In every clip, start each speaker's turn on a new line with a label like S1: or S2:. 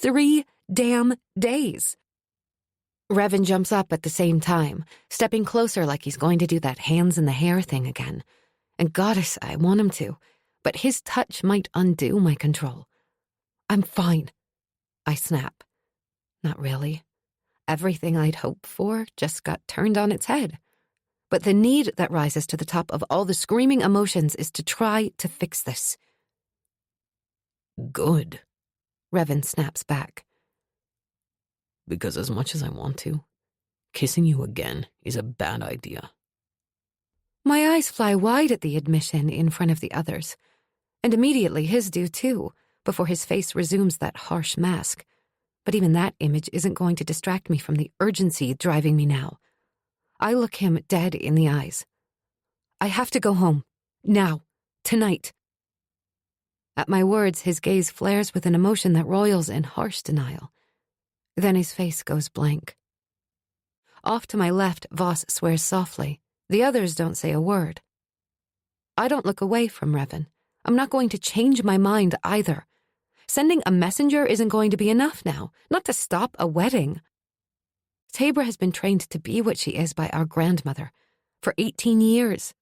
S1: 3 damn days. Revan jumps up at the same time, stepping closer like he's going to do that hands in the hair thing again. And goddess, I want him to, but his touch might undo my control. I'm fine, I snap. Not really. Everything I'd hoped for just got turned on its head. But the need that rises to the top of all the screaming emotions is to try to fix this.
S2: Good,
S1: Revan snaps back.
S2: Because as much as I want to, kissing you again is a bad idea.
S1: My eyes fly wide at the admission in front of the others, and immediately his do too, before his face resumes that harsh mask. But even that image isn't going to distract me from the urgency driving me now. I look him dead in the eyes. I have to go home. Now. Tonight. At my words, his gaze flares with an emotion that roils in harsh denial. Then his face goes blank. Off to my left, Voss swears softly. The others don't say a word. I don't look away from Revan. I'm not going to change my mind either. Sending a messenger isn't going to be enough now, not to stop a wedding. Tabra has been trained to be what she is by our grandmother for 18 years.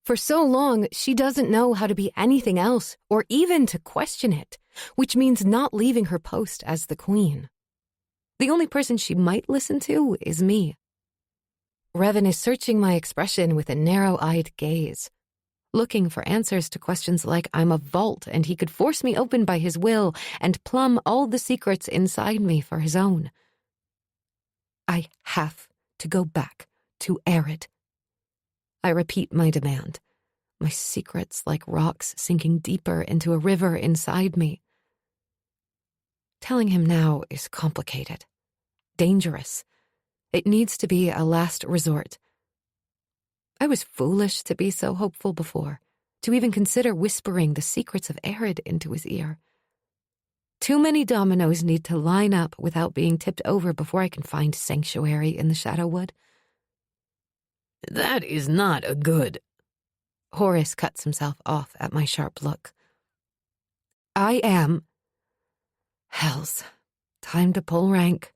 S1: For so long, she doesn't know how to be anything else or even to question it, which means not leaving her post as the queen. The only person she might listen to is me. Revan is searching my expression with a narrow-eyed gaze, looking for answers to questions like I'm a vault and he could force me open by his will and plumb all the secrets inside me for his own. I have to go back to Arid. I repeat my demand, my secrets like rocks sinking deeper into a river inside me. Telling him now is complicated, dangerous. It needs to be a last resort. I was foolish to be so hopeful before, to even consider whispering the secrets of Arid into his ear. Too many dominoes need to line up without being tipped over before I can find sanctuary in the Shadowwood.
S2: That is not a good...
S1: Horus cuts himself off at my sharp look. I am... Hells. Time to pull rank.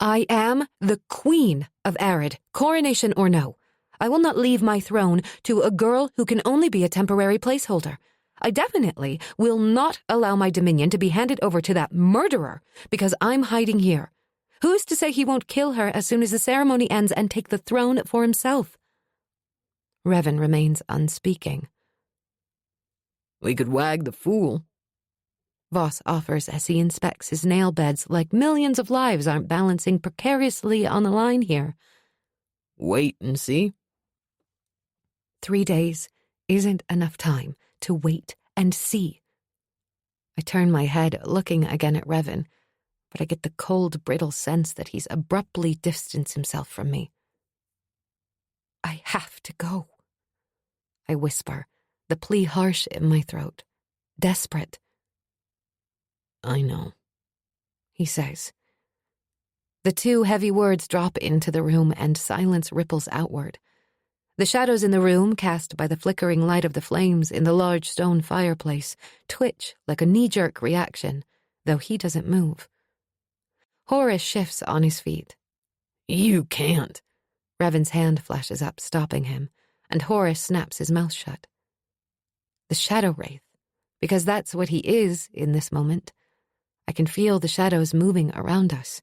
S1: I am the queen of Arid, coronation or no. I will not leave my throne to a girl who can only be a temporary placeholder. I definitely will not allow my dominion to be handed over to that murderer because I'm hiding here. Who's to say he won't kill her as soon as the ceremony ends and take the throne for himself? Revan remains unspeaking.
S2: We could wag the fool.
S1: Voss offers as he inspects his nail beds like millions of lives aren't balancing precariously on the line here.
S2: Wait and see.
S1: 3 days isn't enough time to wait and see. I turn my head, looking again at Revan, but I get the cold, brittle sense that he's abruptly distanced himself from me. I have to go. I whisper, the plea harsh in my throat, desperate.
S2: I know,
S1: he says. The 2 heavy words drop into the room and silence ripples outward. The shadows in the room, cast by the flickering light of the flames in the large stone fireplace, twitch like a knee-jerk reaction, though he doesn't move. Horus shifts on his feet.
S2: You can't.
S1: Revan's hand flashes up, stopping him, and Horus snaps his mouth shut. The Shadow Wraith, because that's what he is in this moment. I can feel the shadows moving around us,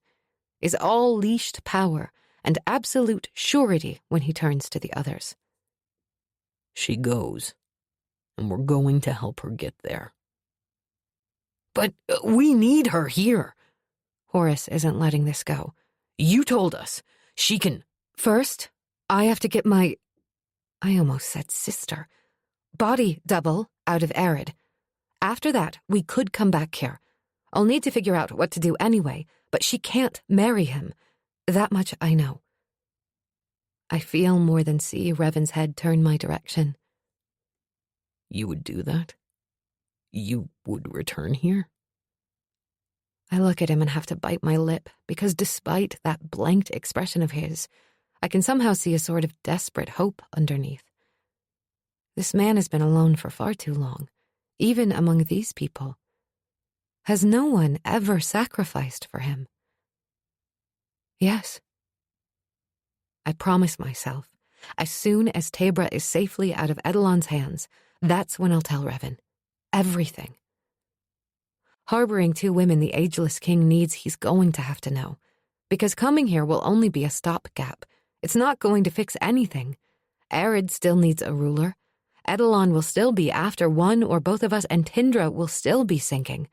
S1: is all leashed power and absolute surety when he turns to the others.
S2: She goes, and we're going to help her get there. But we need her here.
S1: Horus isn't letting this go.
S2: You told us. She can...
S1: First, I have to get my... I almost said sister. Body double out of Arid. After that, we could come back here. I'll need to figure out what to do anyway, but she can't marry him. That much I know. I feel more than see Revan's head turn my direction.
S2: You would do that? You would return here?
S1: I look at him and have to bite my lip, because despite that blanked expression of his, I can somehow see a sort of desperate hope underneath. This man has been alone for far too long, even among these people. Has no one ever sacrificed for him? Yes. I promise myself, as soon as Tabra is safely out of Edelon's hands, that's when I'll tell Revan. Everything. Harboring 2 women the ageless king needs, he's going to have to know. Because coming here will only be a stopgap. It's not going to fix anything. Arid still needs a ruler. Edelon will still be after one or both of us, and Tindra will still be sinking.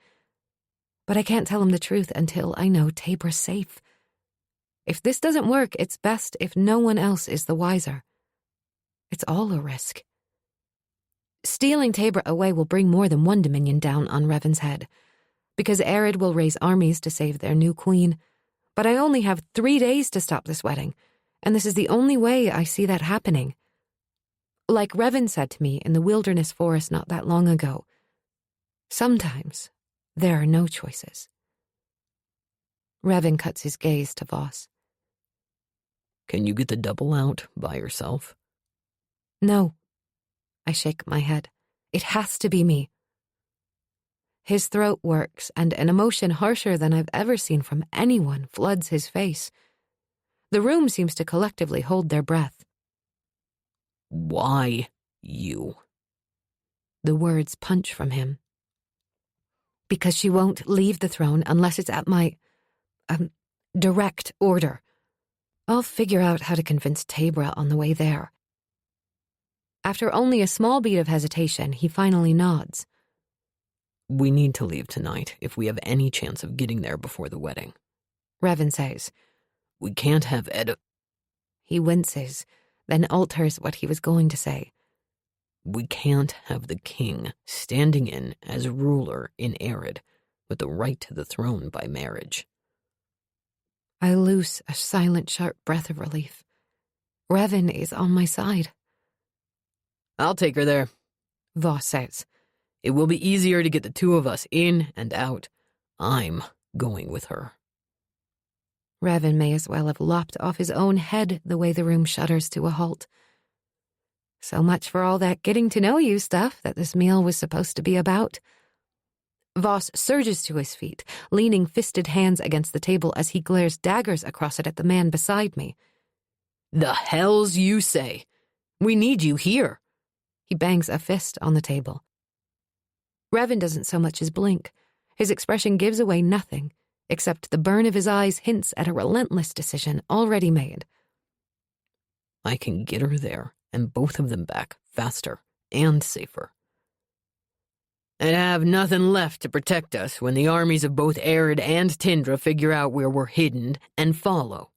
S1: But I can't tell him the truth until I know Tabra's safe. If this doesn't work, it's best if no one else is the wiser. It's all a risk. Stealing Tabra away will bring more than one dominion down on Revan's head, because Arid will raise armies to save their new queen. But I only have 3 days to stop this wedding, and this is the only way I see that happening. Like Revan said to me in the wilderness forest not that long ago, sometimes there are no choices. Revan cuts his gaze to Voss.
S2: Can you get the double out by yourself?
S1: No. I shake my head. It has to be me. His throat works, and an emotion harsher than I've ever seen from anyone floods his face. The room seems to collectively hold their breath.
S2: Why you?
S1: The words punch from him. Because she won't leave the throne unless it's at my, direct order. I'll figure out how to convince Tabra on the way there. After only a small beat of hesitation, he finally nods.
S2: We need to leave tonight if we have any chance of getting there before the wedding.
S1: Revan says.
S2: We can't have
S1: He winces, then alters what he was going to say.
S2: We can't have the king standing in as ruler in Arid with the right to the throne by marriage.
S1: I loose a silent, sharp breath of relief. Revan is on my side.
S2: I'll take her there,
S1: Voss says.
S2: It will be easier to get the 2 of us in and out. I'm going with her.
S1: Revan may as well have lopped off his own head the way the room shudders to a halt. So much for all that getting to know you stuff that this meal was supposed to be about. Voss surges to his feet, leaning fisted hands against the table as he glares daggers across it at the man beside me.
S2: The hells you say? We need you here.
S1: He bangs a fist on the table. Revan doesn't so much as blink. His expression gives away nothing, except the burn of his eyes hints at a relentless decision already made.
S2: I can get her there and both of them back faster and safer. And have nothing left to protect us when the armies of both Arid and Tindra figure out where we're hidden and follow.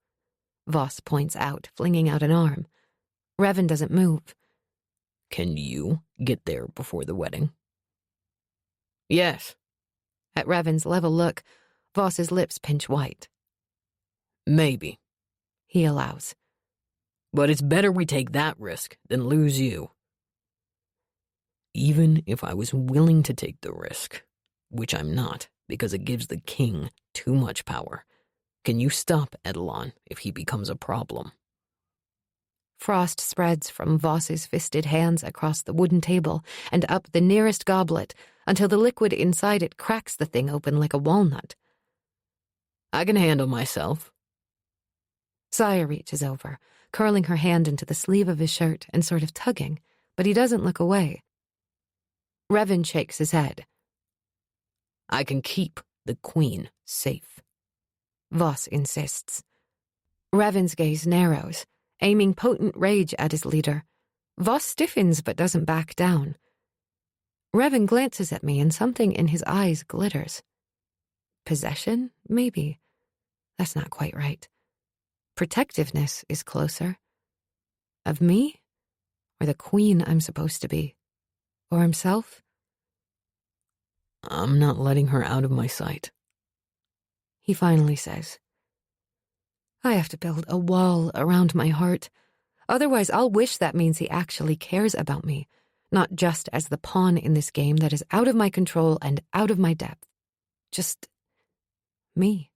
S1: Voss points out, flinging out an arm. Revan doesn't move.
S2: Can you get there before the wedding? Yes.
S1: At Revan's level look, Voss's lips pinch white.
S2: Maybe,
S1: he allows.
S2: But it's better we take that risk than lose you. Even if I was willing to take the risk, which I'm not because it gives the king too much power, can you stop Edelon if he becomes a problem?
S1: Frost spreads from Voss's fisted hands across the wooden table and up the nearest goblet until the liquid inside it cracks the thing open like a walnut.
S2: I can handle myself.
S1: Saya reaches over, curling her hand into the sleeve of his shirt and sort of tugging, but he doesn't look away. Revan shakes his head.
S2: I can keep the queen safe.
S1: Voss insists. Revan's gaze narrows, aiming potent rage at his leader. Voss stiffens but doesn't back down. Revan glances at me and something in his eyes glitters. Possession? Maybe. That's not quite right. Protectiveness is closer. Of me? Or the queen I'm supposed to be? Or himself?
S2: I'm not letting her out of my sight.
S1: He finally says. I have to build a wall around my heart. Otherwise, I'll wish that means he actually cares about me, not just as the pawn in this game that is out of my control and out of my depth. Just me.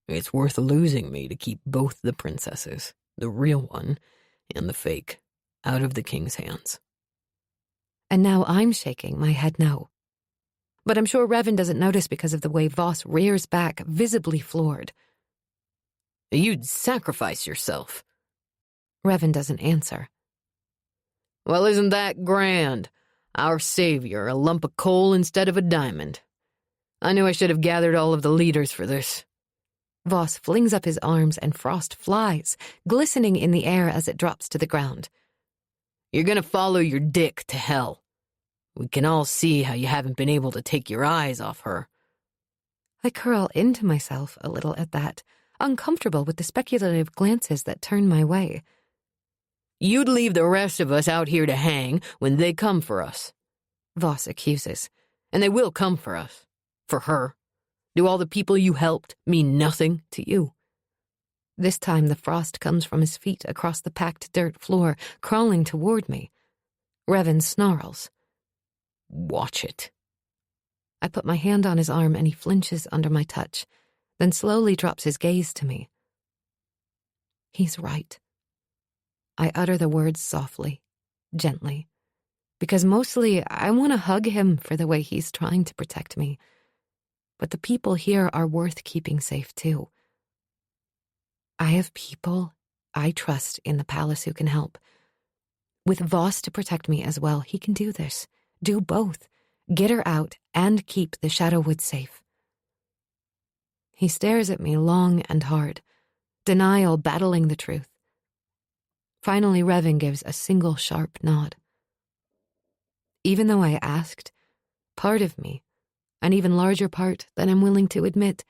S2: It's worth losing me to keep both the princesses, the real one and the fake, out of the king's hands.
S1: And now I'm shaking my head no. but I'm sure Revan doesn't notice because of the way Voss rears back, visibly floored.
S2: You'd sacrifice yourself.
S1: Revan doesn't answer.
S2: Well, isn't that grand? Our savior, a lump of coal instead of a diamond. I knew I should have gathered all of the leaders for this.
S1: Voss flings up his arms and frost flies, glistening in the air as it drops to the ground.
S2: You're gonna follow your dick to hell. We can all see how you haven't been able to take your eyes off her.
S1: I curl into myself a little at that, uncomfortable with the speculative glances that turn my way.
S2: You'd leave the rest of us out here to hang when they come for us.
S1: Voss accuses.
S2: And they will come for us. For her. Do all the people you helped mean nothing to you?
S1: This time the frost comes from his feet across the packed dirt floor, crawling toward me. Revan snarls.
S2: Watch it.
S1: I put my hand on his arm and he flinches under my touch, then slowly drops his gaze to me. He's right. I utter the words softly, gently, because mostly I want to hug him for the way he's trying to protect me. But the people here are worth keeping safe too. I have people I trust in the palace who can help. With Voss to protect me as well, he can do this. Do both. Get her out and keep the Shadowwood safe. He stares at me long and hard, denial battling the truth. Finally, Revan gives a single sharp nod. Even though I asked, part of me, an even larger part than I'm willing to admit,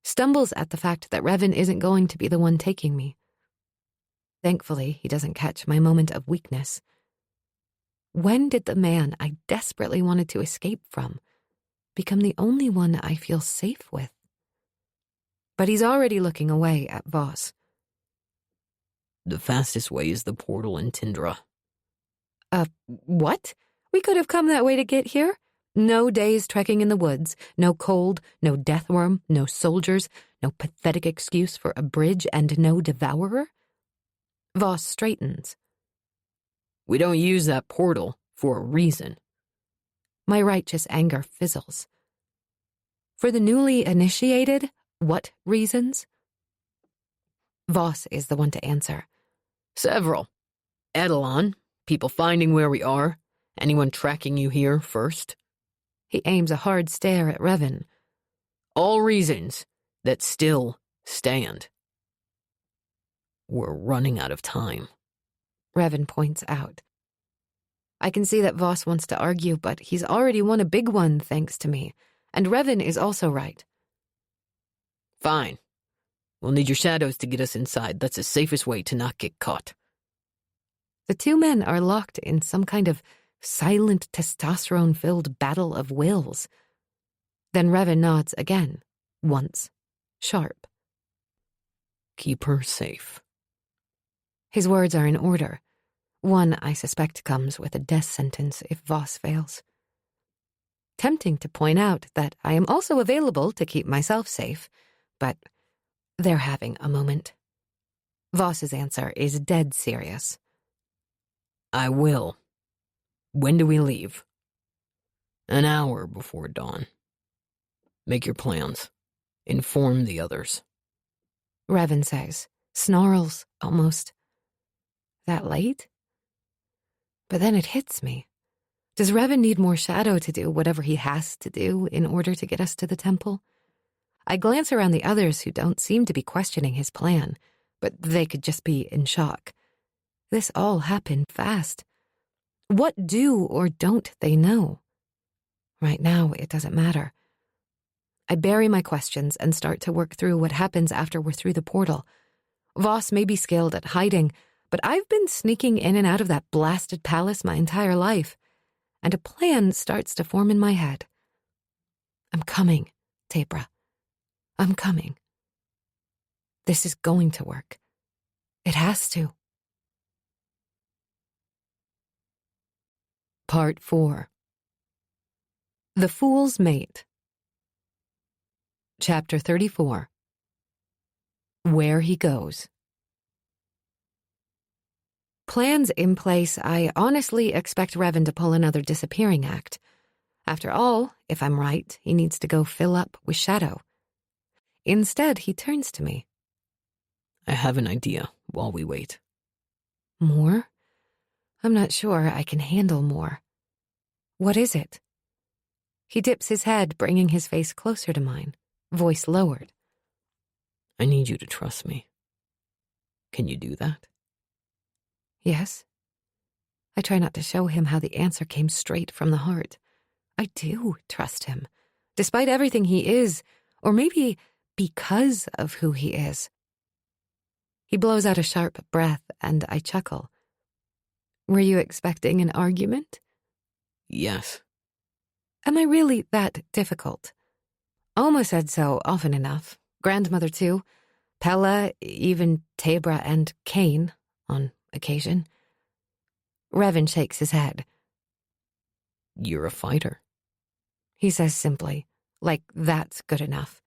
S1: stumbles at the fact that Revan isn't going to be the one taking me. Thankfully, he doesn't catch my moment of weakness. When did the man I desperately wanted to escape from become the only one I feel safe with? But he's already looking away at Voss.
S2: The fastest way is the portal in Tindra.
S1: What? We could have come that way to get here? No days trekking in the woods, no cold, no deathworm, no soldiers, no pathetic excuse for a bridge, and no devourer? Voss straightens.
S2: We don't use that portal for a reason.
S1: My righteous anger fizzles. For the newly initiated, what reasons? Voss is the one to answer.
S2: Several. Edelon, people finding where we are, anyone tracking you here first.
S1: He aims a hard stare at Revan.
S2: All reasons that still stand. We're running out of time.
S1: Revan points out. I can see that Voss wants to argue, but he's already won a big one thanks to me, and Revan is also right.
S2: Fine. We'll need your shadows to get us inside. That's the safest way to not get caught.
S1: The two men are locked in some kind of silent, testosterone-filled battle of wills. Then Revan nods again, once, sharp.
S2: Keep her safe.
S1: His words are in order. One, I suspect, comes with a death sentence if Voss fails. Tempting to point out that I am also available to keep myself safe, but they're having a moment. Voss's answer is dead serious.
S2: I will. When do we leave? An hour before dawn. Make your plans. Inform the others.
S1: Revan says, snarls almost. That late? But then it hits me. Does Revan need more shadow to do whatever he has to do in order to get us to the temple? I glance around the others who don't seem to be questioning his plan, but they could just be in shock. This all happened fast. What do or don't they know? Right now, it doesn't matter. I bury my questions and start to work through what happens after we're through the portal. Voss may be skilled at hiding, but I've been sneaking in and out of that blasted palace my entire life, and a plan starts to form in my head. I'm coming, Tebra. I'm coming. This is going to work. It has to. Part 4. The Fool's Mate. Chapter 34. Where he goes. Plans in place, I honestly expect Revan to pull another disappearing act. After all, if I'm right, he needs to go fill up with shadow. Instead, he turns to me.
S2: I have an idea while we wait.
S1: More? I'm not sure I can handle more. What is it? He dips his head, bringing his face closer to mine, voice lowered.
S2: I need you to trust me. Can you do that?
S1: Yes. I try not to show him how the answer came straight from the heart. I do trust him, despite everything he is, or maybe because of who he is. He blows out a sharp breath, and I chuckle. Were you expecting an argument?
S2: Yes.
S1: Am I really that difficult? Oma said so often enough. Grandmother, too. Pella, even Tabra and Cain, on occasion. Revan shakes his head.
S2: You're a fighter.
S1: He says simply, like that's good enough.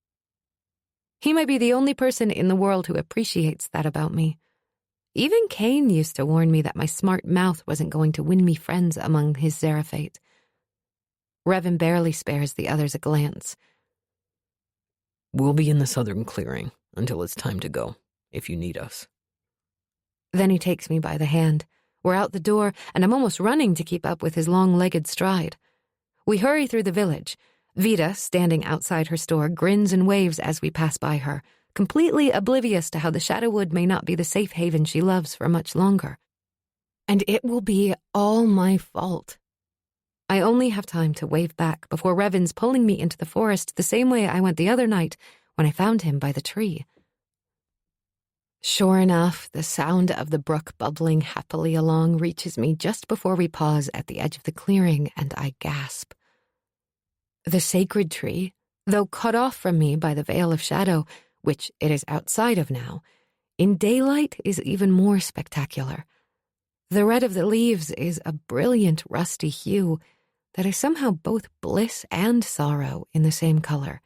S1: He might be the only person in the world who appreciates that about me. Even Cain used to warn me that my smart mouth wasn't going to win me friends among his Zeraphate. Revan barely spares the others a glance.
S2: We'll be in the southern clearing until it's time to go, if you need us.
S1: Then he takes me by the hand. We're out the door, and I'm almost running to keep up with his long-legged stride. We hurry through the village. Vida, standing outside her store, grins and waves as we pass by her, completely oblivious to how the Shadowwood may not be the safe haven she loves for much longer. And it will be all my fault. I only have time to wave back before Revan's pulling me into the forest the same way I went the other night when I found him by the tree. Sure enough, the sound of the brook bubbling happily along reaches me just before we pause at the edge of the clearing, and I gasp. The sacred tree, though cut off from me by the veil of shadow, which it is outside of now, in daylight is even more spectacular. The red of the leaves is a brilliant rusty hue that is somehow both bliss and sorrow in the same color.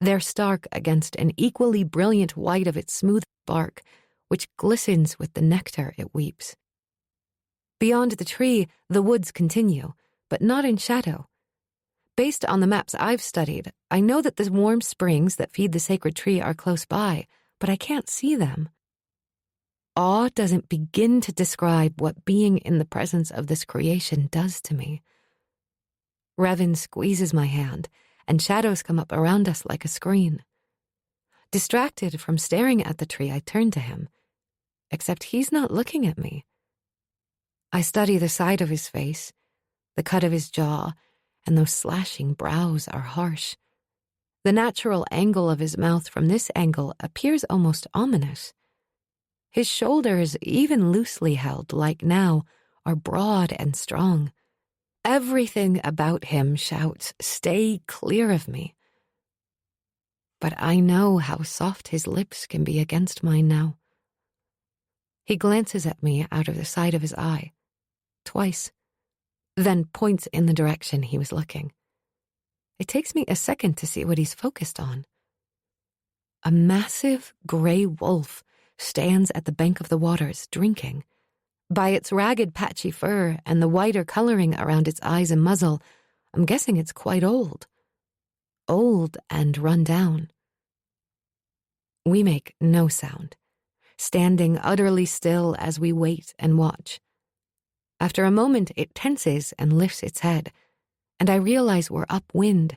S1: They're stark against an equally brilliant white of its smooth bark, which glistens with the nectar it weeps. Beyond the tree, the woods continue, but not in shadow. Based on the maps I've studied, I know that the warm springs that feed the sacred tree are close by, but I can't see them. Awe doesn't begin to describe what being in the presence of this creation does to me. Revan squeezes my hand, and shadows come up around us like a screen. Distracted from staring at the tree, I turn to him, except he's not looking at me. I study the side of his face, the cut of his jaw, and those slashing brows are harsh. The natural angle of his mouth from this angle appears almost ominous. His shoulders, even loosely held like now, are broad and strong. Everything about him shouts, "Stay clear of me." But I know how soft his lips can be against mine now. He glances at me out of the side of his eye, twice, then points in the direction he was looking. It takes me a second to see what he's focused on. A massive gray wolf stands at the bank of the waters, drinking. By its ragged, patchy fur and the whiter coloring around its eyes and muzzle, I'm guessing it's quite old. Old and run down. We make no sound, standing utterly still as we wait and watch. After a moment, it tenses and lifts its head, and I realize we're upwind.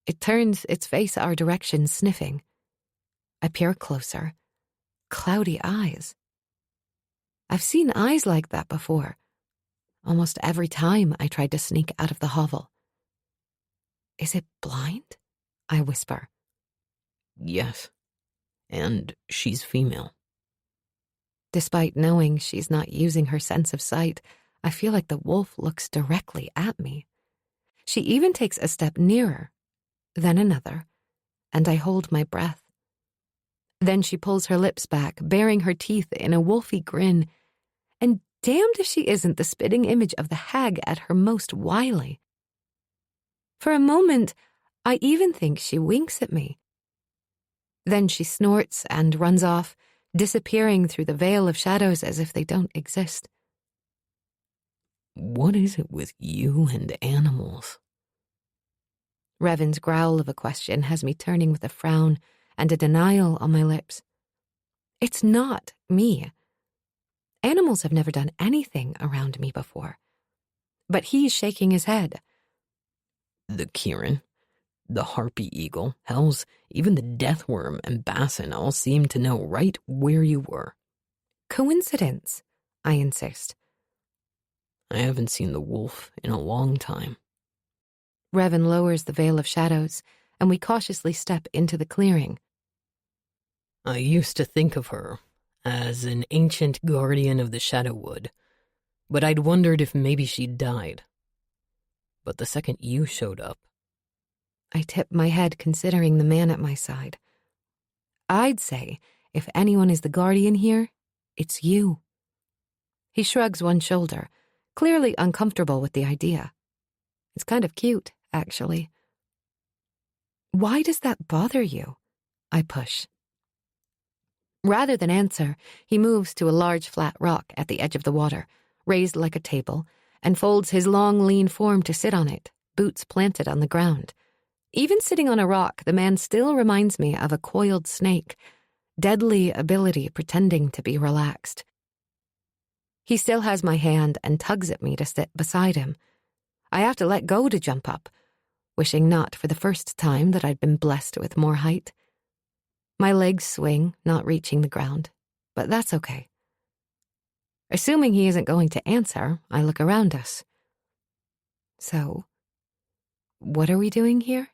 S1: It turns its face our direction, sniffing. I peer closer. Cloudy eyes. I've seen eyes like that before, almost every time I tried to sneak out of the hovel. Is it blind? I whisper.
S2: Yes. And she's female.
S1: Despite knowing she's not using her sense of sight, I feel like the wolf looks directly at me. She even takes a step nearer, then another, and I hold my breath. Then she pulls her lips back, baring her teeth in a wolfy grin, and damned if she isn't the spitting image of the hag at her most wily. For a moment, I even think she winks at me. Then she snorts and runs off, disappearing through the veil of shadows as if they don't exist.
S2: What is it with you and animals?
S1: Revan's growl of a question has me turning with a frown and a denial on my lips. It's not me. Animals have never done anything around me before. But he's shaking his head.
S2: The Kieran, the harpy eagle, hells, even the deathworm and bassin all seem to know right where you were.
S1: Coincidence, I insist.
S2: I haven't seen the wolf in a long time.
S1: Revan lowers the veil of shadows, and we cautiously step into the clearing.
S2: I used to think of her as an ancient guardian of the Shadowwood, but I'd wondered if maybe she'd died. But the second you showed up...
S1: I tip my head considering the man at my side. I'd say, if anyone is the guardian here, it's you. He shrugs one shoulder, clearly uncomfortable with the idea. It's kind of cute, actually. Why does that bother you? I push. Rather than answer, he moves to a large flat rock at the edge of the water, raised like a table, and folds his long, lean form to sit on it, boots planted on the ground. Even sitting on a rock, the man still reminds me of a coiled snake, deadly ability pretending to be relaxed. He still has my hand and tugs at me to sit beside him. I have to let go to jump up, wishing not for the first time that I'd been blessed with more height. My legs swing, not reaching the ground, but that's okay. Assuming he isn't going to answer, I look around us. So, what are we doing here?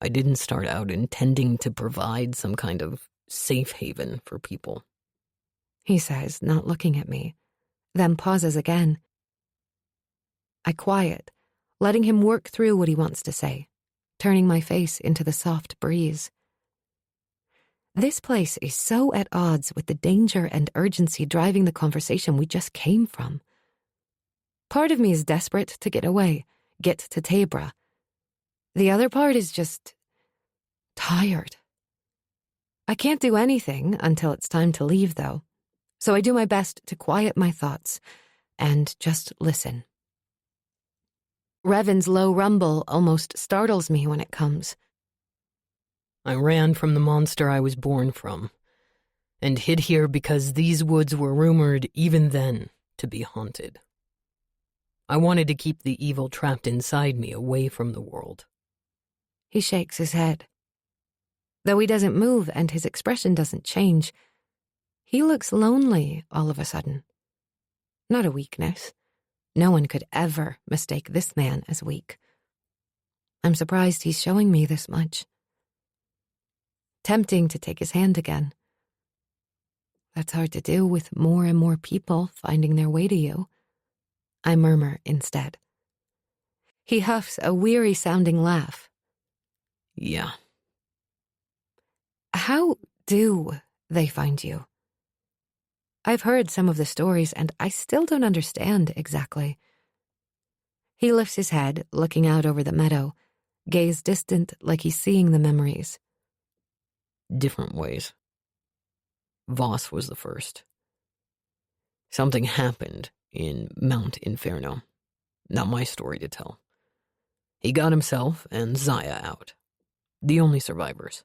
S2: I didn't start out intending to provide some kind of safe haven for people,
S1: he says, not looking at me, then pauses again. I quiet, letting him work through what he wants to say, turning my face into the soft breeze. This place is so at odds with the danger and urgency driving the conversation we just came from. Part of me is desperate to get away, get to Tabra. The other part is just tired. I can't do anything until it's time to leave, though, so I do my best to quiet my thoughts and just listen. Revan's low rumble almost startles me when it comes.
S2: I ran from the monster I was born from, and hid here because these woods were rumored, even then, to be haunted. I wanted to keep the evil trapped inside me away from the world.
S1: He shakes his head. Though he doesn't move and his expression doesn't change, he looks lonely all of a sudden. Not a weakness. No one could ever mistake this man as weak. I'm surprised he's showing me this much. Tempting to take his hand again. That's hard to do with more and more people finding their way to you. I murmur instead. He huffs a weary-sounding laugh.
S2: Yeah.
S1: How do they find you? I've heard some of the stories and I still don't understand exactly. He lifts his head, looking out over the meadow, gaze distant like he's seeing the memories.
S2: Different ways. Voss was the first. Something happened in Mount Inferno. Not my story to tell. He got himself and Zaya out. The only survivors.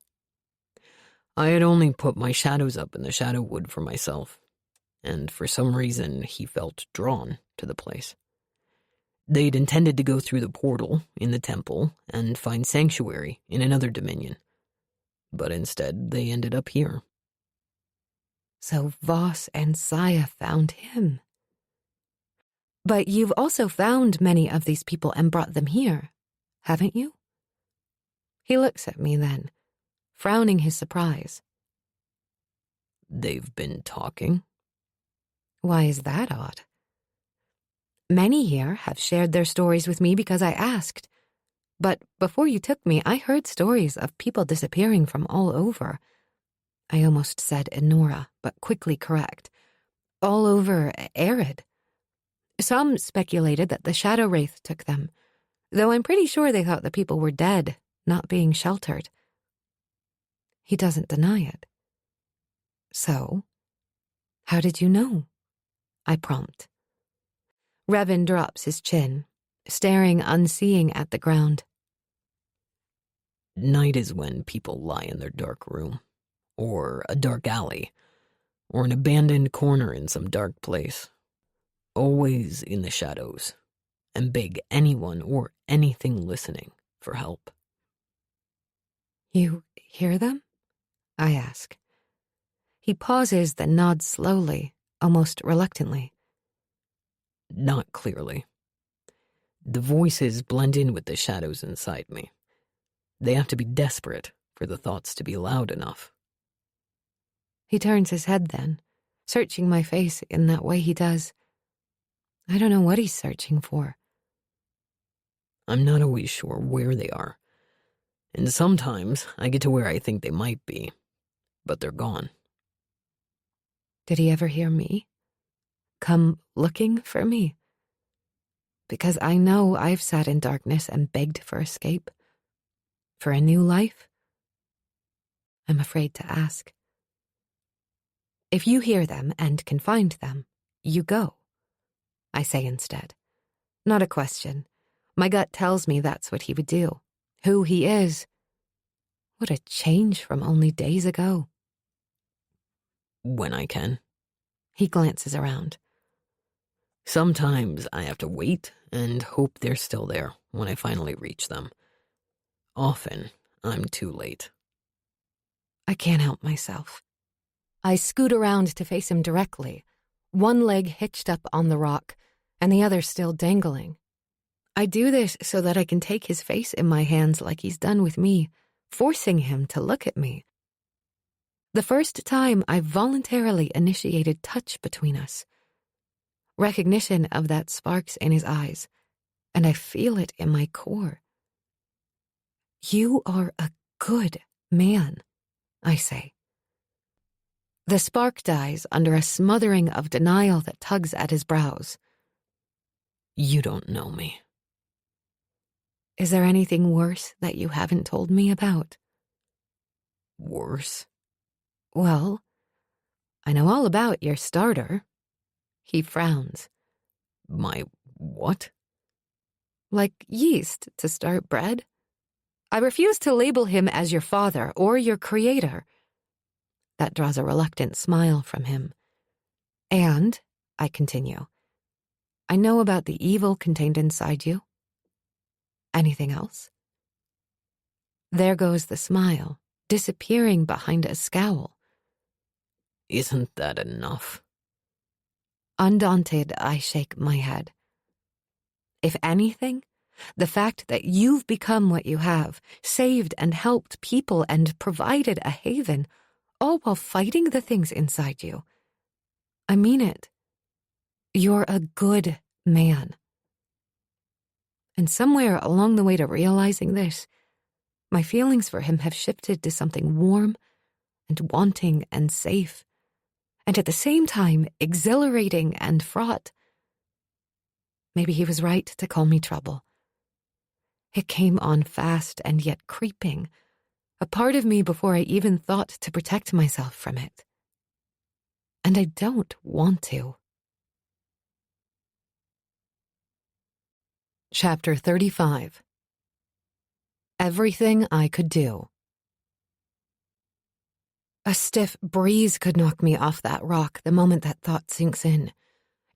S2: I had only put my shadows up in the Shadowwood for myself, and for some reason he felt drawn to the place. They'd intended to go through the portal in the temple and find sanctuary in another dominion. But instead, they ended up here.
S1: So Voss and Saya found him. But you've also found many of these people and brought them here, haven't you? He looks at me then, frowning his surprise.
S2: They've been talking?
S1: Why is that odd? Many here have shared their stories with me because I asked. But before you took me, I heard stories of people disappearing from all over. I almost said Enora, but quickly correct. All over Arid. Some speculated that the Shadow Wraith took them, though I'm pretty sure they thought the people were dead, not being sheltered. He doesn't deny it. So, how did you know? I prompt. Revan drops his chin, staring unseeing at the ground.
S2: Night is when people lie in their dark room, or a dark alley, or an abandoned corner in some dark place, always in the shadows, and beg anyone or anything listening for help.
S1: You hear them? I ask. He pauses, then nods slowly, almost reluctantly.
S2: Not clearly. The voices blend in with the shadows inside me. They have to be desperate for the thoughts to be loud enough.
S1: He turns his head then, searching my face in that way he does. I don't know what he's searching for.
S2: I'm not always sure where they are, and sometimes I get to where I think they might be, but they're gone.
S1: Did he ever hear me? Come looking for me? Because I know I've sat in darkness and begged for escape. For a new life? I'm afraid to ask. If you hear them and can find them, you go, I say instead. Not a question. My gut tells me that's what he would do. Who he is. What a change from only days ago.
S2: When I can.
S1: He glances around.
S2: Sometimes I have to wait and hope they're still there when I finally reach them. Often, I'm too late.
S1: I can't help myself. I scoot around to face him directly, one leg hitched up on the rock and the other still dangling. I do this so that I can take his face in my hands like he's done with me, forcing him to look at me. The first time I voluntarily initiated touch between us. Recognition of that sparks in his eyes, and I feel it in my core. You are a good man, I say. The spark dies under a smothering of denial that tugs at his brows.
S2: You don't know me.
S1: Is there anything worse that you haven't told me about?
S2: Worse?
S1: Well, I know all about your starter. He frowns.
S2: My what?
S1: Like yeast to start bread? I refuse to label him as your father or your creator. That draws a reluctant smile from him. And, I continue, I know about the evil contained inside you. Anything else? There goes the smile, disappearing behind a scowl.
S2: Isn't that enough?
S1: Undaunted, I shake my head. If anything, the fact that you've become what you have, saved and helped people and provided a haven, all while fighting the things inside you. I mean it. You're a good man. And somewhere along the way to realizing this, my feelings for him have shifted to something warm and wanting and safe, and at the same time exhilarating and fraught. Maybe he was right to call me trouble. It came on fast and yet creeping, a part of me before I even thought to protect myself from it. And I don't want to. Chapter 35. Everything I could do. A stiff breeze could knock me off that rock the moment that thought sinks in.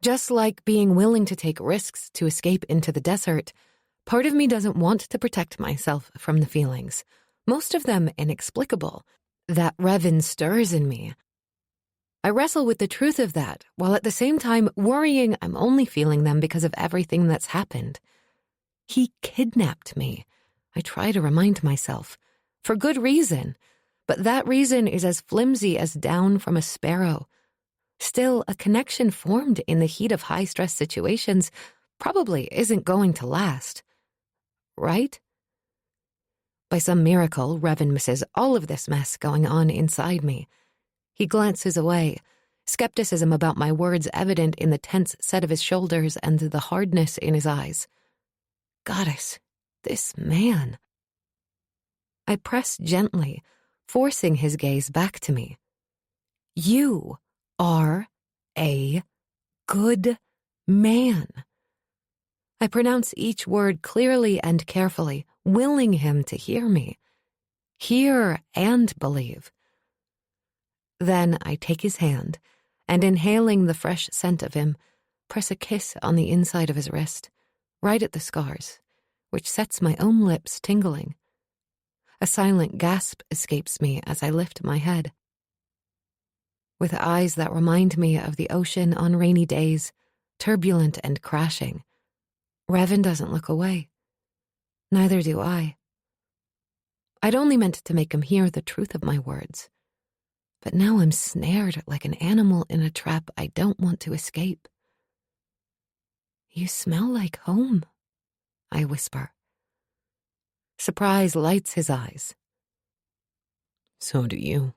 S1: Just like being willing to take risks to escape into the desert, part of me doesn't want to protect myself from the feelings, most of them inexplicable, that Revan stirs in me. I wrestle with the truth of that, while at the same time worrying I'm only feeling them because of everything that's happened. He kidnapped me, I try to remind myself, for good reason, but that reason is as flimsy as down from a sparrow. Still, a connection formed in the heat of high-stress situations probably isn't going to last. Right? By some miracle, Revan misses all of this mess going on inside me. He glances away, skepticism about my words evident in the tense set of his shoulders and the hardness in his eyes. Goddess, this man. I press gently, forcing his gaze back to me. You are a good man. I pronounce each word clearly and carefully, willing him to hear me. hear and believe. Then I take his hand and, inhaling the fresh scent of him, press a kiss on the inside of his wrist, right at the scars, which sets my own lips tingling. A silent gasp escapes me as I lift my head. With eyes that remind me of the ocean on rainy days, turbulent and crashing, Revan doesn't look away. Neither do I. I'd only meant to make him hear the truth of my words, but now I'm snared like an animal in a trap I don't want to escape. "You smell like home," I whisper. Surprise lights his eyes.
S2: So do you.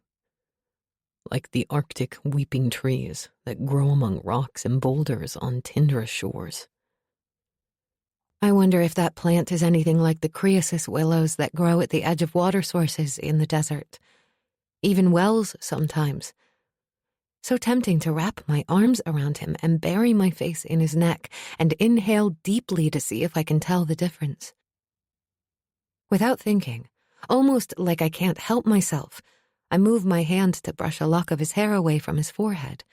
S2: Like the Arctic weeping trees that grow among rocks and boulders on tundra shores.
S1: I wonder if that plant is anything like the creosote willows that grow at the edge of water sources in the desert. Even wells sometimes. So tempting to wrap my arms around him and bury my face in his neck and inhale deeply to see if I can tell the difference. Without thinking, almost like I can't help myself, I move my hand to brush a lock of his hair away from his forehead,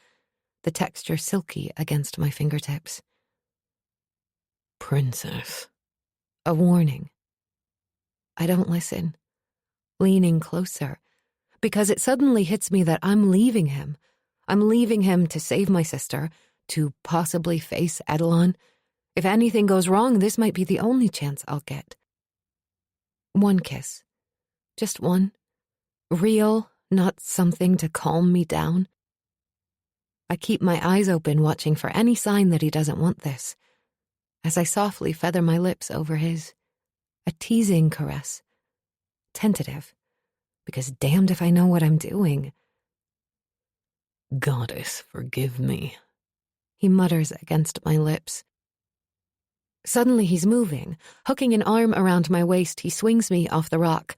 S1: the texture silky against my fingertips.
S2: Princess.
S1: A warning. I don't listen, leaning closer, because it suddenly hits me that I'm leaving him. I'm leaving him to save my sister, to possibly face Edelon. If anything goes wrong, this might be the only chance I'll get. One kiss. Just one. Real, not something to calm me down. I keep my eyes open, watching for any sign that he doesn't want this, as I softly feather my lips over his. A teasing caress. Tentative, because damned if I know what I'm doing.
S2: Goddess, forgive me,
S1: he mutters against my lips. Suddenly he's moving. Hooking an arm around my waist, he swings me off the rock.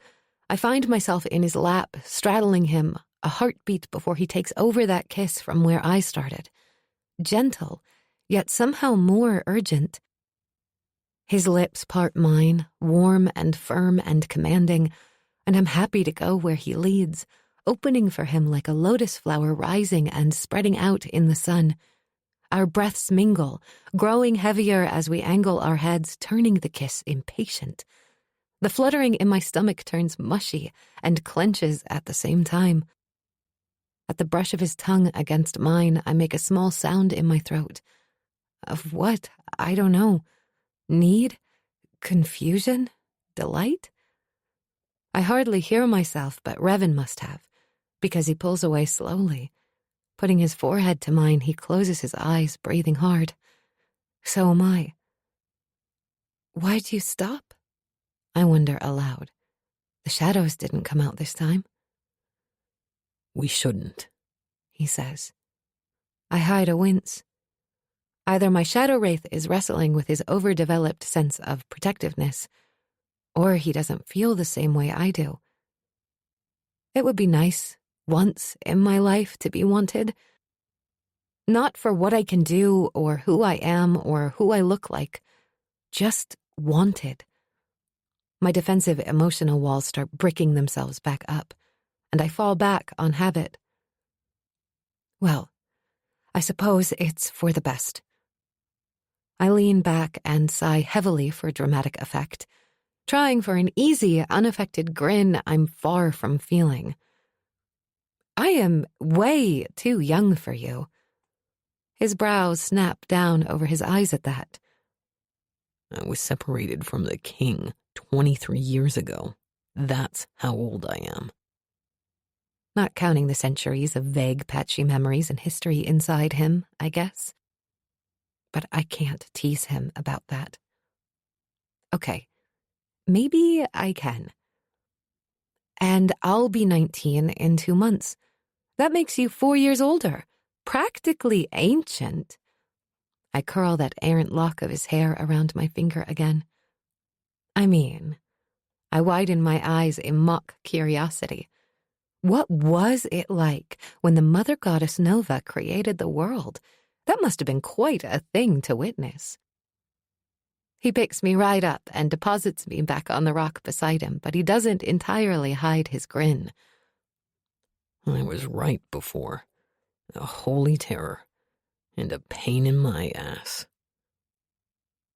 S1: I find myself in his lap, straddling him, a heartbeat before he takes over that kiss from where I started. Gentle, yet somehow more urgent. His lips part mine, warm and firm and commanding, and I'm happy to go where he leads, opening for him like a lotus flower rising and spreading out in the sun. Our breaths mingle, growing heavier as we angle our heads, turning the kiss impatient. The fluttering in my stomach turns mushy and clenches at the same time. At the brush of his tongue against mine, I make a small sound in my throat. Of what? I don't know. Need? Confusion? Delight? I hardly hear myself, but Revan must have, because he pulls away slowly. Putting his forehead to mine, he closes his eyes, breathing hard. So am I. Why'd you stop? I wonder aloud. The shadows didn't come out this time.
S2: We shouldn't,
S1: he says. I hide a wince. Either my shadow wraith is wrestling with his overdeveloped sense of protectiveness, or he doesn't feel the same way I do. It would be nice, once in my life, to be wanted. Not for what I can do, or who I am, or who I look like. Just wanted. My defensive emotional walls start bricking themselves back up, and I fall back on habit. Well, I suppose it's for the best. I lean back and sigh heavily for dramatic effect, trying for an easy, unaffected grin I'm far from feeling. I am way too young for you. His brows snap down over his eyes at that.
S2: I was separated from the king 23 years ago. That's how old I am.
S1: Not counting the centuries of vague, patchy memories and history inside him, I guess. But I can't tease him about that. Okay, maybe I can. And I'll be 19 in 2 months. That makes you 4 years older. Practically ancient. I curl that errant lock of his hair around my finger again. I mean, I widen my eyes in mock curiosity. What was it like when the Mother Goddess Nova created the world? That must have been quite a thing to witness. He picks me right up and deposits me back on the rock beside him, but he doesn't entirely hide his grin.
S2: I was right before. A holy terror. And a pain in my ass.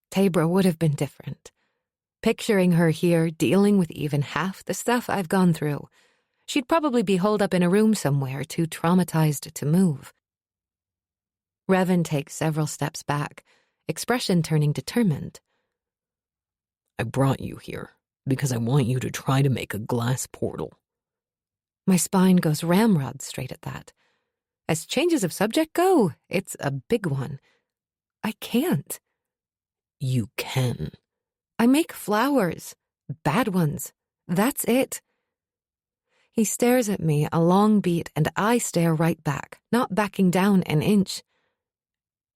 S1: Tabra would have been different. Picturing her here, dealing with even half the stuff I've gone through, she'd probably be holed up in a room somewhere, too traumatized to move. Revan takes several steps back, expression turning determined.
S2: I brought you here because I want you to try to make a glass portal.
S1: My spine goes ramrod straight at that. As changes of subject go, it's a big one. I can't.
S2: You can.
S1: I make flowers. Bad ones. That's it. He stares at me a long beat, and I stare right back, not backing down an inch.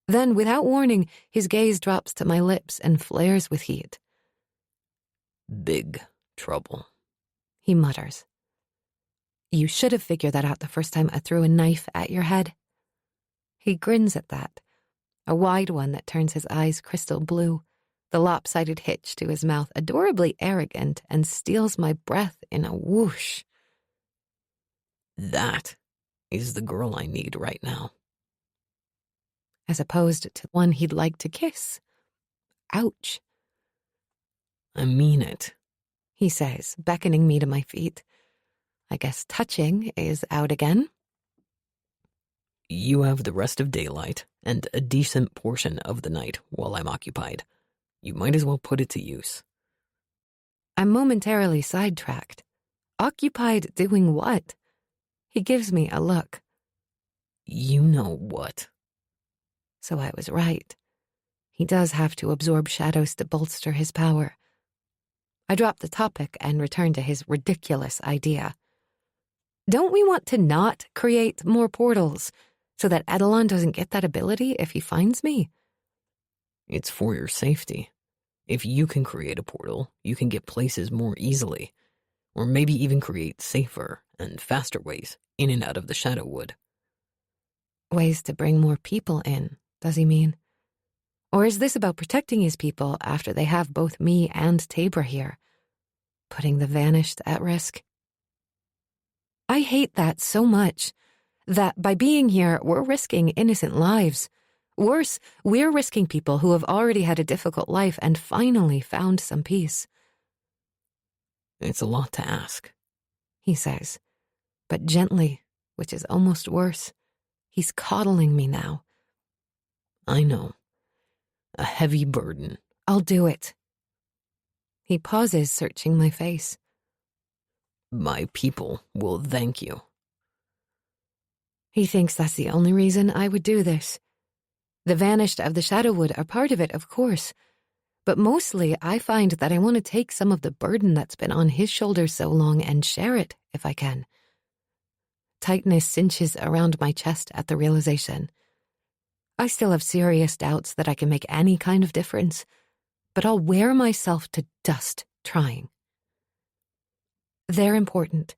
S1: Then, without warning, his gaze drops to my lips and flares with heat.
S2: Big trouble,
S1: he mutters. You should have figured that out the first time I threw a knife at your head. He grins at that, a wide one that turns his eyes crystal blue, the lopsided hitch to his mouth adorably arrogant, and steals my breath in a whoosh.
S2: That is the girl I need right now.
S1: As opposed to one he'd like to kiss. Ouch.
S2: I mean it,
S1: he says, beckoning me to my feet. I guess touching is out again.
S2: You have the rest of daylight and a decent portion of the night while I'm occupied. You might as well put it to use.
S1: I'm momentarily sidetracked. Occupied doing what? He gives me a look.
S2: You know what?
S1: So I was right. He does have to absorb shadows to bolster his power. I drop the topic and return to his ridiculous idea. Don't we want to not create more portals so that Edelon doesn't get that ability if he finds me?
S2: It's for your safety. If you can create a portal, you can get places more easily, or maybe even create safer and faster ways in and out of the Shadowwood.
S1: Ways to bring more people in, does he mean? Or is this about protecting his people after they have both me and Tabra here? Putting the Vanished at risk? I hate that so much, that by being here, we're risking innocent lives. Worse, we're risking people who have already had a difficult life and finally found some peace.
S2: It's a lot to ask,
S1: he says, but gently, which is almost worse. He's coddling me now.
S2: I know. A heavy burden.
S1: I'll do it. He pauses, searching my face.
S2: My people will thank you.
S1: He thinks that's the only reason I would do this. The Vanished of the Shadowwood are part of it, of course, but mostly I find that I want to take some of the burden that's been on his shoulders so long and share it, if I can. Tightness cinches around my chest at the realization. I still have serious doubts that I can make any kind of difference, but I'll wear myself to dust trying. They're important,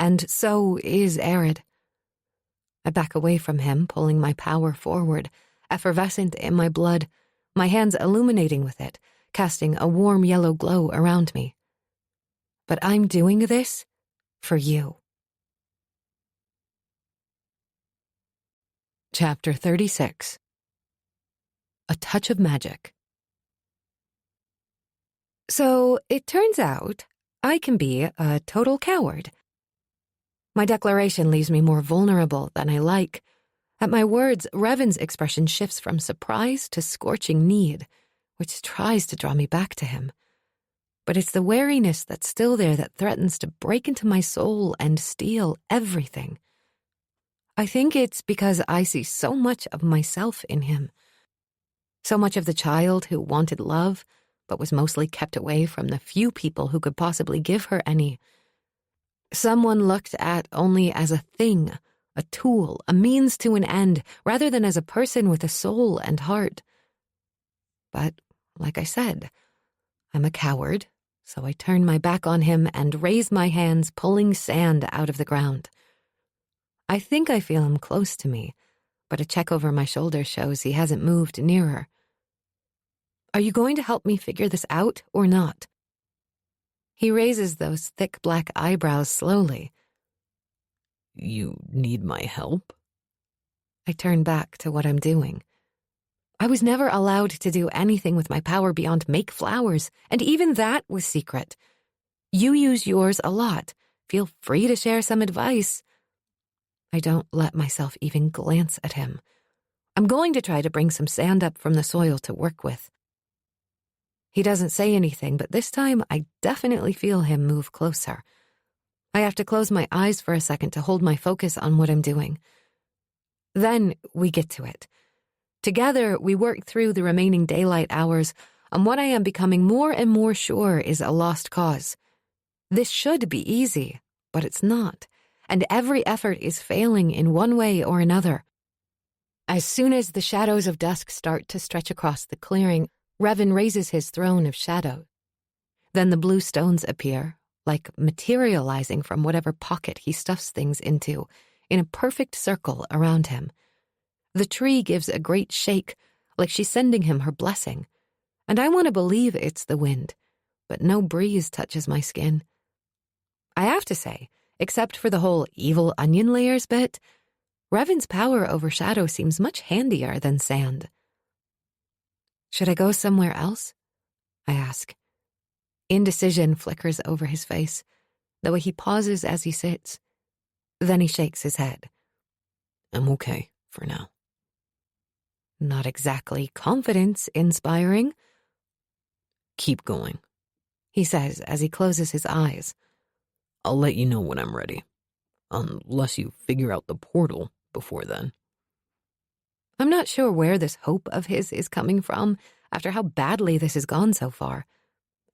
S1: and so is Arid. I back away from him, pulling my power forward, effervescent in my blood, my hands illuminating with it, casting a warm yellow glow around me. But I'm doing this for you. Chapter 36. A Touch of Magic. So, it turns out, I can be a total coward. My declaration leaves me more vulnerable than I like. At my words, Revan's expression shifts from surprise to scorching need, which tries to draw me back to him. But it's the wariness that's still there that threatens to break into my soul and steal everything. I think it's because I see so much of myself in him. So much of the child who wanted love, but was mostly kept away from the few people who could possibly give her any. Someone looked at only as a thing, a tool, a means to an end, rather than as a person with a soul and heart. But, like I said, I'm a coward, so I turn my back on him and raise my hands, pulling sand out of the ground. I think I feel him close to me, but a check over my shoulder shows he hasn't moved nearer. Are you going to help me figure this out or not? He raises those thick black eyebrows slowly.
S2: You need my help?
S1: I turn back to what I'm doing. I was never allowed to do anything with my power beyond make flowers, and even that was secret. You use yours a lot. Feel free to share some advice. I don't let myself even glance at him. I'm going to try to bring some sand up from the soil to work with. He doesn't say anything, but this time I definitely feel him move closer. I have to close my eyes for a second to hold my focus on what I'm doing. Then we get to it. Together, we work through the remaining daylight hours on what I am becoming more and more sure is a lost cause. This should be easy, but it's not, and every effort is failing in one way or another. As soon as the shadows of dusk start to stretch across the clearing, Revan raises his throne of shadow. Then the blue stones appear, like materializing from whatever pocket he stuffs things into, in a perfect circle around him. The tree gives a great shake, like she's sending him her blessing. And I want to believe it's the wind, but no breeze touches my skin. I have to say, except for the whole evil onion layers bit, Revan's power over shadow seems much handier than sand. Should I go somewhere else? I ask. Indecision flickers over his face, though he pauses as he sits. Then he shakes his head.
S2: I'm okay for now.
S1: Not exactly confidence-inspiring.
S2: Keep going,
S1: he says as he closes his eyes.
S2: I'll let you know when I'm ready. Unless you figure out the portal before then.
S1: I'm not sure where this hope of his is coming from after how badly this has gone so far.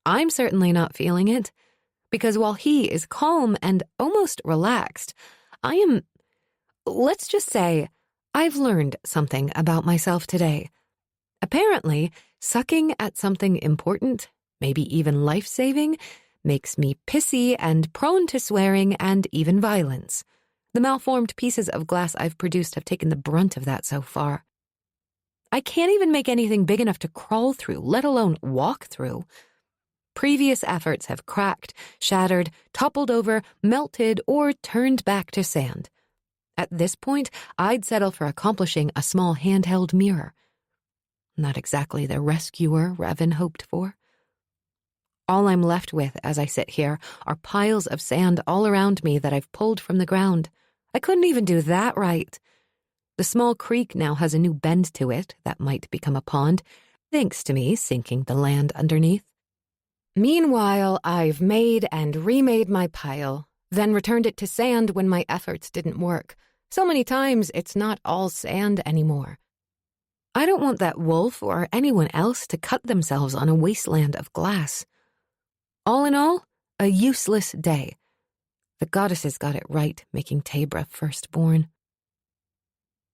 S1: I'm certainly not feeling it, because while he is calm and almost relaxed, I am, let's just say, I've learned something about myself today. Apparently, sucking at something important, maybe even life-saving, makes me pissy and prone to swearing and even violence. The malformed pieces of glass I've produced have taken the brunt of that so far. I can't even make anything big enough to crawl through, let alone walk through. Previous efforts have cracked, shattered, toppled over, melted, or turned back to sand. At this point, I'd settle for accomplishing a small handheld mirror. Not exactly the rescuer Revan hoped for. All I'm left with as I sit here are piles of sand all around me that I've pulled from the ground. I couldn't even do that right. The small creek now has a new bend to it that might become a pond, thanks to me sinking the land underneath. Meanwhile, I've made and remade my pile, then returned it to sand when my efforts didn't work. So many times it's not all sand anymore. I don't want that wolf or anyone else to cut themselves on a wasteland of glass. All in all, a useless day. The goddesses got it right, making Tabra firstborn.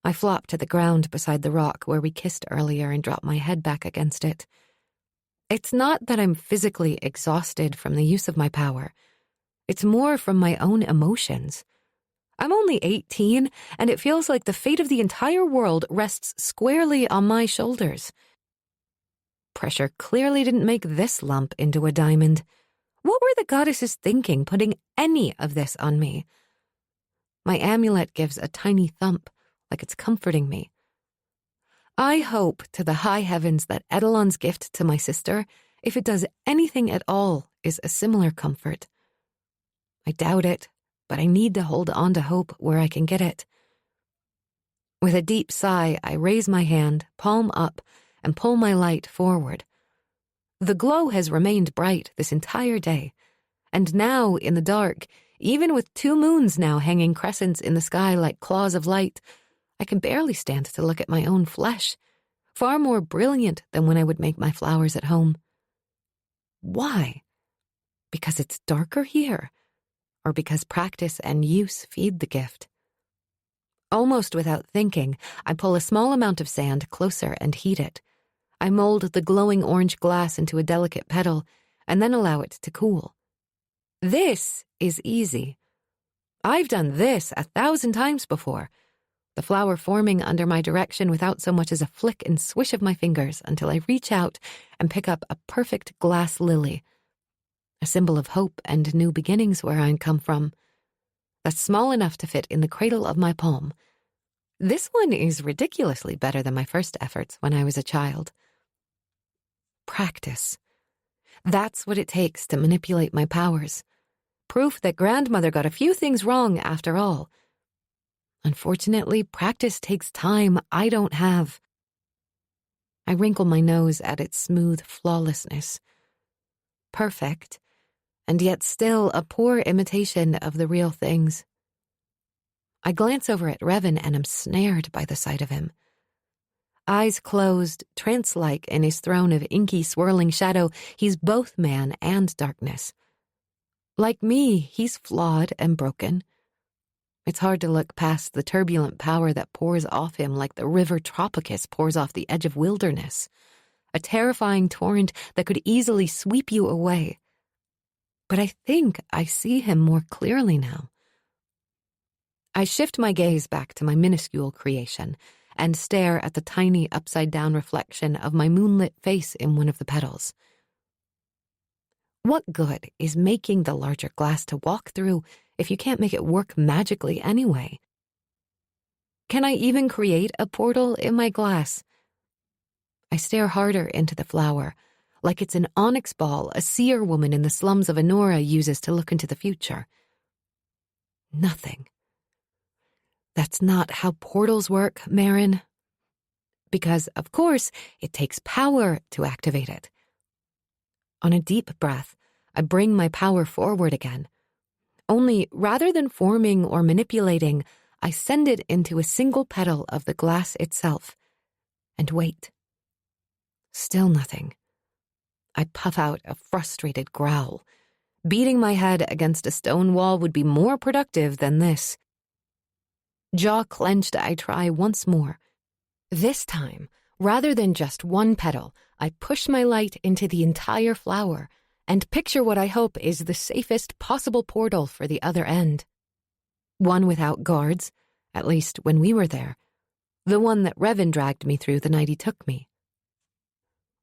S1: I flop to the ground beside the rock where we kissed earlier and drop my head back against it. It's not that I'm physically exhausted from the use of my power. It's more from my own emotions. I'm only 18, and it feels like the fate of the entire world rests squarely on my shoulders. Pressure clearly didn't make this lump into a diamond. What were the goddesses thinking, putting any of this on me? My amulet gives a tiny thump, like it's comforting me. I hope to the high heavens that Edelon's gift to my sister, if it does anything at all, is a similar comfort. I doubt it, but I need to hold on to hope where I can get it. With a deep sigh, I raise my hand, palm up, and pull my light forward. The glow has remained bright this entire day, and now, in the dark, even with 2 moons now hanging crescents in the sky like claws of light, I can barely stand to look at my own flesh, far more brilliant than when I would make my flowers at home. Why? Because it's darker here, or because practice and use feed the gift? Almost without thinking, I pull a small amount of sand closer and heat it. I mold the glowing orange glass into a delicate petal, and then allow it to cool. This is easy. I've done this 1,000 times before. the flower forming under my direction without so much as a flick and swish of my fingers until I reach out and pick up a perfect glass lily, a symbol of hope and new beginnings where I'd come from. That's small enough to fit in the cradle of my palm. This one is ridiculously better than my first efforts when I was a child. Practice. That's what it takes to manipulate my powers. Proof that grandmother got a few things wrong after all. Unfortunately, practice takes time I don't have. I wrinkle my nose at its smooth flawlessness. Perfect, and yet still a poor imitation of the real things. I glance over at Revan and am snared by the sight of him. Eyes closed, trance-like in his throne of inky swirling shadow, he's both man and darkness. Like me, he's flawed and broken. It's hard to look past the turbulent power that pours off him like the river Tropicus pours off the edge of wilderness, a terrifying torrent that could easily sweep you away. But I think I see him more clearly now. I shift my gaze back to my minuscule creation and stare at the tiny upside-down reflection of my moonlit face in one of the petals. What good is making the larger glass to walk through if you can't make it work magically anyway? Can I even create a portal in my glass? I stare harder into the flower, like it's an onyx ball a seer woman in the slums of Enora uses to look into the future. Nothing. That's not how portals work, Marin. Because, of course, it takes power to activate it. On a deep breath, I bring my power forward again. Only, rather than forming or manipulating, I send it into a single petal of the glass itself. And wait. Still nothing. I puff out a frustrated growl. Beating my head against a stone wall would be more productive than this. Jaw clenched, I try once more. This time, rather than just one petal, I push my light into the entire flower and picture what I hope is the safest possible portal for the other end. One without guards, at least when we were there. The one that Revan dragged me through the night he took me.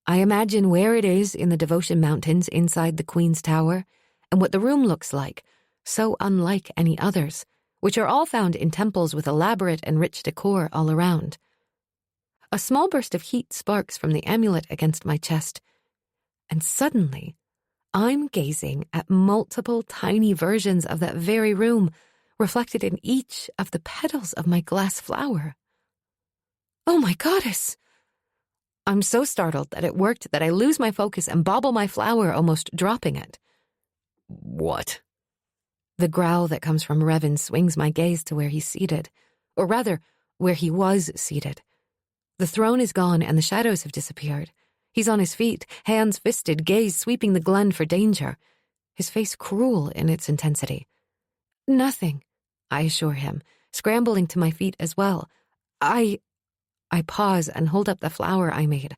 S1: I imagine where it is in the Devotion Mountains inside the Queen's Tower and what the room looks like, so unlike any others, which are all found in temples with elaborate and rich decor all around. A small burst of heat sparks from the amulet against my chest, and suddenly, I'm gazing at multiple tiny versions of that very room, reflected in each of the petals of my glass flower. Oh my goddess! I'm so startled that it worked that I lose my focus and bobble my flower, almost dropping it.
S2: What?
S1: The growl that comes from Revan swings my gaze to where he's seated, or rather, where he was seated. The throne is gone and the shadows have disappeared. He's on his feet, hands fisted, gaze sweeping the glen for danger, his face cruel in its intensity. Nothing, I assure him, scrambling to my feet as well. I pause and hold up the flower I made.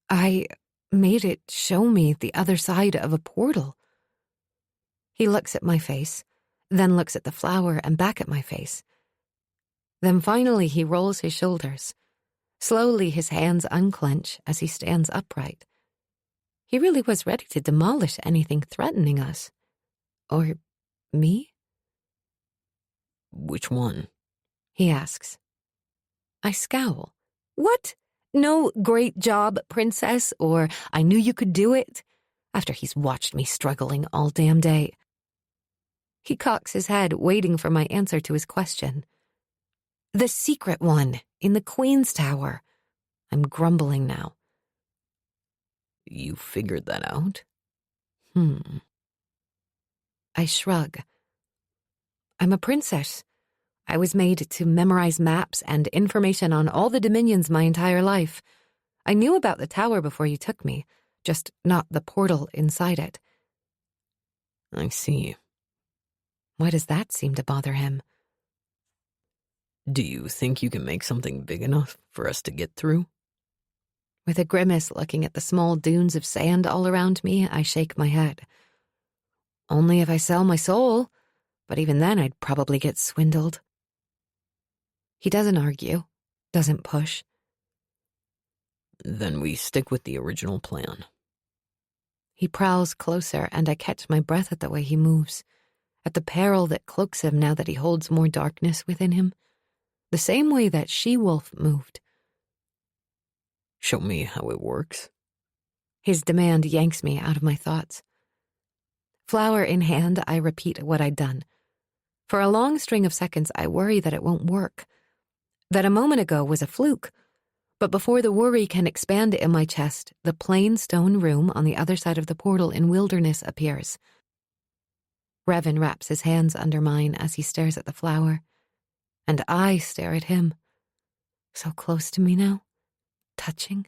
S1: I made it show me the other side of a portal. He looks at my face, then looks at the flower and back at my face. Then finally he rolls his shoulders. Slowly his hands unclench as he stands upright. He really was ready to demolish anything threatening us. Or me?
S2: Which one?
S1: He asks. I scowl. What? No great job, princess, or I knew you could do it? After he's watched me struggling all damn day. He cocks his head, waiting for my answer to his question. The secret one, in the Queen's Tower. I'm grumbling now.
S2: You figured that out?
S1: I shrug. I'm a princess. I was made to memorize maps and information on all the dominions my entire life. I knew about the tower before you took me, just not the portal inside it.
S2: I see.
S1: Why does that seem to bother him?
S2: Do you think you can make something big enough for us to get through?
S1: With a grimace looking at the small dunes of sand all around me, I shake my head. Only if I sell my soul, but even then I'd probably get swindled. He doesn't argue, doesn't push.
S2: Then we stick with the original plan.
S1: He prowls closer, and I catch my breath at the way he moves, at the peril that cloaks him now that he holds more darkness within him, the same way that she-wolf moved.
S2: Show me how it works.
S1: His demand yanks me out of my thoughts. Flower in hand, I repeat what I'd done. For a long string of seconds, I worry that it won't work, that a moment ago was a fluke. But before the worry can expand in my chest, the plain stone room on the other side of the portal in Wilderness appears. Revan wraps his hands under mine as he stares at the flower, and I stare at him. So close to me now, touching.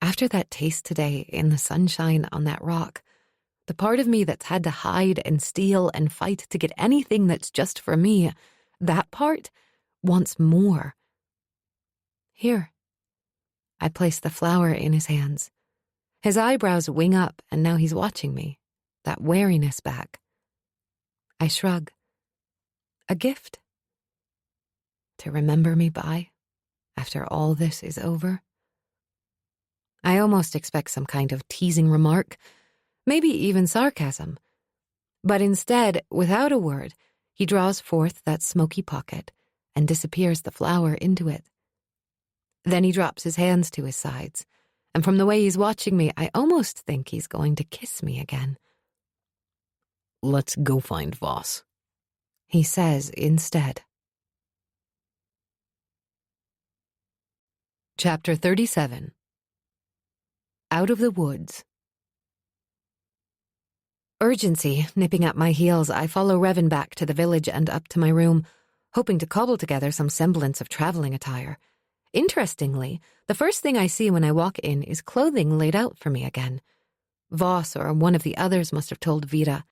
S1: After that taste today in the sunshine on that rock, the part of me that's had to hide and steal and fight to get anything that's just for me, that part wants more. Here. I place the flower in his hands. His eyebrows wing up, and now he's watching me, that wariness back. I shrug. A gift? To remember me by, after all this is over? I almost expect some kind of teasing remark, maybe even sarcasm. But instead, without a word, he draws forth that smoky pocket and disappears the flower into it. Then he drops his hands to his sides, and from the way he's watching me, I almost think he's going to kiss me again.
S2: Let's go find Voss,
S1: he says instead. Chapter 37. Out of the Woods. Urgency nipping at my heels, I follow Revan back to the village and up to my room, hoping to cobble together some semblance of traveling attire. Interestingly, the first thing I see when I walk in is clothing laid out for me again. Voss or one of the others must have told Vida.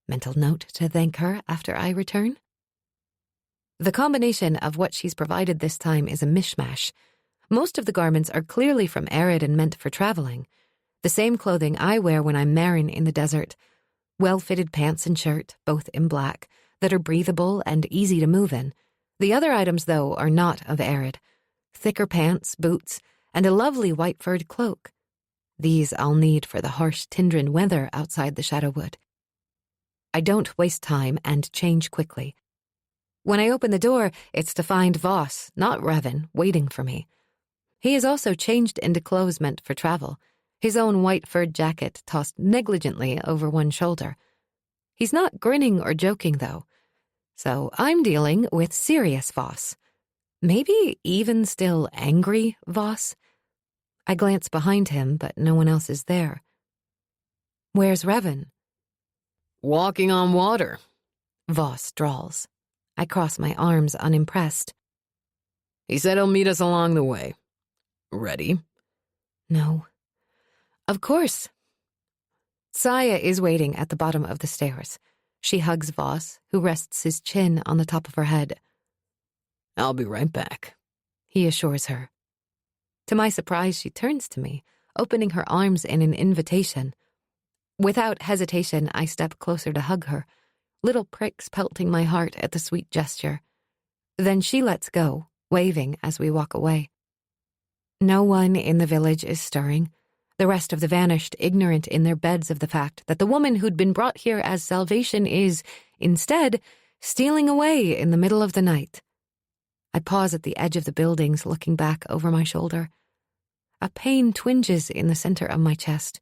S1: Mental note to thank her after I return. The combination of what she's provided this time is a mishmash. Most of the garments are clearly from Arid and meant for traveling. The same clothing I wear when I'm Marin in the desert. Well-fitted pants and shirt, both in black, that are breathable and easy to move in. The other items, though, are not of Arid. Thicker pants, boots, and a lovely white furred cloak. These I'll need for the harsh Tindran weather outside the Shadowwood. I don't waste time and change quickly. When I open the door, it's to find Voss, not Revan, waiting for me. He is also changed into clothes meant for travel, his own white furred jacket tossed negligently over one shoulder. He's not grinning or joking, though. So I'm dealing with serious Voss. Maybe even still angry Voss. I glance behind him, but no one else is there. Where's Revan?
S2: Walking on water,
S1: Voss drawls. I cross my arms, unimpressed.
S2: He said he'll meet us along the way. Ready?
S1: No. Of course. Saya is waiting at the bottom of the stairs. She hugs Voss, who rests his chin on the top of her head.
S2: I'll be right back,
S1: he assures her. To my surprise, she turns to me, opening her arms in an invitation. Without hesitation, I step closer to hug her, little pricks pelting my heart at the sweet gesture. Then she lets go, waving as we walk away. No one in the village is stirring, the rest of the vanished ignorant in their beds of the fact that the woman who'd been brought here as salvation is, instead, stealing away in the middle of the night. I pause at the edge of the buildings, looking back over my shoulder. A pain twinges in the center of my chest,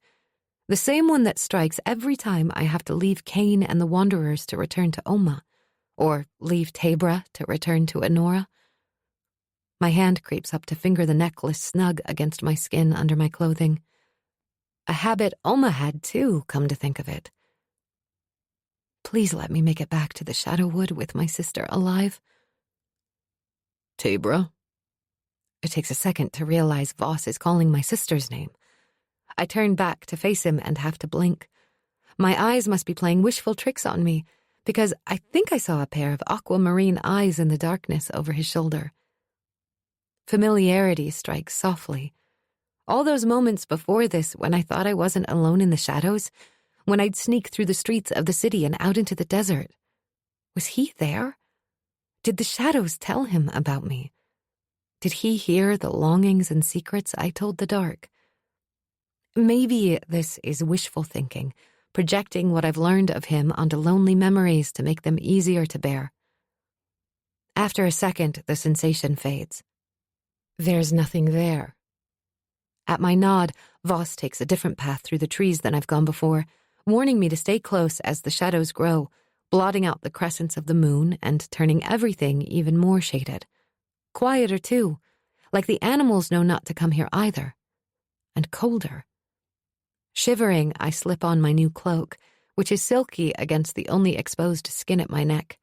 S1: the same one that strikes every time I have to leave Cain and the Wanderers to return to Oma, or leave Tabra to return to Enora. My hand creeps up to finger the necklace snug against my skin under my clothing. A habit Oma had, too, come to think of it. Please let me make it back to the Shadowwood with my sister alive.
S2: Tabra?
S1: It takes a second to realize Voss is calling my sister's name. I turn back to face him and have to blink. My eyes must be playing wishful tricks on me, because I think I saw a pair of aquamarine eyes in the darkness over his shoulder. Familiarity strikes softly. All those moments before this, when I thought I wasn't alone in the shadows, when I'd sneak through the streets of the city and out into the desert. Was he there? Did the shadows tell him about me? Did he hear the longings and secrets I told the dark? Maybe this is wishful thinking, projecting what I've learned of him onto lonely memories to make them easier to bear. After a second, the sensation fades. There's nothing there. At my nod, Voss takes a different path through the trees than I've gone before, warning me to stay close as the shadows grow, blotting out the crescents of the moon and turning everything even more shaded. Quieter, too, like the animals know not to come here either. And colder. Shivering, I slip on my new cloak, which is silky against the only exposed skin at my neck.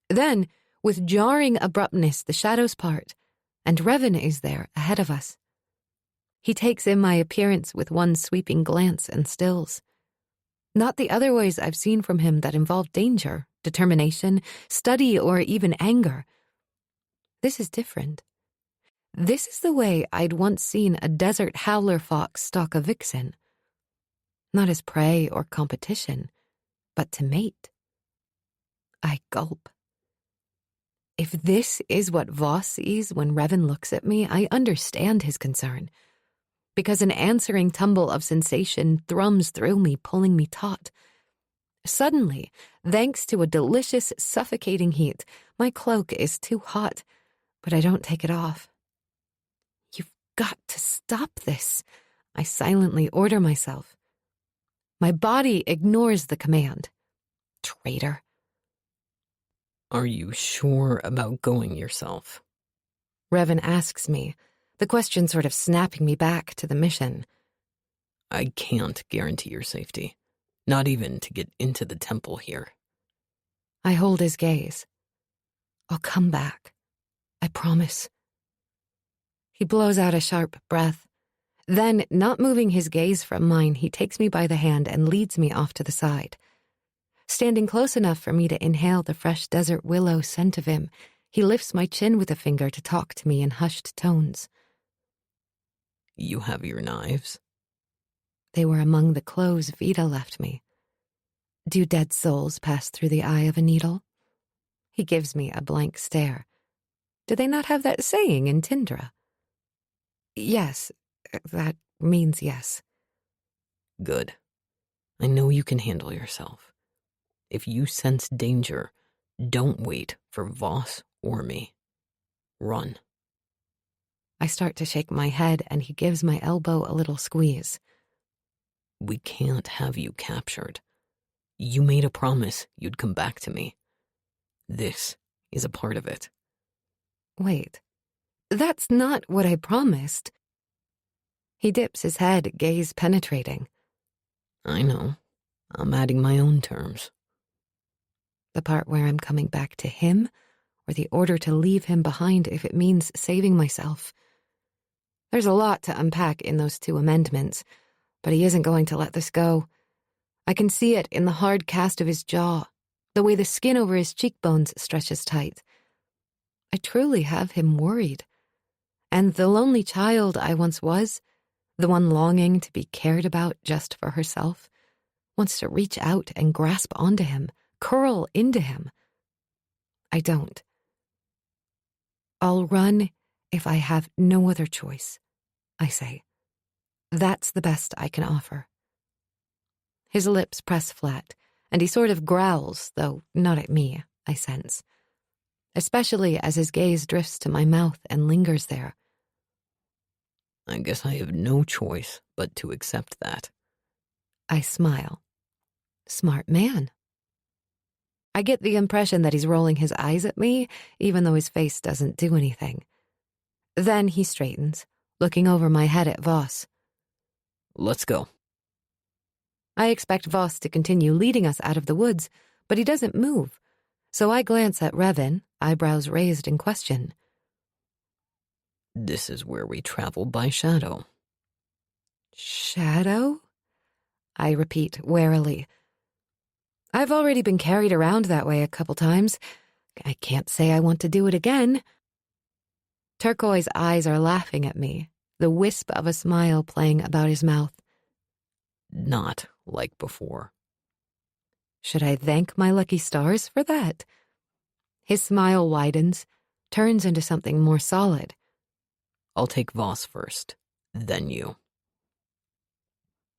S1: Then, with jarring abruptness, the shadows part, and Revan is there ahead of us. He takes in my appearance with one sweeping glance and stills. Not the other ways I've seen from him that involve danger, determination, study, or even anger. This is different. This is the way I'd once seen a desert howler fox stalk a vixen. Not as prey or competition, but to mate. I gulp. If this is what Voss sees when Revan looks at me, I understand his concern. Because an answering tumble of sensation thrums through me, pulling me taut. Suddenly, thanks to a delicious, suffocating heat, my cloak is too hot, but I don't take it off. You've got to stop this, I silently order myself. My body ignores the command. Traitor.
S2: Are you sure about going yourself?
S1: Revan asks me, the question sort of snapping me back to the mission.
S2: I can't guarantee your safety, not even to get into the temple here.
S1: I hold his gaze. I'll come back. I promise. He blows out a sharp breath. Then, not moving his gaze from mine, he takes me by the hand and leads me off to the side. Standing close enough for me to inhale the fresh desert willow scent of him, he lifts my chin with a finger to talk to me in hushed tones.
S2: You have your knives?
S1: They were among the clothes Vita left me. Do dead souls pass through the eye of a needle? He gives me a blank stare. Do they not have that saying in Tindra? Yes, that means yes.
S2: Good. I know you can handle yourself. If you sense danger, don't wait for Voss or me. Run.
S1: I start to shake my head, and he gives my elbow a little squeeze.
S2: We can't have you captured. You made a promise you'd come back to me. This is a part of it.
S1: Wait, that's not what I promised. He dips his head, gaze penetrating.
S2: I know. I'm adding my own terms.
S1: The part where I'm coming back to him, or the order to leave him behind if it means saving myself. There's a lot to unpack in those two amendments, but he isn't going to let this go. I can see it in the hard cast of his jaw, the way the skin over his cheekbones stretches tight. I truly have him worried. And the lonely child I once was, the one longing to be cared about just for herself, wants to reach out and grasp onto him, curl into him. I don't. I'll run if I have no other choice, I say. That's the best I can offer. His lips press flat, and he sort of growls, though not at me, I sense. Especially as his gaze drifts to my mouth and lingers there.
S2: I guess I have no choice but to accept that.
S1: I smile. Smart man. I get the impression that he's rolling his eyes at me, even though his face doesn't do anything. Then he straightens, looking over my head at Voss.
S2: Let's go.
S1: I expect Voss to continue leading us out of the woods, but he doesn't move, so I glance at Revan, eyebrows raised in question.
S2: This is where we travel by shadow.
S1: Shadow? I repeat warily. I've already been carried around that way a couple times. I can't say I want to do it again. Turquoise eyes are laughing at me, the wisp of a smile playing about his mouth.
S2: Not like before.
S1: Should I thank my lucky stars for that? His smile widens, turns into something more solid.
S2: I'll take Voss first, then you.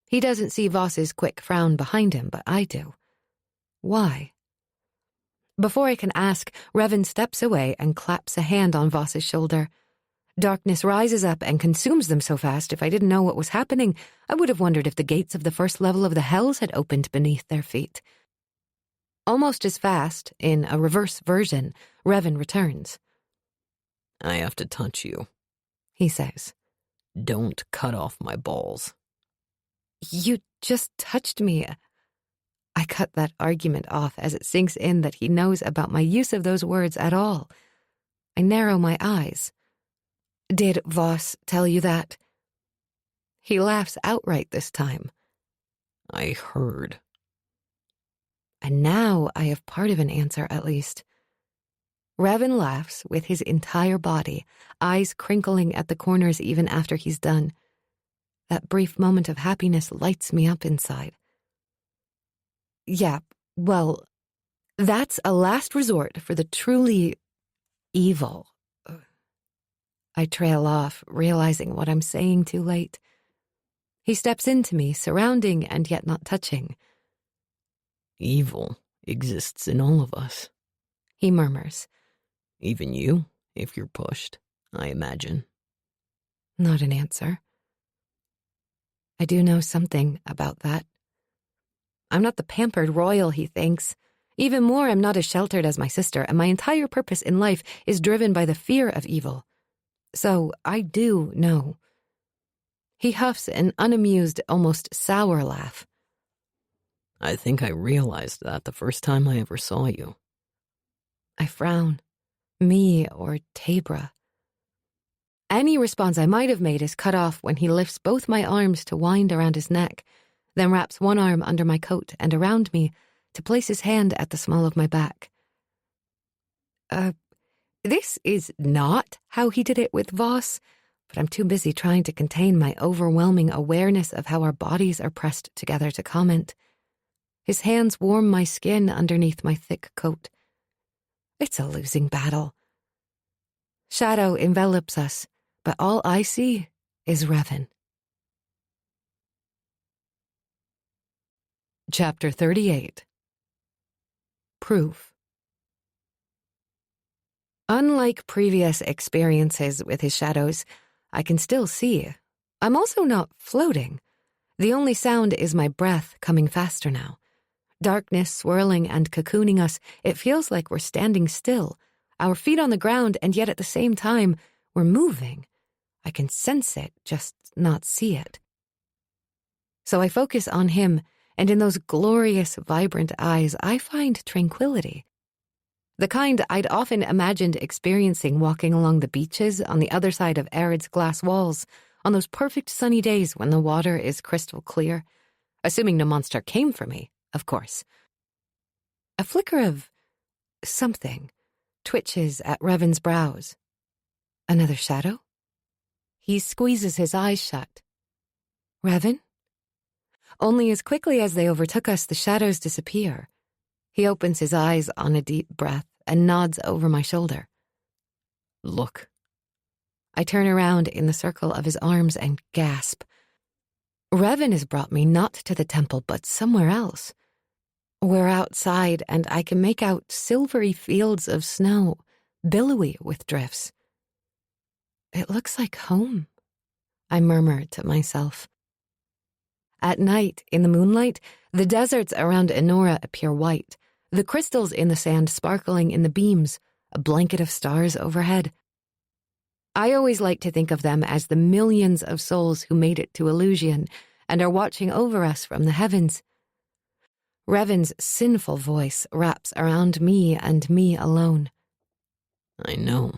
S1: He doesn't see Voss's quick frown behind him, but I do. Why? Before I can ask, Revan steps away and claps a hand on Voss's shoulder. Darkness rises up and consumes them so fast, if I didn't know what was happening, I would have wondered if the gates of the first level of the hells had opened beneath their feet. Almost as fast, in a reverse version, Revan returns.
S2: I have to touch you,
S1: He says.
S2: Don't cut off my balls.
S1: You just touched me. I cut that argument off as it sinks in that he knows about my use of those words at all. I narrow my eyes. Did Voss tell you that? He laughs outright this time.
S2: I heard.
S1: And now I have part of an answer at least. Revan laughs with his entire body, eyes crinkling at the corners even after he's done. That brief moment of happiness lights me up inside. Yeah, well, that's a last resort for the truly evil. I trail off, realizing what I'm saying too late. He steps into me, surrounding and yet not touching.
S2: Evil exists in all of us.
S1: He murmurs.
S2: Even you, if you're pushed, I imagine.
S1: Not an answer. I do know something about that. I'm not the pampered royal he thinks. Even more, I'm not as sheltered as my sister, and my entire purpose in life is driven by the fear of evil. So I do know. He huffs an unamused, almost sour laugh.
S2: I think I realized that the first time I ever saw you.
S1: I frown. Me or Tabra. Any response I might have made is cut off when he lifts both my arms to wind around his neck, then wraps one arm under my coat and around me to place his hand at the small of my back. This is not how he did it with Voss, but I'm too busy trying to contain my overwhelming awareness of how our bodies are pressed together to comment. His hands warm my skin underneath my thick coat. It's a losing battle. Shadow envelops us, but all I see is Revan. Chapter 38. Proof. Unlike previous experiences with his shadows, I can still see. I'm also not floating. The only sound is my breath coming faster now. Darkness swirling and cocooning us, it feels like we're standing still, our feet on the ground, and yet at the same time, we're moving. I can sense it, just not see it. So I focus on him, and in those glorious, vibrant eyes, I find tranquility. The kind I'd often imagined experiencing walking along the beaches on the other side of Arid's glass walls, on those perfect sunny days when the water is crystal clear, assuming no monster came for me, of course. A flicker of something twitches at Revan's brows. Another shadow? He squeezes his eyes shut. Revan? Only as quickly as they overtook us, the shadows disappear. He opens his eyes on a deep breath and nods over my shoulder.
S2: Look.
S1: I turn around in the circle of his arms and gasp. Revan has brought me not to the temple, but somewhere else. We're outside, and I can make out silvery fields of snow, billowy with drifts. It looks like home, I murmur to myself. At night, in the moonlight, the deserts around Enora appear white, the crystals in the sand sparkling in the beams, a blanket of stars overhead. I always like to think of them as the millions of souls who made it to Illusion and are watching over us from the heavens. Revan's sinful voice wraps around me and me alone.
S2: I know,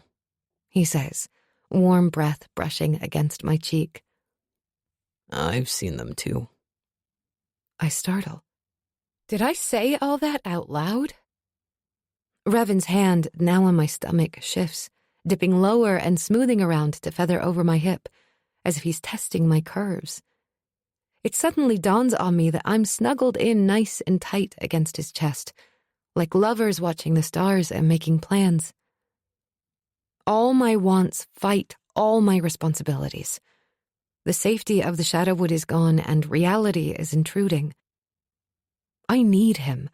S1: he says, warm breath brushing against my cheek.
S2: I've seen them too.
S1: I startle. Did I say all that out loud? Revan's hand, now on my stomach, shifts, dipping lower and smoothing around to feather over my hip, as if he's testing my curves. It suddenly dawns on me that I'm snuggled in nice and tight against his chest, like lovers watching the stars and making plans. All my wants fight all my responsibilities. The safety of the Shadowwood is gone and reality is intruding. I need him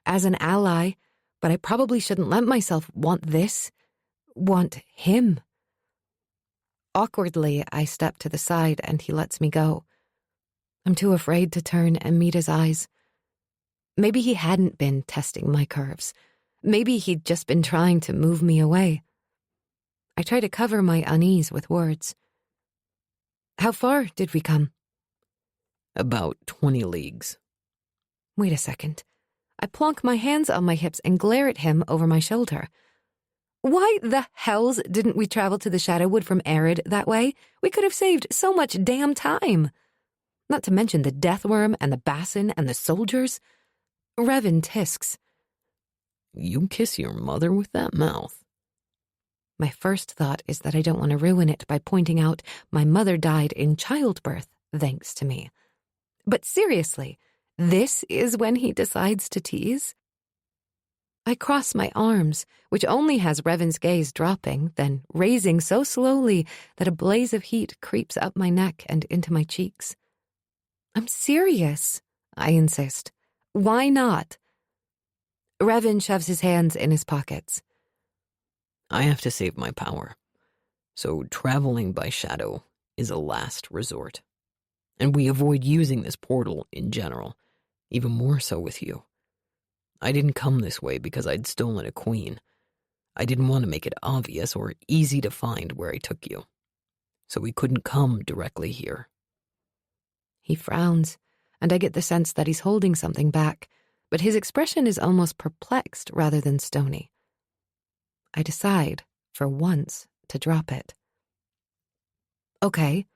S1: as an ally, but I probably shouldn't let myself want him. Awkwardly, I step to the side and he lets me go. I'm too afraid to turn and meet his eyes. Maybe he hadn't been testing my curves. Maybe he'd just been trying to move me away. I try to cover my unease with words. How far did we come?
S2: About 20 leagues.
S1: Wait a second. I plonk my hands on my hips and glare at him over my shoulder. Why the hells didn't we travel to the Shadowwood from Arid that way? We could have saved so much damn time. Not to mention the deathworm and the basin and the soldiers. Revan tisks.
S2: You kiss your mother with that mouth.
S1: My first thought is that I don't want to ruin it by pointing out my mother died in childbirth, thanks to me. But seriously, this is when he decides to tease? I cross my arms, which only has Revan's gaze dropping, then raising so slowly that a blaze of heat creeps up my neck and into my cheeks. I'm serious, I insist. Why not? Revan shoves his hands in his pockets.
S2: I have to save my power, so traveling by shadow is a last resort. And we avoid using this portal in general, even more so with you. I didn't come this way because I'd stolen a queen. I didn't want to make it obvious or easy to find where I took you. So we couldn't come directly here.
S1: He frowns, and I get the sense that he's holding something back, but his expression is almost perplexed rather than stony. I decide, for once, to drop it. Okay,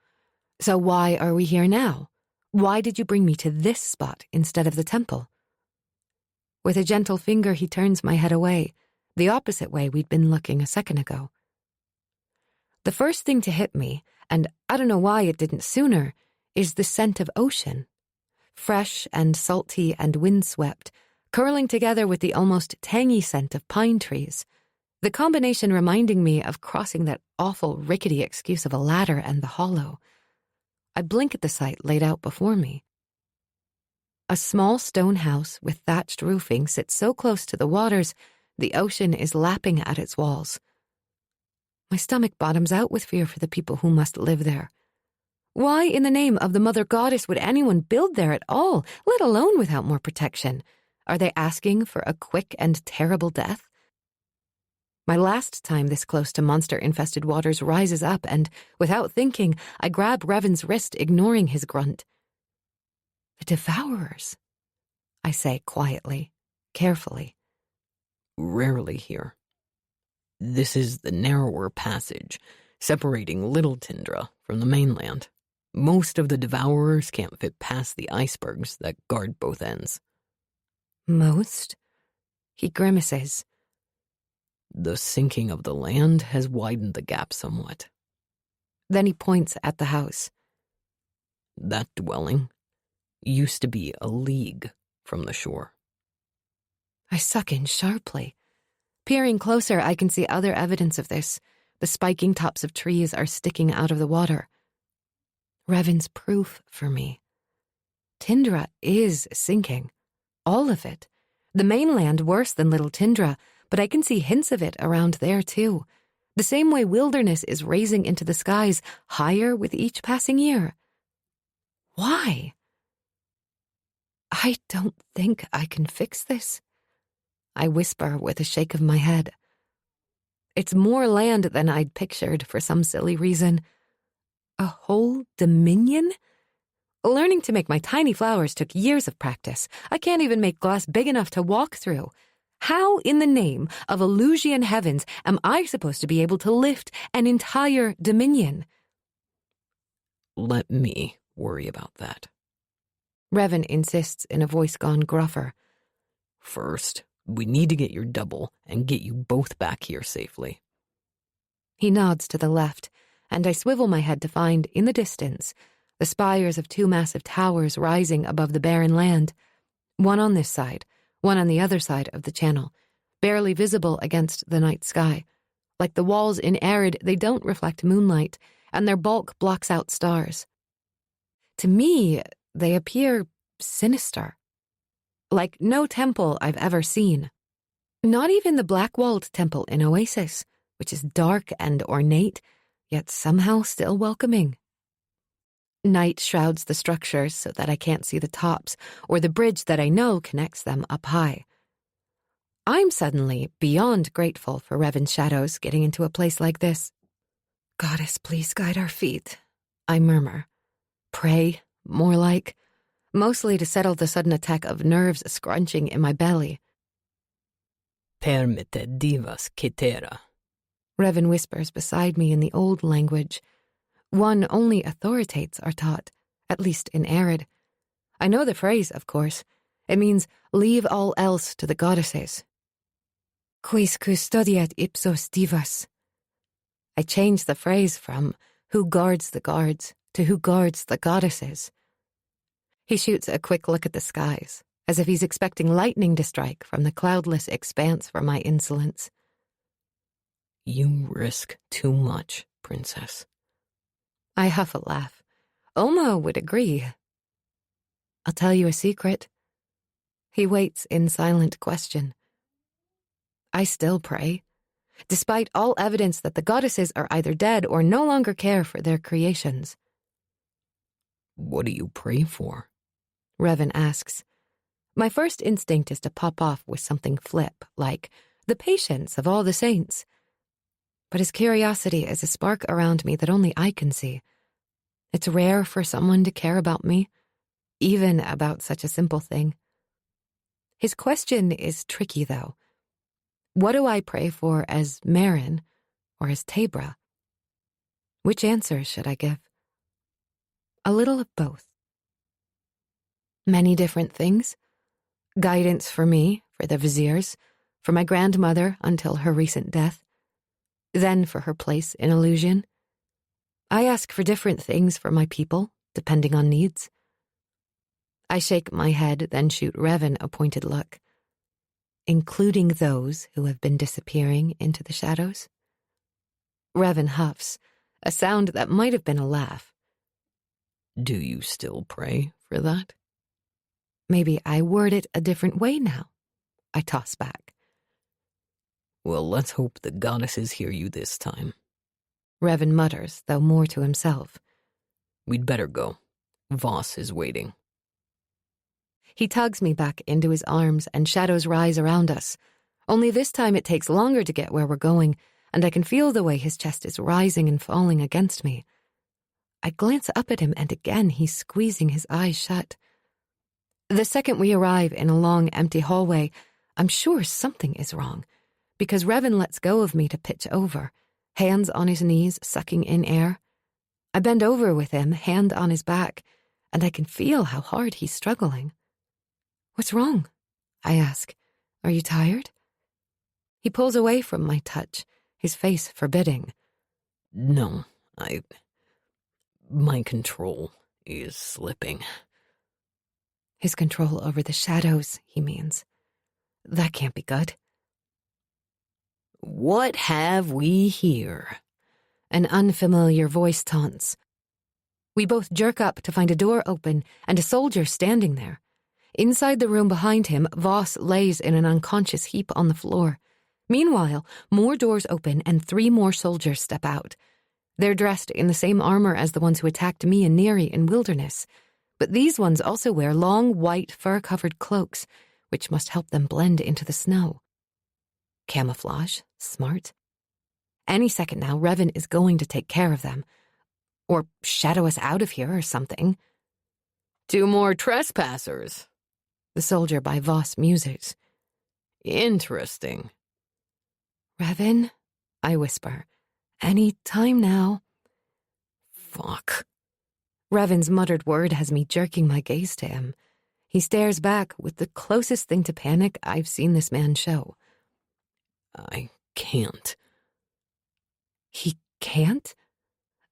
S1: so why are we here now? Why did you bring me to this spot instead of the temple? With a gentle finger, he turns my head away, the opposite way we'd been looking a second ago. The first thing to hit me, and I don't know why it didn't sooner, is the scent of ocean. Fresh and salty and windswept, curling together with the almost tangy scent of pine trees. The combination reminding me of crossing that awful rickety excuse of a ladder and the hollow. I blink at the sight laid out before me. A small stone house with thatched roofing sits so close to the waters, the ocean is lapping at its walls. My stomach bottoms out with fear for the people who must live there. Why in the name of the Mother Goddess would anyone build there at all, let alone without more protection? Are they asking for a quick and terrible death? My last time this close to monster-infested waters rises up and, without thinking, I grab Revan's wrist, ignoring his grunt. The Devourers, I say quietly, carefully.
S2: Rarely here. This is the narrower passage, separating Little Tindra from the mainland. Most of the Devourers can't fit past the icebergs that guard both ends.
S1: Most? He grimaces.
S2: The sinking of the land has widened the gap somewhat.
S1: Then he points at the house.
S2: That dwelling used to be a league from the shore.
S1: I suck in sharply. Peering closer, I can see other evidence of this. The spiking tops of trees are sticking out of the water. Revan's proof for me. Tindra is sinking. All of it. The mainland worse than Little Tindra, but I can see hints of it around there too. The same way wilderness is raising into the skies, higher with each passing year. Why? I don't think I can fix this, I whisper with a shake of my head. It's more land than I'd pictured for some silly reason. A whole dominion? Learning to make my tiny flowers took years of practice. I can't even make glass big enough to walk through. How in the name of Elusian heavens am I supposed to be able to lift an entire dominion?
S2: Let me worry about that.
S1: Revan insists in a voice gone gruffer.
S2: First, we need to get your double and get you both back here safely.
S1: He nods to the left, and I swivel my head to find, in the distance, the spires of two massive towers rising above the barren land. One on this side, one on the other side of the channel, barely visible against the night sky. Like the walls in Arid, they don't reflect moonlight, and their bulk blocks out stars. To me, they appear sinister. Like no temple I've ever seen. Not even the black-walled temple in Oasis, which is dark and ornate, yet somehow still welcoming. Night shrouds the structures so that I can't see the tops or the bridge that I know connects them up high. I'm suddenly beyond grateful for Revan's shadows getting into a place like this. Goddess, please guide our feet, I murmur. Pray, more like, mostly to settle the sudden attack of nerves scrunching in my belly.
S2: Permite divas cetera.
S1: Revan whispers beside me in the old language. One only authoritates are taught, at least in Arid. I know the phrase, of course. It means, leave all else to the goddesses. Quis custodiat ipsos divas. I changed the phrase from, who guards the guards, to who guards the goddesses. He shoots a quick look at the skies, as if he's expecting lightning to strike from the cloudless expanse for my insolence.
S2: You risk too much, princess.
S1: I huff a laugh. Oma would agree. I'll tell you a secret. He waits in silent question. I still pray, despite all evidence that the goddesses are either dead or no longer care for their creations.
S2: What do you pray for?
S1: Revan asks. My first instinct is to pop off with something flip, like the patience of all the saints. But his curiosity is a spark around me that only I can see. It's rare for someone to care about me, even about such a simple thing. His question is tricky, though. What do I pray for as Marin or as Tabra? Which answer should I give? A little of both. Many different things. Guidance for me, for the viziers, for my grandmother until her recent death, then for her place in illusion. I ask for different things for my people, depending on needs. I shake my head, then shoot Revan a pointed look. Including those who have been disappearing into the shadows? Revan huffs, a sound that might have been a laugh.
S2: Do you still pray for that?
S1: Maybe I word it a different way now. I toss back.
S2: Well, let's hope the goddesses hear you this time.
S1: Revan mutters, though more to himself.
S2: We'd better go. Voss is waiting.
S1: He tugs me back into his arms and shadows rise around us. Only this time it takes longer to get where we're going, and I can feel the way his chest is rising and falling against me. I glance up at him and again he's squeezing his eyes shut. The second we arrive in a long, empty hallway, I'm sure something is wrong, because Revan lets go of me to pitch over, hands on his knees, sucking in air. I bend over with him, hand on his back, and I can feel how hard he's struggling. What's wrong? I ask. Are you tired? He pulls away from my touch, his face forbidding.
S2: No, my control is slipping.
S1: His control over the shadows, he means. That can't be good.
S2: What have we here?
S1: An unfamiliar voice taunts. We both jerk up to find a door open and a soldier standing there. Inside the room behind him, Voss lays in an unconscious heap on the floor. Meanwhile, more doors open and 3 more soldiers step out. They're dressed in the same armor as the ones who attacked me and Neri in Wilderness. But these ones also wear long, white, fur-covered cloaks, which must help them blend into the snow. Camouflage, smart. Any second now, Revan is going to take care of them. Or shadow us out of here or something.
S2: 2 more trespassers.
S1: The soldier by Voss muses.
S2: Interesting.
S1: Revan, I whisper. Any time now.
S2: Fuck.
S1: Revan's muttered word has me jerking my gaze to him. He stares back with the closest thing to panic I've seen this man show.
S2: I can't.
S1: He can't?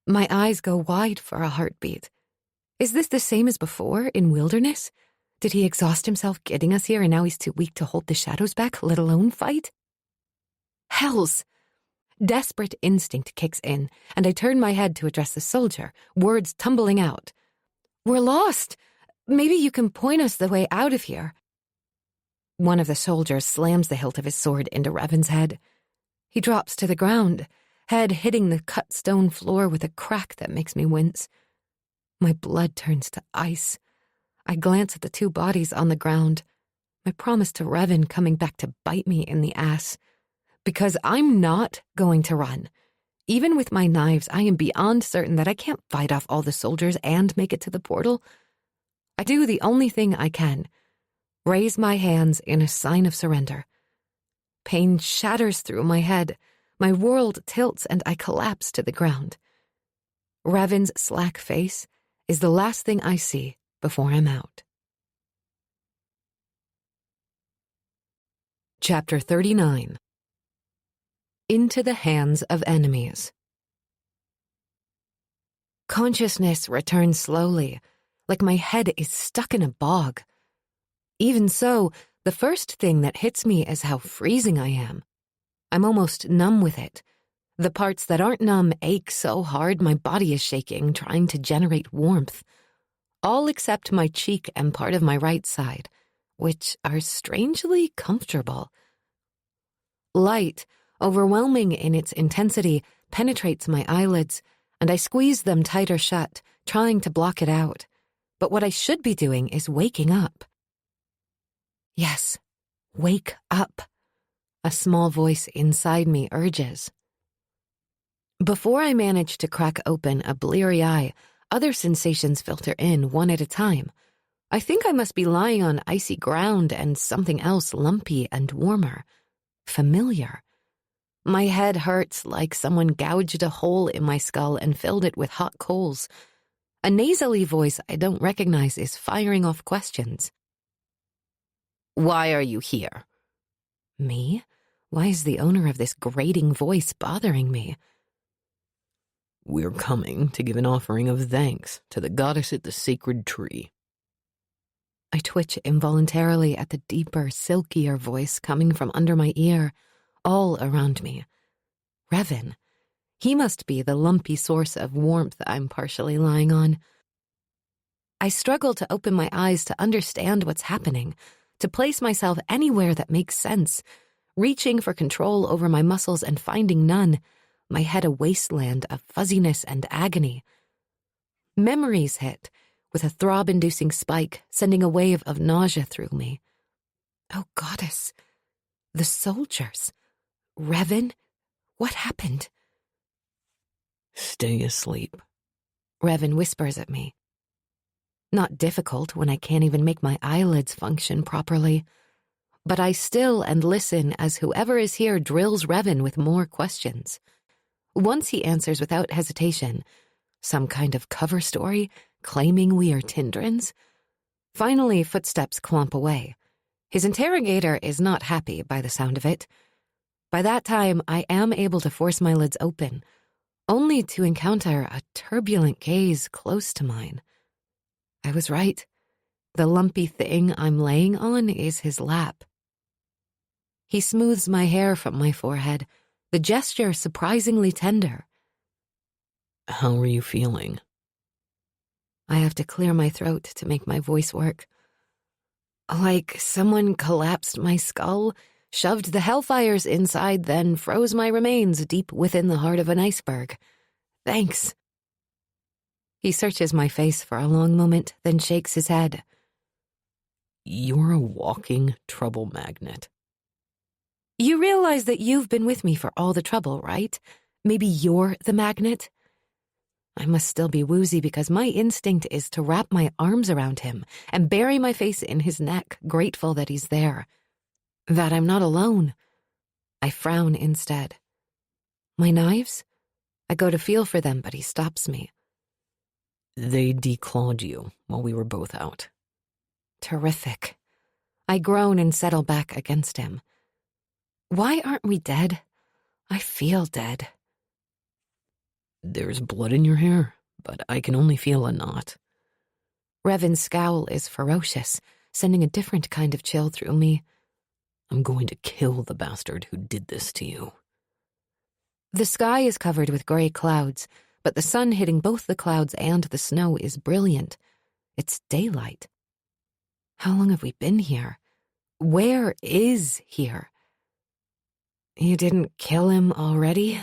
S1: My eyes go wide for a heartbeat. Is this the same as before in Wilderness? Did he exhaust himself getting us here and now he's too weak to hold the shadows back, let alone fight? Hells! Desperate instinct kicks in, and I turn my head to address the soldier, words tumbling out. We're lost! Maybe you can point us the way out of here. One of the soldiers slams the hilt of his sword into Revan's head. He drops to the ground, head hitting the cut stone floor with a crack that makes me wince. My blood turns to ice. I glance at the two bodies on the ground. My promise to Revan coming back to bite me in the ass. Because I'm not going to run. Even with my knives, I am beyond certain that I can't fight off all the soldiers and make it to the portal. I do the only thing I can. Raise my hands in a sign of surrender. Pain shatters through my head. My world tilts and I collapse to the ground. Revan's slack face is the last thing I see before I'm out. Chapter 39. Into the Hands of Enemies. Consciousness returns slowly, like my head is stuck in a bog. Even so, the first thing that hits me is how freezing I am. I'm almost numb with it. The parts that aren't numb ache so hard my body is shaking, trying to generate warmth. All except my cheek and part of my right side, which are strangely comfortable. Light, overwhelming in its intensity, penetrates my eyelids, and I squeeze them tighter shut, trying to block it out. But what I should be doing is waking up. Yes, wake up, a small voice inside me urges. Before I manage to crack open a bleary eye, other sensations filter in one at a time. I think I must be lying on icy ground and something else lumpy and warmer. Familiar. My head hurts like someone gouged a hole in my skull and filled it with hot coals. A nasally voice I don't recognize is firing off questions. Why are you here? Me? Why is the owner of this grating voice bothering me?
S2: We're coming to give an offering of thanks to the goddess at the sacred tree.
S1: I twitch involuntarily at the deeper, silkier voice coming from under my ear, all around me. Revan. He must be the lumpy source of warmth I'm partially lying on. I struggle to open my eyes to understand what's happening, to place myself anywhere that makes sense, reaching for control over my muscles and finding none, my head a wasteland of fuzziness and agony. Memories hit, with a throb-inducing spike, sending a wave of nausea through me. Oh, goddess. The soldiers. Revan? What happened?
S2: Stay asleep.
S1: Revan whispers at me. Not difficult when I can't even make my eyelids function properly. But I still and listen as whoever is here drills Revan with more questions. Once he answers without hesitation, some kind of cover story claiming we are Tindrins. Finally, footsteps clomp away. His interrogator is not happy by the sound of it. By that time, I am able to force my lids open, only to encounter a turbulent gaze close to mine. I was right. The lumpy thing I'm laying on is his lap. He smooths my hair from my forehead, the gesture surprisingly tender.
S2: How are you feeling?
S1: I have to clear my throat to make my voice work. Like someone collapsed my skull, shoved the hellfires inside, then froze my remains deep within the heart of an iceberg. Thanks. He searches my face for a long moment, then shakes his head.
S2: You're a walking trouble magnet.
S1: You realize that you've been with me for all the trouble, right? Maybe you're the magnet? I must still be woozy because my instinct is to wrap my arms around him and bury my face in his neck, grateful that he's there. That I'm not alone. I frown instead. My knives? I go to feel for them, but he stops me.
S2: They declawed you while we were both out.
S1: Terrific. I groan and settle back against him. Why aren't we dead? I feel dead.
S2: There's blood in your hair, but I can only feel a knot.
S1: Revan's scowl is ferocious, sending a different kind of chill through me.
S2: I'm going to kill the bastard who did this to you.
S1: The sky is covered with gray clouds, but the sun hitting both the clouds and the snow is brilliant. It's daylight. How long have we been here? Where is here? You didn't kill him already?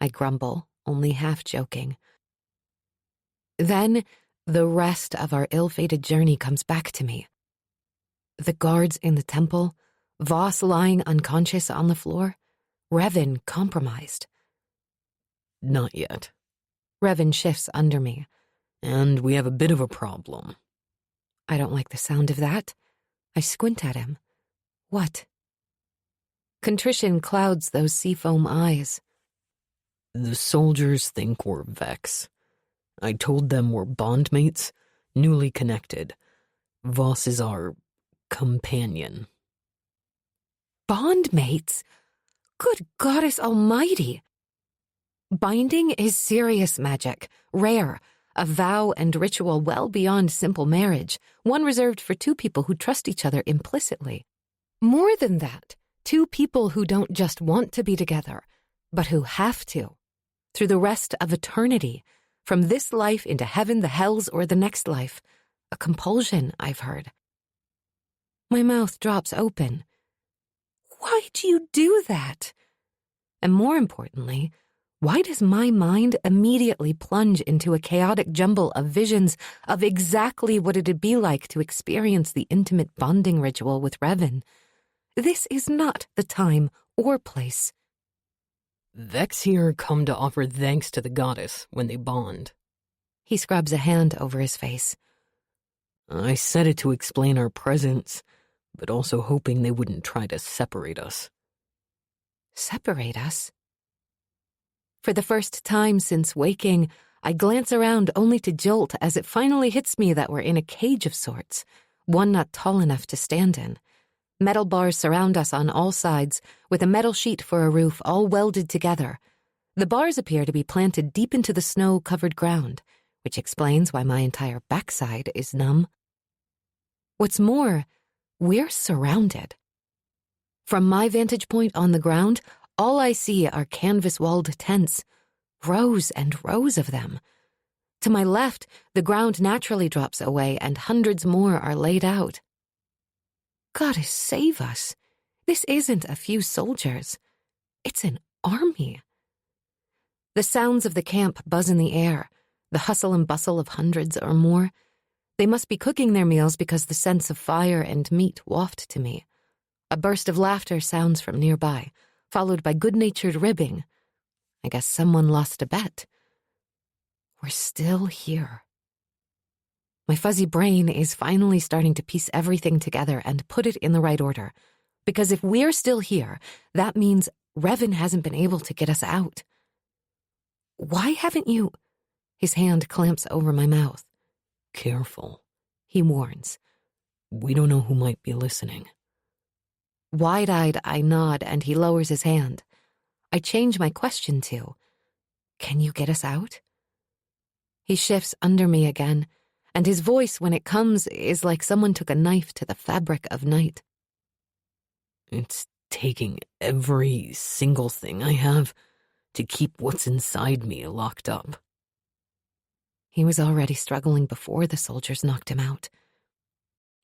S1: I grumble, only half joking. Then the rest of our ill-fated journey comes back to me. The guards in the temple, Voss lying unconscious on the floor, Revan compromised.
S2: Not yet.
S1: Revan shifts under me.
S2: And we have a bit of a problem.
S1: I don't like the sound of that. I squint at him. What? Contrition clouds those seafoam eyes.
S2: The soldiers think we're Vex. I told them we're bondmates, newly connected. Voss is our companion.
S1: Bondmates? Good goddess almighty! Binding is serious magic, rare, a vow and ritual well beyond simple marriage, one reserved for two people who trust each other implicitly. More than that, two people who don't just want to be together, but who have to. Through the rest of eternity, from this life into heaven, the hells, or the next life. A compulsion, I've heard. My mouth drops open. Why'd you do that? And more importantly, why does my mind immediately plunge into a chaotic jumble of visions of exactly what it'd be like to experience the intimate bonding ritual with Revan? This is not the time or place.
S2: Vex here come to offer thanks to the goddess when they bond.
S1: He scrubs a hand over his face.
S2: I said it to explain our presence, but also hoping they wouldn't try to separate us.
S1: Separate us? For the first time since waking, I glance around only to jolt as it finally hits me that we're in a cage of sorts, one not tall enough to stand in. Metal bars surround us on all sides, with a metal sheet for a roof all welded together. The bars appear to be planted deep into the snow-covered ground, which explains why my entire backside is numb. What's more, we're surrounded. From my vantage point on the ground, all I see are canvas-walled tents, rows and rows of them. To my left, the ground naturally drops away and hundreds more are laid out. Goddess save us. This isn't a few soldiers. It's an army. The sounds of the camp buzz in the air, the hustle and bustle of hundreds or more. They must be cooking their meals because the scents of fire and meat waft to me. A burst of laughter sounds from nearby, followed by good-natured ribbing. I guess someone lost a bet. We're still here. My fuzzy brain is finally starting to piece everything together and put it in the right order. Because if we're still here, that means Revan hasn't been able to get us out. Why haven't you... His hand clamps over my mouth.
S2: Careful,
S1: he warns.
S2: We don't know who might be listening.
S1: Wide-eyed, I nod and he lowers his hand. I change my question to, can you get us out? He shifts under me again, and his voice when it comes is like someone took a knife to the fabric of night.
S2: It's taking every single thing I have to keep what's inside me locked up.
S1: He was already struggling before the soldiers knocked him out.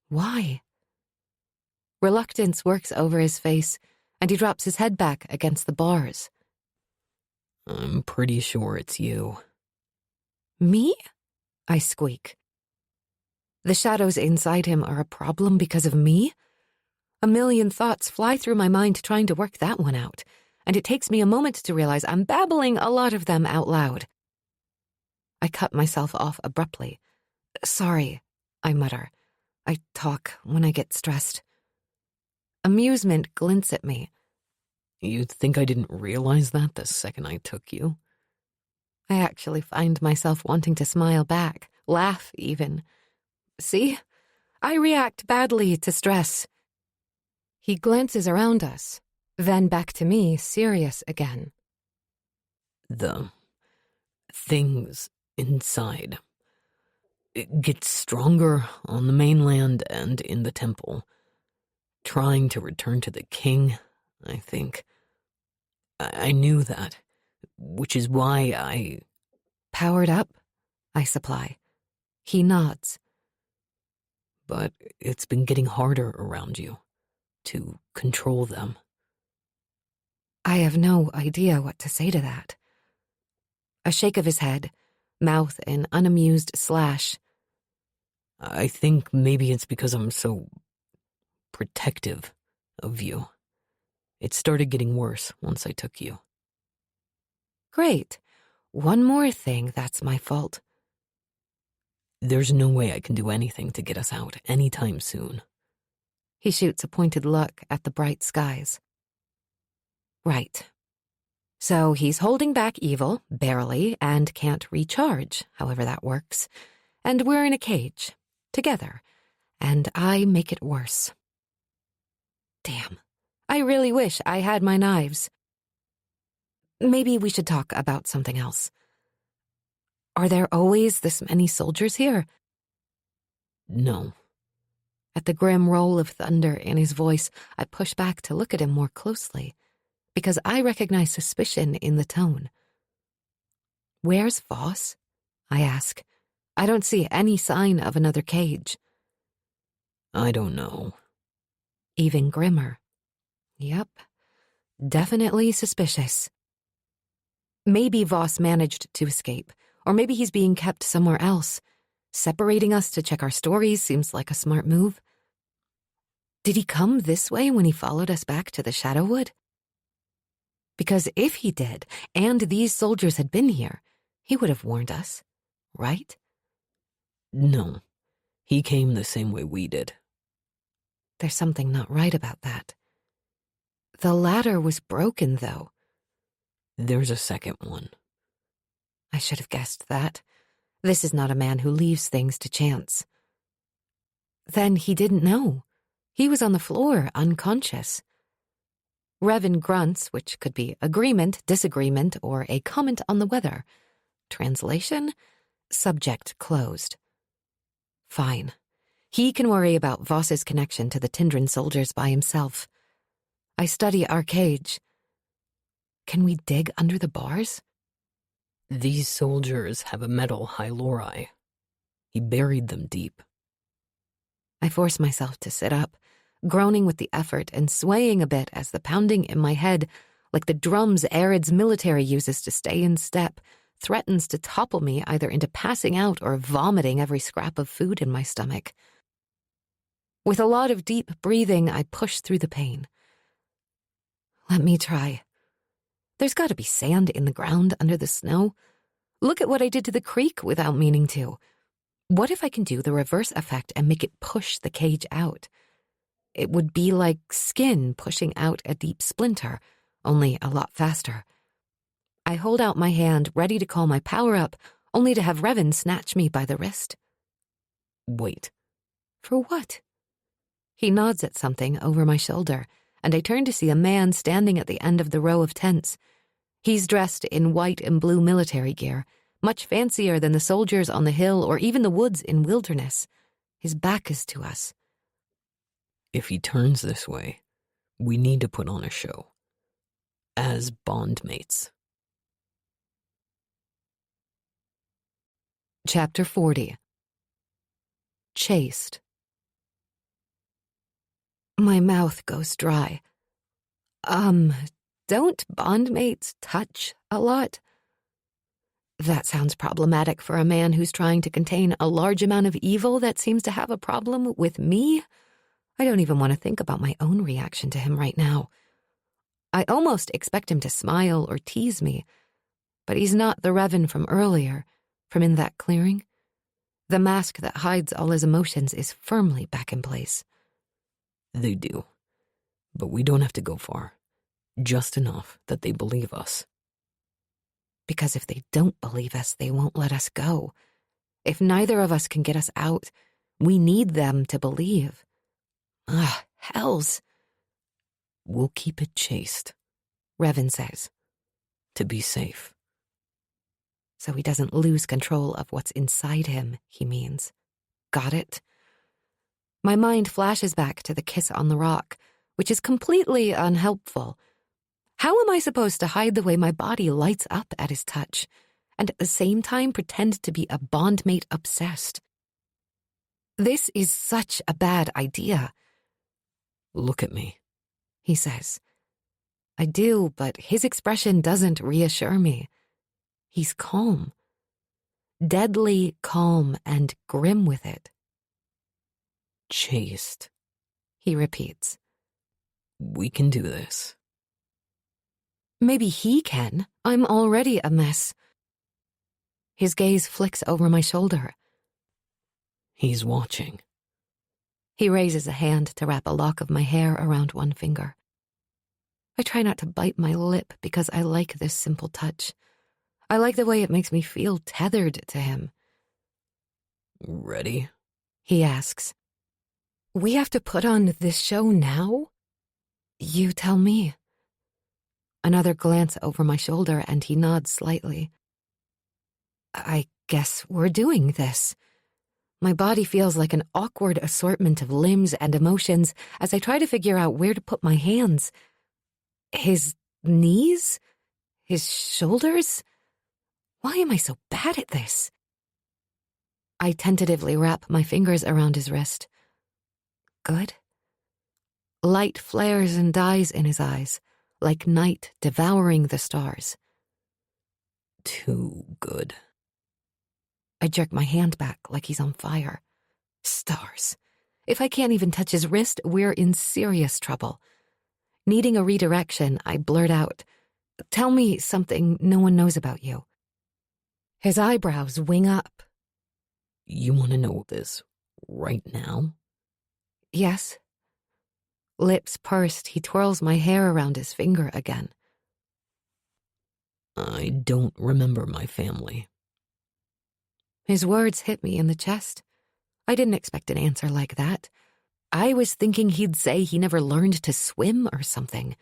S1: Why? Reluctance works over his face, and he drops his head back against the bars.
S2: I'm pretty sure it's you.
S1: Me? I squeak. The shadows inside him are a problem because of me? A million thoughts fly through my mind trying to work that one out, and it takes me a moment to realize I'm babbling a lot of them out loud. I cut myself off abruptly. Sorry, I mutter. I talk when I get stressed. Amusement glints at me.
S2: You'd think I didn't realize that the second I took you?
S1: I actually find myself wanting to smile back, laugh even. See? I react badly to stress. He glances around us, then back to me, serious again.
S2: The things inside. It gets stronger on the mainland and in the temple. Trying to return to the king, I think. I knew that, which is why I...
S1: Powered up, I supply. He nods.
S2: But it's been getting harder around you, to control them.
S1: I have no idea what to say to that. A shake of his head, mouth an unamused slash.
S2: I think maybe it's because I'm so protective of you. It started getting worse once I took you.
S1: Great. One more thing that's my fault.
S2: There's no way I can do anything to get us out anytime soon.
S1: He shoots a pointed look at the bright skies. Right. So he's holding back evil, barely, and can't recharge, however that works. And we're in a cage, together, and I make it worse. Damn. I really wish I had my knives. Maybe we should talk about something else. Are there always this many soldiers here?
S2: No.
S1: At the grim roll of thunder in his voice, I push back to look at him more closely, because I recognize suspicion in the tone. Where's Voss? I ask. I don't see any sign of another cage.
S2: I don't know.
S1: Even grimmer. Yep. Definitely suspicious. Maybe Voss managed to escape, or maybe he's being kept somewhere else. Separating us to check our stories seems like a smart move. Did he come this way when he followed us back to the Shadowwood? Because if he did, and these soldiers had been here, he would have warned us, right?
S2: No. He came the same way we did.
S1: There's something not right about that. The ladder was broken, though.
S2: There's a second one.
S1: I should have guessed that. This is not a man who leaves things to chance. Then he didn't know. He was on the floor, unconscious. Revan grunts, which could be agreement, disagreement, or a comment on the weather. Translation? Subject closed. Fine. He can worry about Voss's connection to the Tindran soldiers by himself. I study our cage. Can we dig under the bars?
S2: These soldiers have a metal hylori. He buried them deep.
S1: I force myself to sit up, groaning with the effort and swaying a bit as the pounding in my head, like the drums Arid's military uses to stay in step, threatens to topple me either into passing out or vomiting every scrap of food in my stomach. With a lot of deep breathing, I push through the pain. Let me try. There's got to be sand in the ground under the snow. Look at what I did to the creek without meaning to. What if I can do the reverse effect and make it push the cage out? It would be like skin pushing out a deep splinter, only a lot faster. I hold out my hand, ready to call my power up, only to have Revan snatch me by the wrist.
S2: Wait.
S1: For what? He nods at something over my shoulder, and I turn to see a man standing at the end of the row of tents. He's dressed in white and blue military gear, much fancier than the soldiers on the hill or even the woods in Wilderness. His back is to us.
S2: If he turns this way, we need to put on a show. As bondmates.
S1: Chapter 40. Chased. My mouth goes dry. Don't bondmates touch a lot? That sounds problematic for a man who's trying to contain a large amount of evil that seems to have a problem with me. I don't even want to think about my own reaction to him right now. I almost expect him to smile or tease me, but he's not the Revan from earlier, from in that clearing. The mask that hides all his emotions is firmly back in place.
S2: They do. But we don't have to go far. Just enough that they believe us.
S1: Because if they don't believe us, they won't let us go. If neither of us can get us out, we need them to believe. Hells.
S2: We'll keep it chaste, Revan says. To be safe.
S1: So he doesn't lose control of what's inside him, he means. Got it? My mind flashes back to the kiss on the rock, which is completely unhelpful. How am I supposed to hide the way my body lights up at his touch, and at the same time pretend to be a bondmate obsessed? This is such a bad idea.
S2: Look at me,
S1: he says. I do, but his expression doesn't reassure me. He's calm. Deadly calm and grim with it.
S2: Chaste,
S1: he repeats.
S2: we can do this.
S1: Maybe he can. I'm already a mess. His gaze flicks over my shoulder.
S2: He's watching.
S1: He raises a hand to wrap a lock of my hair around one finger. I try not to bite my lip because I like this simple touch. I like the way it makes me feel tethered to him.
S2: Ready?
S1: He asks. We have to put on this show now? You tell me. Another glance over my shoulder and he nods slightly. I guess we're doing this. My body feels like an awkward assortment of limbs and emotions as I try to figure out where to put my hands. His knees? His shoulders? Why am I so bad at this? I tentatively wrap my fingers around his wrist. Good. Light flares and dies in his eyes, like night devouring the stars.
S2: Too good.
S1: I jerk my hand back like he's on fire. Stars. If I can't even touch his wrist, we're in serious trouble. Needing a redirection, I blurt out, "Tell me something no one knows about you." His eyebrows wing up.
S2: You want to know this right now?
S1: Yes. Lips pursed, he twirls my hair around his finger again.
S2: I don't remember my family.
S1: His words hit me in the chest. I didn't expect an answer like that. I was thinking he'd say he never learned to swim or something.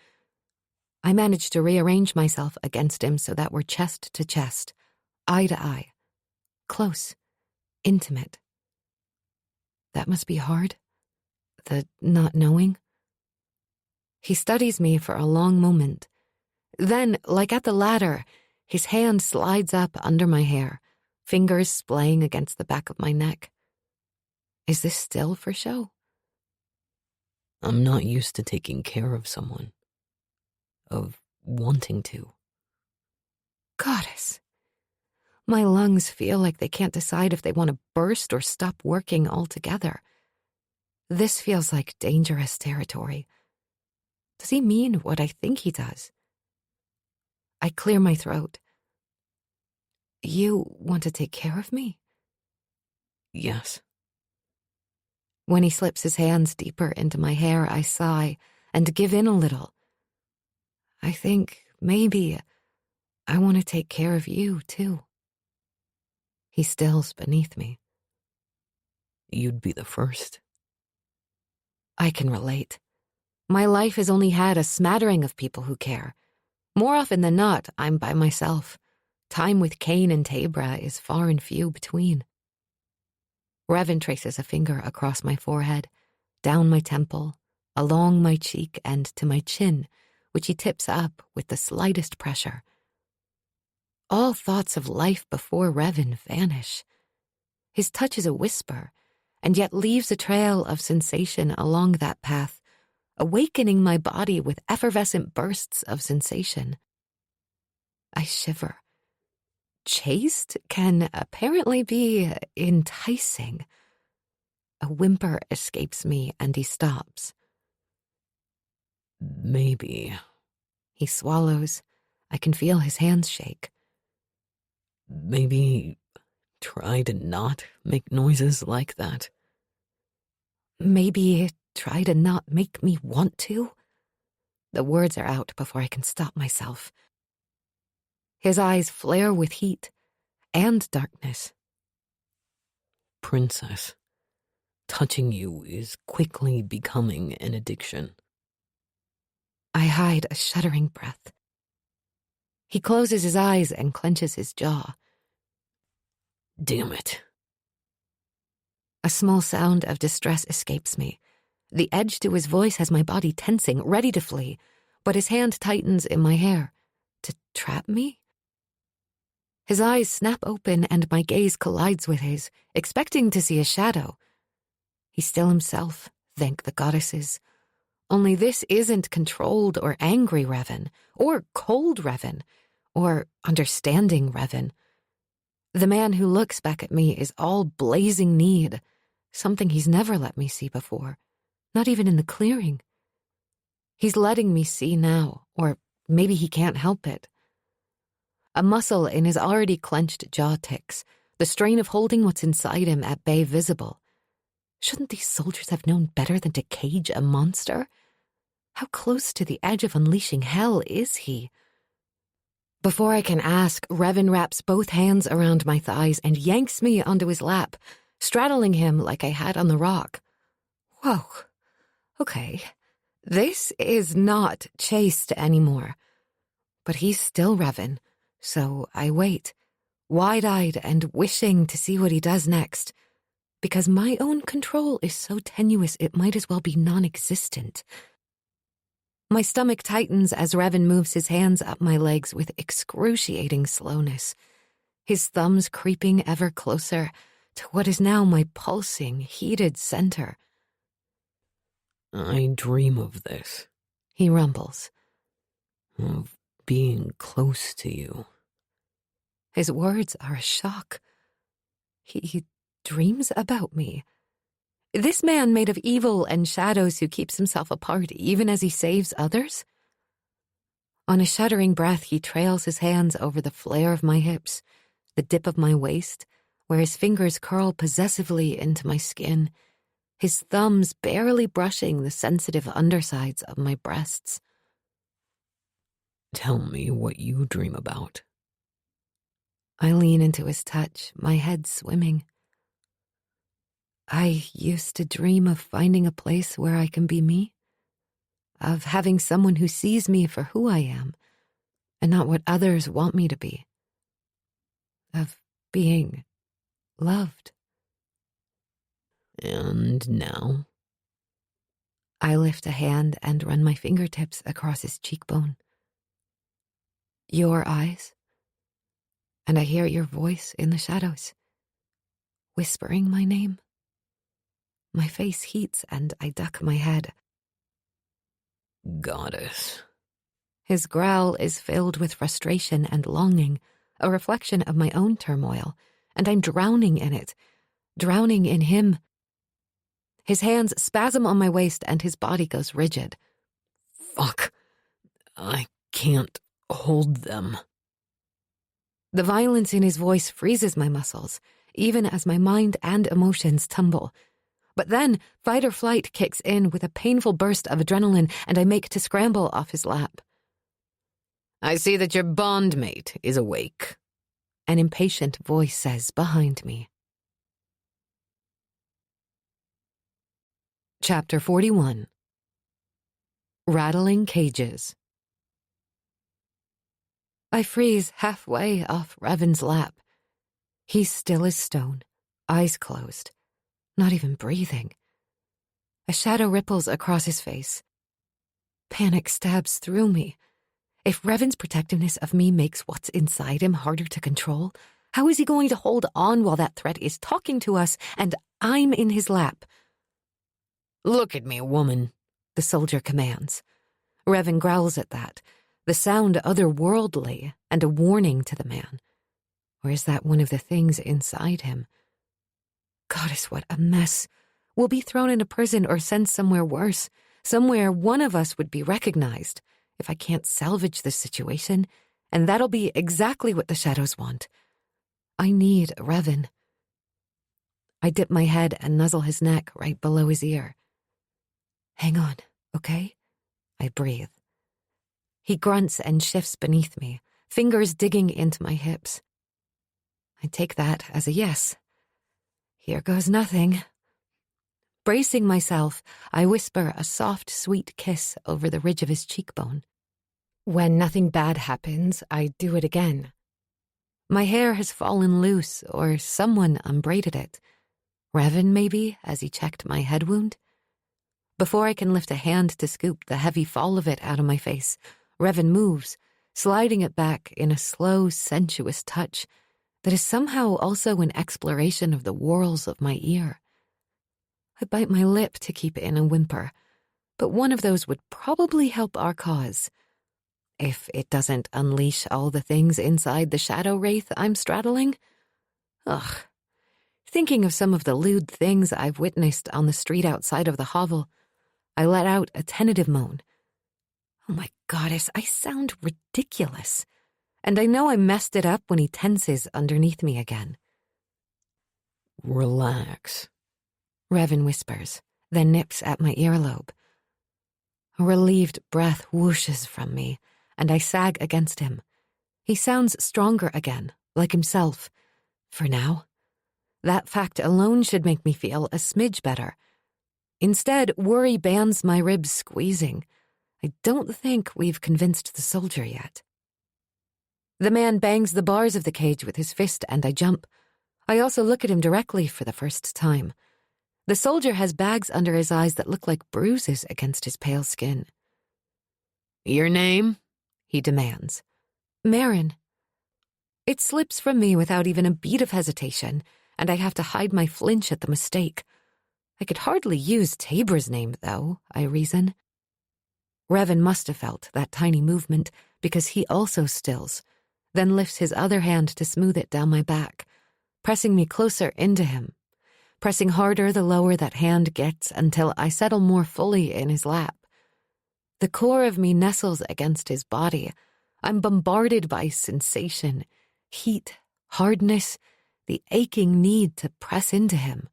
S1: I managed to rearrange myself against him so that we're chest to chest, eye to eye, close, intimate. That must be hard, the not knowing. He studies me for a long moment. Then, like at the ladder, his hand slides up under my hair, fingers splaying against the back of my neck. Is this still for show?
S2: I'm not used to taking care of someone. Of wanting to.
S1: Goddess. My lungs feel like they can't decide if they want to burst or stop working altogether. This feels like dangerous territory. Does he mean what I think he does? I clear my throat. You want to take care of me?
S2: Yes.
S1: When he slips his hands deeper into my hair, I sigh and give in a little. I think maybe I want to take care of you, too. He stills beneath me.
S2: You'd be the first.
S1: I can relate. My life has only had a smattering of people who care. More often than not, I'm by myself. Time with Cain and Tabra is far and few between. Revan traces a finger across my forehead, down my temple, along my cheek, and to my chin, which he tips up with the slightest pressure. All thoughts of life before Revan vanish. His touch is a whisper, and yet leaves a trail of sensation along that path, awakening my body with effervescent bursts of sensation. I shiver. Chaste can apparently be enticing. A whimper escapes me and he stops.
S2: Maybe.
S1: He swallows. I can feel his hands shake.
S2: Maybe try to not make noises like that.
S1: Maybe try to not make me want to? The words are out before I can stop myself. His eyes flare with heat and darkness.
S2: Princess, touching you is quickly becoming an addiction.
S1: I hide a shuddering breath. He closes his eyes and clenches his jaw.
S2: Damn it.
S1: A small sound of distress escapes me. The edge to his voice has my body tensing, ready to flee, but his hand tightens in my hair. To trap me? His eyes snap open and my gaze collides with his, expecting to see a shadow. He's still himself, thank the goddesses. Only this isn't controlled or angry Revan, or cold Revan, or understanding Revan. The man who looks back at me is all blazing need, something he's never let me see before, not even in the clearing. He's letting me see now, or maybe he can't help it. A muscle in his already clenched jaw ticks, the strain of holding what's inside him at bay visible. Shouldn't these soldiers have known better than to cage a monster? How close to the edge of unleashing hell is he? Before I can ask, Revan wraps both hands around my thighs and yanks me onto his lap, straddling him like I had on the rock. Whoa. Okay. This is not chaste anymore. But he's still Revan, so I wait, wide-eyed and wishing to see what he does next, because my own control is so tenuous it might as well be non-existent. My stomach tightens as Revan moves his hands up my legs with excruciating slowness, his thumbs creeping ever closer to what is now my pulsing, heated center.
S2: I dream of this.
S1: He rumbles.
S2: Of being close to you.
S1: His words are a shock. He dreams about me. This man made of evil and shadows who keeps himself apart even as he saves others? On a shuddering breath, he trails his hands over the flare of my hips, the dip of my waist, where his fingers curl possessively into my skin, his thumbs barely brushing the sensitive undersides of my breasts.
S2: Tell me what you dream about.
S1: I lean into his touch, my head swimming. I used to dream of finding a place where I can be me, of having someone who sees me for who I am, and not what others want me to be, of being loved.
S2: And now?
S1: I lift a hand and run my fingertips across his cheekbone. Your eyes, and I hear your voice in the shadows, whispering my name. My face heats and I duck my head.
S2: Goddess.
S1: His growl is filled with frustration and longing, a reflection of my own turmoil, and I'm drowning in it, drowning in him. His hands spasm on my waist and his body goes rigid.
S2: Fuck. I can't hold them.
S1: The violence in his voice freezes my muscles, even as my mind and emotions tumble. But then, fight or flight kicks in with a painful burst of adrenaline, and I make to scramble off his lap.
S2: I see that your bondmate is awake.
S1: An impatient voice says behind me. Chapter 41. Rattling Cages. I freeze halfway off Revan's lap. He's still as stone, eyes closed, not even breathing. A shadow ripples across his face. Panic stabs through me. If Revan's protectiveness of me makes what's inside him harder to control, how is he going to hold on while that threat is talking to us and I'm in his lap?
S2: Look at me, woman,
S1: the soldier commands. Revan growls at that, the sound otherworldly and a warning to the man. Or is that one of the things inside him? Goddess, what a mess. We'll be thrown into prison or sent somewhere worse, somewhere one of us would be recognized if I can't salvage this situation, and that'll be exactly what the shadows want. I need Revan. I dip my head and nuzzle his neck right below his ear. Hang on, okay? I breathe. He grunts and shifts beneath me, fingers digging into my hips. I take that as a yes. Here goes nothing. Bracing myself, I whisper a soft, sweet kiss over the ridge of his cheekbone. When nothing bad happens, I do it again. My hair has fallen loose, or someone unbraided it. Revan, maybe, as he checked my head wound? Before I can lift a hand to scoop the heavy fall of it out of my face, Revan moves, sliding it back in a slow, sensuous touch that is somehow also an exploration of the whorls of my ear. I bite my lip to keep in a whimper, but one of those would probably help our cause. If it doesn't unleash all the things inside the shadow wraith I'm straddling. Ugh. Thinking of some of the lewd things I've witnessed on the street outside of the hovel, I let out a tentative moan. Oh my goddess, I sound ridiculous. And I know I messed it up when he tenses underneath me again.
S2: Relax,
S1: Revan whispers, then nips at my earlobe. A relieved breath whooshes from me, and I sag against him. He sounds stronger again, like himself. For now. That fact alone should make me feel a smidge better. Instead, worry bands my ribs squeezing. I don't think we've convinced the soldier yet. The man bangs the bars of the cage with his fist, and I jump. I also look at him directly for the first time. The soldier has bags under his eyes that look like bruises against his pale skin.
S2: Your name?
S1: He demands. Marin. It slips from me without even a beat of hesitation, and I have to hide my flinch at the mistake. I could hardly use Tabor's name, though, I reason. Revan must have felt that tiny movement because he also stills, then lifts his other hand to smooth it down my back, pressing me closer into him, pressing harder the lower that hand gets until I settle more fully in his lap. The core of me nestles against his body. I'm bombarded by sensation, heat, hardness, the aching need to press into him.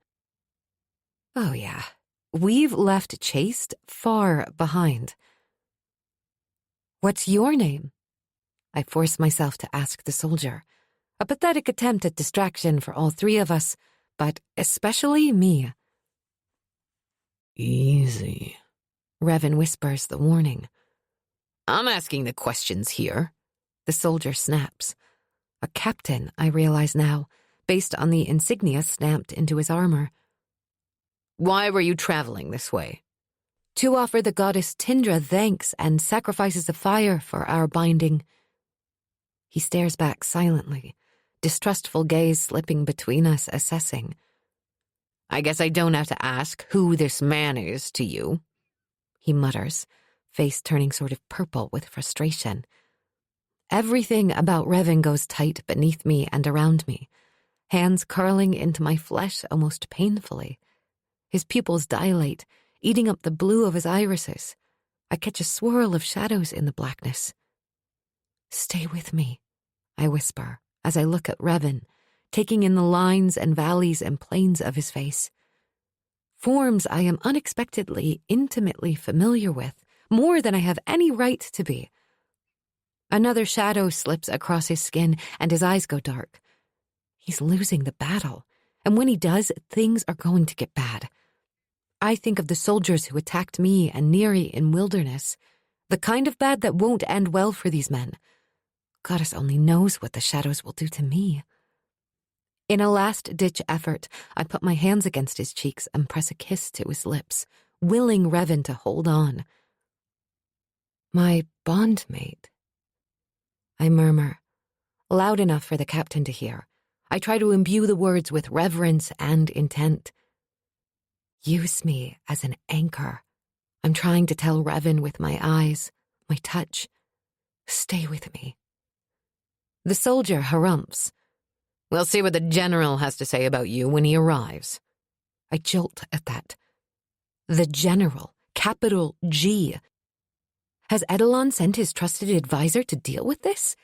S1: Oh yeah, we've left Chaste far behind. What's your name? I force myself to ask the soldier, a pathetic attempt at distraction for all three of us, but especially me.
S2: Easy,
S1: Revan whispers the warning.
S2: I'm asking the questions here.
S1: The soldier snaps. A captain, I realize now, based on the insignia stamped into his armor.
S2: Why were you traveling this way?
S1: To offer the goddess Tindra thanks and sacrifices of fire for our binding. He stares back silently, distrustful gaze slipping between us, assessing.
S2: I guess I don't have to ask who this man is to you.
S1: He mutters, face turning sort of purple with frustration. Everything about Revan goes tight beneath me and around me, hands curling into my flesh almost painfully. His pupils dilate, eating up the blue of his irises. I catch a swirl of shadows in the blackness. Stay with me, I whisper as I look at Revan, taking in the lines and valleys and planes of his face. Forms I am unexpectedly, intimately familiar with, more than I have any right to be. Another shadow slips across his skin and his eyes go dark. He's losing the battle, and when he does, things are going to get bad. I think of the soldiers who attacked me and Neri in Wilderness, the kind of bad that won't end well for these men. Goddess only knows what the shadows will do to me. In a last-ditch effort, I put my hands against his cheeks and press a kiss to his lips, willing Revan to hold on. My bondmate, I murmur, loud enough for the captain to hear. I try to imbue the words with reverence and intent. Use me as an anchor. I'm trying to tell Revan with my eyes, my touch. Stay with me. The soldier harumphs.
S2: We'll see what the general has to say about you when he arrives.
S1: I jolt at that. The general, capital G. Has Edelon sent his trusted advisor to deal with this?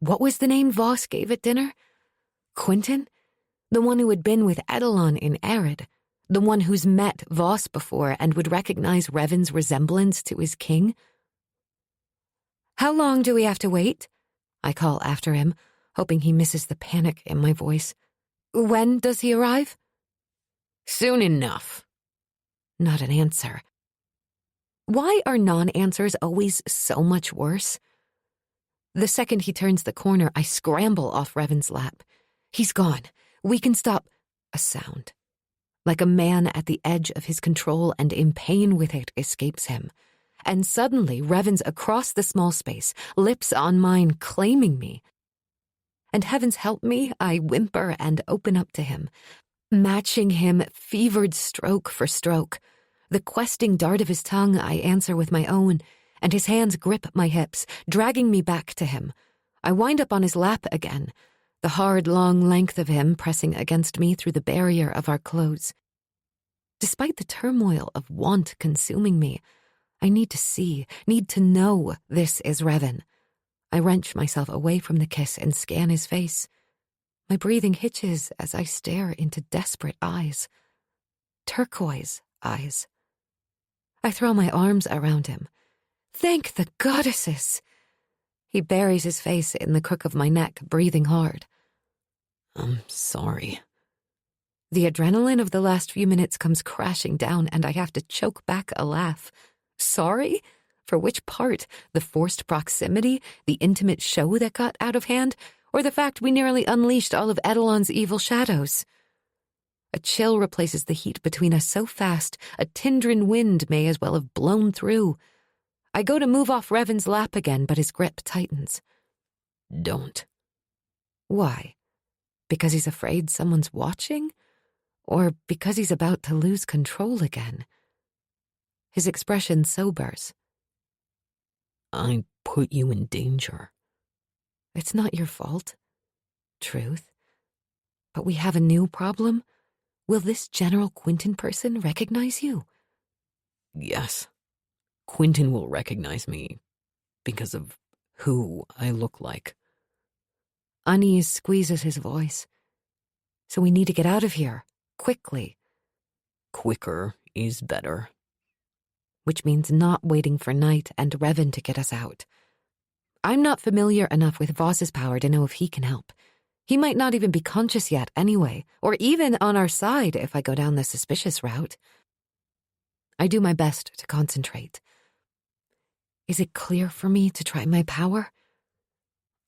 S1: What was the name Voss gave at dinner? Quentin? The one who had been with Edelon in Arid. The one who's met Voss before and would recognize Revan's resemblance to his king? How long do we have to wait? I call after him, hoping he misses the panic in my voice. When does he arrive?
S2: Soon enough.
S1: Not an answer. Why are non-answers always so much worse? The second he turns the corner, I scramble off Revan's lap. He's gone. We can stop. A sound. Like a man at the edge of his control and in pain with it escapes him. And suddenly Revan's across the small space, lips on mine claiming me. And heavens help me, I whimper and open up to him, matching him fevered stroke for stroke. The questing dart of his tongue I answer with my own, and his hands grip my hips, dragging me back to him. I wind up on his lap again, the hard, long length of him pressing against me through the barrier of our clothes. Despite the turmoil of want consuming me, I need to see, need to know this is Revan. I wrench myself away from the kiss and scan his face. My breathing hitches as I stare into desperate eyes. Turquoise eyes. I throw my arms around him. Thank the goddesses! He buries his face in the crook of my neck, breathing hard.
S2: I'm sorry.
S1: The adrenaline of the last few minutes comes crashing down, and I have to choke back a laugh. Sorry? For which part? The forced proximity? The intimate show that got out of hand? Or the fact we nearly unleashed all of Edelon's evil shadows? A chill replaces the heat between us so fast, a Tindrin wind may as well have blown through. I go to move off Revan's lap again, but his grip tightens.
S2: Don't.
S1: Why? Because he's afraid someone's watching? Or because he's about to lose control again? His expression sobers.
S2: I put you in danger.
S1: It's not your fault. Truth. But we have a new problem. Will this General Quinton person recognize you?
S2: Yes. Quinton will recognize me because of who I look like.
S1: Unease squeezes his voice. So we need to get out of here, quickly.
S2: Quicker is better.
S1: Which means not waiting for night and Revan to get us out. I'm not familiar enough with Voss's power to know if he can help. He might not even be conscious yet anyway, or even on our side if I go down the suspicious route. I do my best to concentrate. Is it clear for me to try my power?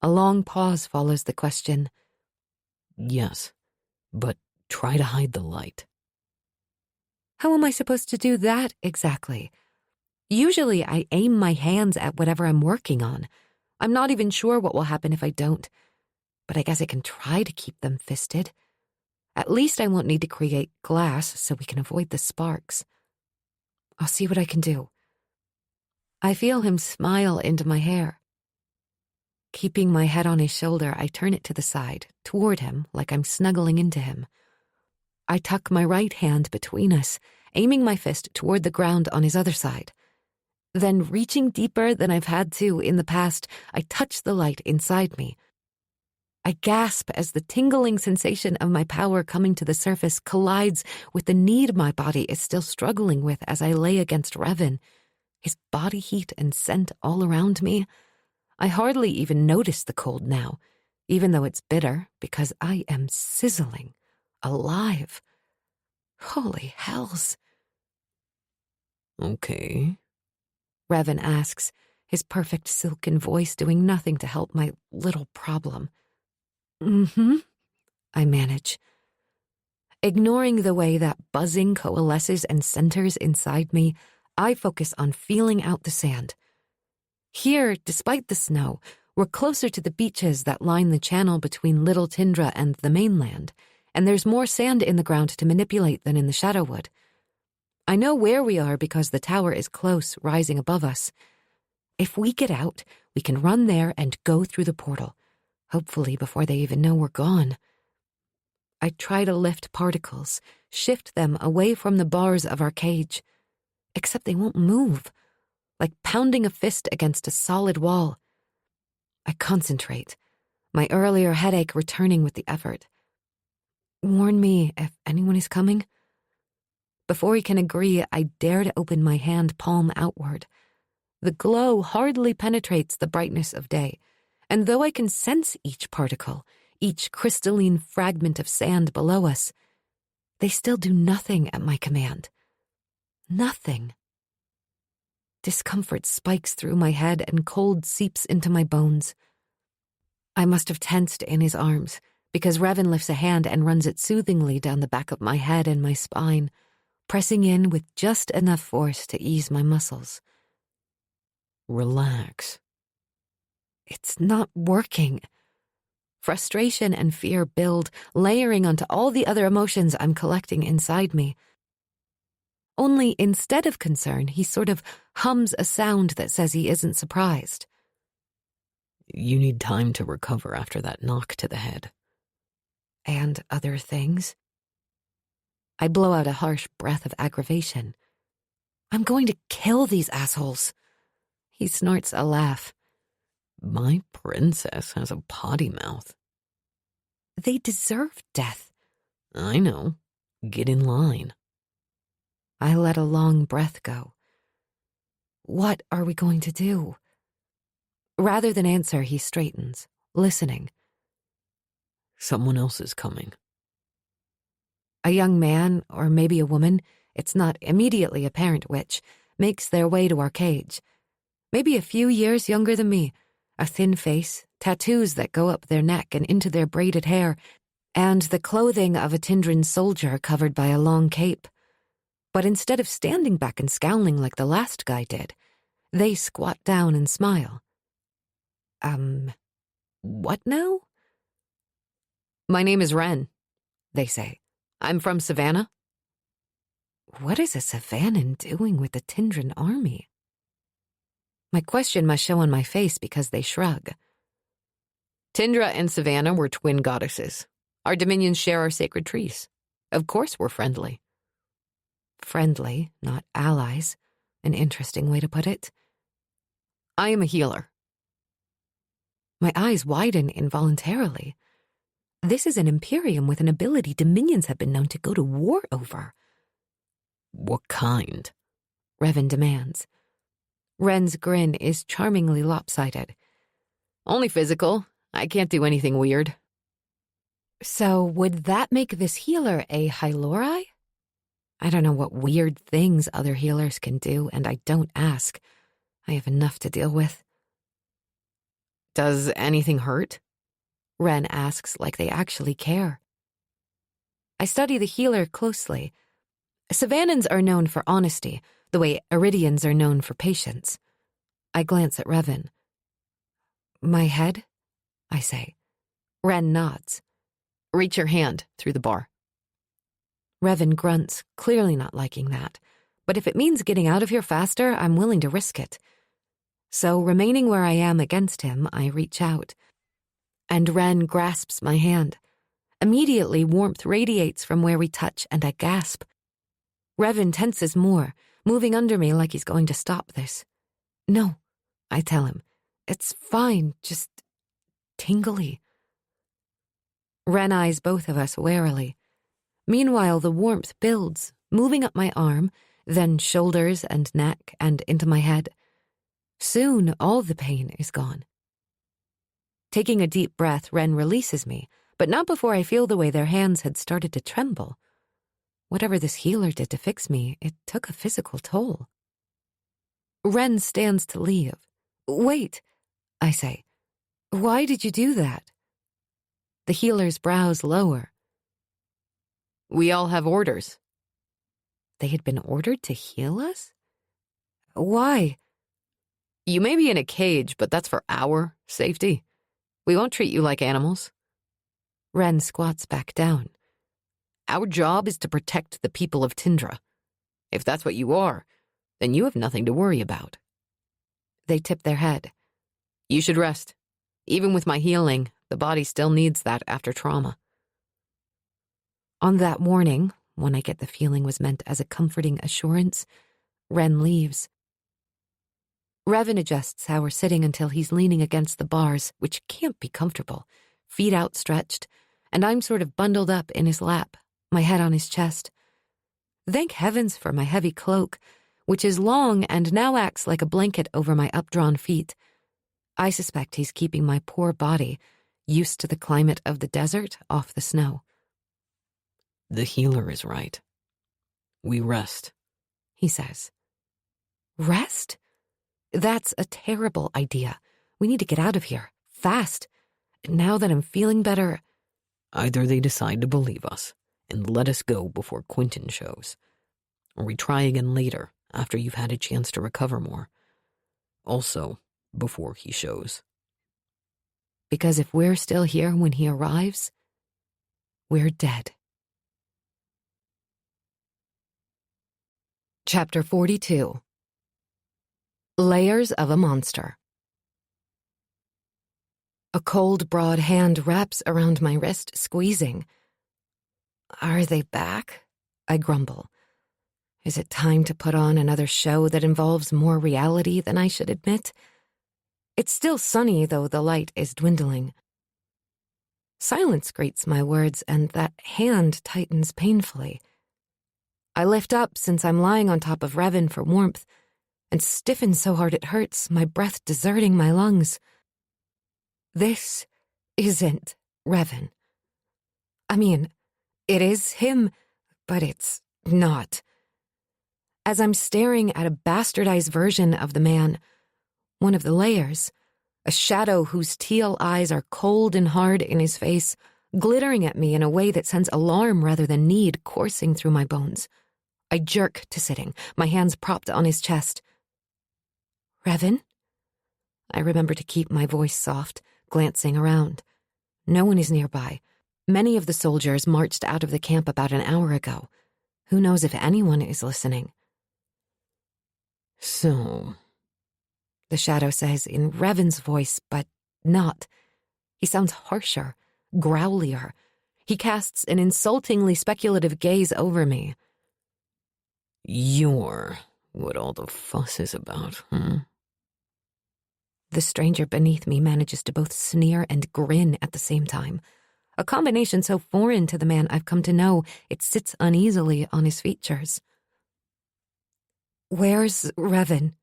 S1: A long pause follows the question.
S2: Yes, but try to hide the light.
S1: How am I supposed to do that exactly? Usually I aim my hands at whatever I'm working on. I'm not even sure what will happen if I don't, but I guess I can try to keep them fisted. At least I won't need to create glass so we can avoid the sparks. I'll see what I can do. I feel him smile into my hair. Keeping my head on his shoulder, I turn it to the side, toward him, like I'm snuggling into him. I tuck my right hand between us, aiming my fist toward the ground on his other side. Then, reaching deeper than I've had to in the past, I touch the light inside me. I gasp as the tingling sensation of my power coming to the surface collides with the need my body is still struggling with as I lay against Revan, his body heat and scent all around me. I hardly even notice the cold now, even though it's bitter, because I am sizzling, alive. Holy hells.
S2: Okay.
S1: Revan asks, his perfect silken voice doing nothing to help my little problem. I manage. Ignoring the way that buzzing coalesces and centers inside me, I focus on feeling out the sand. Here, despite the snow, we're closer to the beaches that line the channel between Little Tindra and the mainland, and there's more sand in the ground to manipulate than in the Shadowwood. I know where we are because the tower is close, rising above us. If we get out, we can run there and go through the portal, hopefully before they even know we're gone. I try to lift particles, shift them away from the bars of our cage, except they won't move, like pounding a fist against a solid wall. I concentrate, my earlier headache returning with the effort. Warn me if anyone is coming. Before he can agree, I dare to open my hand palm outward. The glow hardly penetrates the brightness of day, and though I can sense each particle, each crystalline fragment of sand below us, they still do nothing at my command. Nothing. Discomfort spikes through my head and cold seeps into my bones. I must have tensed in his arms, because Revan lifts a hand and runs it soothingly down the back of my head and my spine, pressing in with just enough force to ease my muscles.
S2: Relax.
S1: It's not working. Frustration and fear build, layering onto all the other emotions I'm collecting inside me. Only instead of concern, he sort of hums a sound that says he isn't surprised.
S2: You need time to recover after that knock to the head.
S1: And other things. I blow out a harsh breath of aggravation. I'm going to kill these assholes. He snorts a laugh.
S2: My princess has a potty mouth.
S1: They deserve death.
S2: I know. Get in line.
S1: I let a long breath go. What are we going to do? Rather than answer, he straightens, listening.
S2: Someone else is coming.
S1: A young man, or maybe a woman, it's not immediately apparent which, makes their way to our cage. Maybe a few years younger than me, a thin face, tattoos that go up their neck and into their braided hair, and the clothing of a Tindran soldier covered by a long cape. But instead of standing back and scowling like the last guy did, they squat down and smile. What now? My name is Wren, they say. I'm from Savannah. What is a Savannan doing with the Tindran army? My question must show on my face because they shrug. Tindra and Savannah were twin goddesses. Our dominions share our sacred trees. Of course we're friendly. Friendly, not allies. An interesting way to put it. I am a healer. My eyes widen involuntarily. This is an Imperium with an ability dominions have been known to go to war over.
S2: What kind?
S1: Revan demands. Wren's grin is charmingly lopsided. Only physical. I can't do anything weird. So would that make this healer a Hylori? I don't know what weird things other healers can do, and I don't ask. I have enough to deal with. Does anything hurt? Wren asks like they actually care. I study the healer closely. Savannans are known for honesty, the way Iridians are known for patience. I glance at Revan. My head? I say. Wren nods. Reach your hand through the bar. Revan grunts, clearly not liking that. But if it means getting out of here faster, I'm willing to risk it. So, remaining where I am against him, I reach out. And Wren grasps my hand. Immediately, warmth radiates from where we touch, and I gasp. Revan tenses more, moving under me like he's going to stop this. No, I tell him. It's fine, just tingly. Wren eyes both of us warily. Meanwhile, the warmth builds, moving up my arm, then shoulders and neck and into my head. Soon, all the pain is gone. Taking a deep breath, Wren releases me, but not before I feel the way their hands had started to tremble. Whatever this healer did to fix me, it took a physical toll. Wren stands to leave. Wait, I say. Why did you do that? The healer's brows lower. We all have orders. They had been ordered to heal us? Why? You may be in a cage, but that's for our safety. We won't treat you like animals. Wren squats back down. Our job is to protect the people of Tindra. If that's what you are, then you have nothing to worry about. They tip their head. You should rest. Even with my healing, the body still needs that after trauma. On that morning, when I get the feeling was meant as a comforting assurance, Wren leaves. Revan adjusts how we're sitting until he's leaning against the bars, which can't be comfortable, feet outstretched, and I'm sort of bundled up in his lap, my head on his chest. Thank heavens for my heavy cloak, which is long and now acts like a blanket over my updrawn feet. I suspect he's keeping my poor body, used to the climate of the desert, off the snow.
S2: The healer is right. We rest,
S1: he says. Rest? That's a terrible idea. We need to get out of here, fast. now that I'm feeling better,
S2: Either they decide to believe us and let us go before Quentin shows, or we try again later after you've had a chance to recover more. Also, before he shows.
S1: because if we're still here when he arrives, we're dead. Chapter 42. Layers of a Monster. A cold, broad hand wraps around my wrist, squeezing. Are they back? I grumble. Is it time to put on another show that involves more reality than I should admit? It's still sunny, though the light is dwindling. Silence greets my words, and that hand tightens painfully. I lift up since I'm lying on top of Revan for warmth, and stiffen so hard it hurts, my breath deserting my lungs. This isn't Revan. I mean, it is him, but it's not. As I'm staring at a bastardized version of the man, one of the layers, a shadow whose teal eyes are cold and hard in his face, glittering at me in a way that sends alarm rather than need coursing through my bones. I jerk to sitting, my hands propped on his chest. Revan? I remember to keep my voice soft, glancing around. No one is nearby. Many of the soldiers marched out of the camp about an hour ago. Who knows if anyone is listening?
S2: So,
S1: the shadow says in Revan's voice, but not. He sounds harsher, growlier. He casts an insultingly speculative gaze over me.
S2: You're what all the fuss is about,
S1: The stranger beneath me manages to both sneer and grin at the same time. A combination so foreign to the man I've come to know, it sits uneasily on his features. Where's Revan?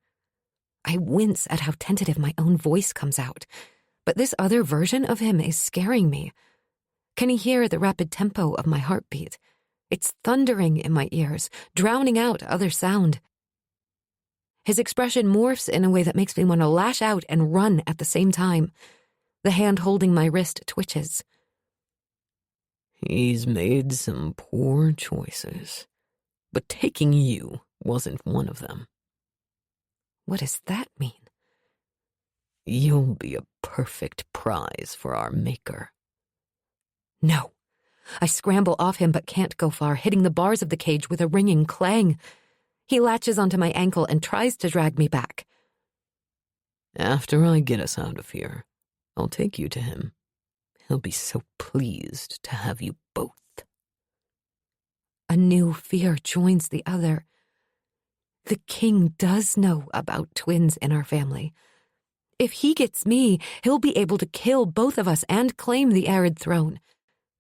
S1: I wince at how tentative my own voice comes out. But this other version of him is scaring me. Can he hear the rapid tempo of my heartbeat? It's thundering in my ears, drowning out other sound. His expression morphs in a way that makes me want to lash out and run at the same time. The hand holding my wrist twitches.
S2: He's made some poor choices, but taking you wasn't one of them.
S1: What does that mean?
S2: You'll be a perfect prize for our maker.
S1: No. I scramble off him but can't go far, hitting the bars of the cage with a ringing clang. He latches onto my ankle and tries to drag me back.
S2: After I get us out of here, I'll take you to him. He'll be so pleased to have you both.
S1: A new fear joins the other. The king does know about twins in our family. If he gets me, he'll be able to kill both of us and claim the arid throne.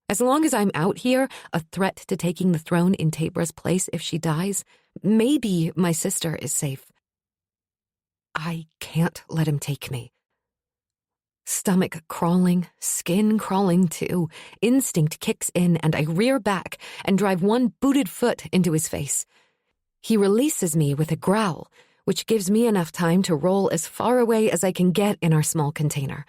S1: As long as I'm out here, a threat to taking the throne in Tabra's place if she dies, maybe my sister is safe. I can't let him take me. Stomach crawling, skin crawling too, instinct kicks in and I rear back and drive one booted foot into his face. He releases me with a growl, which gives me enough time to roll as far away as I can get in our small container.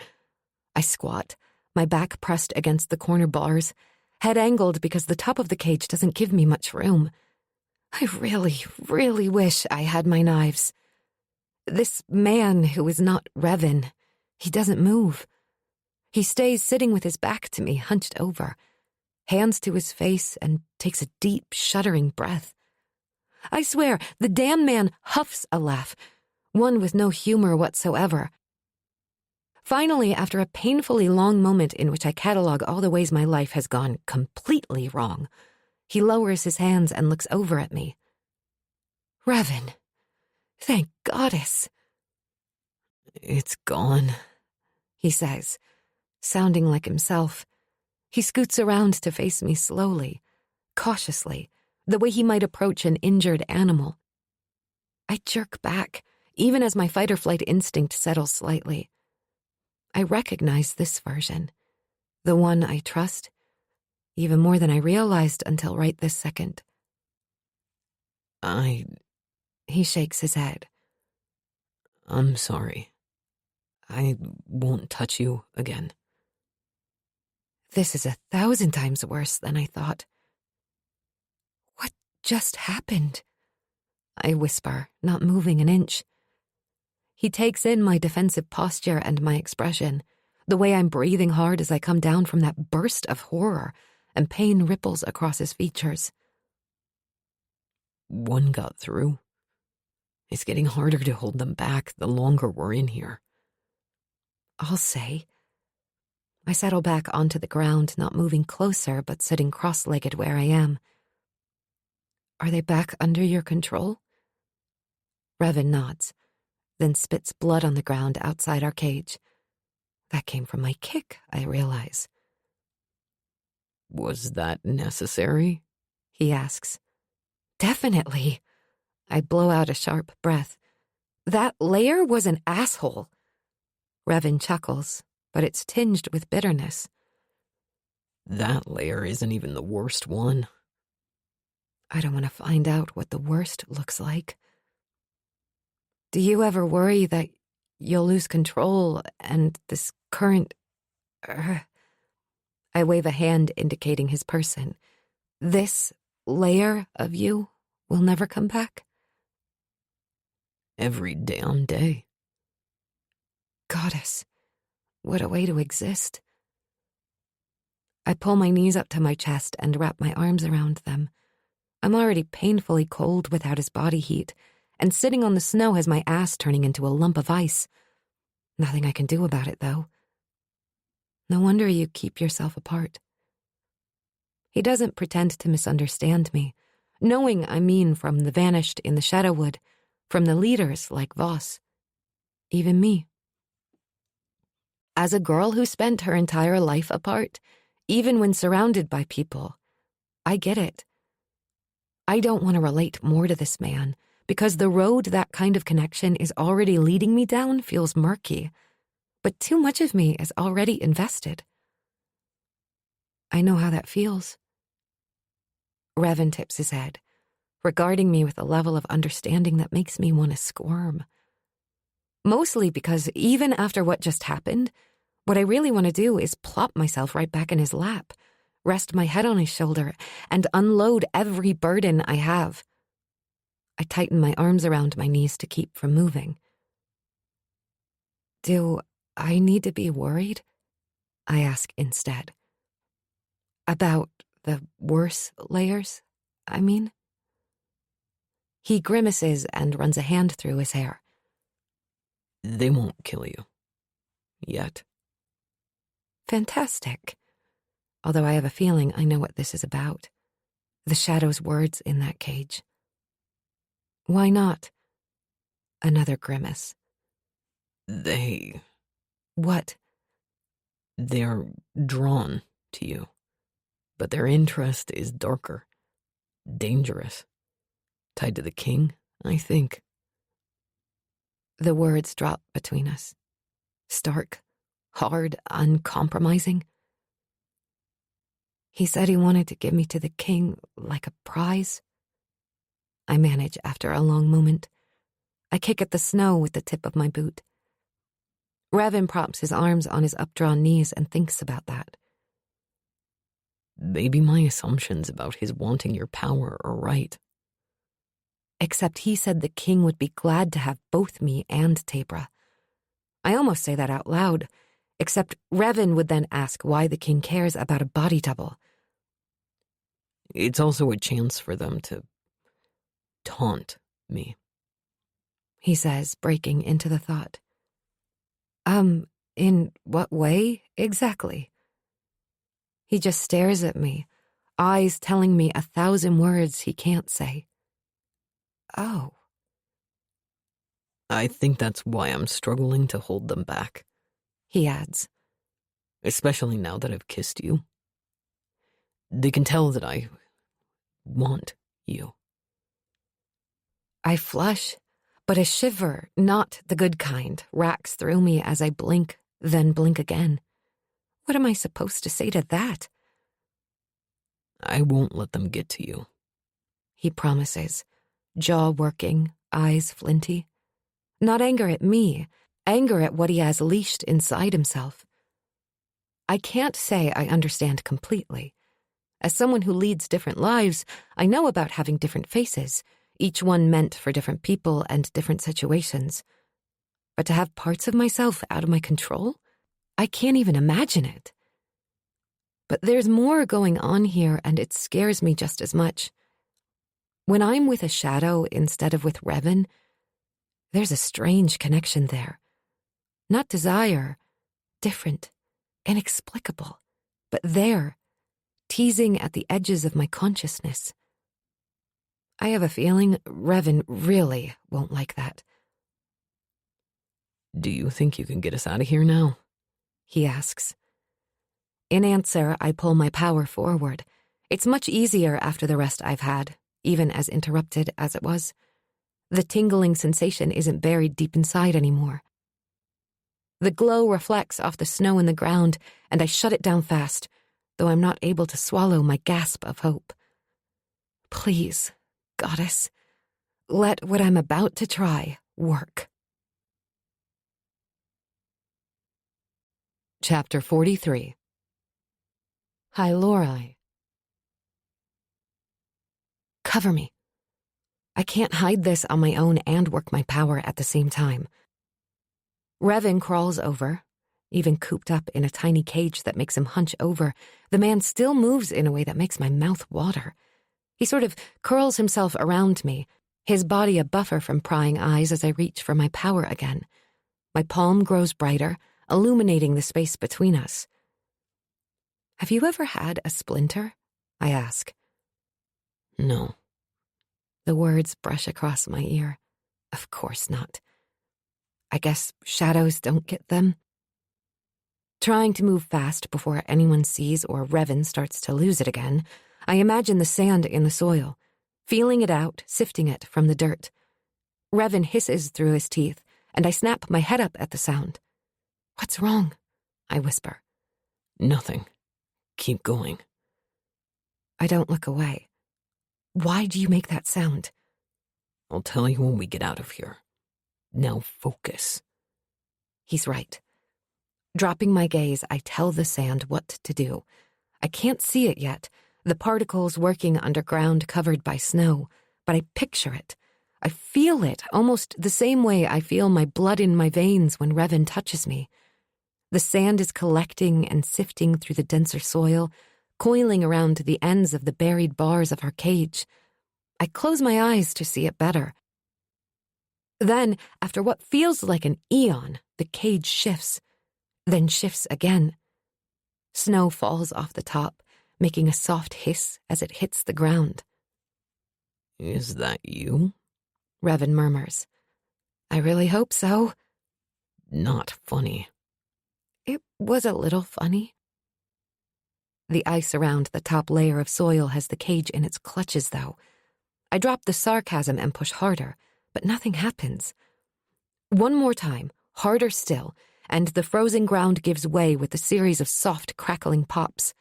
S1: I squat, my back pressed against the corner bars, head angled because the top of the cage doesn't give me much room. I really, really wish I had my knives. This man who is not Revan, he doesn't move. He stays sitting with his back to me, hunched over, hands to his face, and takes a deep, shuddering breath. I swear, the damn man huffs a laugh, one with no humor whatsoever. Finally, after a painfully long moment in which I catalog all the ways my life has gone completely wrong, he lowers his hands and looks over at me. Revan, thank goddess.
S2: It's gone,
S1: he says, sounding like himself. He scoots around to face me slowly, cautiously, the way he might approach an injured animal. I jerk back, even as my fight-or-flight instinct settles slightly. I recognize this version, the one I trust, even more than I realized until right this second. He shakes his head.
S2: I'm sorry. I won't touch you again.
S1: This is 1,000 times worse than I thought. What just happened? I whisper, not moving an inch. He takes in my defensive posture and my expression, the way I'm breathing hard as I come down from that burst of horror, and pain ripples across his features.
S2: One got through. It's getting harder to hold them back the longer we're in here.
S1: I'll say. I settle back onto the ground, not moving closer, but sitting cross-legged where I am. Are they back under your control? Revan nods, then spits blood on the ground outside our cage. That came from my kick, I realize.
S2: Was that necessary?
S1: He asks. Definitely. I blow out a sharp breath. That layer was an asshole. Revan chuckles, but it's tinged with bitterness.
S2: That layer isn't even the worst one.
S1: I don't want to find out what the worst looks like. Do you ever worry that you'll lose control and this current... I wave a hand indicating his person. This layer of you will never come back?
S2: Every damn day.
S1: Goddess, what a way to exist. I pull my knees up to my chest and wrap my arms around them. I'm already painfully cold without his body heat, and sitting on the snow has my ass turning into a lump of ice. Nothing I can do about it, though. No wonder you keep yourself apart. He doesn't pretend to misunderstand me, knowing I mean from the vanished in the Shadowwood, from the leaders like Voss, even me. As a girl who spent her entire life apart, even when surrounded by people, I get it. I don't want to relate more to this man, because the road that kind of connection is already leading me down feels murky, but too much of me is already invested. I know how that feels. Revan tips his head, regarding me with a level of understanding that makes me want to squirm. Mostly because even after what just happened, what I really want to do is plop myself right back in his lap, rest my head on his shoulder, and unload every burden I have. I tighten my arms around my knees to keep from moving. Do I need to be worried? I ask instead. About the worse layers, I mean? He grimaces and runs a hand through his hair.
S2: They won't kill you. Yet.
S1: Fantastic. Although I have a feeling I know what this is about. The Shadow's words in that cage. Why not? Another grimace.
S2: They...
S1: What?
S2: They're drawn to you. But their interest is darker. Dangerous. Tied to the king, I think.
S1: The words drop between us. Stark, hard, uncompromising. He said he wanted to give me to the king like a prize. I manage after a long moment. I kick at the snow with the tip of my boot. Revan props his arms on his updrawn knees and thinks about that.
S2: Maybe my assumptions about his wanting your power are right.
S1: Except he said the king would be glad to have both me and Tabra. I almost say that out loud, except Revan would then ask why the king cares about a body double.
S2: It's also a chance for them to taunt me,
S1: he says, breaking into the thought. In what way exactly? He just stares at me, eyes telling me 1,000 words he can't say. Oh.
S2: I think that's why I'm struggling to hold them back,
S1: he adds.
S2: Especially now that I've kissed you. They can tell that I want you.
S1: I flush, but a shiver, not the good kind, racks through me as I blink, then blink again. What am I supposed to say to that?
S2: I won't let them get to you,
S1: he promises, jaw working, eyes flinty. Not anger at me, anger at what he has leashed inside himself. I can't say I understand completely. As someone who leads different lives, I know about having different faces, each one meant for different people and different situations. But to have parts of myself out of my control? I can't even imagine it. But there's more going on here, and it scares me just as much. When I'm with a shadow instead of with Revan, there's a strange connection there. Not desire, different, inexplicable, but there, teasing at the edges of my consciousness. I have a feeling Revan really won't like that.
S2: Do you think you can get us out of here now?
S1: He asks. In answer, I pull my power forward. It's much easier after the rest I've had, even as interrupted as it was. The tingling sensation isn't buried deep inside anymore. The glow reflects off the snow in the ground, and I shut it down fast, though I'm not able to swallow my gasp of hope. Please, Goddess, let what I'm about to try work. Chapter 43. Hylori. Cover me. I can't hide this on my own and work my power at the same time. Revan crawls over. Even cooped up in a tiny cage that makes him hunch over, the man still moves in a way that makes my mouth water. He sort of curls himself around me, his body a buffer from prying eyes as I reach for my power again. My palm grows brighter, illuminating the space between us. Have you ever had a splinter? I ask.
S2: No.
S1: The words brush across my ear. Of course not. I guess shadows don't get them. Trying to move fast before anyone sees or Revan starts to lose it again, I imagine the sand in the soil, feeling it out, sifting it from the dirt. Revan hisses through his teeth, and I snap my head up at the sound. What's wrong? I whisper.
S2: Nothing. Keep going.
S1: I don't look away. Why do you make that sound?
S2: I'll tell you when we get out of here. Now focus.
S1: He's right. Dropping my gaze, I tell the sand what to do. I can't see it yet, the particles working underground covered by snow, but I picture it. I feel it almost the same way I feel my blood in my veins when Revan touches me. The sand is collecting and sifting through the denser soil, coiling around the ends of the buried bars of our cage. I close my eyes to see it better. Then, after what feels like an eon, the cage shifts, then shifts again. Snow falls off the top, making a soft hiss as it hits the ground.
S2: Is that you?
S1: Revan murmurs. I really hope so.
S2: Not funny.
S1: It was a little funny. The ice around the top layer of soil has the cage in its clutches, though. I drop the sarcasm and push harder, but nothing happens. One more time, harder still, and the frozen ground gives way with a series of soft, crackling pops.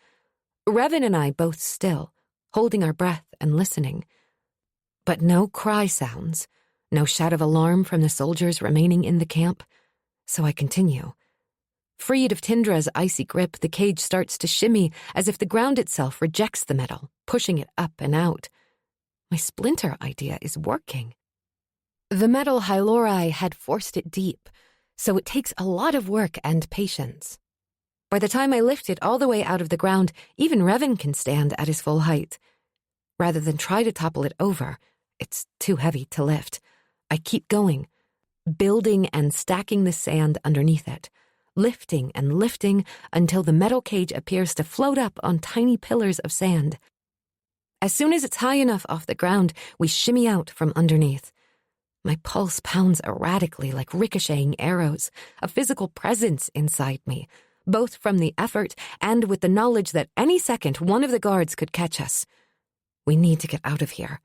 S1: Revan and I both still, holding our breath and listening. But no cry sounds, no shout of alarm from the soldiers remaining in the camp, so I continue. Freed of Tindra's icy grip, the cage starts to shimmy as if the ground itself rejects the metal, pushing it up and out. My splinter idea is working. The metal Hylori had forced it deep, so it takes a lot of work and patience. By the time I lift it all the way out of the ground, even Revan can stand at his full height. Rather than try to topple it over, it's too heavy to lift. I keep going, building and stacking the sand underneath it, lifting and lifting until the metal cage appears to float up on tiny pillars of sand. As soon as it's high enough off the ground, we shimmy out from underneath. My pulse pounds erratically like ricocheting arrows, a physical presence inside me, both from the effort and with the knowledge that any second one of the guards could catch us. We need to get out of here.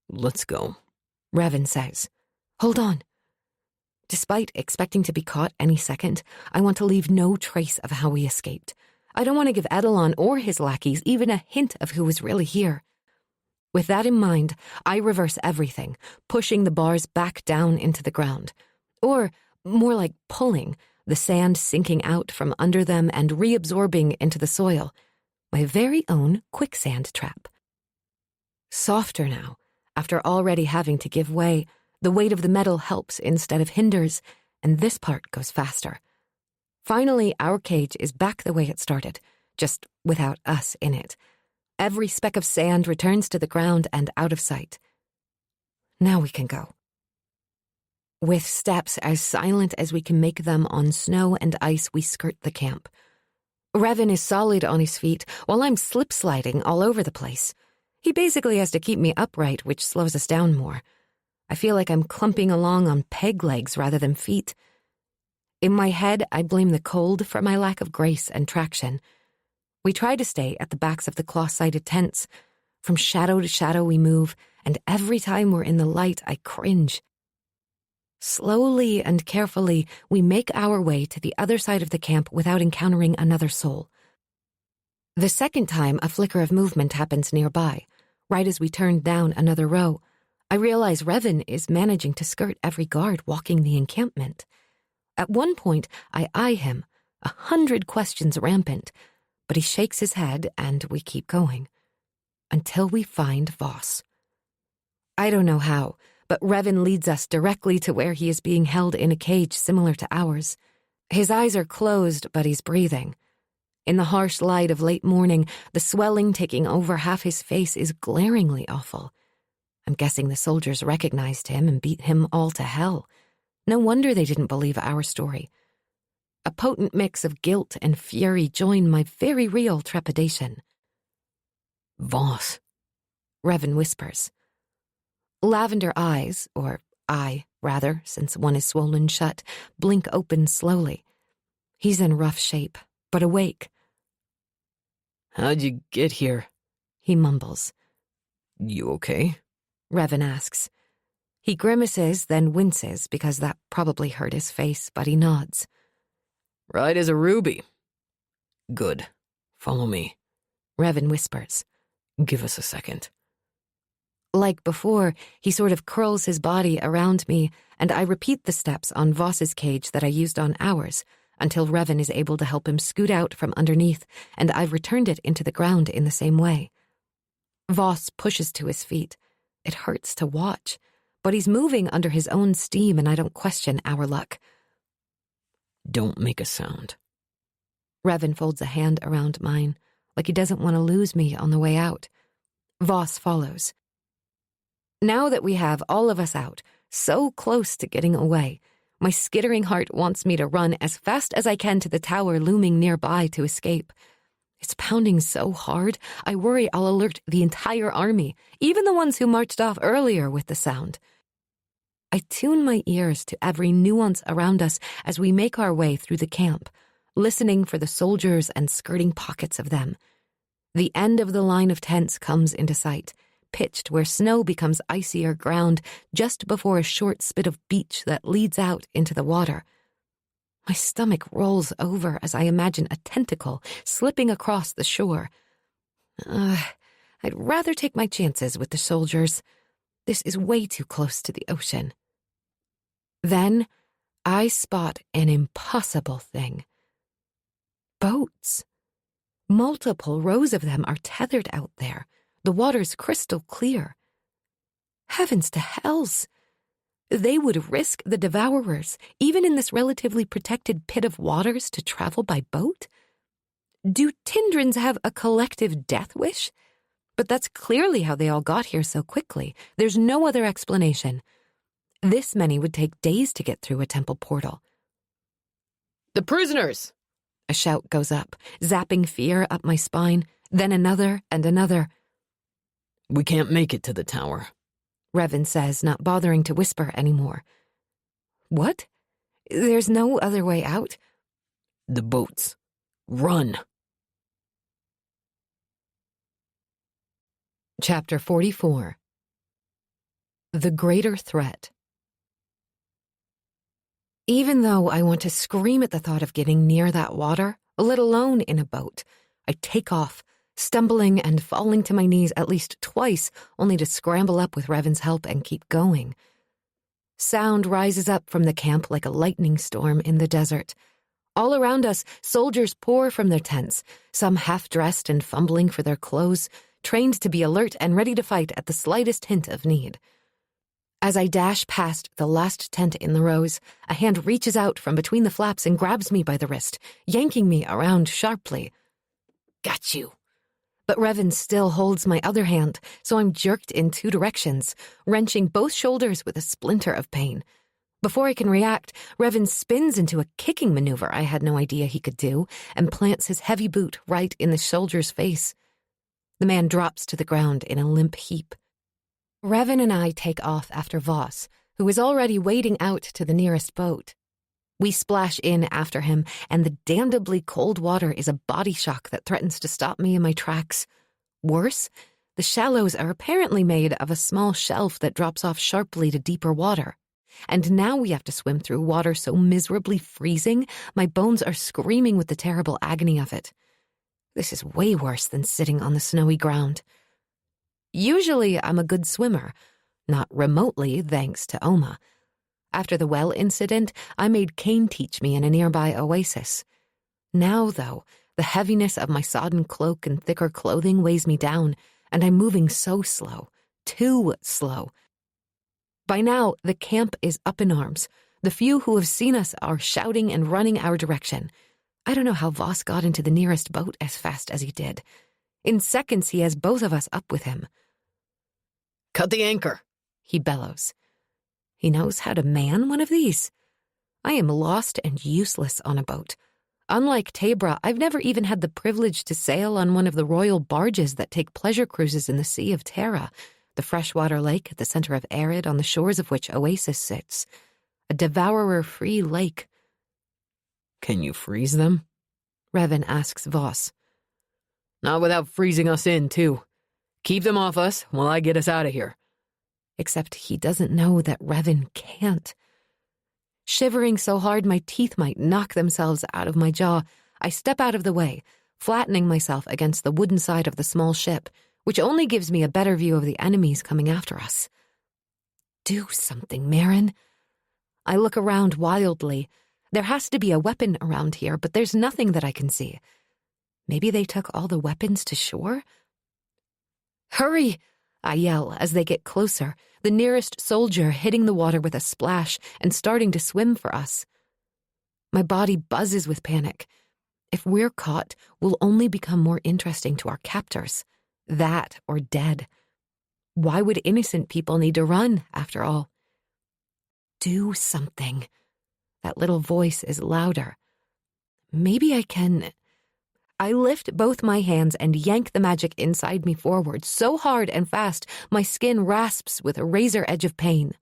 S2: Let's go,
S1: Revan says. Hold on. Despite expecting to be caught any second, I want to leave no trace of how we escaped. I don't want to give Edelon or his lackeys even a hint of who was really here. With that in mind, I reverse everything, pushing the bars back down into the ground. Or, more like pulling, the sand sinking out from under them and reabsorbing into the soil. My very own quicksand trap. Softer now, after already having to give way, the weight of the metal helps instead of hinders, and this part goes faster. Finally, our cage is back the way it started, just without us in it. Every speck of sand returns to the ground and out of sight. Now we can go. With steps as silent as we can make them on snow and ice, we skirt the camp. Revan is solid on his feet, while I'm slip-sliding all over the place. He basically has to keep me upright, which slows us down more. I feel like I'm clumping along on peg legs rather than feet. In my head, I blame the cold for my lack of grace and traction. We try to stay at the backs of the claw-sided tents. From shadow to shadow we move, and every time we're in the light, I cringe. Slowly and carefully, we make our way to the other side of the camp without encountering another soul. The second time, a flicker of movement happens nearby. Right as we turn down another row, I realize Revan is managing to skirt every guard walking the encampment. At one point, I eye him, 100 questions rampant, but he shakes his head and we keep going. Until we find Voss. I don't know how, but Revan leads us directly to where he is being held in a cage similar to ours. His eyes are closed, but he's breathing. In the harsh light of late morning, the swelling taking over half his face is glaringly awful. I'm guessing the soldiers recognized him and beat him all to hell. No wonder they didn't believe our story. A potent mix of guilt and fury join my very real trepidation.
S2: Voss,
S1: Revan whispers. Lavender eyes, or eye, rather, since one is swollen shut, blink open slowly. He's in rough shape, but awake.
S2: How'd you get here?
S1: He mumbles.
S2: You okay?
S1: Revan asks. He grimaces, then winces, because that probably hurt his face, but he nods.
S2: Right as a ruby. Good. Follow me.
S1: Revan whispers.
S2: Give us a second.
S1: Like before, he sort of curls his body around me, and I repeat the steps on Voss's cage that I used on ours, until Revan is able to help him scoot out from underneath, and I've returned it into the ground in the same way. Voss pushes to his feet. It hurts to watch, but he's moving under his own steam, and I don't question our luck.
S2: Don't make a sound.
S1: Revan folds a hand around mine, like he doesn't want to lose me on the way out. Voss follows. Now that we have all of us out, so close to getting away, my skittering heart wants me to run as fast as I can to the tower looming nearby to escape. It's pounding so hard, I worry I'll alert the entire army, even the ones who marched off earlier with the sound. I tune my ears to every nuance around us as we make our way through the camp, listening for the soldiers and skirting pockets of them. The end of the line of tents comes into sight, pitched where snow becomes icier ground just before a short spit of beach that leads out into the water. My stomach rolls over as I imagine a tentacle slipping across the shore. I'd rather take my chances with the soldiers. This is way too close to the ocean. Then I spot an impossible thing. Boats. Multiple rows of them are tethered out there. The water's crystal clear. Heavens to hells! They would risk the devourers, even in this relatively protected pit of waters, to travel by boat? Do Tindrins have a collective death wish? But that's clearly how they all got here so quickly. There's no other explanation. This many would take days to get through a temple portal.
S2: The prisoners!
S1: A shout goes up, zapping fear up my spine, then another and another.
S2: We can't make it to the tower,
S1: Revan says, not bothering to whisper anymore. What? There's no other way out?
S2: The boats. Run!
S1: Chapter 44. The Greater Threat. Even though I want to scream at the thought of getting near that water, let alone in a boat, I take off, stumbling and falling to my knees at least twice, only to scramble up with Revan's help and keep going. Sound rises up from the camp like a lightning storm in the desert. All around us, soldiers pour from their tents, some half-dressed and fumbling for their clothes, trained to be alert and ready to fight at the slightest hint of need. As I dash past the last tent in the rows, a hand reaches out from between the flaps and grabs me by the wrist, yanking me around sharply. "Got you." But Revan still holds my other hand, so I'm jerked in two directions, wrenching both shoulders with a splinter of pain. Before I can react, Revan spins into a kicking maneuver I had no idea he could do and plants his heavy boot right in the soldier's face. The man drops to the ground in a limp heap. Revan and I take off after Voss, who is already wading out to the nearest boat. We splash in after him, and the damnably cold water is a body shock that threatens to stop me in my tracks. Worse, the shallows are apparently made of a small shelf that drops off sharply to deeper water. And now we have to swim through water so miserably freezing, my bones are screaming with the terrible agony of it. This is way worse than sitting on the snowy ground. Usually I'm a good swimmer, not remotely thanks to Oma. After the well incident, I made Kane teach me in a nearby oasis. Now, though, the heaviness of my sodden cloak and thicker clothing weighs me down, and I'm moving so slow, too slow. By now, the camp is up in arms. The few who have seen us are shouting and running our direction. I don't know how Voss got into the nearest boat as fast as he did. In seconds, he has both of us up with him.
S2: "Cut the anchor,"
S1: he bellows. He knows how to man one of these. I am lost and useless on a boat. Unlike Tabra, I've never even had the privilege to sail on one of the royal barges that take pleasure cruises in the Sea of Terra, the freshwater lake at the center of Arid on the shores of which Oasis sits. A devourer-free lake.
S2: "Can you freeze them?"
S1: Revan asks Voss.
S2: "Not without freezing us in, too. Keep them off us while I get us out of here."
S1: Except he doesn't know that Revan can't. Shivering so hard my teeth might knock themselves out of my jaw, I step out of the way, flattening myself against the wooden side of the small ship, which only gives me a better view of the enemies coming after us. Do something, Marin. I look around wildly. There has to be a weapon around here, but there's nothing that I can see. Maybe they took all the weapons to shore? "Hurry!" I yell as they get closer, the nearest soldier hitting the water with a splash and starting to swim for us. My body buzzes with panic. If we're caught, we'll only become more interesting to our captors. That or dead. Why would innocent people need to run, after all? Do something. That little voice is louder. Maybe I can... I lift both my hands and yank the magic inside me forward so hard and fast my skin rasps with a razor edge of pain.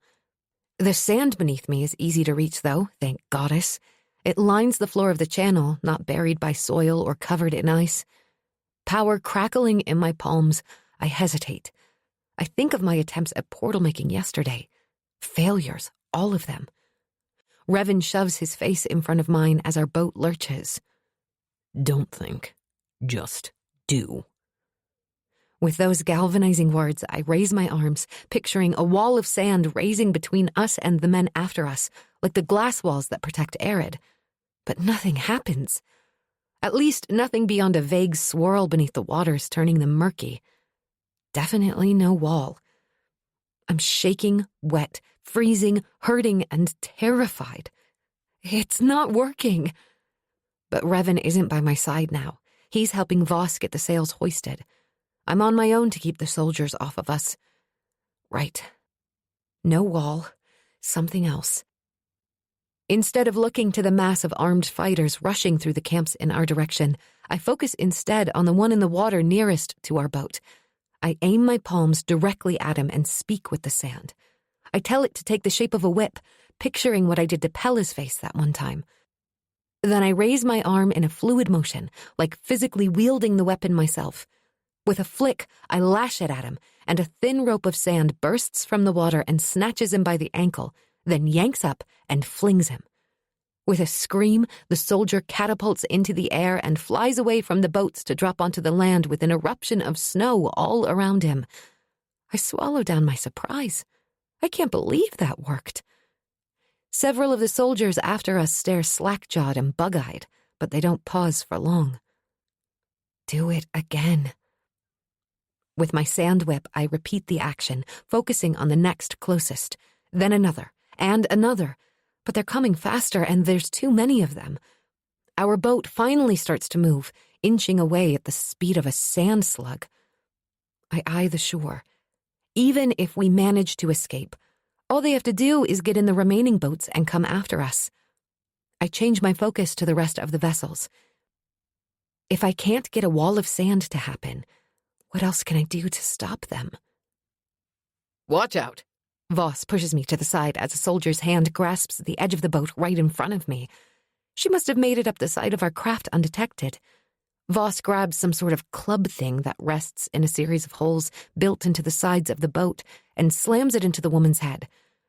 S1: The sand beneath me is easy to reach, though, thank goddess. It lines the floor of the channel, not buried by soil or covered in ice. Power crackling in my palms, I hesitate. I think of my attempts at portal making yesterday. Failures, all of them. Revan shoves his face in front of mine as our boat lurches.
S2: "Don't think. Just do."
S1: With those galvanizing words, I raise my arms, picturing a wall of sand raising between us and the men after us, like the glass walls that protect Arid. But nothing happens. At least nothing beyond a vague swirl beneath the waters, turning them murky. Definitely no wall. I'm shaking, wet, freezing, hurting, and terrified. It's not working. But Revan isn't by my side now. He's helping Voss get the sails hoisted. I'm on my own to keep the soldiers off of us. Right. No wall. Something else. Instead of looking to the mass of armed fighters rushing through the camps in our direction, I focus instead on the one in the water nearest to our boat. I aim my palms directly at him and speak with the sand. I tell it to take the shape of a whip, picturing what I did to Pella's face that one time. Then I raise my arm in a fluid motion, like physically wielding the weapon myself. With a flick, I lash it at him, and a thin rope of sand bursts from the water and snatches him by the ankle, then yanks up and flings him. With a scream, the soldier catapults into the air and flies away from the boats to drop onto the land with an eruption of snow all around him. I swallow down my surprise. I can't believe that worked. Several of the soldiers after us stare slack-jawed and bug-eyed, but they don't pause for long. Do it again. With my sand whip, I repeat the action, focusing on the next closest, then another, and another, but they're coming faster and there's too many of them. Our boat finally starts to move, inching away at the speed of a sand slug. I eye the shore. Even if we manage to escape, all they have to do is get in the remaining boats and come after us. I change my focus to the rest of the vessels. If I can't get a wall of sand to happen, what else can I do to stop them?
S2: Watch out!
S1: Voss pushes me to the side as a soldier's hand grasps the edge of the boat right in front of me. She must have made it up the side of our craft undetected. Voss grabs some sort of club thing that rests in a series of holes built into the sides of the boat and slams it into the woman's head.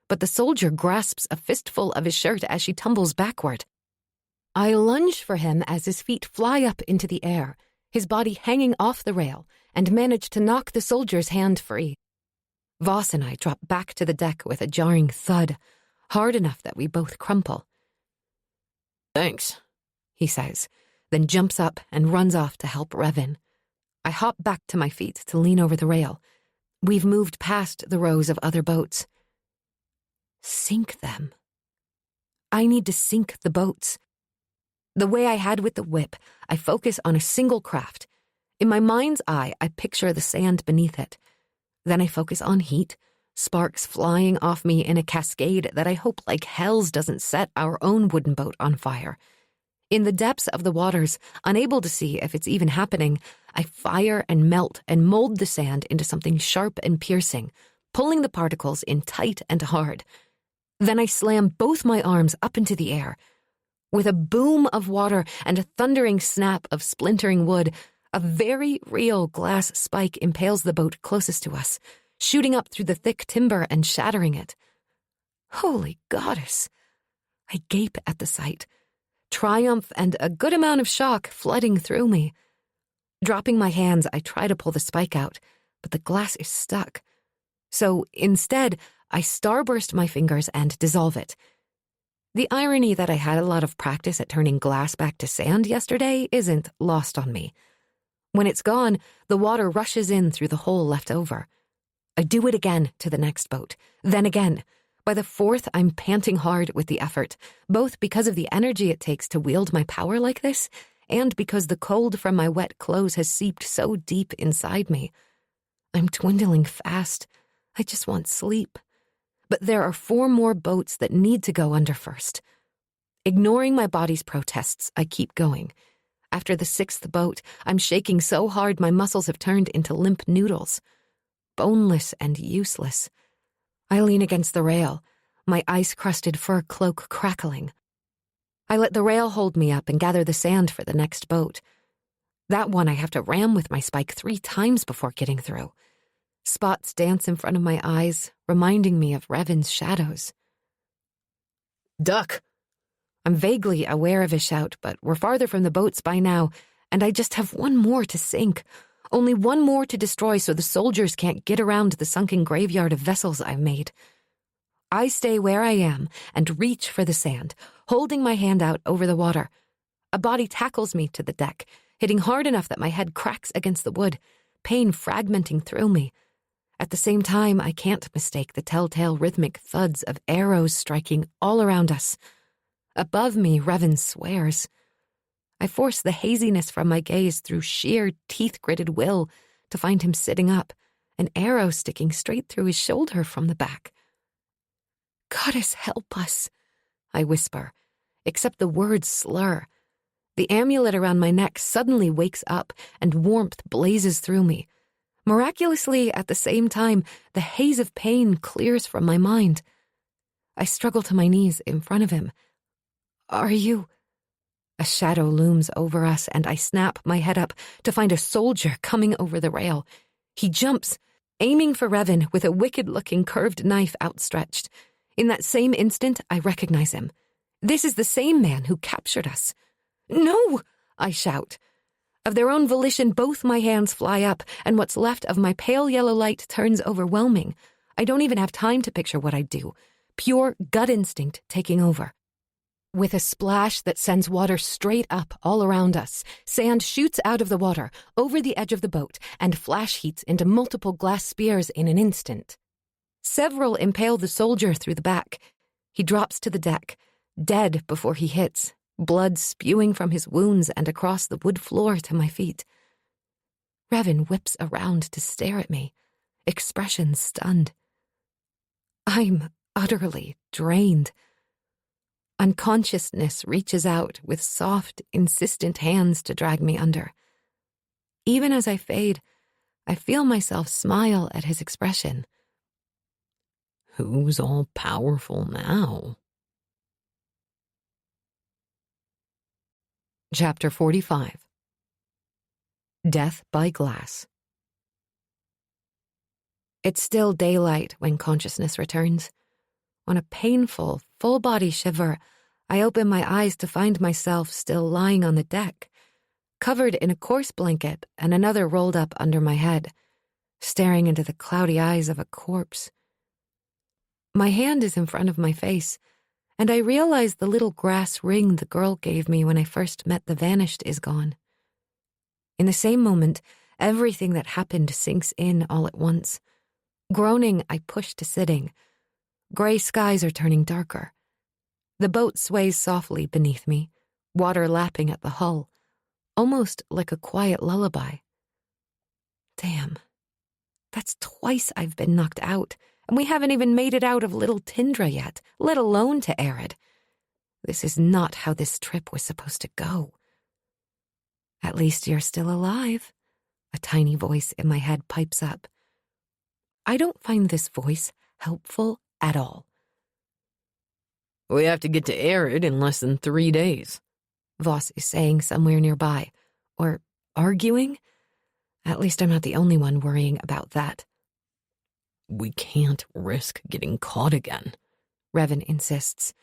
S1: But the soldier grasps a fistful of his shirt as she tumbles backward. I lunge for him as his feet fly up into the air, his body hanging off the rail, and manage to knock the soldier's hand free. Voss and I drop back to the deck with a jarring thud, hard enough that we both crumple.
S2: Thanks,
S1: he says, then jumps up and runs off to help Revin. I hop back to my feet to lean over the rail. We've moved past the rows of other boats. Sink them. I need to sink the boats. The way I had with the whip, I focus on a single craft. In my mind's eye, I picture the sand beneath it. Then I focus on heat, sparks flying off me in a cascade that I hope like hell's doesn't set our own wooden boat on fire. In the depths of the waters, unable to see if it's even happening, I fire and melt and mold the sand into something sharp and piercing, pulling the particles in tight and hard. Then I slam both my arms up into the air. With a boom of water and a thundering snap of splintering wood, a very real glass spike impales the boat closest to us, shooting up through the thick timber and shattering it. Holy goddess! I gape at the sight, triumph and a good amount of shock flooding through me. Dropping my hands, I try to pull the spike out, but the glass is stuck. So instead, I starburst my fingers and dissolve it. The irony that I had a lot of practice at turning glass back to sand yesterday isn't lost on me. When it's gone, the water rushes in through the hole left over. I do it again to the next boat, then again. By the fourth, I'm panting hard with the effort, both because of the energy it takes to wield my power like this, and because the cold from my wet clothes has seeped so deep inside me. I'm dwindling fast. I just want sleep. But there are 4 more boats that need to go under first. Ignoring my body's protests, I keep going. After the 6th boat, I'm shaking so hard my muscles have turned into limp noodles. Boneless and useless. I lean against the rail, my ice-crusted fur cloak crackling. I let the rail hold me up and gather the sand for the next boat. That one I have to ram with my spike 3 times before getting through. Spots dance in front of my eyes, reminding me of Revan's shadows.
S2: Duck!
S1: I'm vaguely aware of his shout, but we're farther from the boats by now, and I just have 1 more to sink. Only 1 more to destroy so the soldiers can't get around the sunken graveyard of vessels I've made. I stay where I am and reach for the sand, holding my hand out over the water. A body tackles me to the deck, hitting hard enough that my head cracks against the wood, pain fragmenting through me. At the same time, I can't mistake the telltale rhythmic thuds of arrows striking all around us. Above me, Revan swears. I force the haziness from my gaze through sheer teeth-gritted will to find him sitting up, an arrow sticking straight through his shoulder from the back. "Goddess help us," I whisper, except the words slur. The amulet around my neck suddenly wakes up and warmth blazes through me. Miraculously, at the same time, the haze of pain clears from my mind. I struggle to my knees in front of him. "Are you—" A shadow looms over us, and I snap my head up to find a soldier coming over the rail. He jumps, aiming for Revan with a wicked-looking curved knife outstretched. In that same instant, I recognize him. This is the same man who captured us. "No!" I shout. Of their own volition, both my hands fly up, and what's left of my pale yellow light turns overwhelming. I don't even have time to picture what I do. pure gut instinct taking over. With a splash that sends water straight up all around us, sand shoots out of the water, over the edge of the boat, and flash heats into multiple glass spears in an instant. Several impale the soldier through the back. He drops to the deck, dead before he hits, blood spewing from his wounds and across the wood floor to my feet. Revan whips around to stare at me, expression stunned. I'm utterly drained. Unconsciousness reaches out with soft, insistent hands to drag me under. Even as I fade, I feel myself smile at his expression.
S2: Who's all powerful now?
S1: Chapter 45. Death by Glass. It's still daylight when consciousness returns. On a painful, full-body shiver, I open my eyes to find myself still lying on the deck, covered in a coarse blanket and another rolled up under my head, staring into the cloudy eyes of a corpse. My hand is in front of my face, and I realize the little grass ring the girl gave me when I first met the Vanished is gone. In the same moment, everything that happened sinks in all at once. Groaning, I push to sitting. Gray skies are turning darker. The boat sways softly beneath me, water lapping at the hull, almost like a quiet lullaby. Damn. That's twice I've been knocked out, and we haven't even made it out of Little Tindra yet, let alone to Arid. This is not how this trip was supposed to go. At least you're still alive, a tiny voice in my head pipes up. I don't find this voice helpful at all.
S2: We have to get to Arid in less than 3 days,
S1: Voss is saying somewhere nearby, or arguing. At least I'm not the only one worrying about that.
S2: We can't risk getting caught again,
S1: Revan insists.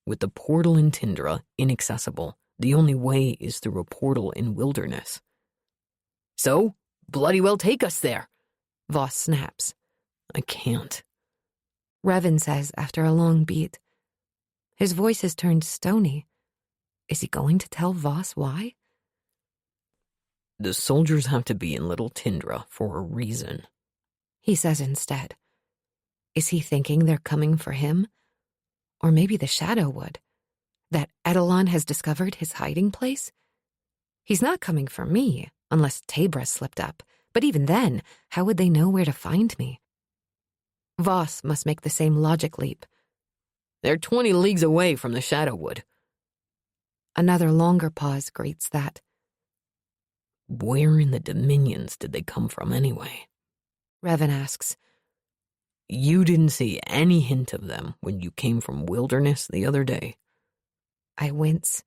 S2: With the portal in Tindra inaccessible, the only way is through a portal in wilderness. So, bloody well take us there,
S1: Voss snaps.
S2: I can't,
S1: Revan says after a long beat. His voice has turned stony. Is he going to tell Voss why?
S2: The soldiers have to be in Little Tindra for a reason,
S1: he says instead. Is he thinking they're coming for him? Or maybe the Shadow would? That Edelon has discovered his hiding place? He's not coming for me, unless Tabra slipped up. But even then, how would they know where to find me? Voss must make the same logic leap.
S2: They're 20 leagues away from the Shadowwood.
S1: Another longer pause greets that.
S2: Where in the Dominions did they come from anyway?
S1: Revan asks.
S2: You didn't see any hint of them when you came from Wilderness the other day.
S1: I wince.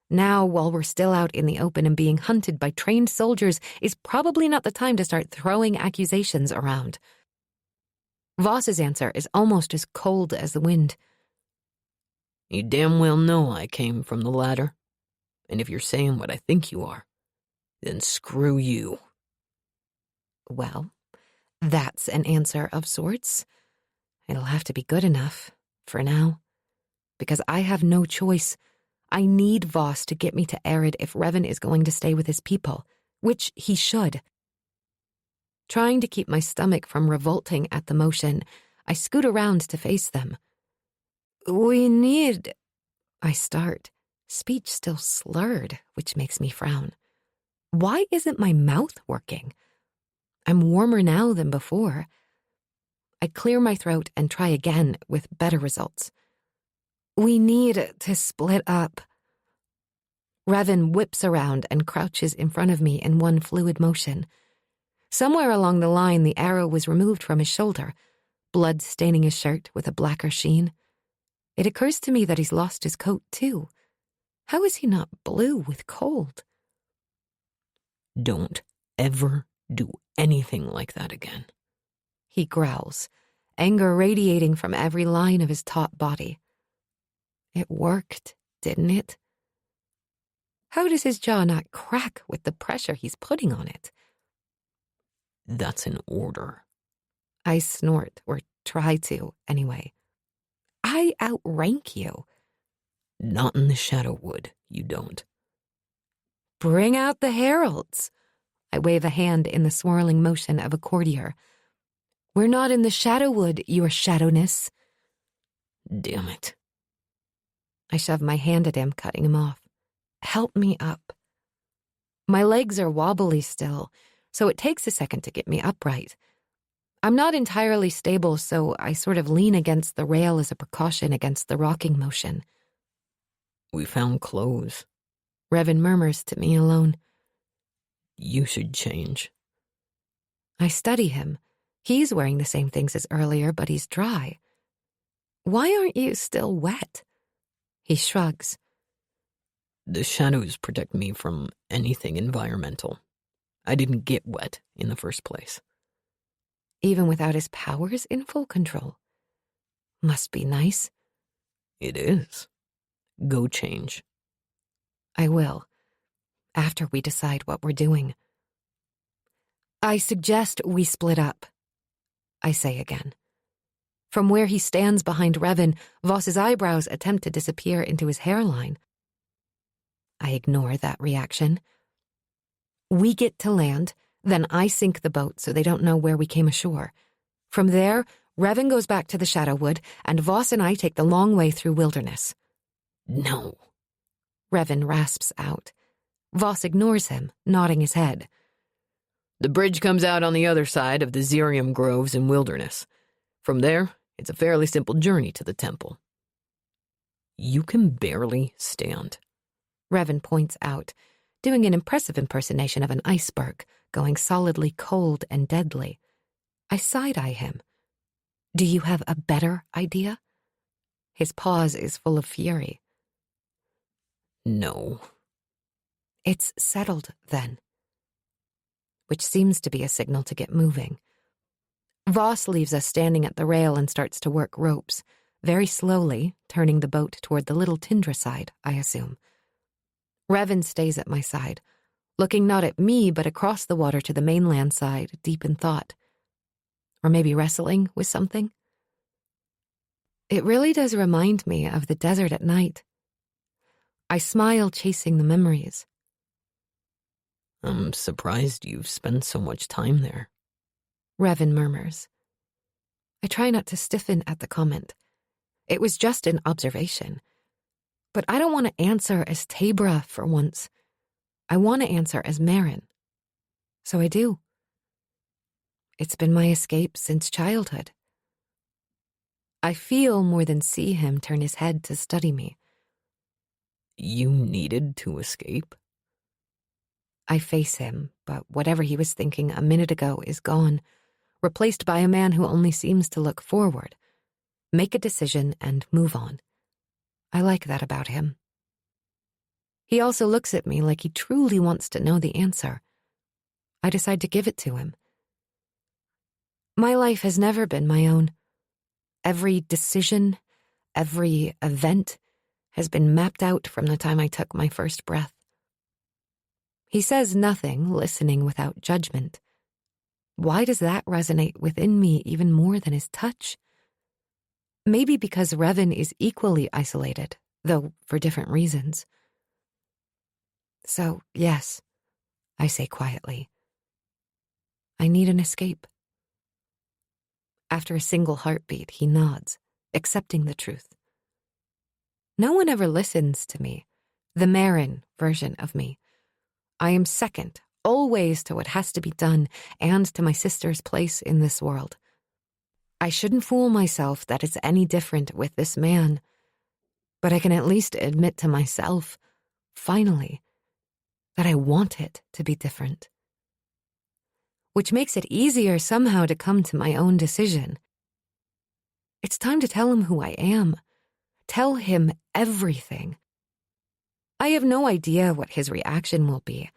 S1: Now, while we're still out in the open and being hunted by trained soldiers, is probably not the time to start throwing accusations around. Voss's answer is almost as cold as the wind.
S2: You damn well know I came from the ladder. And if you're saying what I think you are, then screw you.
S1: Well, that's an answer of sorts. It'll have to be good enough, for now. Because I have no choice. I need Voss to get me to Arid if Revan is going to stay with his people, which he should. Trying to keep my stomach from revolting at the motion, I scoot around to face them. We need... I start, speech still slurred, which makes me frown. Why isn't my mouth working? I'm warmer now than before. I clear my throat and try again with better results. We need to split up. Revan whips around and crouches in front of me in one fluid motion. Somewhere along the line, the arrow was removed from his shoulder, blood staining his shirt with a blacker sheen. It occurs to me that he's lost his coat, too. How is he not blue with cold?
S2: Don't ever do anything like that again,
S1: he growls, anger radiating from every line of his taut body. It worked, didn't it? How does his jaw not crack with the pressure he's putting on it?
S2: That's an order.
S1: I snort, or try to, anyway. I outrank you.
S2: Not in the Shadow Wood, you don't.
S1: Bring out the heralds. I wave a hand in the swirling motion of a courtier. We're not in the Shadow Wood, your shadowness.
S2: Damn it.
S1: I shove my hand at him, cutting him off. Help me up. My legs are wobbly still, so it takes a second to get me upright. I'm not entirely stable, so I sort of lean against the rail as a precaution against the rocking motion.
S2: We found clothes.
S1: Revan murmurs to me alone.
S2: You should change.
S1: I study him. He's wearing the same things as earlier, but he's dry. Why aren't you still wet? He shrugs.
S2: The shadows protect me from anything environmental. I didn't get wet in the first place.
S1: Even without his powers in full control. Must be nice.
S2: It is. Go change.
S1: I will, after we decide what we're doing. I suggest we split up, I say again. From where he stands behind Revan, Voss's eyebrows attempt to disappear into his hairline. I ignore that reaction. We get to land, then I sink the boat so they don't know where we came ashore. From there, Revan goes back to the Shadow Wood, and Voss and I take the long way through wilderness.
S2: No.
S1: Revan rasps out. Voss ignores him, nodding his head.
S2: The bridge comes out on the other side of the xerium groves and wilderness. From there, it's a fairly simple journey to the temple. You can barely stand.
S1: Revan points out, doing an impressive impersonation of an iceberg, going solidly cold and deadly. I side-eye him. Do you have a better idea? His pause is full of fury.
S2: No.
S1: It's settled, then. Which seems to be a signal to get moving. Voss leaves us standing at the rail and starts to work ropes, very slowly, turning the boat toward the little Tindra side, I assume. Revan stays at my side, looking not at me but across the water to the mainland side, deep in thought. Or maybe wrestling with something. It really does remind me of the desert at night. I smile, chasing the memories.
S2: I'm surprised you've spent so much time there.
S1: Revan murmurs. I try not to stiffen at the comment. It was just an observation. But I don't want to answer as Tabra for once. I want to answer as Marin. So I do. It's been my escape since childhood. I feel more than see him turn his head to study me.
S2: You needed to escape?
S1: I face him, but whatever he was thinking a minute ago is gone, replaced by a man who only seems to look forward, make a decision, and move on. I like that about him. He also looks at me like he truly wants to know the answer. I decide to give it to him. My life has never been my own. Every decision, every event has been mapped out from the time I took my first breath. He says nothing, listening without judgment. Why does that resonate within me even more than his touch? Maybe because Revan is equally isolated, though for different reasons. So, yes, I say quietly. I need an escape. After a single heartbeat, he nods, accepting the truth. No one ever listens to me, the Marin version of me. I am second, always to what has to be done and to my sister's place in this world. I shouldn't fool myself that it's any different with this man, but I can at least admit to myself, finally, that I want it to be different. Which makes it easier somehow to come to my own decision. It's time to tell him who I am. Tell him everything. I have no idea what his reaction will be,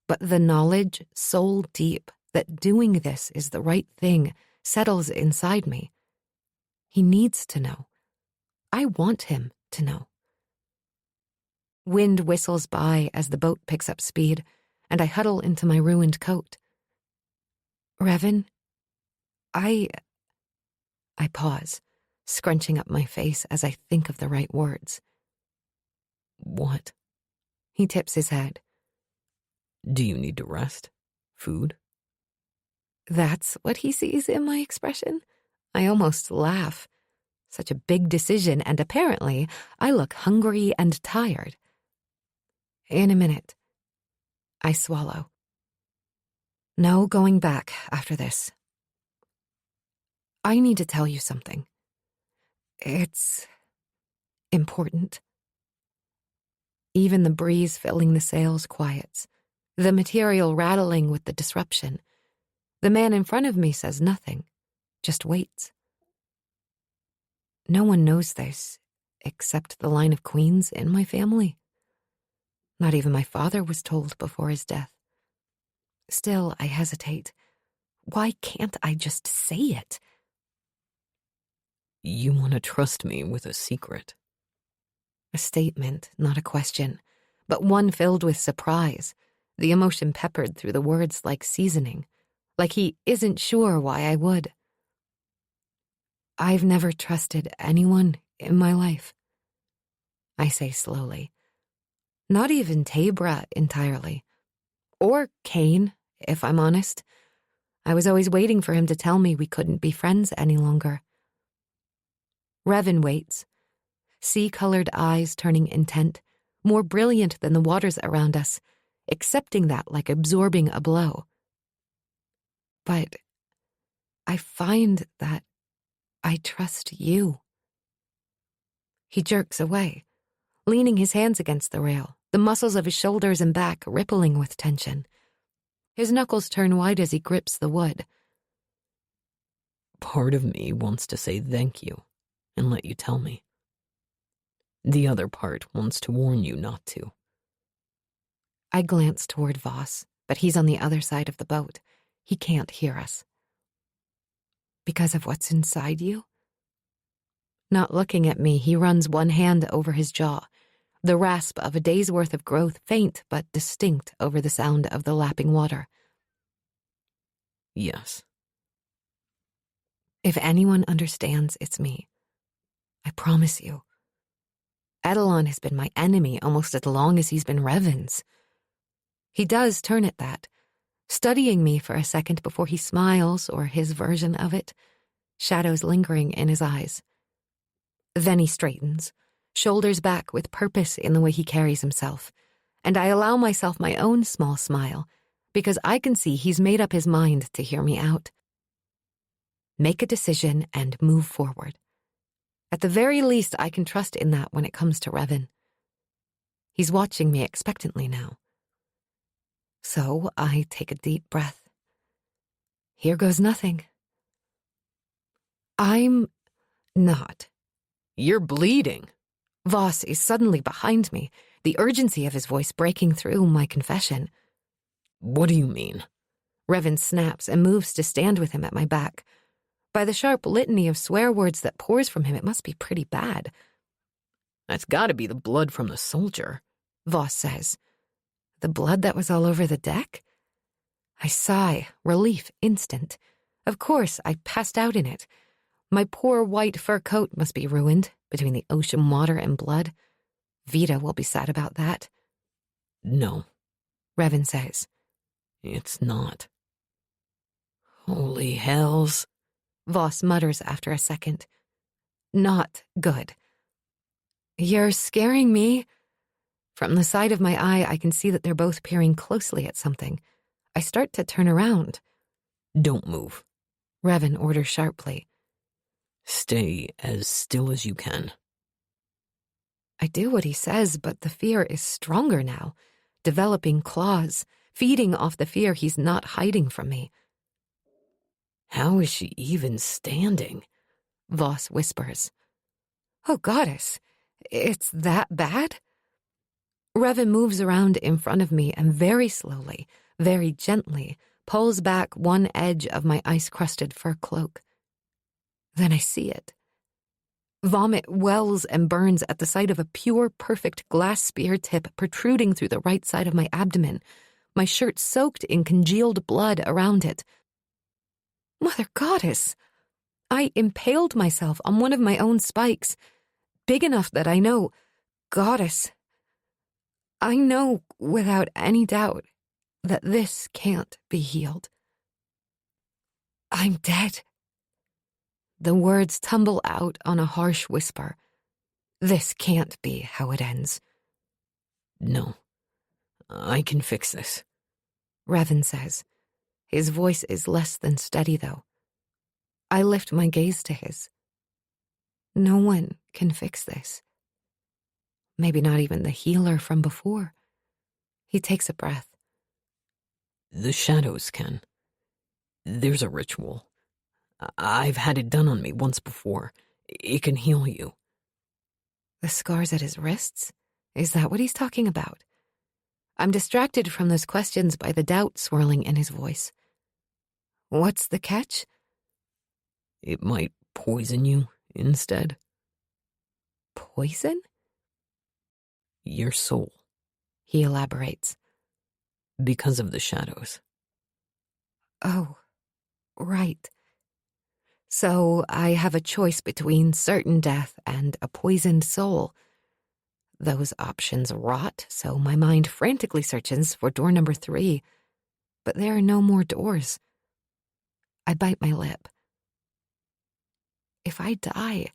S1: but the knowledge, soul deep, that doing this is the right thing settles inside me. He needs to know. I want him to know. Wind whistles by as the boat picks up speed, and I huddle into my ruined coat. Revan, I pause, scrunching up my face as I think of the right words.
S2: What?
S1: He tips his head.
S2: Do you need to rest? Food?
S1: That's what he sees in my expression? I almost laugh. Such a big decision, and apparently I look hungry and tired. In a minute. I swallow. No going back after this. I need to tell you something. It's important. Even the breeze filling the sails quiets, the material rattling with the disruption. The man in front of me says nothing, just waits. No one knows this, except the line of queens in my family. Not even my father was told before his death. Still, I hesitate. Why can't I just say it?
S2: You want to trust me with a secret.
S1: A statement, not a question, but one filled with surprise, the emotion peppered through the words like seasoning, like he isn't sure why I would. I've never trusted anyone in my life. I say slowly. Not even Tabra entirely. Or Cain, if I'm honest. I was always waiting for him to tell me we couldn't be friends any longer. Revan waits, sea-colored eyes turning intent, more brilliant than the waters around us, accepting that like absorbing a blow. But I find that I trust you. He jerks away, leaning his hands against the rail, the muscles of his shoulders and back rippling with tension. His knuckles turn white as he grips the wood.
S2: Part of me wants to say thank you and let you tell me. The other part wants to warn you not to.
S1: I glance toward Voss, but he's on the other side of the boat. He can't hear us. Because of what's inside you? Not looking at me, he runs one hand over his jaw, the rasp of a day's worth of growth faint but distinct over the sound of the lapping water.
S2: Yes.
S1: If anyone understands, it's me. I promise you. Edelon has been my enemy almost as long as he's been Revan's. He does turn at that, studying me for a second before he smiles, or his version of it, shadows lingering in his eyes. Then he straightens, shoulders back with purpose in the way he carries himself, and I allow myself my own small smile, because I can see he's made up his mind to hear me out. Make a decision and move forward. At the very least, I can trust in that when it comes to Revan. He's watching me expectantly now. So I take a deep breath. Here goes nothing. I'm not.
S2: You're bleeding.
S1: Voss is suddenly behind me, the urgency of his voice breaking through my confession.
S2: What do you mean?
S1: Revan snaps and moves to stand with him at my back. By the sharp litany of swear words that pours from him, it must be pretty bad.
S2: That's gotta be the blood from the soldier,
S1: Voss says. The blood that was all over the deck? I sigh, relief instant. Of course, I passed out in it. My poor white fur coat must be ruined between the ocean water and blood. Vita will be sad about that.
S2: No,
S1: Revan says.
S2: it's not. Holy hells.
S1: Voss mutters after a second. Not good. You're scaring me. From the side of my eye, I can see that they're both peering closely at something. I start to turn around.
S2: Don't move.
S1: Revan orders sharply.
S2: Stay as still as you can.
S1: I do what he says, but the fear is stronger now, developing claws, feeding off the fear he's not hiding from me.
S2: How is she even standing?
S1: Voss whispers. Oh, goddess, it's that bad? Revan moves around in front of me and very slowly, very gently, pulls back one edge of my ice-crusted fur cloak. Then I see it. Vomit wells and burns at the sight of a pure, perfect glass spear tip protruding through the right side of my abdomen, my shirt soaked in congealed blood around it. Mother Goddess! I impaled myself on one of my own spikes, big enough that I know, Goddess, I know without any doubt that this can't be healed. I'm dead. The words tumble out on a harsh whisper. This can't be how it ends.
S2: No, I can fix this,
S1: Revan says. His voice is less than steady, though. I lift my gaze to his. No one can fix this. Maybe not even the healer from before. He takes a breath.
S2: The shadows can. There's a ritual. I've had it done on me once before. It can heal you.
S1: The scars at his wrists? Is that what he's talking about? I'm distracted from those questions by the doubt swirling in his voice. What's the catch?
S2: It might poison you instead.
S1: Poison?
S2: Your soul.
S1: He elaborates.
S2: Because of the shadows.
S1: Oh, right. So I have a choice between certain death and a poisoned soul. Those options rot, so my mind frantically searches for door number 3. But there are no more doors. I bite my lip. If I die,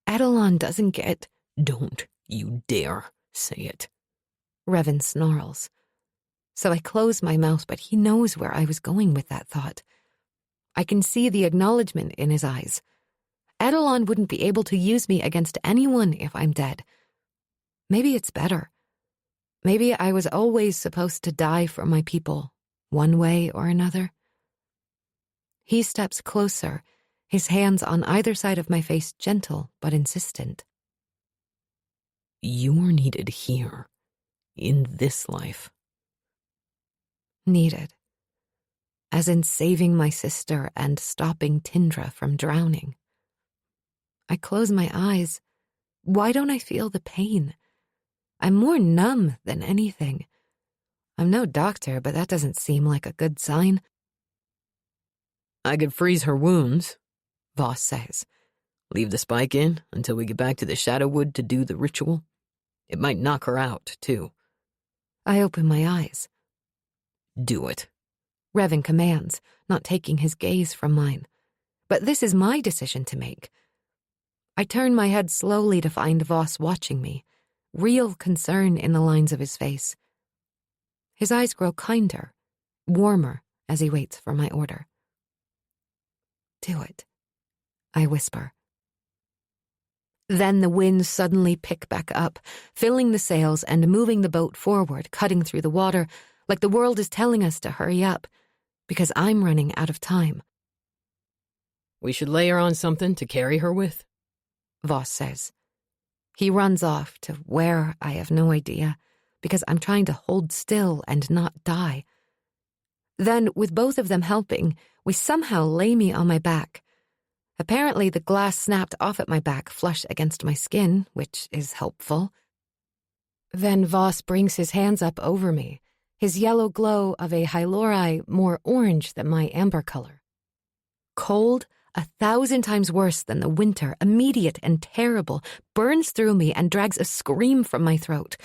S1: Adelon doesn't get...
S2: Don't you dare say it.
S1: Revan snarls. So I close my mouth, but he knows where I was going with that thought. I can see the acknowledgement in his eyes. Adelon wouldn't be able to use me against anyone if I'm dead. Maybe it's better. Maybe I was always supposed to die for my people, one way or another. He steps closer, his hands on either side of my face, gentle but insistent.
S2: You're needed here, in this life.
S1: Needed. As in saving my sister and stopping Tindra from drowning. I close my eyes. Why don't I feel the pain? I'm more numb than anything. I'm no doctor, but that doesn't seem like a good sign.
S2: I could freeze her wounds, Voss says. Leave the spike in until we get back to the Shadowwood to do the ritual. It might knock her out, too.
S1: I open my eyes.
S2: Do it.
S1: Revan commands, not taking his gaze from mine. But this is my decision to make. I turn my head slowly to find Voss watching me, real concern in the lines of his face. His eyes grow kinder, warmer as he waits for my order. Do it, I whisper. Then the winds suddenly pick back up, filling the sails and moving the boat forward, cutting through the water, like the world is telling us to hurry up, because I'm running out of time.
S2: We should lay her on something to carry her with,
S1: Voss says. He runs off to where I have no idea, because I'm trying to hold still and not die. Then, with both of them helping, we somehow lay me on my back. Apparently, the glass snapped off at my back, flush against my skin, which is helpful. Then Voss brings his hands up over me, his yellow glow of a hylori more orange than my amber color. Cold, 1,000 times worse than the winter, immediate and terrible, burns through me and drags a scream from my throat.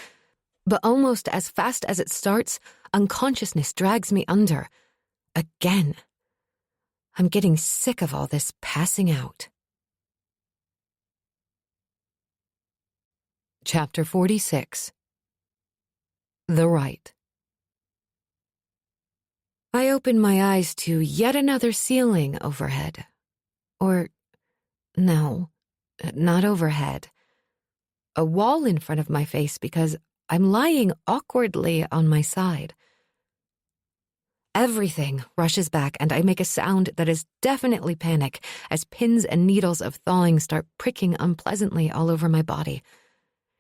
S1: But almost as fast as it starts, unconsciousness drags me under. Again. I'm getting sick of all this passing out. Chapter 46. The Right. I open my eyes to yet another ceiling overhead. Or, no, not overhead. A wall in front of my face because I'm lying awkwardly on my side. Everything rushes back and I make a sound that is definitely panic as pins and needles of thawing start pricking unpleasantly all over my body.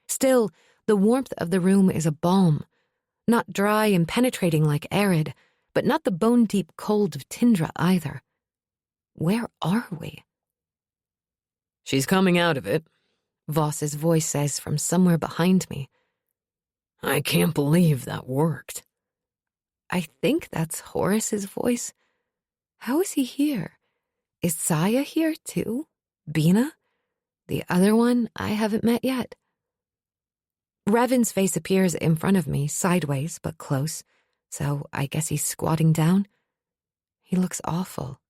S1: Still, the warmth of the room is a balm, not dry and penetrating like arid, but not the bone-deep cold of Tindra either. Where are we?
S2: She's coming out of it,
S1: Voss's voice says from somewhere behind me.
S2: I can't believe that worked.
S1: I think that's Horace's voice. How is he here? Is Saya here too? Bina? The other one I haven't met yet. Revan's face appears in front of me, sideways but close, so I guess he's squatting down. He looks awful.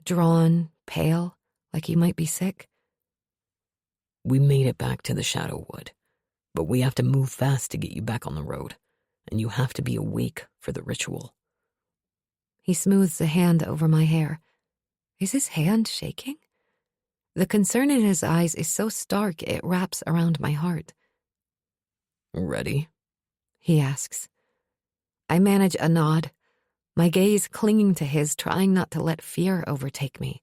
S1: Drawn, pale, like he might be sick.
S2: We made it back to the Shadowwood, but we have to move fast to get you back on the road, and you have to be awake for the ritual.
S1: He smooths a hand over my hair. Is his hand shaking? The concern in his eyes is so stark it wraps around my heart.
S2: Ready?
S1: He asks. I manage a nod, my gaze clinging to his, trying not to let fear overtake me.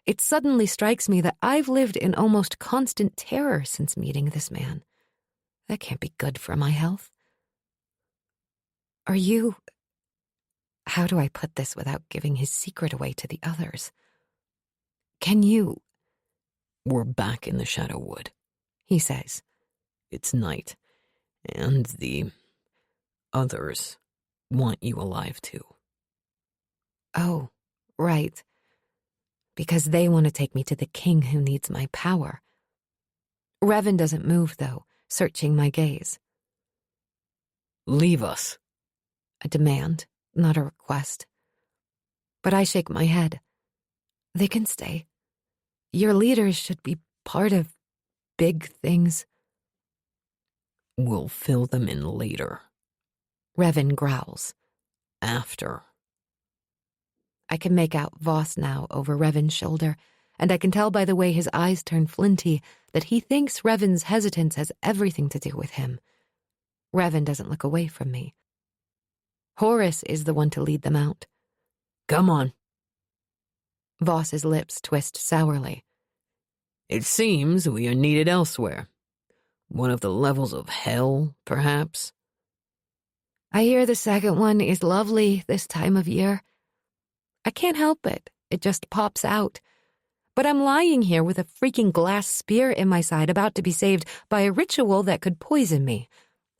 S1: It suddenly strikes me that I've lived in almost constant terror since meeting this man. That can't be good for my health. Are you... How do I put this without giving his secret away to the others? Can you...
S2: We're back in the Shadowwood,
S1: he says.
S2: It's night, and the others want you alive too.
S1: Oh, right. Because they want to take me to the king who needs my power. Revan doesn't move, though, searching my gaze.
S2: Leave us.
S1: A demand, not a request. But I shake my head. They can stay. Your leaders should be part of big things.
S2: We'll fill them in later.
S1: Revan growls.
S2: After.
S1: I can make out Voss now over Revan's shoulder, and I can tell by the way his eyes turn flinty that he thinks Revan's hesitance has everything to do with him. Revan doesn't look away from me. Horus is the one to lead them out.
S2: Come on.
S1: Voss's lips twist sourly.
S2: It seems we are needed elsewhere. One of the levels of hell, perhaps?
S1: I hear the second one is lovely this time of year. I can't help it. It just pops out. But I'm lying here with a freaking glass spear in my side about to be saved by a ritual that could poison me.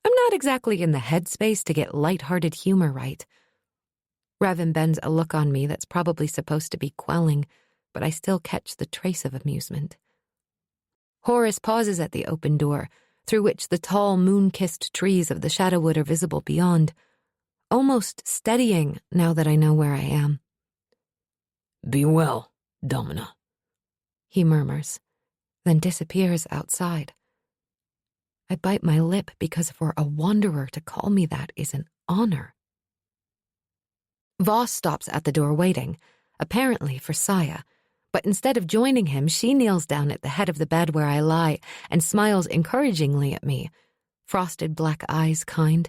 S1: I'm not exactly in the headspace to get light-hearted humor right. Revan bends a look on me that's probably supposed to be quelling, but I still catch the trace of amusement. Horus pauses at the open door, through which the tall, moon-kissed trees of the Shadowwood are visible beyond, almost steadying now that I know where I am.
S2: Be well, Domina,
S1: he murmurs, then disappears outside. I bite my lip because for a wanderer to call me that is an honor. Voss stops at the door waiting, apparently for Saya, but instead of joining him, she kneels down at the head of the bed where I lie and smiles encouragingly at me, frosted black eyes kind.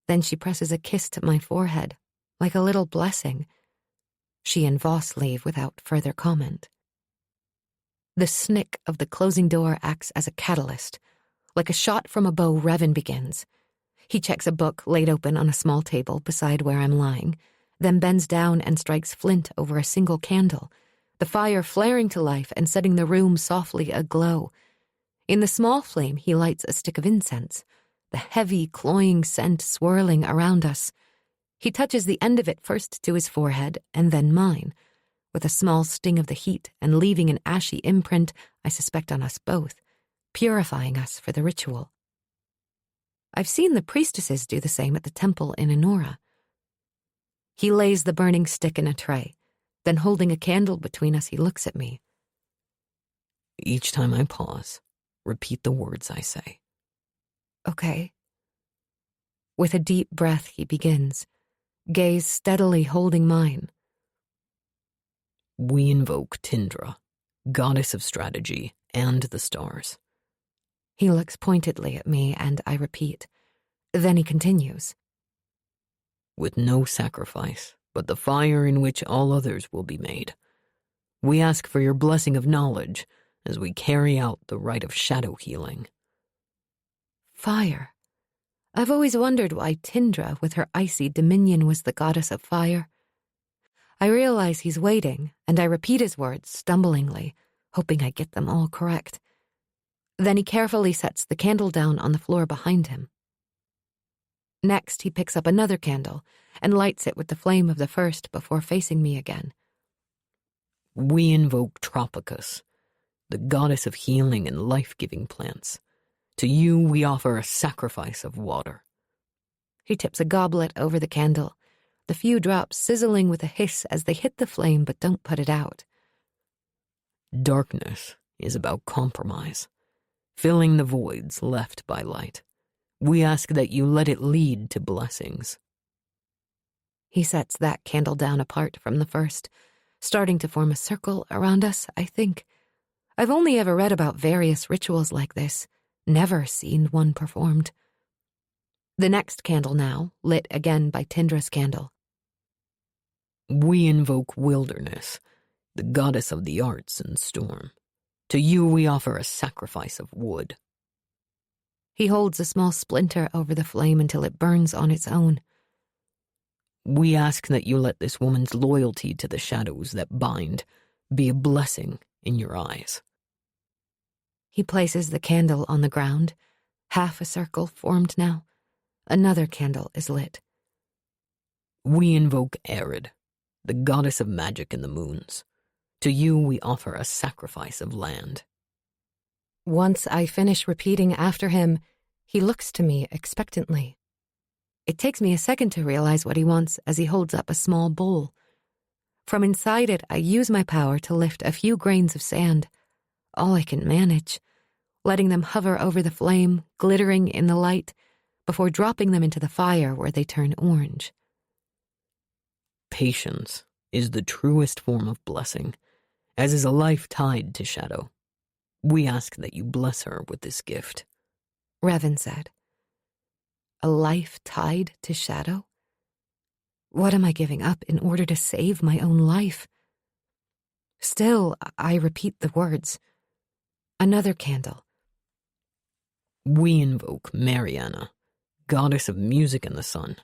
S1: Then she presses a kiss to my forehead, like a little blessing. She and Voss leave without further comment. The snick of the closing door acts as a catalyst. Like a shot from a bow, Revan begins. He checks a book laid open on a small table beside where I'm lying, then bends down and strikes flint over a single candle, the fire flaring to life and setting the room softly aglow. In the small flame, he lights a stick of incense, the heavy, cloying scent swirling around us. He touches the end of it first to his forehead and then mine, with a small sting of the heat and leaving an ashy imprint, I suspect, on us both, purifying us for the ritual. I've seen the priestesses do the same at the temple in Enora. He lays the burning stick in a tray, then holding a candle between us, he looks at me.
S2: Each time I pause, repeat the words I say.
S1: Okay. With a deep breath, he begins, gaze steadily holding mine.
S2: We invoke Tindra, goddess of strategy and the stars.
S1: He looks pointedly at me, and I repeat. Then he continues.
S2: With no sacrifice, but the fire in which all others will be made. We ask for your blessing of knowledge as we carry out the rite of shadow healing.
S1: Fire. I've always wondered why Tindra, with her icy dominion, was the goddess of fire. I realize he's waiting, and I repeat his words stumblingly, hoping I get them all correct. Then he carefully sets the candle down on the floor behind him. Next, he picks up another candle and lights it with the flame of the first before facing me again.
S2: We invoke Tropicus, the goddess of healing and life-giving plants. To you we offer a sacrifice of water.
S1: He tips a goblet over the candle, the few drops sizzling with a hiss as they hit the flame but don't put it out.
S2: Darkness is about compromise, filling the voids left by light. We ask that you let it lead to blessings.
S1: He sets that candle down apart from the first, starting to form a circle around us, I think. I've only ever read about various rituals like this, never seen one performed. The next candle now, lit again by Tindra's candle.
S2: We invoke Wilderness, the goddess of the arts and storm. To you we offer a sacrifice of wood.
S1: He holds a small splinter over the flame until it burns on its own.
S2: We ask that you let this woman's loyalty to the shadows that bind be a blessing in your eyes.
S1: He places the candle on the ground, half a circle formed now. Another candle is lit.
S2: We invoke Erid, the goddess of magic and the moons. To you we offer a sacrifice of land.
S1: Once I finish repeating after him, he looks to me expectantly. It takes me a second to realize what he wants as he holds up a small bowl. From inside it, I use my power to lift a few grains of sand, all I can manage, letting them hover over the flame, glittering in the light, before dropping them into the fire where they turn orange.
S2: Patience is the truest form of blessing, as is a life tied to shadow. We ask that you bless her with this gift.
S1: Revan said. A life tied to shadow? What am I giving up in order to save my own life? Still, I repeat the words. Another candle.
S2: We invoke Mariana, goddess of music and the sun.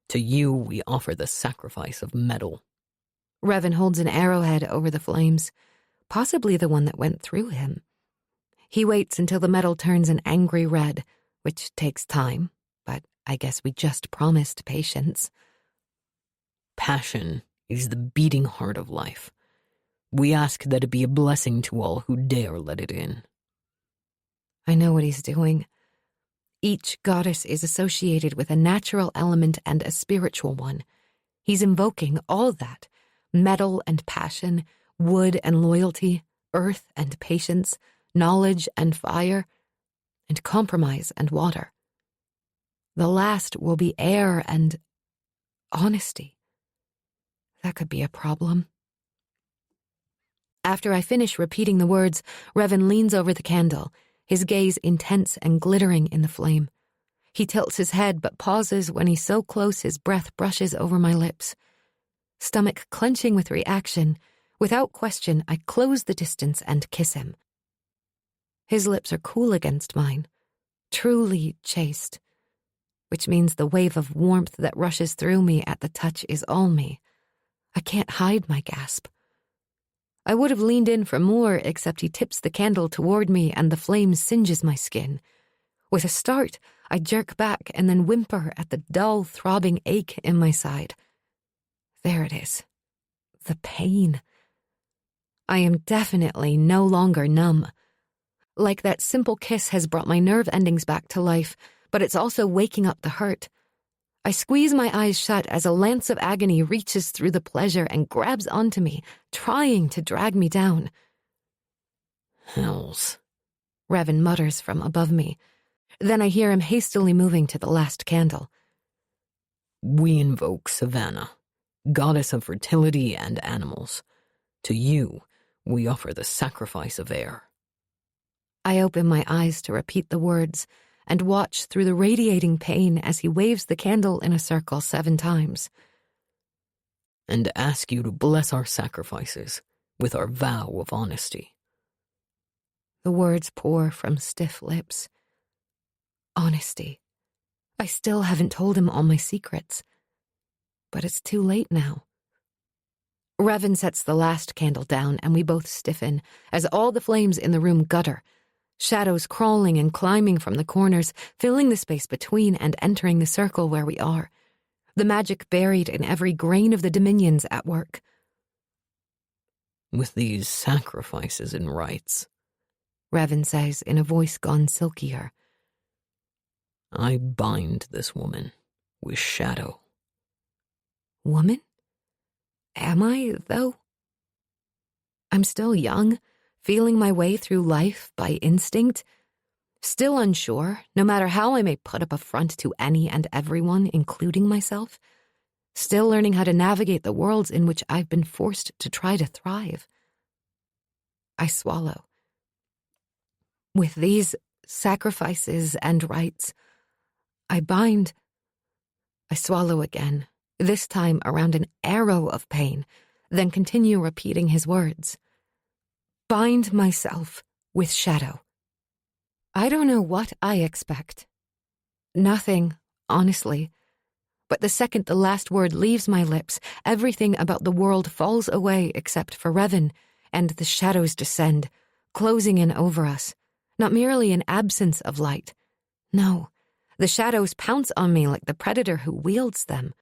S2: To you we offer the sacrifice of metal.
S1: Revan holds an arrowhead over the flames, possibly the one that went through him. He waits until the metal turns an angry red, which takes time, but I guess we just promised patience.
S2: Passion is the beating heart of life. We ask that it be a blessing to all who dare let it in.
S1: I know what he's doing. Each goddess is associated with a natural element and a spiritual one. He's invoking all that, metal and passion, wood and loyalty, earth and patience, knowledge and fire, and compromise and water. The last will be air and honesty. That could be a problem. After I finish repeating the words, Revan leans over the candle, his gaze intense and glittering in the flame. He tilts his head but pauses when he's so close his breath brushes over my lips. Stomach clenching with reaction, without question I close the distance and kiss him. His lips are cool against mine, truly chaste, which means the wave of warmth that rushes through me at the touch is all me. I can't hide my gasp. I would have leaned in for more, except he tips the candle toward me and the flame singes my skin. With a start, I jerk back and then whimper at the dull, throbbing ache in my side. There it is. The pain. I am definitely no longer numb. Like that simple kiss has brought my nerve endings back to life, but it's also waking up the hurt. I squeeze my eyes shut as a lance of agony reaches through the pleasure and grabs onto me, trying to drag me down.
S2: Hells,
S1: Revan mutters from above me. Then I hear him hastily moving to the last candle.
S2: We invoke Savannah, goddess of fertility and animals. To you, we offer the sacrifice of air.
S1: I open my eyes to repeat the words and watch through the radiating pain as he waves the candle in a circle 7 times.
S2: And ask you to bless our sacrifices with our vow of honesty.
S1: The words pour from stiff lips. Honesty. I still haven't told him all my secrets. But it's too late now. Revan sets the last candle down and we both stiffen as all the flames in the room gutter, shadows crawling and climbing from the corners, filling the space between and entering the circle where we are, the magic buried in every grain of the dominions at work.
S2: With these sacrifices and rites,
S1: Revan says in a voice gone silkier.
S2: I bind this woman with shadow.
S1: Woman? Am I, though? I'm still young, feeling my way through life by instinct, still unsure, no matter how I may put up a front to any and everyone, including myself, still learning how to navigate the worlds in which I've been forced to try to thrive. I swallow. With these sacrifices and rites, I bind. I swallow again, this time around an arrow of pain, then continue repeating his words. Bind myself with shadow. I don't know what I expect. Nothing, honestly. But the second the last word leaves my lips, everything about the world falls away except for Revan, and the shadows descend, closing in over us. Not merely an absence of light. No, the shadows pounce on me like the predator who wields them.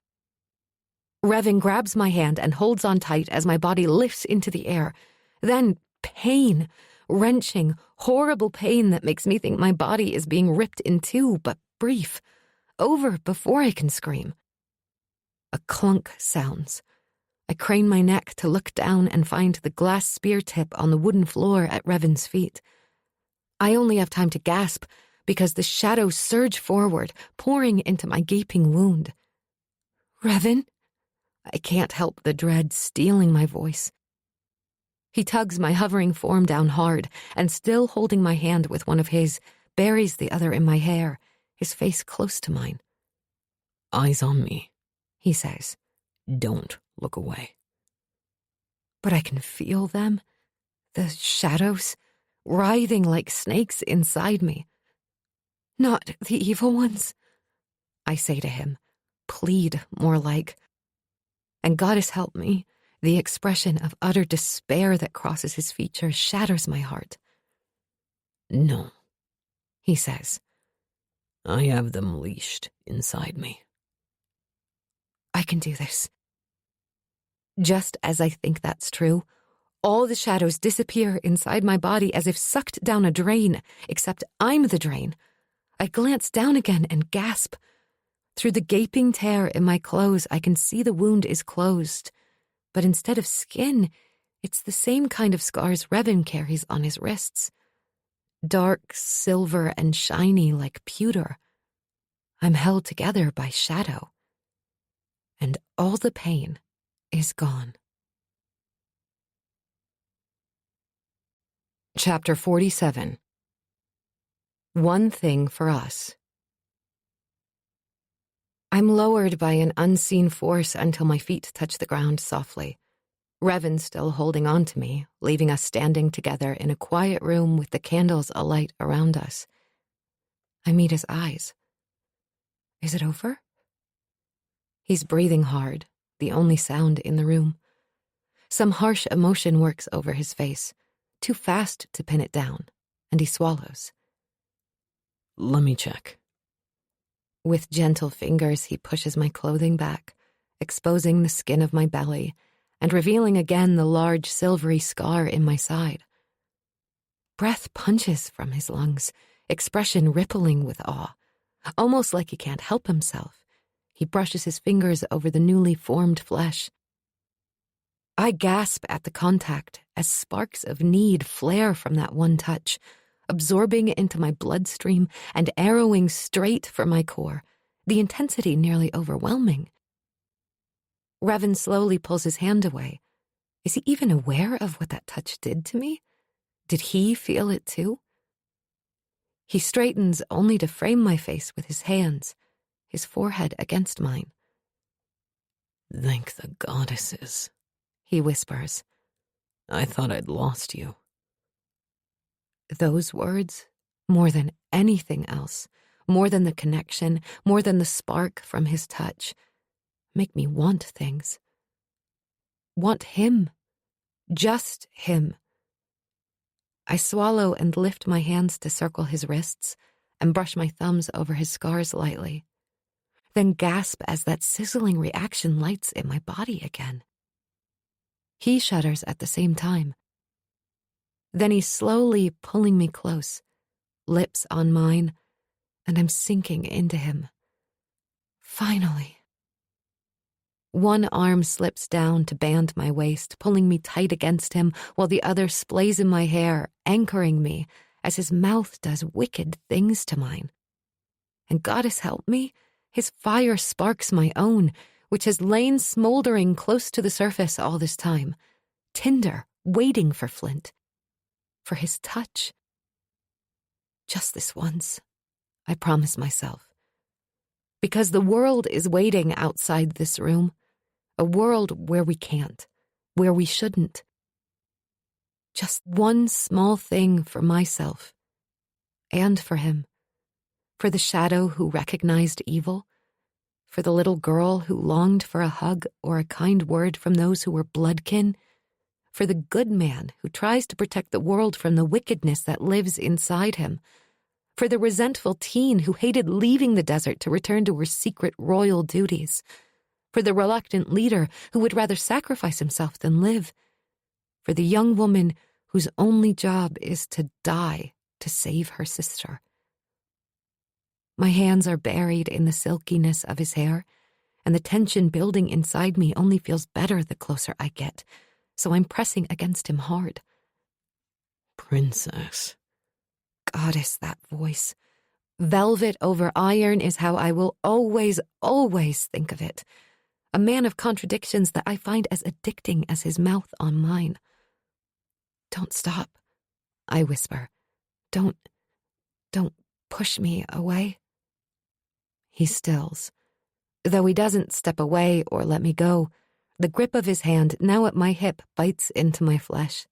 S1: Revan grabs my hand and holds on tight as my body lifts into the air. Then pain, wrenching, horrible pain that makes me think my body is being ripped in two, but brief. Over before I can scream. A clunk sounds. I crane my neck to look down and find the glass spear tip on the wooden floor at Revan's feet. I only have time to gasp because the shadows surge forward, pouring into my gaping wound. Revan? I can't help the dread stealing my voice. He tugs my hovering form down hard and, still holding my hand with one of his, buries the other in my hair, his face close to mine.
S2: Eyes on me,
S1: he says.
S2: Don't look away.
S1: But I can feel them, the shadows, writhing like snakes inside me. Not the evil ones, I say to him, plead more like. And goddess help me, the expression of utter despair that crosses his features shatters my heart.
S2: No,
S1: he says.
S2: I have them leashed inside me.
S1: I can do this. Just as I think that's true, all the shadows disappear inside my body as if sucked down a drain, except I'm the drain. I glance down again and gasp. Through the gaping tear in my clothes, I can see the wound is closed. But instead of skin, it's the same kind of scars Revan carries on his wrists. Dark, silver, and shiny like pewter. I'm held together by shadow. And all the pain is gone. Chapter 47. One thing for us. I'm lowered by an unseen force until my feet touch the ground softly. Revan still holding on to me, leaving us standing together in a quiet room with the candles alight around us. I meet his eyes. Is it over? He's breathing hard, the only sound in the room. Some harsh emotion works over his face, too fast to pin it down, and he swallows.
S2: Let me check.
S1: With gentle fingers, he pushes my clothing back, exposing the skin of my belly and revealing again the large silvery scar in my side. Breath punches from his lungs, expression rippling with awe, almost like he can't help himself. He brushes his fingers over the newly formed flesh. I gasp at the contact as sparks of need flare from that one touch, absorbing into my bloodstream and arrowing straight for my core, the intensity nearly overwhelming. Revan slowly pulls his hand away. Is he even aware of what that touch did to me? Did he feel it too? He straightens only to frame my face with his hands, his forehead against mine.
S2: Thank the goddesses,
S1: he whispers.
S2: I thought I'd lost you.
S1: Those words, more than anything else, more than the connection, more than the spark from his touch, make me want things. Want him. Just him. I swallow and lift my hands to circle his wrists and brush my thumbs over his scars lightly, then gasp as that sizzling reaction lights in my body again. He shudders at the same time. Then he's slowly pulling me close, lips on mine, and I'm sinking into him. Finally. One arm slips down to band my waist, pulling me tight against him, while the other splays in my hair, anchoring me as his mouth does wicked things to mine. And goddess help me, his fire sparks my own, which has lain smoldering close to the surface all this time, tinder, waiting for Flint, for his touch. Just this once, I promise myself. Because the world is waiting outside this room, a world where we can't, where we shouldn't. Just one small thing for myself, and for him, for the shadow who recognized evil, for the little girl who longed for a hug or a kind word from those who were bloodkin, for the good man who tries to protect the world from the wickedness that lives inside him, for the resentful teen who hated leaving the desert to return to her secret royal duties, for the reluctant leader who would rather sacrifice himself than live, for the young woman whose only job is to die to save her sister. My hands are buried in the silkiness of his hair, and the tension building inside me only feels better the closer I get, so I'm pressing against him hard.
S2: Princess.
S1: Goddess, that voice. Velvet over iron is how I will always, always think of it. A man of contradictions that I find as addicting as his mouth on mine. Don't stop, I whisper. Don't push me away. He stills. Though he doesn't step away or let me go, the grip of his hand, now at my hip, bites into my flesh.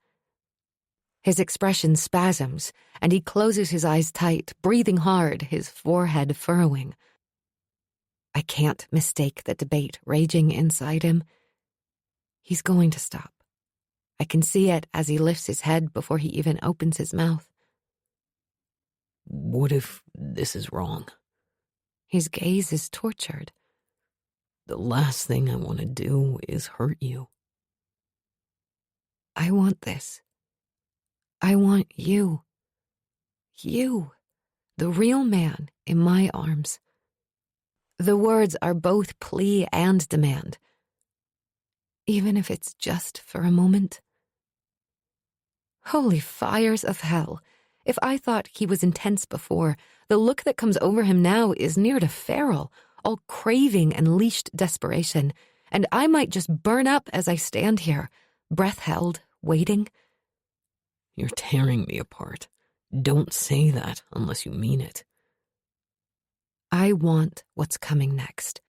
S1: His expression spasms, and he closes his eyes tight, breathing hard, his forehead furrowing. I can't mistake the debate raging inside him. He's going to stop. I can see it as he lifts his head before he even opens his mouth.
S2: What if this is wrong?
S1: His gaze is tortured.
S2: The last thing I want to do is hurt you.
S1: I want this. I want you. You, the real man in my arms. The words are both plea and demand. Even if it's just for a moment. Holy fires of hell. If I thought he was intense before, the look that comes over him now is near to feral, all craving and leashed desperation, and I might just burn up as I stand here, breath held, waiting.
S2: You're tearing me apart. Don't say that unless you mean it.
S1: I want what's coming next.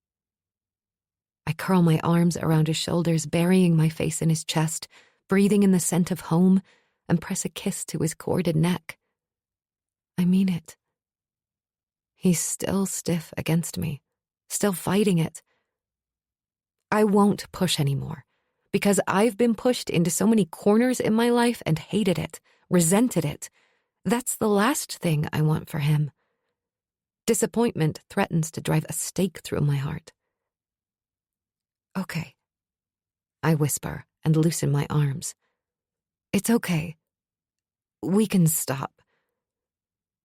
S1: I curl my arms around his shoulders, burying my face in his chest, breathing in the scent of home, and press a kiss to his corded neck. I mean it. He's still stiff against me, still fighting it. I won't push anymore, because I've been pushed into so many corners in my life and hated it, resented it. That's the last thing I want for him. Disappointment threatens to drive a stake through my heart. Okay, I whisper and loosen my arms. It's okay. We can stop.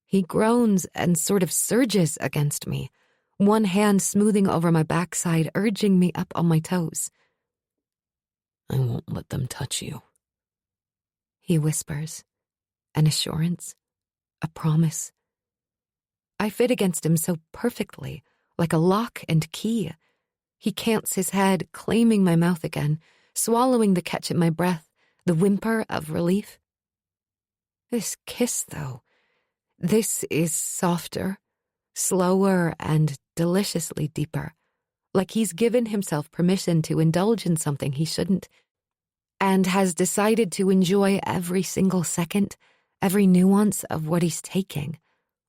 S1: He groans and sort of surges against me, one hand smoothing over my backside, urging me up on my toes.
S2: I won't let them touch you.
S1: He whispers, an assurance, a promise. I fit against him so perfectly, like a lock and key. He cants his head, claiming my mouth again, swallowing the catch in my breath, the whimper of relief. This kiss, though, this is softer, slower, and deliciously deeper, like he's given himself permission to indulge in something he shouldn't, and has decided to enjoy every single second, every nuance of what he's taking,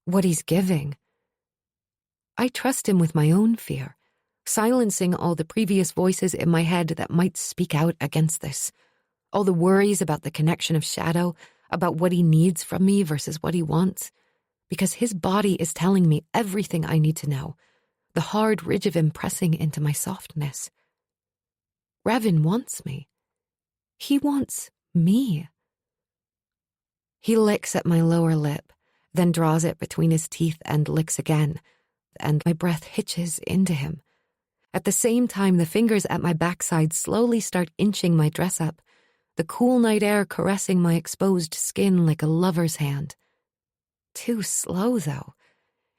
S1: what he's giving. I trust him with my own fear, silencing all the previous voices in my head that might speak out against this, all the worries about the connection of shadow, about what he needs from me versus what he wants, because his body is telling me everything I need to know, the hard ridge of him pressing into my softness. Revan wants me. He wants me. He licks at my lower lip, then draws it between his teeth and licks again, and my breath hitches into him. At the same time, the fingers at my backside slowly start inching my dress up, the cool night air caressing my exposed skin like a lover's hand. Too slow, though.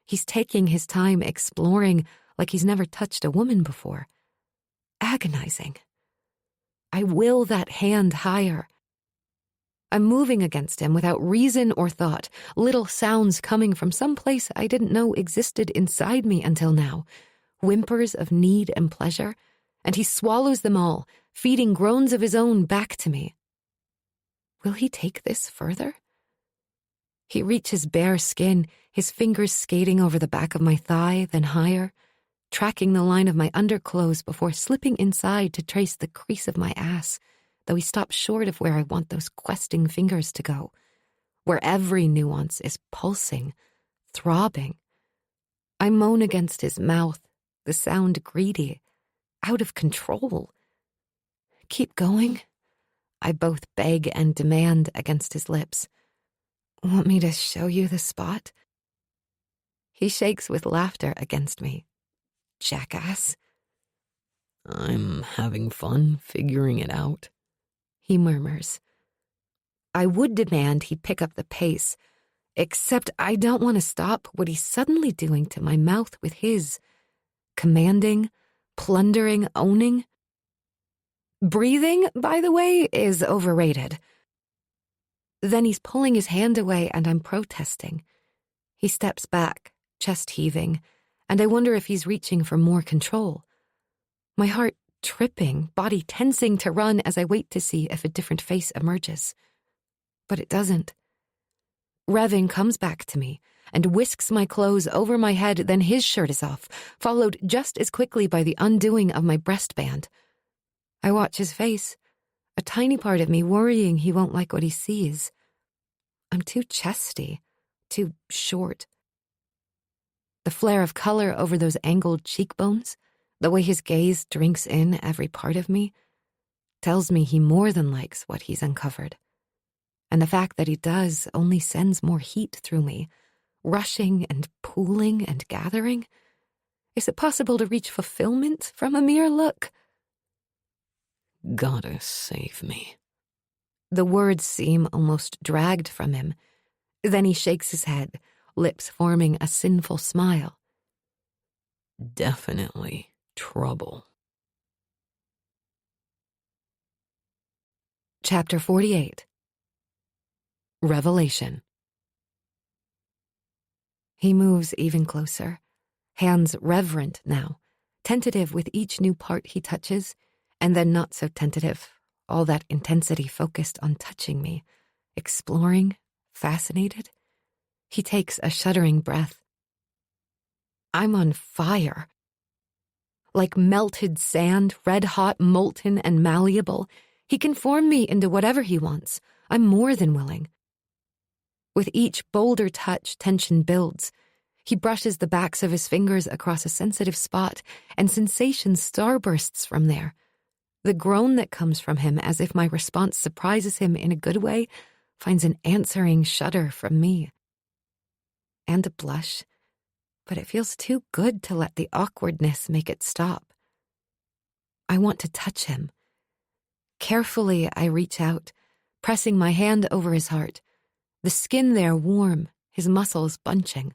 S1: He's taking his time exploring like he's never touched a woman before. Agonizing. I will that hand higher. I'm moving against him without reason or thought, little sounds coming from some place I didn't know existed inside me until now, whimpers of need and pleasure, and he swallows them all, feeding groans of his own back to me. Will he take this further? He reaches bare skin, his fingers skating over the back of my thigh, then higher, tracking the line of my underclothes before slipping inside to trace the crease of my ass, though he stops short of where I want those questing fingers to go, where every nuance is pulsing, throbbing. I moan against his mouth, the sound greedy, out of control. Keep going, I both beg and demand against his lips. Want me to show you the spot? He shakes with laughter against me. Jackass.
S2: I'm having fun figuring it out,
S1: He murmurs. I would demand he pick up the pace, except I don't want to stop what he's suddenly doing to my mouth with his. Commanding, plundering, owning. Breathing, by the way, is overrated. Then he's pulling his hand away and I'm protesting. He steps back, chest heaving, and I wonder if he's reaching for more control. My heart tripping, body tensing to run as I wait to see if a different face emerges. But it doesn't. Revving comes back to me and whisks my clothes over my head, then his shirt is off, followed just as quickly by the undoing of my breastband. I watch his face, a tiny part of me worrying he won't like what he sees. I'm too chesty, too short. The flare of color over those angled cheekbones, the way his gaze drinks in every part of me, tells me he more than likes what he's uncovered. And the fact that he does only sends more heat through me, rushing and pooling and gathering. Is it possible to reach fulfillment from a mere look?
S2: Gotta save me.
S1: The words seem almost dragged from him. Then he shakes his head, lips forming a sinful smile.
S2: Definitely trouble.
S1: Chapter 48. Revelation. He moves even closer, hands reverent now, tentative with each new part he touches, and then not so tentative, all that intensity focused on touching me, exploring, fascinated. He takes a shuddering breath. I'm on fire. Like melted sand, red-hot, molten, and malleable, he can form me into whatever he wants. I'm more than willing. With each bolder touch, tension builds. He brushes the backs of his fingers across a sensitive spot, and sensation starbursts from there. The groan that comes from him, as if my response surprises him in a good way, finds an answering shudder from me. And a blush, but it feels too good to let the awkwardness make it stop. I want to touch him. Carefully, I reach out, pressing my hand over his heart, the skin there warm, his muscles bunching.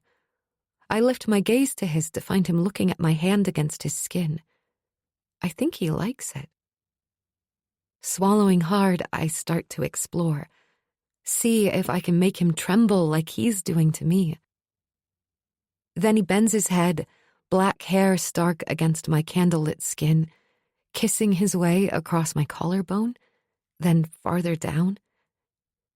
S1: I lift my gaze to his to find him looking at my hand against his skin. I think he likes it. Swallowing hard, I start to explore, see if I can make him tremble like he's doing to me. Then he bends his head, black hair stark against my candlelit skin, kissing his way across my collarbone, then farther down.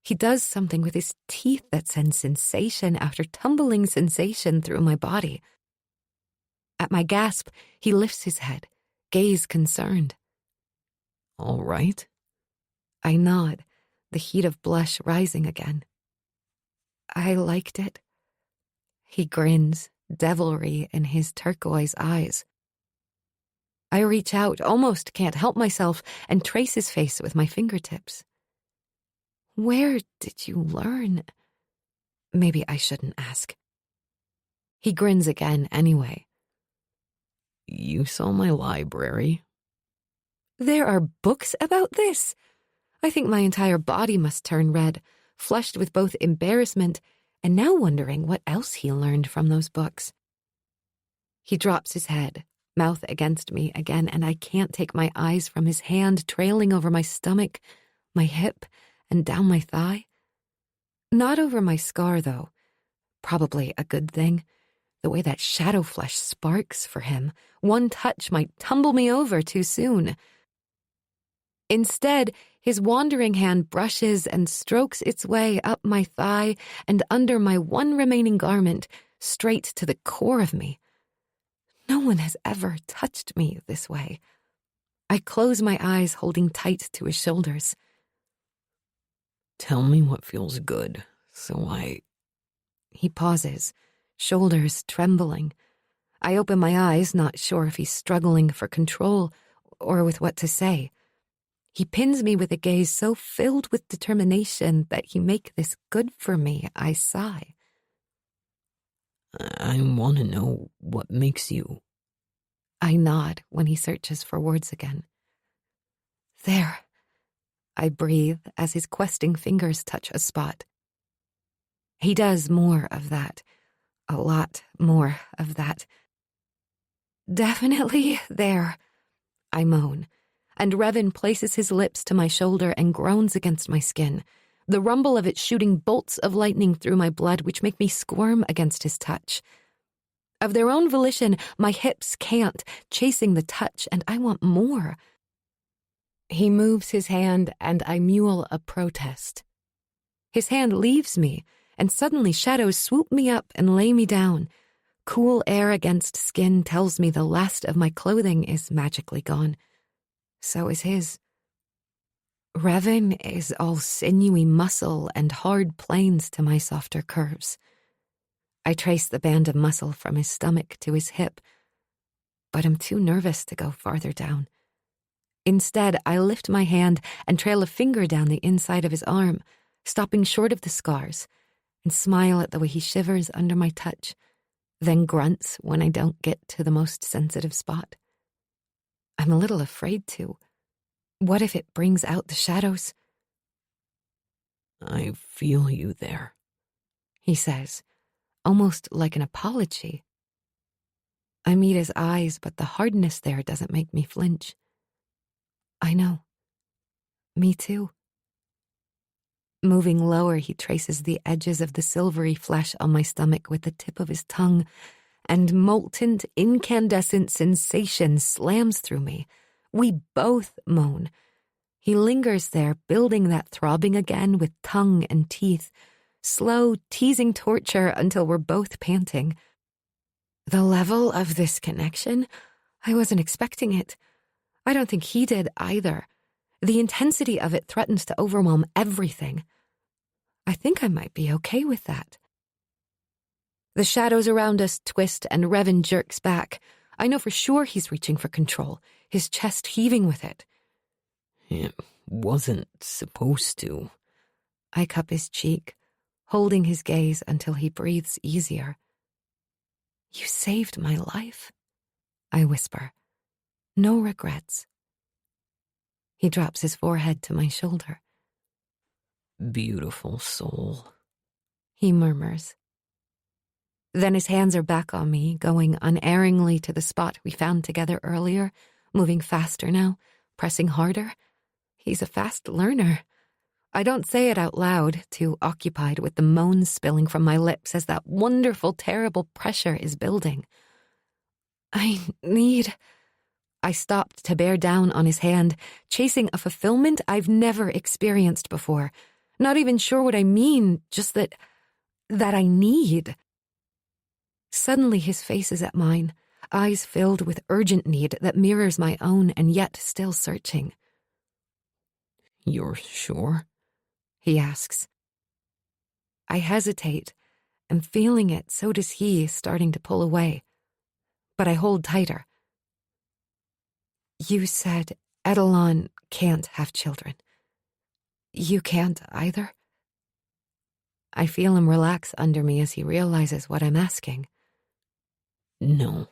S1: He does something with his teeth that sends sensation after tumbling sensation through my body. At my gasp, he lifts his head, gaze concerned.
S2: All right?
S1: I nod, the heat of blush rising again. I liked it. He grins, devilry in his turquoise eyes. I reach out, almost can't help myself, and trace his face with my fingertips. Where did you learn? Maybe I shouldn't ask. He grins again anyway.
S2: You saw my library.
S1: There are books about this? I think my entire body must turn red, flushed with both embarrassment and now wondering what else he learned from those books. He drops his head, mouth against me again, and I can't take my eyes from his hand trailing over my stomach, my hip, and down my thigh. Not over my scar, though. Probably a good thing. The way that shadow flesh sparks for him, one touch might tumble me over too soon. Instead, his wandering hand brushes and strokes its way up my thigh and under my one remaining garment, straight to the core of me. No one has ever touched me this way. I close my eyes, holding tight to his shoulders.
S2: Tell me what feels good,
S1: He pauses, shoulders trembling. I open my eyes, not sure if he's struggling for control or with what to say. He pins me with a gaze so filled with determination that he make this good for me, I sigh.
S2: I want to know what makes you.
S1: I nod when he searches for words again. There, I breathe as his questing fingers touch a spot. He does more of that, a lot more of that. Definitely there, I moan, and Revan places his lips to my shoulder and groans against my skin, the rumble of it shooting bolts of lightning through my blood which make me squirm against his touch. Of their own volition, my hips can't, chasing the touch, and I want more. He moves his hand, and I mewl a protest. His hand leaves me, and suddenly shadows swoop me up and lay me down. Cool air against skin tells me the last of my clothing is magically gone. So is his. Revan is all sinewy muscle and hard planes to my softer curves. I trace the band of muscle from his stomach to his hip, but I'm too nervous to go farther down. Instead, I lift my hand and trail a finger down the inside of his arm, stopping short of the scars, and smile at the way he shivers under my touch, then grunts when I don't get to the most sensitive spot. I'm a little afraid to. What if it brings out the shadows?
S2: I feel you there,
S1: He says, almost like an apology. I meet his eyes, but the hardness there doesn't make me flinch. I know. Me too. Moving lower, he traces the edges of the silvery flesh on my stomach with the tip of his tongue, and molten, incandescent sensation slams through me. We both moan. He lingers there, building that throbbing again with tongue and teeth, slow, teasing torture until we're both panting. The level of this connection, I wasn't expecting it. I don't think he did either. The intensity of it threatens to overwhelm everything. I think I might be okay with that. The shadows around us twist and Revan jerks back. I know for sure he's reaching for control, his chest heaving with it.
S2: It wasn't supposed to.
S1: I cup his cheek, holding his gaze until he breathes easier. You saved my life, I whisper. No regrets. He drops his forehead to my shoulder.
S2: Beautiful soul,
S1: He murmurs. Then his hands are back on me, going unerringly to the spot we found together earlier, moving faster now, pressing harder. He's a fast learner. I don't say it out loud, too occupied with the moans spilling from my lips as that wonderful, terrible pressure is building. I stopped to bear down on his hand, chasing a fulfillment I've never experienced before. Not even sure what I mean, just that I need. Suddenly his face is at mine, eyes filled with urgent need that mirrors my own and yet still searching.
S2: You're sure?
S1: He asks. I hesitate, and feeling it, so does he, starting to pull away. But I hold tighter. You said Edelon can't have children. You can't either? I feel him relax under me as he realizes what I'm asking.
S2: No.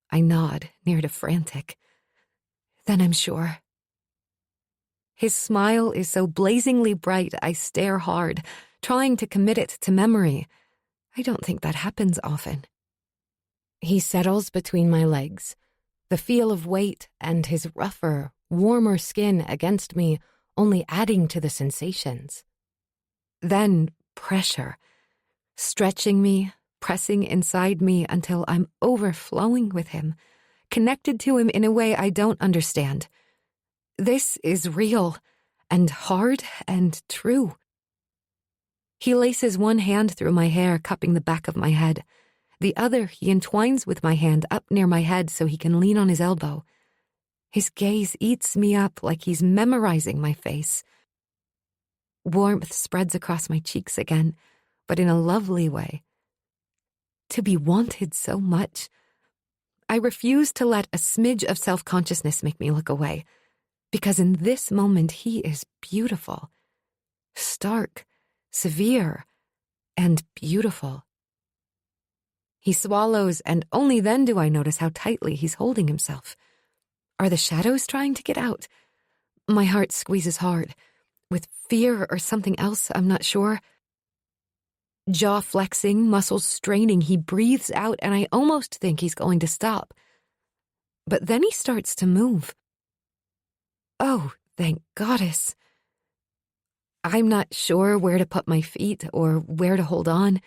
S1: I nod, near to frantic. Then I'm sure. His smile is so blazingly bright I stare hard, trying to commit it to memory. I don't think that happens often. He settles between my legs, the feel of weight and his rougher, warmer skin against me only adding to the sensations. Then pressure, stretching me, pressing inside me until I'm overflowing with him, connected to him in a way I don't understand. This is real and hard and true. He laces one hand through my hair, cupping the back of my head. The other he entwines with my hand up near my head so he can lean on his elbow. His gaze eats me up like he's memorizing my face. Warmth spreads across my cheeks again, but in a lovely way. To be wanted so much. I refuse to let a smidge of self-consciousness make me look away, because in this moment he is beautiful. Stark, severe, and beautiful. He swallows, and only then do I notice how tightly he's holding himself. Are the shadows trying to get out? My heart squeezes hard. With fear or something else, I'm not sure. Jaw flexing, muscles straining, he breathes out, and I almost think he's going to stop. But then he starts to move. Oh, thank goddess. I'm not sure where to put my feet or where to hold on.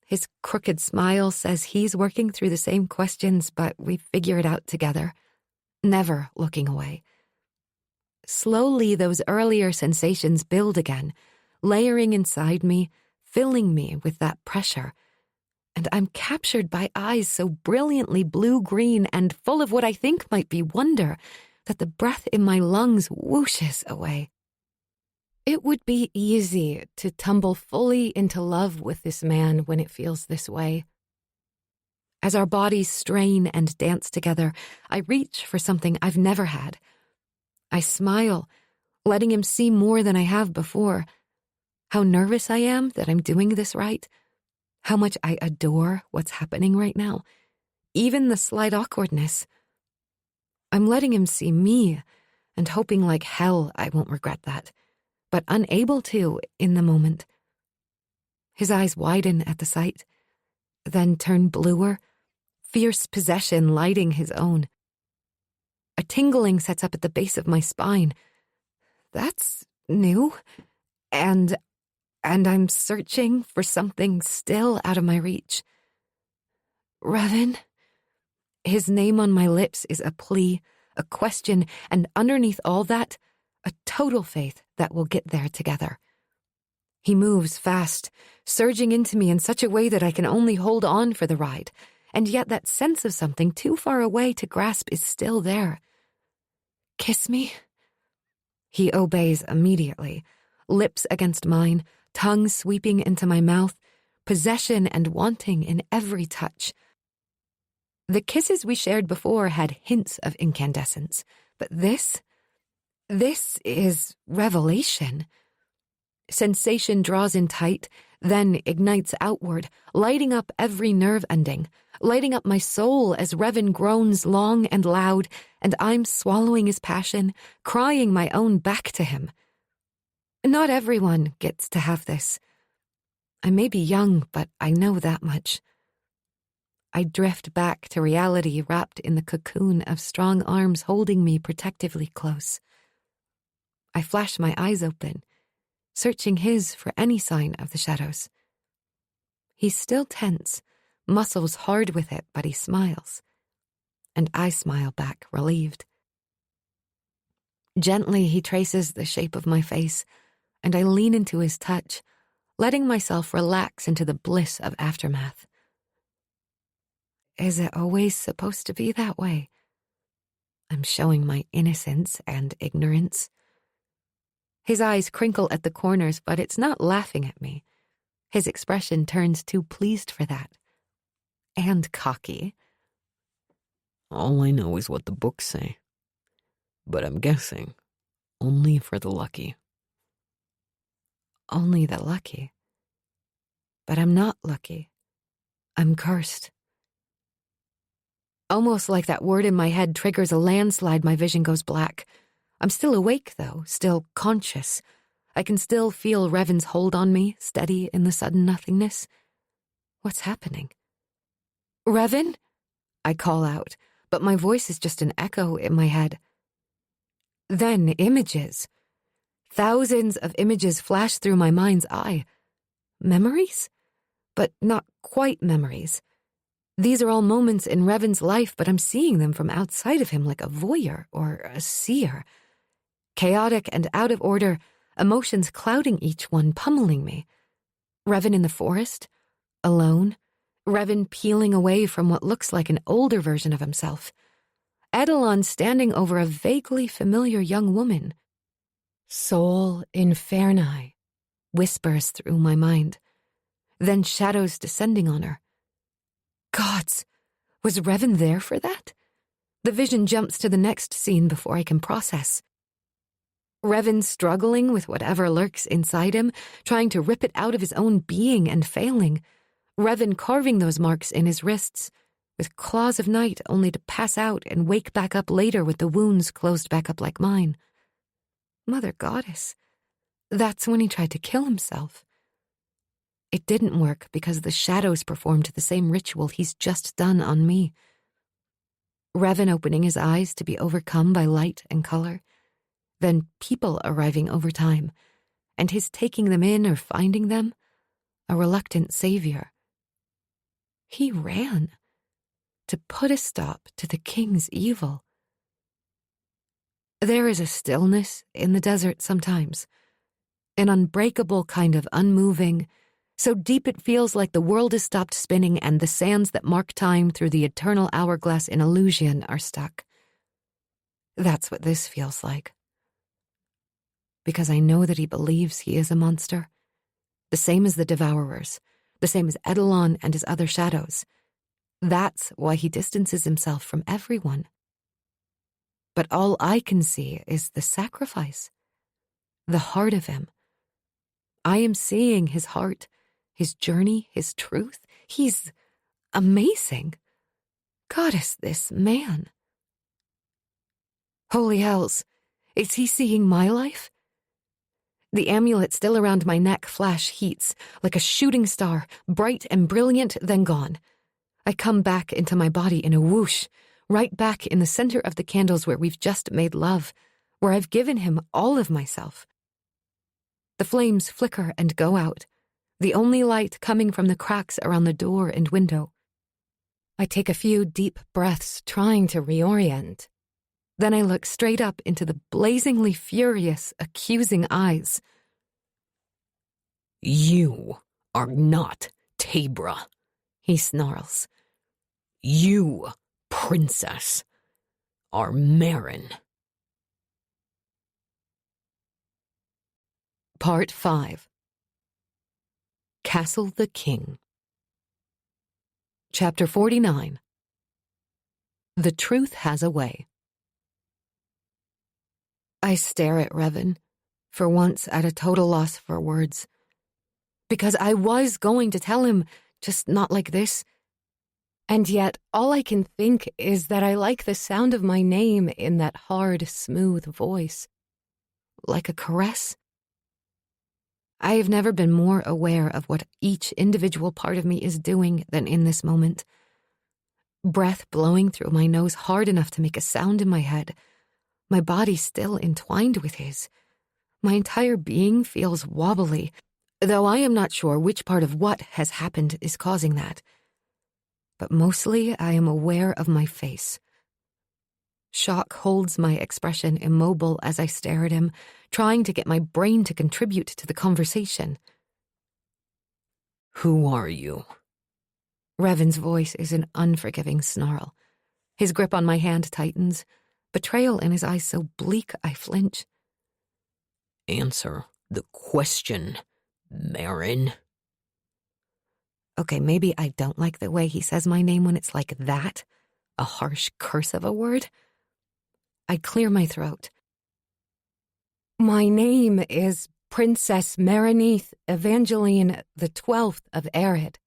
S1: His crooked smile says he's working through the same questions, but we figure it out together, never looking away. Slowly, those earlier sensations build again, layering inside me, filling me with that pressure. And I'm captured by eyes so brilliantly blue-green and full of what I think might be wonder that the breath in my lungs whooshes away. It would be easy to tumble fully into love with this man when it feels this way. As our bodies strain and dance together, I reach for something I've never had. I smile, letting him see more than I have before. How nervous I am that I'm doing this right. How much I adore what's happening right now. Even the slight awkwardness. I'm letting him see me and hoping like hell I won't regret that, but unable to in the moment. His eyes widen at the sight, then turn bluer, fierce possession lighting his own. A tingling sets up at the base of my spine. That's new, and I'm searching for something still out of my reach. Revan? His name on my lips is a plea, a question, and underneath all that, a total faith that we'll get there together. He moves fast, surging into me in such a way that I can only hold on for the ride, and yet that sense of something too far away to grasp is still there. Kiss me? He obeys immediately, lips against mine, tongue sweeping into my mouth, possession and wanting in every touch. The kisses we shared before had hints of incandescence, but this is revelation. Sensation draws in tight, then ignites outward, lighting up every nerve ending, lighting up my soul as Revan groans long and loud, and I'm swallowing his passion, crying my own back to him. Not everyone gets to have this. I may be young, but I know that much. I drift back to reality wrapped in the cocoon of strong arms holding me protectively close. I flash my eyes open, searching his for any sign of the shadows. He's still tense, muscles hard with it, but he smiles. And I smile back, relieved. Gently, he traces the shape of my face, and I lean into his touch, letting myself relax into the bliss of aftermath. Is it always supposed to be that way? I'm showing my innocence and ignorance. His eyes crinkle at the corners, but it's not laughing at me. His expression turns too pleased for that. And cocky.
S2: All I know is what the books say. But I'm guessing only for the lucky.
S1: Only the lucky. But I'm not lucky. I'm cursed. Almost like that word in my head triggers a landslide, my vision goes black. I'm still awake, though, still conscious. I can still feel Revan's hold on me, steady in the sudden nothingness. What's happening? Revan? I call out, but my voice is just an echo in my head. Then images. Thousands of images flash through my mind's eye. Memories? But not quite memories. These are all moments in Revan's life, but I'm seeing them from outside of him like a voyeur or a seer. Chaotic and out of order, emotions clouding each one, pummeling me. Revan in the forest, alone. Revan peeling away from what looks like an older version of himself. Edelon standing over a vaguely familiar young woman. Soul Inferni, whispers through my mind. Then shadows descending on her. Gods, was Revan there for that? The vision jumps to the next scene before I can process. Revan struggling with whatever lurks inside him, trying to rip it out of his own being and failing. Revan carving those marks in his wrists, with claws of night only to pass out and wake back up later with the wounds closed back up like mine. Mother Goddess, that's when he tried to kill himself. It didn't work because the shadows performed the same ritual he's just done on me. Revan opening his eyes to be overcome by light and color, then people arriving over time, and his taking them in or finding them, a reluctant savior. He ran to put a stop to the king's evil. There is a stillness in the desert sometimes, an unbreakable kind of unmoving, so deep it feels like the world has stopped spinning and the sands that mark time through the eternal hourglass in illusion are stuck. That's what this feels like. Because I know that he believes he is a monster, the same as the Devourers, the same as Edelon and his other shadows. That's why he distances himself from everyone. But all I can see is the sacrifice, the heart of him. I am seeing his heart, his journey, his truth. He's amazing. Goddess, this man. Holy hells, is he seeing my life? The amulet still around my neck flash heats, like a shooting star, bright and brilliant, then gone. I come back into my body in a whoosh, right back in the center of the candles where we've just made love, where I've given him all of myself. The flames flicker and go out, the only light coming from the cracks around the door and window. I take a few deep breaths, trying to reorient. Then I look straight up into the blazingly furious, accusing eyes.
S2: You are not Tabra,
S1: he snarls.
S2: You, princess, are Marin.
S1: Part 5. Castle the King. Chapter 49. The Truth Has a Way. I stare at Revan, for once at a total loss for words. Because I was going to tell him, just not like this. And yet, all I can think is that I like the sound of my name in that hard, smooth voice. Like a caress. I have never been more aware of what each individual part of me is doing than in this moment. Breath blowing through my nose hard enough to make a sound in my head. My body still entwined with his. My entire being feels wobbly, though I am not sure which part of what has happened is causing that. But mostly I am aware of my face. Shock holds my expression immobile as I stare at him, trying to get my brain to contribute to the conversation.
S2: Who are you?
S1: Revan's voice is an unforgiving snarl. His grip on my hand tightens, betrayal in his eyes so bleak I flinch.
S2: Answer the question, Marin.
S1: Okay, maybe I don't like the way he says my name when it's like that, A harsh curse of a word? I clear my throat. My name is Princess Marineth Evangeline the 12th of Erid.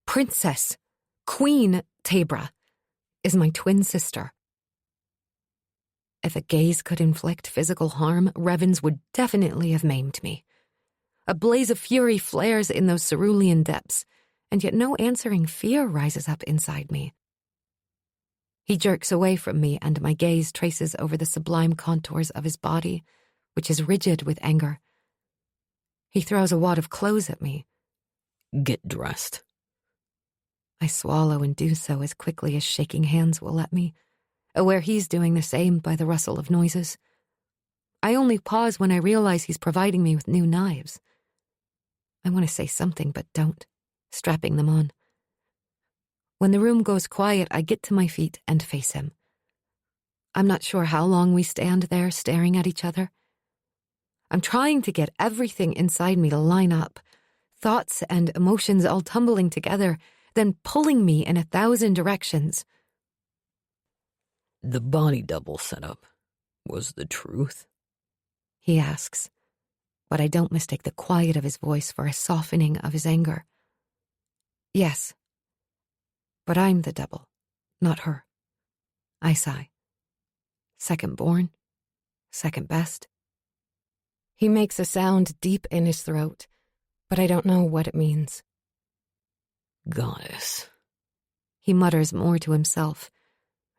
S1: Princess, Queen Tabra, is my twin sister. If a gaze could inflict physical harm, Revens would definitely have maimed me. A blaze of fury flares in those cerulean depths, and yet no answering fear rises up inside me. He jerks away from me, and my gaze traces over the sublime contours of his body, which is rigid with anger. He throws a wad of clothes at me.
S2: Get dressed.
S1: I swallow and do so as quickly as shaking hands will let me, aware he's doing the same by the rustle of noises. I only pause when I realize he's providing me with new knives. I want to say something, but don't, strapping them on. When the room goes quiet, I get to my feet and face him. I'm not sure how long we stand there staring at each other. I'm trying to get everything inside me to line up, thoughts and emotions all tumbling together, then pulling me in 1,000 directions.
S2: The body double setup was the truth?
S1: He asks, but I don't mistake the quiet of his voice for a softening of his anger. Yes, but I'm the double, not her. I sigh. Second born, second best. He makes a sound deep in his throat, but I don't know what it means.
S2: Goddess.
S1: He mutters more to himself,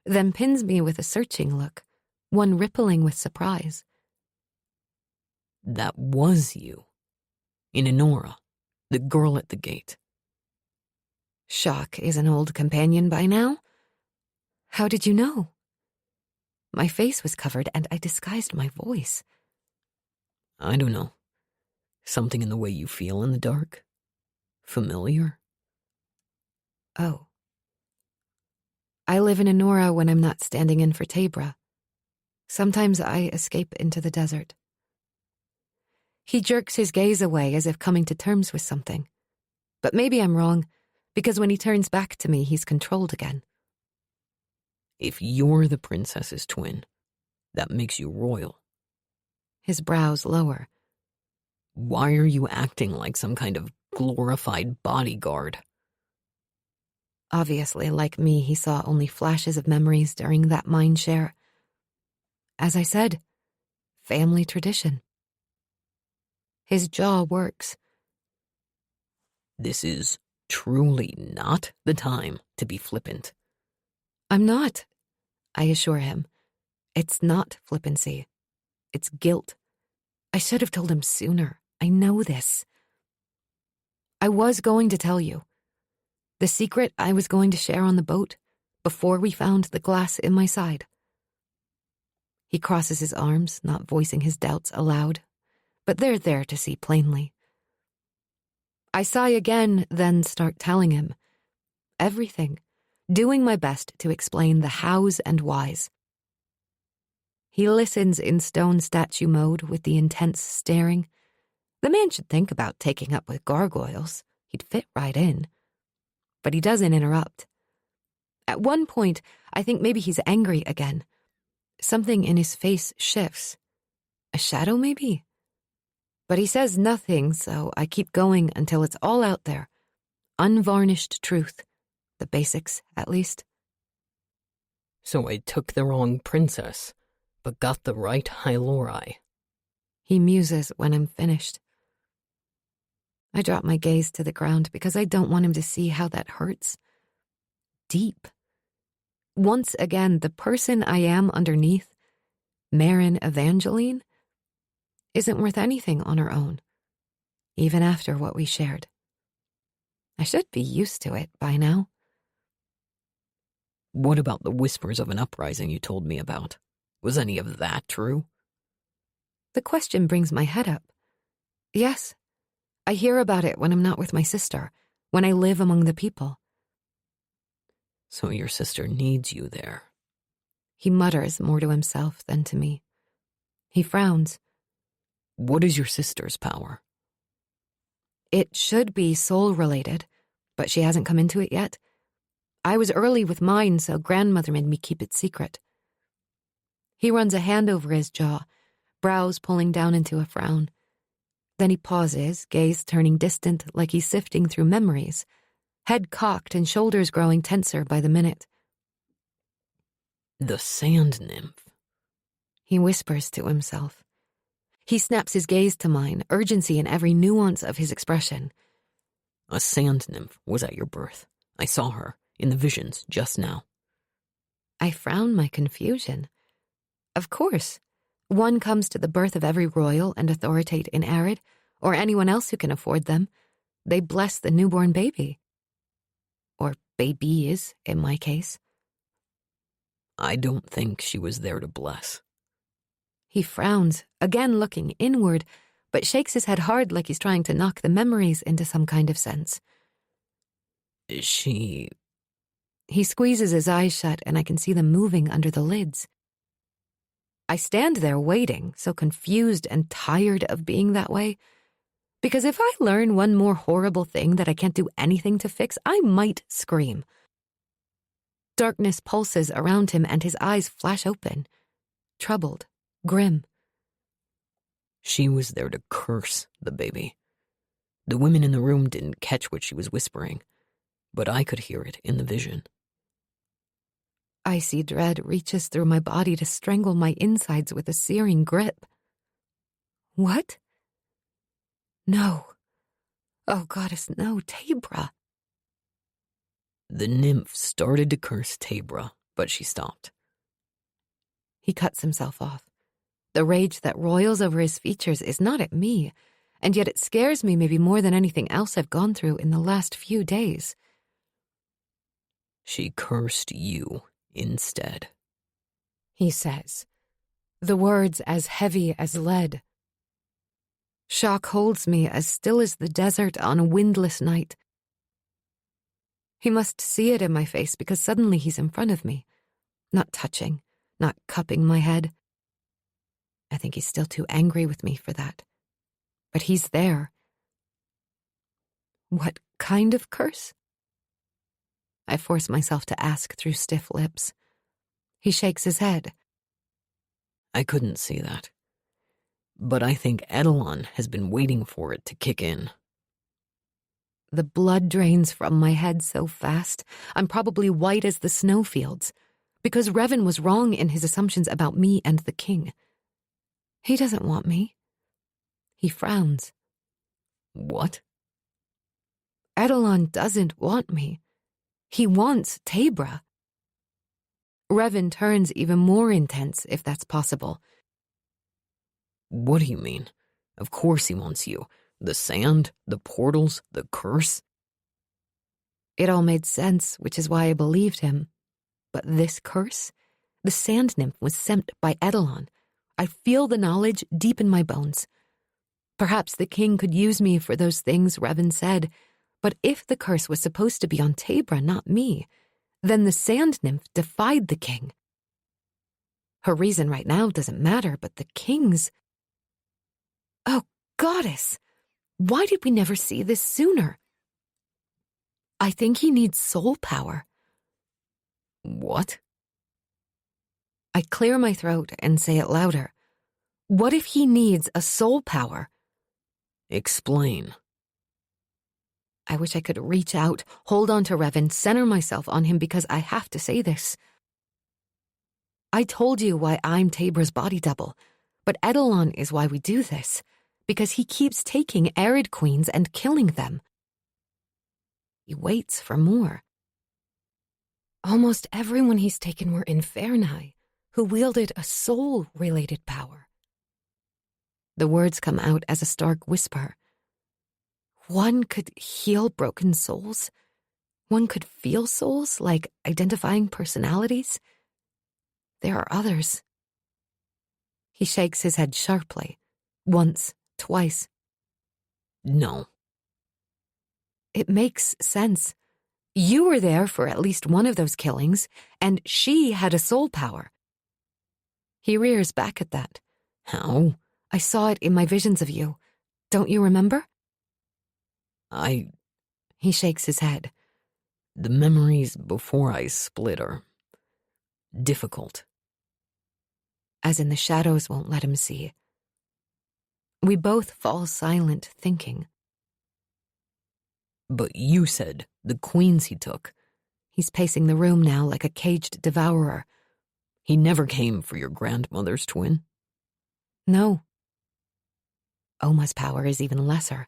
S1: then pins me with a searching look, one rippling with surprise.
S2: That was you. In Enora, the girl at the gate.
S1: Shock is an old companion by now. How did you know? My face was covered and I disguised my voice.
S2: I don't know. Something in the way you feel in the dark? Familiar?
S1: Oh. I live in Enora when I'm not standing in for Tabra. Sometimes I escape into the desert. He jerks his gaze away as if coming to terms with something. But maybe I'm wrong, because when he turns back to me, he's controlled again.
S2: If you're the princess's twin, that makes you royal.
S1: His brows lower.
S2: Why are you acting like some kind of glorified bodyguard?
S1: Obviously, like me, he saw only flashes of memories during that mind share. As I said, family tradition. His jaw works.
S2: This is truly not the time to be flippant.
S1: I'm not, I assure him. It's not flippancy. It's guilt. I should have told him sooner. I know this. I was going to tell you. The secret I was going to share on the boat before we found the glass in my side. He crosses his arms, not voicing his doubts aloud, but they're there to see plainly. I sigh again, then start telling him. Everything, doing my best to explain the hows and whys. He listens in stone statue mode with the intense staring. The man should think about taking up with gargoyles. He'd fit right in. But he doesn't interrupt. At one point, I think maybe he's angry again. Something in his face shifts. A shadow, maybe? But he says nothing, so I keep going until it's all out there. Unvarnished truth. The basics, at least.
S2: So I took the wrong princess, but got the right Hylori.
S1: He muses when I'm finished. I drop my gaze to the ground because I don't want him to see how that hurts. Deep. Once again, the person I am underneath, Marin Evangeline, isn't worth anything on her own, even after what we shared. I should be used to it by now.
S2: What about the whispers of an uprising you told me about? Was any of that true?
S1: The question brings my head up. Yes. I hear about it when I'm not with my sister, when I live among the people.
S2: So your sister needs you there.
S1: He mutters more to himself than to me. He frowns.
S2: What is your sister's power?
S1: It should be soul-related, but she hasn't come into it yet. I was early with mine, so grandmother made me keep it secret. He runs a hand over his jaw, brows pulling down into a frown. Then he pauses, gaze turning distant like he's sifting through memories, head cocked and shoulders growing tenser by the minute.
S2: The sand nymph,
S1: he whispers to himself. He snaps his gaze to mine, urgency in every nuance of his expression.
S2: A sand nymph was at your birth. I saw her in the visions just now.
S1: I frown my confusion. Of course. One comes to the birth of every royal and authoritate in Arid, or anyone else who can afford them. They bless the newborn baby. Or babies, in my case.
S2: I don't think she was there to bless.
S1: He frowns, again looking inward, but shakes his head hard like he's trying to knock the memories into some kind of sense.
S2: She...
S1: He squeezes his eyes shut and I can see them moving under the lids. I stand there waiting, so confused and tired of being that way. Because if I learn one more horrible thing that I can't do anything to fix, I might scream. Darkness pulses around him and his eyes flash open. Troubled, grim.
S2: She was there to curse the baby. The women in the room didn't catch what she was whispering, but I could hear it in the vision.
S1: Icy dread reaches through my body to strangle my insides with a searing grip. What? No. Oh, goddess, no, Tabra.
S2: The nymph started to curse Tabra, but she stopped.
S1: He cuts himself off. The rage that roils over his features is not at me, and yet it scares me maybe more than anything else I've gone through in the last few days.
S2: She cursed you instead,
S1: he says, the words as heavy as lead. Shock holds me as still as the desert on a windless night. He must see it in my face because suddenly he's in front of me, not touching, not cupping my head. I think he's still too angry with me for that. But he's there. What kind of curse? I force myself to ask through stiff lips. He shakes his head.
S2: I couldn't see that. But I think Edelon has been waiting for it to kick in.
S1: The blood drains from my head so fast, I'm probably white as the snowfields, because Revan was wrong in his assumptions about me and the king. He doesn't want me. He frowns.
S2: What?
S1: Edelon doesn't want me. He wants Tabra. Revan turns even more intense, if that's possible.
S2: What do you mean? Of course he wants you. The sand, the portals, the curse.
S1: It all made sense, which is why I believed him. But this curse? The sand nymph was sent by Edelon. I feel the knowledge deep in my bones. Perhaps the king could use me for those things Revan said, but if the curse was supposed to be on Tabra, not me, then the sand nymph defied the king. Her reason right now doesn't matter, but the king's... Oh, goddess! Why did we never see this sooner? I think he needs soul power.
S2: What?
S1: I clear my throat and say it louder. What if he needs a soul power?
S2: Explain.
S1: I wish I could reach out, hold on to Revan, center myself on him because I have to say this. I told you why I'm Tabra's body double, but Edelon is why we do this, because he keeps taking Arid queens and killing them. He waits for more. Almost everyone he's taken were Inferni, who wielded a soul-related power. The words come out as a stark whisper. One could heal broken souls. One could feel souls, like identifying personalities. There are others. He shakes his head sharply. Once, twice.
S2: No.
S1: It makes sense. You were there for at least one of those killings, and she had a soul power. He rears back at that.
S2: How?
S1: I saw it in my visions of you. Don't you remember?
S2: He
S1: shakes his head.
S2: The memories before I split are difficult.
S1: As in the shadows won't let him see. We both fall silent, thinking.
S2: But you said the queens he took.
S1: He's pacing the room now like a caged devourer.
S2: He never came for your grandmother's twin?
S1: No. Oma's power is even lesser.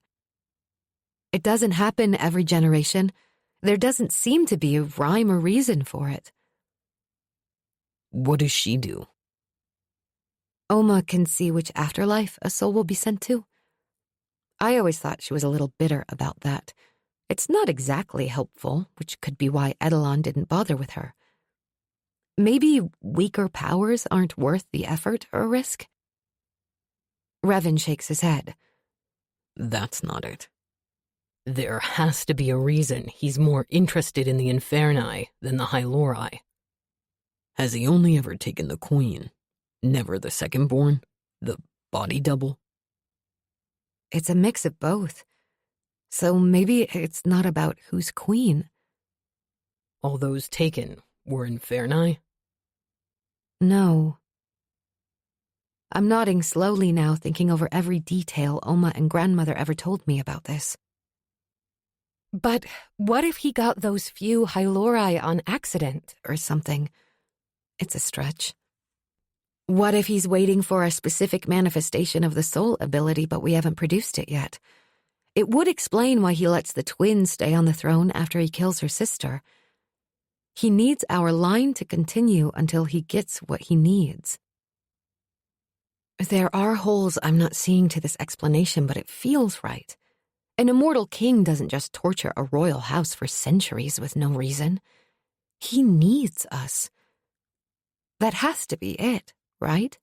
S1: It doesn't happen every generation. There doesn't seem to be a rhyme or reason for it.
S2: What does she do?
S1: Oma can see which afterlife a soul will be sent to. I always thought she was a little bitter about that. It's not exactly helpful, which could be why Edelon didn't bother with her. Maybe weaker powers aren't worth the effort or risk? Revan shakes his head.
S2: That's not it. There has to be a reason he's more interested in the Inferni than the Hylori. Has he only ever taken the queen, never the second-born, the body double?
S1: It's a mix of both. So maybe it's not about who's queen.
S2: All those taken were Inferni?
S1: No. I'm nodding slowly now, thinking over every detail Oma and grandmother ever told me about this. But what if he got those few Hylori on accident or something? It's a stretch. What if he's waiting for a specific manifestation of the soul ability, but we haven't produced it yet? It would explain why he lets the twin stay on the throne after he kills her sister. He needs our line to continue until he gets what he needs. There are holes I'm not seeing to this explanation, but it feels right. An immortal king doesn't just torture a royal house for centuries with no reason. He needs us. That has to be it, right?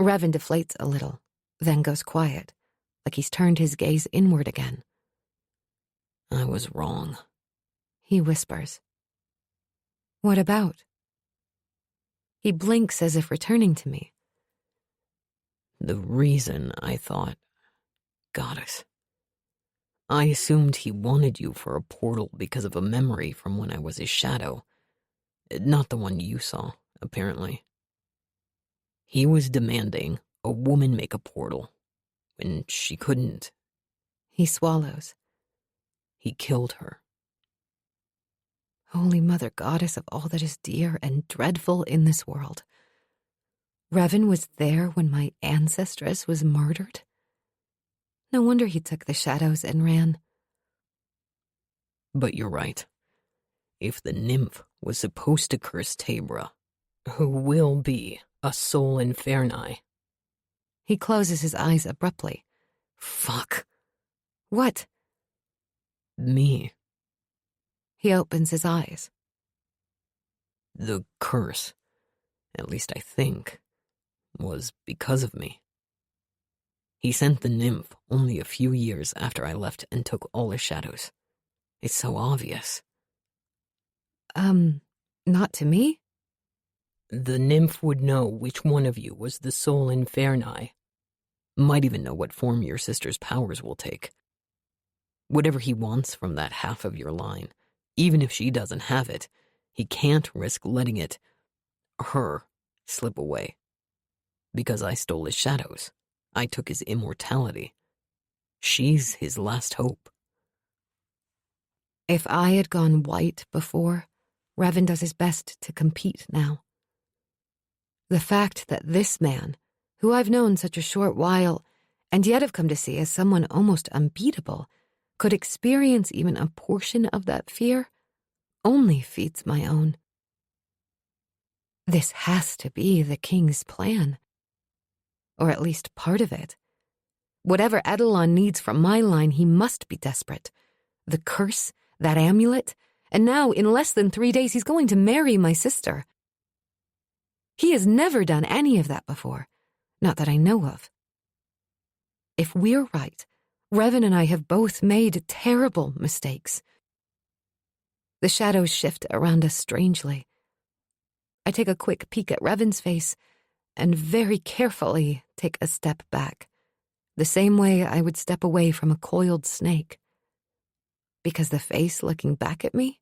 S1: Revan deflates a little, then goes quiet, like he's turned his gaze inward again.
S2: I was wrong,
S1: he whispers. What about? He blinks as if returning to me.
S2: The reason I thought, Goddess. I assumed he wanted you for a portal because of a memory from when I was his shadow. Not the one you saw, apparently. He was demanding a woman make a portal when she couldn't.
S1: He swallows.
S2: He killed her.
S1: Holy Mother Goddess of all that is dear and dreadful in this world. Revan was there when my ancestress was murdered. No wonder he took the shadows and ran.
S2: But you're right. If the nymph was supposed to curse Tabra, who will be a soul Inferni.
S1: He closes his eyes abruptly.
S2: Fuck.
S1: What?
S2: Me.
S1: He opens his eyes.
S2: The curse, at least I think, was because of me. He sent the nymph only a few years after I left and took all his shadows. It's so obvious.
S1: Not to me?
S2: The nymph would know which one of you was the soul Inferni. Might even know what form your sister's powers will take. Whatever he wants from that half of your line, even if she doesn't have it, he can't risk letting her, slip away. Because I stole his shadows. I took his immortality. She's his last hope.
S1: If I had gone white before, Revan does his best to compete now. The fact that this man, who I've known such a short while, and yet have come to see as someone almost unbeatable, could experience even a portion of that fear, only feeds my own. This has to be the king's plan. Or at least part of it. Whatever Edelon needs from my line, he must be desperate. The curse, that amulet, and now in less than 3 days he's going to marry my sister. He has never done any of that before, not that I know of. If we're right, Revan and I have both made terrible mistakes. The shadows shift around us strangely. I take a quick peek at Revan's face and very carefully take a step back, the same way I would step away from a coiled snake. because the face looking back at me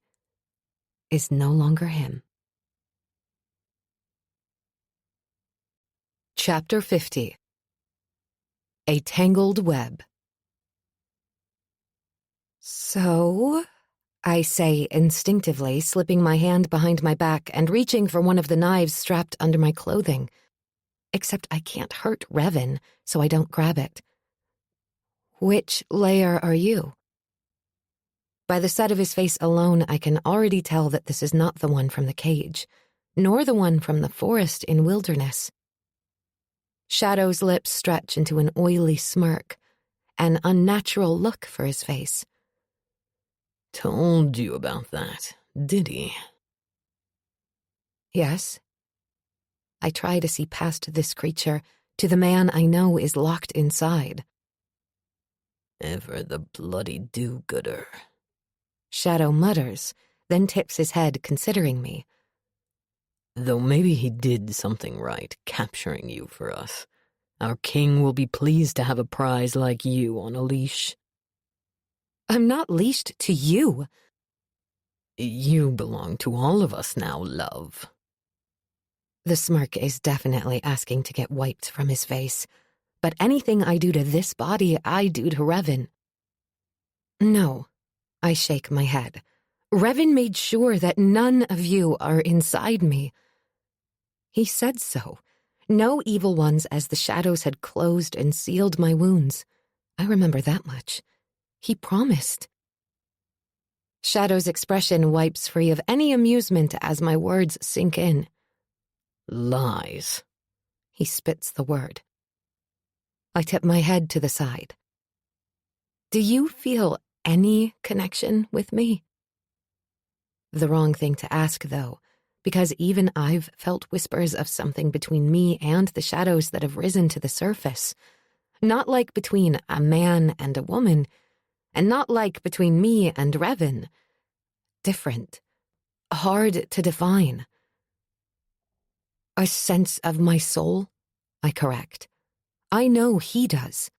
S1: is no longer him. Chapter 50. A Tangled Web. So, I say instinctively, slipping my hand behind my back and reaching for one of the knives strapped under my clothing. Except I can't hurt Revan, so I don't grab it. Which layer are you? By the set of his face alone, I can already tell that this is not the one from the cage, nor the one from the forest in Wilderness. Shadow's lips stretch into an oily smirk, an unnatural look for his face.
S2: Told you about that, did he?
S1: Yes. I try to see past this creature to the man I know is locked inside.
S2: Ever the bloody do-gooder.
S1: Shadow mutters, then tips his head, considering me.
S2: Though maybe he did something right, capturing you for us. Our king will be pleased to have a prize like you on a leash.
S1: I'm not leashed to you.
S2: You belong to all of us now, love.
S1: The smirk is definitely asking to get wiped from his face, but anything I do to this body, I do to Revan. No, I shake my head. Revan made sure that none of you are inside me. He said so. No evil ones, as the shadows had closed and sealed my wounds. I remember that much. He promised. Shadow's expression wipes free of any amusement as my words sink in.
S2: Lies.
S1: He spits the word. I tip my head to the side. Do you feel any connection with me? The wrong thing to ask, though, because even I've felt whispers of something between me and the shadows that have risen to the surface. Not like between a man and a woman, and not like between me and Revan. Different. Hard to define. A sense of my soul, I correct. I know he does.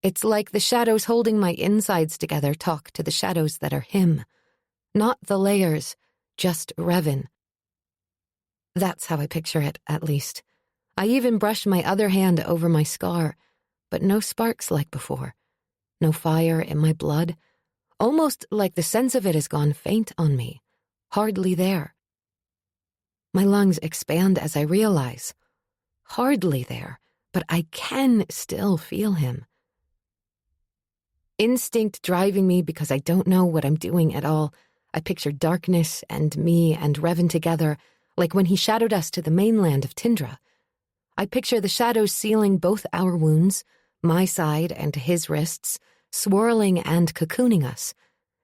S1: It's like the shadows holding my insides together talk to the shadows that are him. Not the layers, just Revan. That's how I picture it, at least. I even brush my other hand over my scar, but no sparks like before. No fire in my blood. Almost like the sense of it has gone faint on me. Hardly there. My lungs expand as I realize. Hardly there, but I can still feel him. Instinct driving me because I don't know what I'm doing at all. I picture darkness and me and Revan together, like when he shadowed us to the mainland of Tindra. I picture the shadows sealing both our wounds, my side and his wrists, swirling and cocooning us,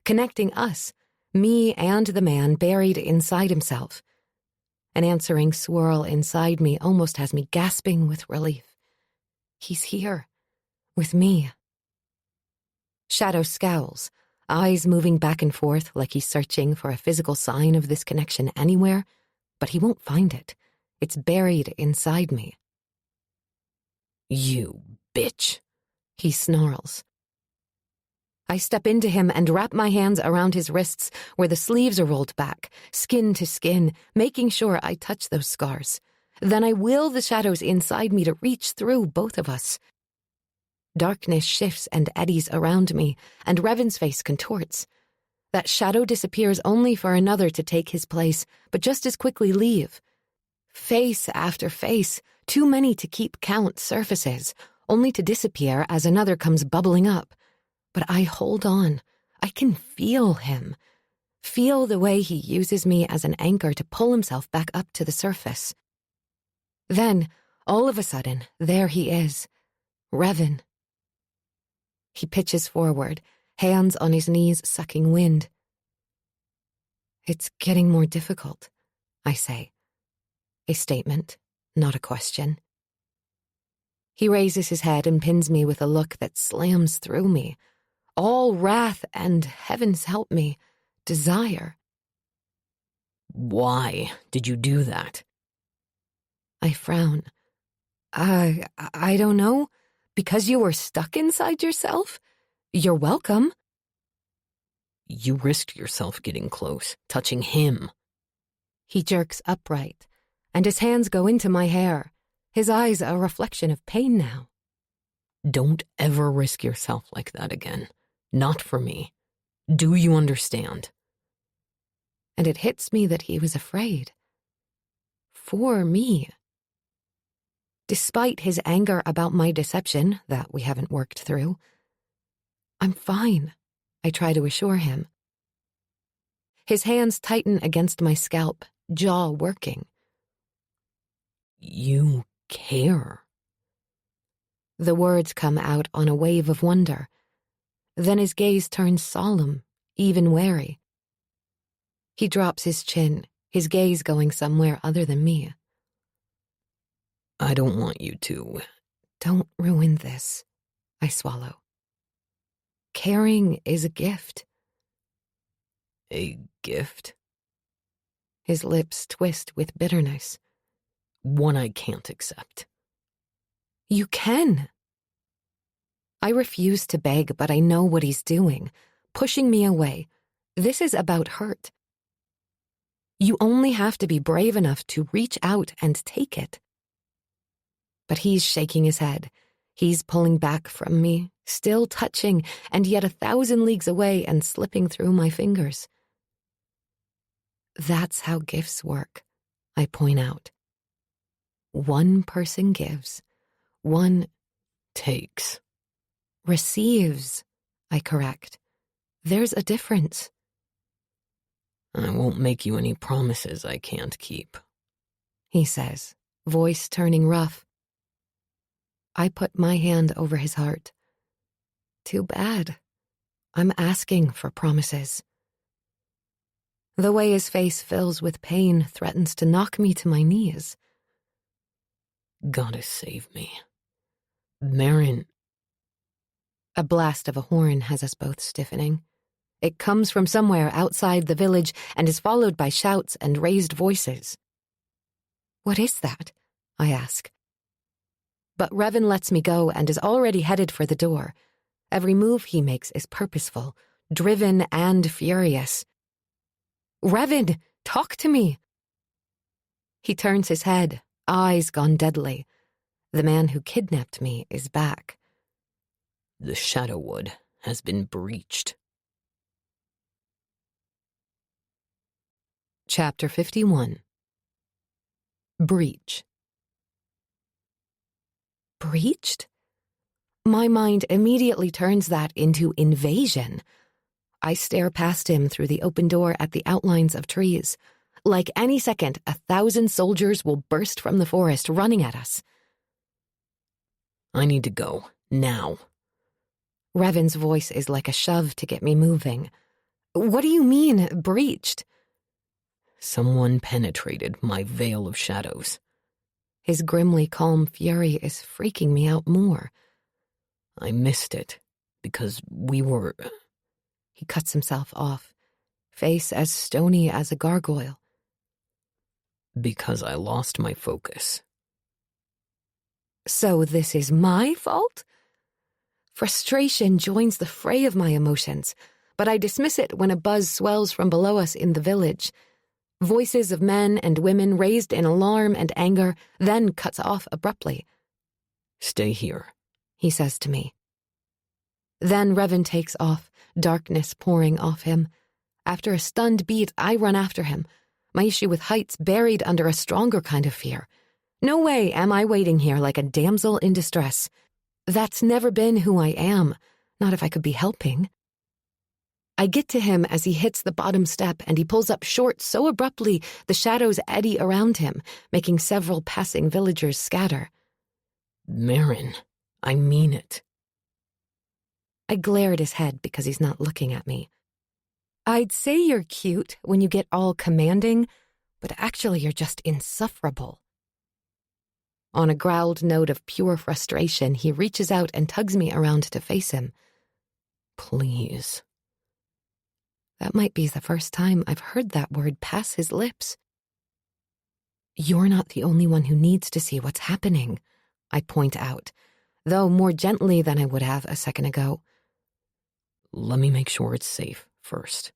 S1: connecting us, me and the man buried inside himself. An answering swirl inside me almost has me gasping with relief. He's here, with me. Shadow scowls, eyes moving back and forth like he's searching for a physical sign of this connection anywhere, but he won't find it. It's buried inside me.
S2: You bitch,
S1: he snarls. I step into him and wrap my hands around his wrists where the sleeves are rolled back, skin to skin, making sure I touch those scars. Then I will the shadows inside me to reach through both of us. Darkness shifts and eddies around me, and Revan's face contorts. That shadow disappears only for another to take his place, but just as quickly leave. Face after face, too many to keep count, surfaces, only to disappear as another comes bubbling up. But I hold on. I can feel him. Feel the way he uses me as an anchor to pull himself back up to the surface. Then, all of a sudden, there he is. Revan. He pitches forward, hands on his knees sucking wind. It's getting more difficult, I say. A statement, not a question. He raises his head and pins me with a look that slams through me. All wrath and, heavens help me, desire.
S2: Why did you do that?
S1: I frown. I don't know. Because you were stuck inside yourself? You're welcome.
S2: You risked yourself getting close, touching him.
S1: He jerks upright, and his hands go into my hair, his eyes a reflection of pain now.
S2: Don't ever risk yourself like that again. Not for me. Do you understand?
S1: And it hits me that he was afraid. For me. Despite his anger about my deception that we haven't worked through, I'm fine, I try to assure him. His hands tighten against my scalp, jaw working.
S2: You care.
S1: The words come out on a wave of wonder. Then his gaze turns solemn, even wary. He drops his chin, his gaze going somewhere other than me.
S2: I don't want you to.
S1: Don't ruin this, I swallow. Caring is a gift.
S2: A gift?
S1: His lips twist with bitterness.
S2: One I can't accept.
S1: You can. I refuse to beg, but I know what he's doing, pushing me away. This is about hurt. You only have to be brave enough to reach out and take it. But he's shaking his head. He's pulling back from me, still touching, and yet 1,000 leagues away and slipping through my fingers. That's how gifts work, I point out. One person gives, one
S2: takes.
S1: Receives, I correct. There's a difference.
S2: I won't make you any promises I can't keep,
S1: he says, voice turning rough. I put my hand over his heart. Too bad. I'm asking for promises. The way his face fills with pain threatens to knock me to my knees.
S2: Gotta save me. Marin.
S1: A blast of a horn has us both stiffening. It comes from somewhere outside the village and is followed by shouts and raised voices. What is that? I ask. But Revan lets me go and is already headed for the door. Every move he makes is purposeful, driven and furious. Revan, talk to me. He turns his head, eyes gone deadly. The man who kidnapped me is back.
S2: The Shadowwood has been breached.
S1: Chapter 51. Breach. Breached? My mind immediately turns that into invasion. I stare past him through the open door at the outlines of trees. Like any second, 1,000 soldiers will burst from the forest running at us.
S2: I need to go, now.
S1: Revan's voice is like a shove to get me moving. What do you mean, breached?
S2: Someone penetrated my veil of shadows.
S1: His grimly calm fury is freaking me out more.
S2: I missed it, because we were...
S1: He cuts himself off, face as stony as a gargoyle.
S2: Because I lost my focus.
S1: So this is my fault? Frustration joins the fray of my emotions, but I dismiss it when a buzz swells from below us in the village. Voices of men and women raised in alarm and anger, then cuts off abruptly.
S2: Stay here,
S1: he says to me. Then Revan takes off, darkness pouring off him. After a stunned beat, I run after him, my issue with heights buried under a stronger kind of fear. No way am I waiting here like a damsel in distress. That's never been who I am, not if I could be helping. I get to him as he hits the bottom step and he pulls up short so abruptly the shadows eddy around him, making several passing villagers scatter.
S2: Marin, I mean it.
S1: I glare at his head because he's not looking at me. I'd say you're cute when you get all commanding, but actually you're just insufferable. On a growled note of pure frustration, he reaches out and tugs me around to face him.
S2: Please.
S1: That might be the first time I've heard that word pass his lips. You're not the only one who needs to see what's happening, I point out, though more gently than I would have a second ago.
S2: Let me make sure it's safe first.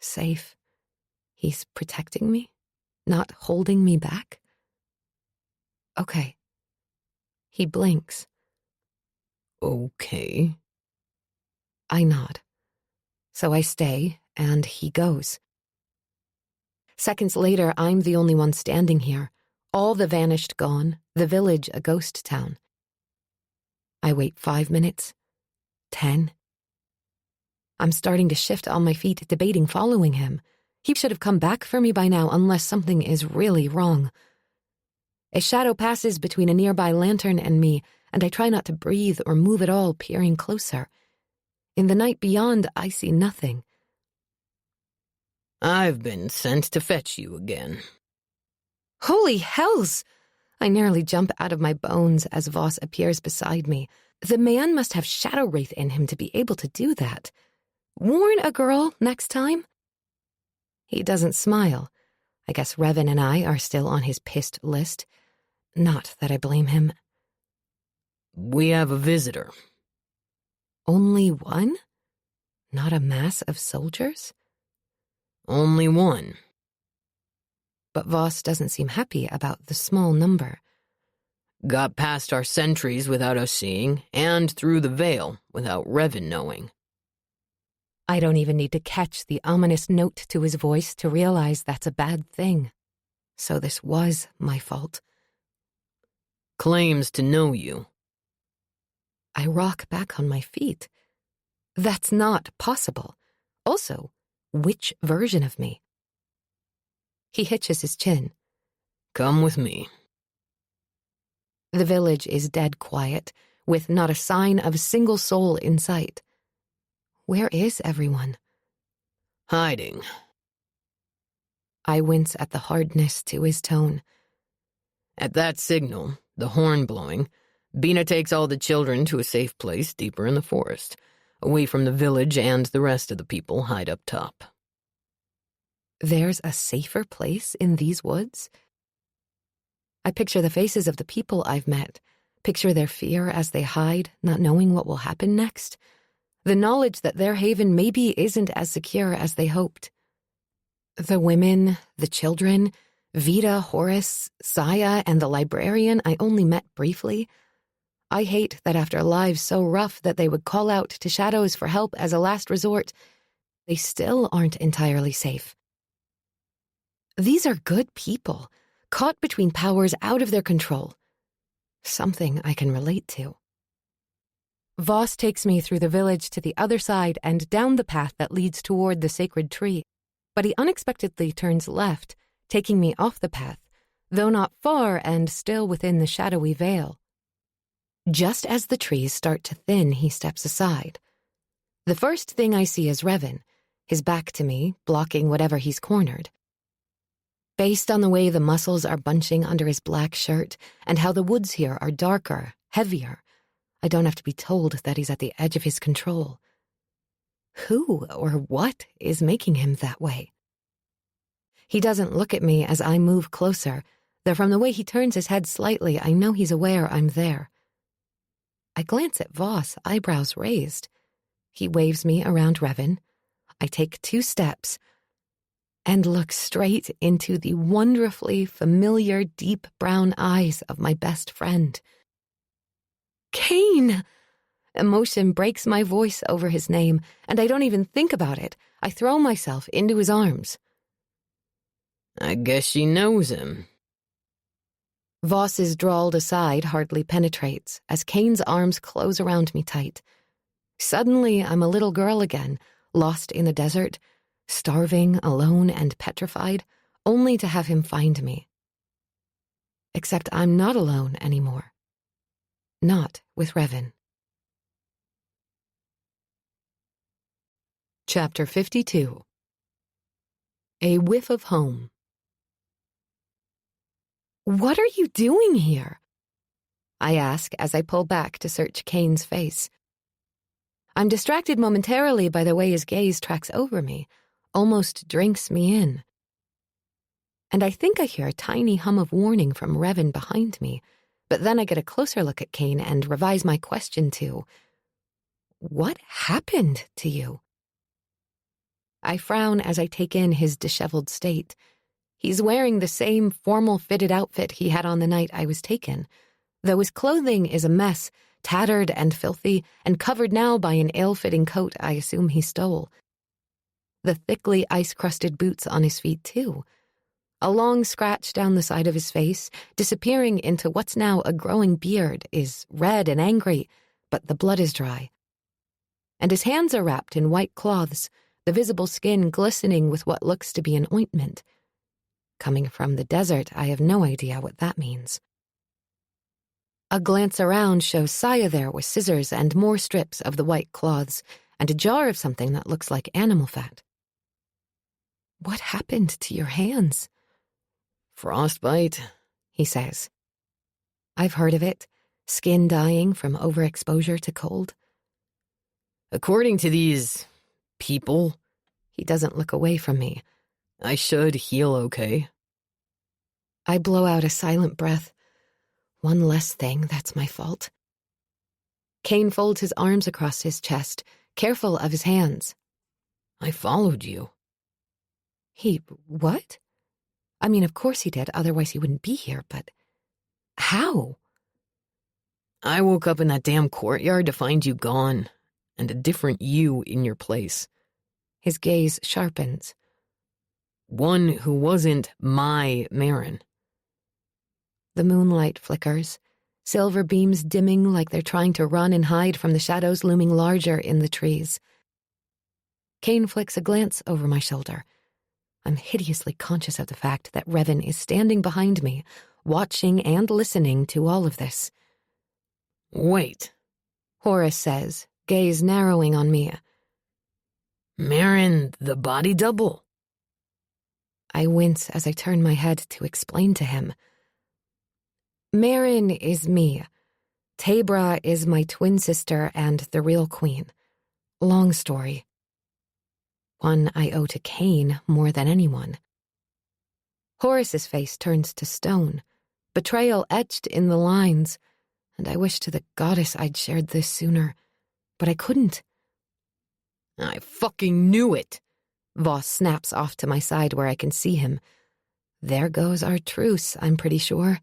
S1: Safe. He's protecting me? Not holding me back? Okay. He blinks.
S2: Okay.
S1: I nod. So I stay, and he goes. Seconds later, I'm the only one standing here. All the vanished gone, the village a ghost town. I wait 5 minutes. 10. I'm starting to shift on my feet, debating following him. He should have come back for me by now, unless something is really wrong. A shadow passes between a nearby lantern and me, and I try not to breathe or move at all, peering closer. In the night beyond, I see nothing.
S2: I've been sent to fetch you again.
S1: Holy hells! I nearly jump out of my bones as Voss appears beside me. The man must have shadow wraith in him to be able to do that. Warn a girl next time? He doesn't smile. I guess Revan and I are still on his pissed list. Not that I blame him.
S2: We have a visitor.
S1: Only one? Not a mass of soldiers?
S2: Only one.
S1: But Voss doesn't seem happy about the small number.
S2: Got past our sentries without us seeing, and through the veil without Revan knowing.
S1: I don't even need to catch the ominous note to his voice to realize that's a bad thing. So this was my fault.
S2: Claims to know you.
S1: I rock back on my feet. That's not possible. Also, which version of me? He hitches his chin.
S2: Come with me.
S1: The village is dead quiet, with not a sign of a single soul in sight. Where is everyone?
S2: Hiding.
S1: I wince at the hardness to his tone.
S2: At that signal, the horn blowing, Bina takes all the children to a safe place deeper in the forest, away from the village and the rest of the people hide up top.
S1: There's a safer place in these woods? I picture the faces of the people I've met, picture their fear as they hide, not knowing what will happen next, the knowledge that their haven maybe isn't as secure as they hoped. The women, the children, Vita, Horace, Saya, and the librarian I only met briefly. I hate that after lives so rough that they would call out to shadows for help as a last resort, they still aren't entirely safe. These are good people, caught between powers out of their control. Something I can relate to. Voss takes me through the village to the other side and down the path that leads toward the sacred tree, but he unexpectedly turns left, taking me off the path, though not far and still within the shadowy veil. Just as the trees start to thin, he steps aside. The first thing I see is Revan, his back to me, blocking whatever he's cornered. Based on the way the muscles are bunching under his black shirt and how the woods here are darker, heavier, I don't have to be told that he's at the edge of his control. Who or what is making him that way? He doesn't look at me as I move closer, though from the way he turns his head slightly, I know he's aware I'm there. I glance at Voss, eyebrows raised. He waves me around Revan. I take 2 steps and look straight into the wonderfully familiar deep brown eyes of my best friend. Cain! Emotion breaks my voice over his name, and I don't even think about it. I throw myself into his arms.
S2: I guess she knows him.
S1: Voss's drawled aside hardly penetrates as Cain's arms close around me tight. Suddenly, I'm a little girl again, lost in the desert, starving, alone, and petrified, only to have him find me. Except I'm not alone anymore. Not with Revan. Chapter 52. A Whiff of Home. What are you doing here? I ask as I pull back to search Cain's face. I'm distracted momentarily by the way his gaze tracks over me, almost drinks me in. And I think I hear a tiny hum of warning from Revan behind me, but then I get a closer look at Cain and revise my question to, what happened to you? I frown as I take in his disheveled state. He's wearing the same formal-fitted outfit he had on the night I was taken, though his clothing is a mess, tattered and filthy, and covered now by an ill-fitting coat I assume he stole. The thickly ice-crusted boots on his feet, too. A long scratch down the side of his face, disappearing into what's now a growing beard, is red and angry, but the blood is dry. And his hands are wrapped in white cloths, the visible skin glistening with what looks to be an ointment. Coming from the desert, I have no idea what that means. A glance around shows Saya there with scissors and more strips of the white cloths, and a jar of something that looks like animal fat. What happened to your hands?
S2: Frostbite,
S1: he says. I've heard of it. Skin dying from overexposure to cold.
S2: According to these people,
S1: he doesn't look away from me.
S2: I should heal okay.
S1: I blow out a silent breath. One less thing that's my fault. Kane folds his arms across his chest, careful of his hands.
S2: I followed you.
S1: What? I mean, of course he did, otherwise he wouldn't be here, but how?
S2: I woke up in that damn courtyard to find you gone, and a different you in your place.
S1: His gaze sharpens.
S2: One who wasn't my Marin.
S1: The moonlight flickers, silver beams dimming like they're trying to run and hide from the shadows looming larger in the trees. Kane flicks a glance over my shoulder. I'm hideously conscious of the fact that Revan is standing behind me, watching and listening to all of this.
S2: Wait,
S1: Horace says, gaze narrowing on me.
S2: Marin, the body double.
S1: I wince as I turn my head to explain to him. Marin is me. Tabra is my twin sister and the real queen. Long story. One I owe to Kane more than anyone. Horace's face turns to stone, betrayal etched in the lines, and I wish to the goddess I'd shared this sooner, but I couldn't.
S2: I fucking knew it.
S1: Voss snaps off to my side where I can see him. There goes our truce, I'm pretty sure.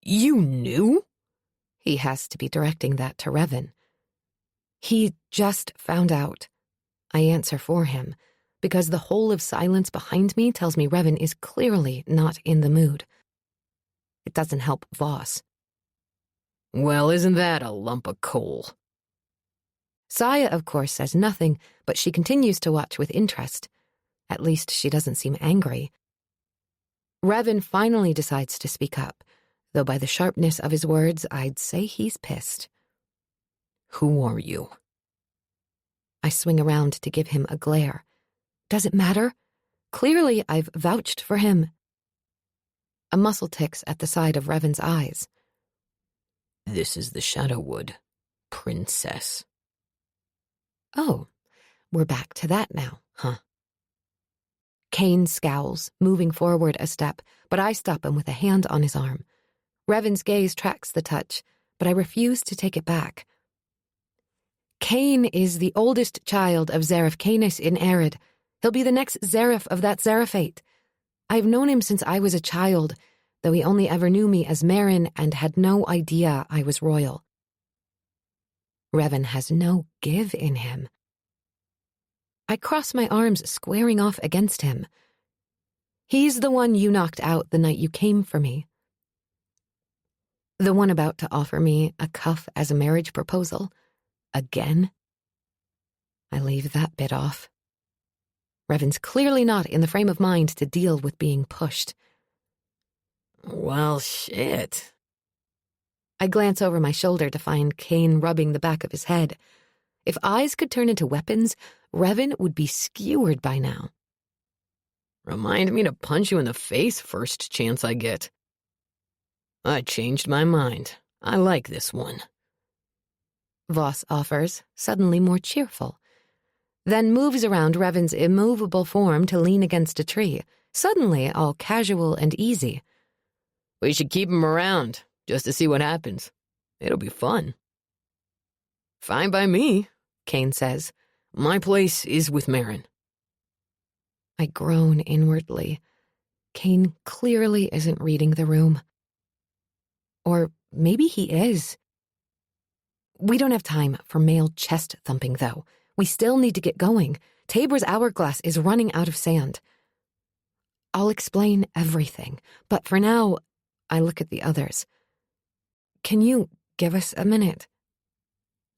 S2: You knew?
S1: He has to be directing that to Revan. He just found out. I answer for him, because the whole of silence behind me tells me Revan is clearly not in the mood. It doesn't help Voss.
S2: Well, isn't that a lump of coal?
S1: Saya, of course, says nothing, but she continues to watch with interest. At least she doesn't seem angry. Revan finally decides to speak up, though by the sharpness of his words, I'd say he's pissed.
S2: Who are you?
S1: I swing around to give him a glare. Does it matter? Clearly, I've vouched for him. A muscle ticks at the side of Revan's eyes.
S2: This is the Shadowwood, princess.
S1: Oh, we're back to that now, huh? Kane scowls, moving forward a step, but I stop him with a hand on his arm. Revan's gaze tracks the touch, but I refuse to take it back. Kane is the oldest child of Zareth Canis in Ered. He'll be the next Zareth of that Zaraphate. I've known him since I was a child, though he only ever knew me as Marin and had no idea I was royal. Revan has no give in him. I cross my arms, squaring off against him. He's the one you knocked out the night you came for me. The one about to offer me a cuff as a marriage proposal. Again? I leave that bit off. Revan's clearly not in the frame of mind to deal with being pushed.
S2: Well, shit.
S1: I glance over my shoulder to find Kane rubbing the back of his head. If eyes could turn into weapons, Revan would be skewered by now.
S2: Remind me to punch you in the face first chance I get. I changed my mind. I like this one.
S1: Voss offers, suddenly more cheerful. Then moves around Revan's immovable form to lean against a tree, suddenly all casual and easy.
S2: We should keep him around, just to see what happens. It'll be fun. Fine by me,
S1: Kane says,
S2: My place is with Marin.
S1: I groan inwardly. Kane clearly isn't reading the room. Or maybe he is. We don't have time for male chest thumping, though. We still need to get going. Tabor's hourglass is running out of sand. I'll explain everything, but for now, I look at the others. Can you give us a minute?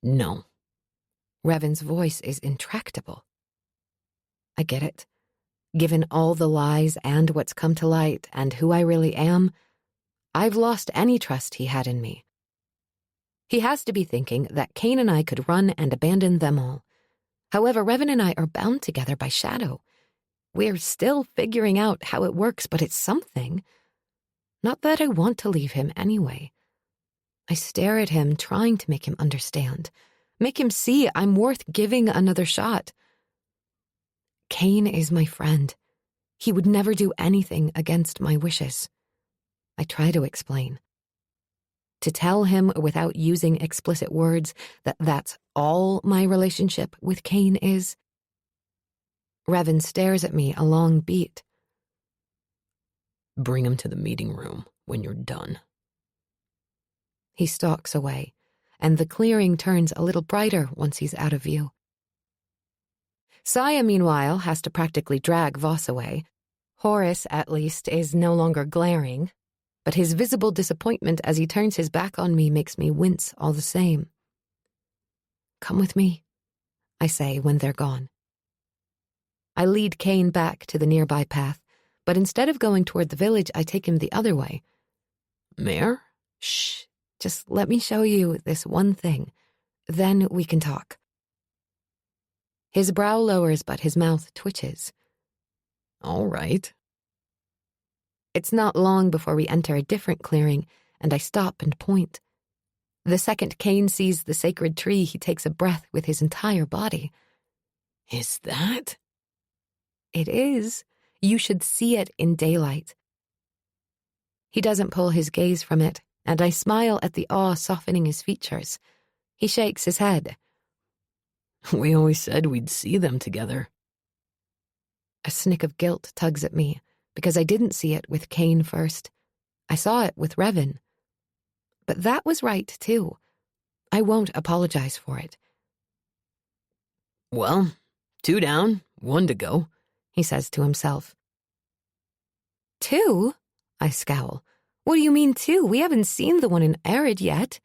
S2: No.
S1: Revan's voice is intractable. I get it. Given all the lies and what's come to light and who I really am, I've lost any trust he had in me. He has to be thinking that Kane and I could run and abandon them all. However, Revan and I are bound together by shadow. We're still figuring out how it works, but it's something. Not that I want to leave him anyway. I stare at him, trying to make him understand. Make him see I'm worth giving another shot. Kane is my friend. He would never do anything against my wishes. I try to explain. To tell him without using explicit words that that's all my relationship with Kane is. Revan stares at me a long beat.
S2: Bring him to the meeting room when you're done.
S1: He stalks away, and the clearing turns a little brighter once he's out of view. Saya, meanwhile, has to practically drag Voss away. Horace, at least, is no longer glaring, but his visible disappointment as he turns his back on me makes me wince all the same. Come with me, I say when they're gone. I lead Kane back to the nearby path, but instead of going toward the village, I take him the other way.
S2: Mare?
S1: Shh, just let me show you this one thing. Then we can talk. His brow lowers, but his mouth twitches.
S2: All right.
S1: It's not long before we enter a different clearing, and I stop and point. The second Kane sees the sacred tree, he takes a breath with his entire body.
S2: Is that?
S1: It is. You should see it in daylight. He doesn't pull his gaze from it, and I smile at the awe softening his features. He shakes his head.
S2: We always said we'd see them together.
S1: A snick of guilt tugs at me, because I didn't see it with Kane first. I saw it with Revan. But that was right, too. I won't apologize for it.
S2: Well, 2 down, 1 to go,
S1: he says to himself. 2? I scowl. What do you mean 2? We haven't seen the one in Arid yet.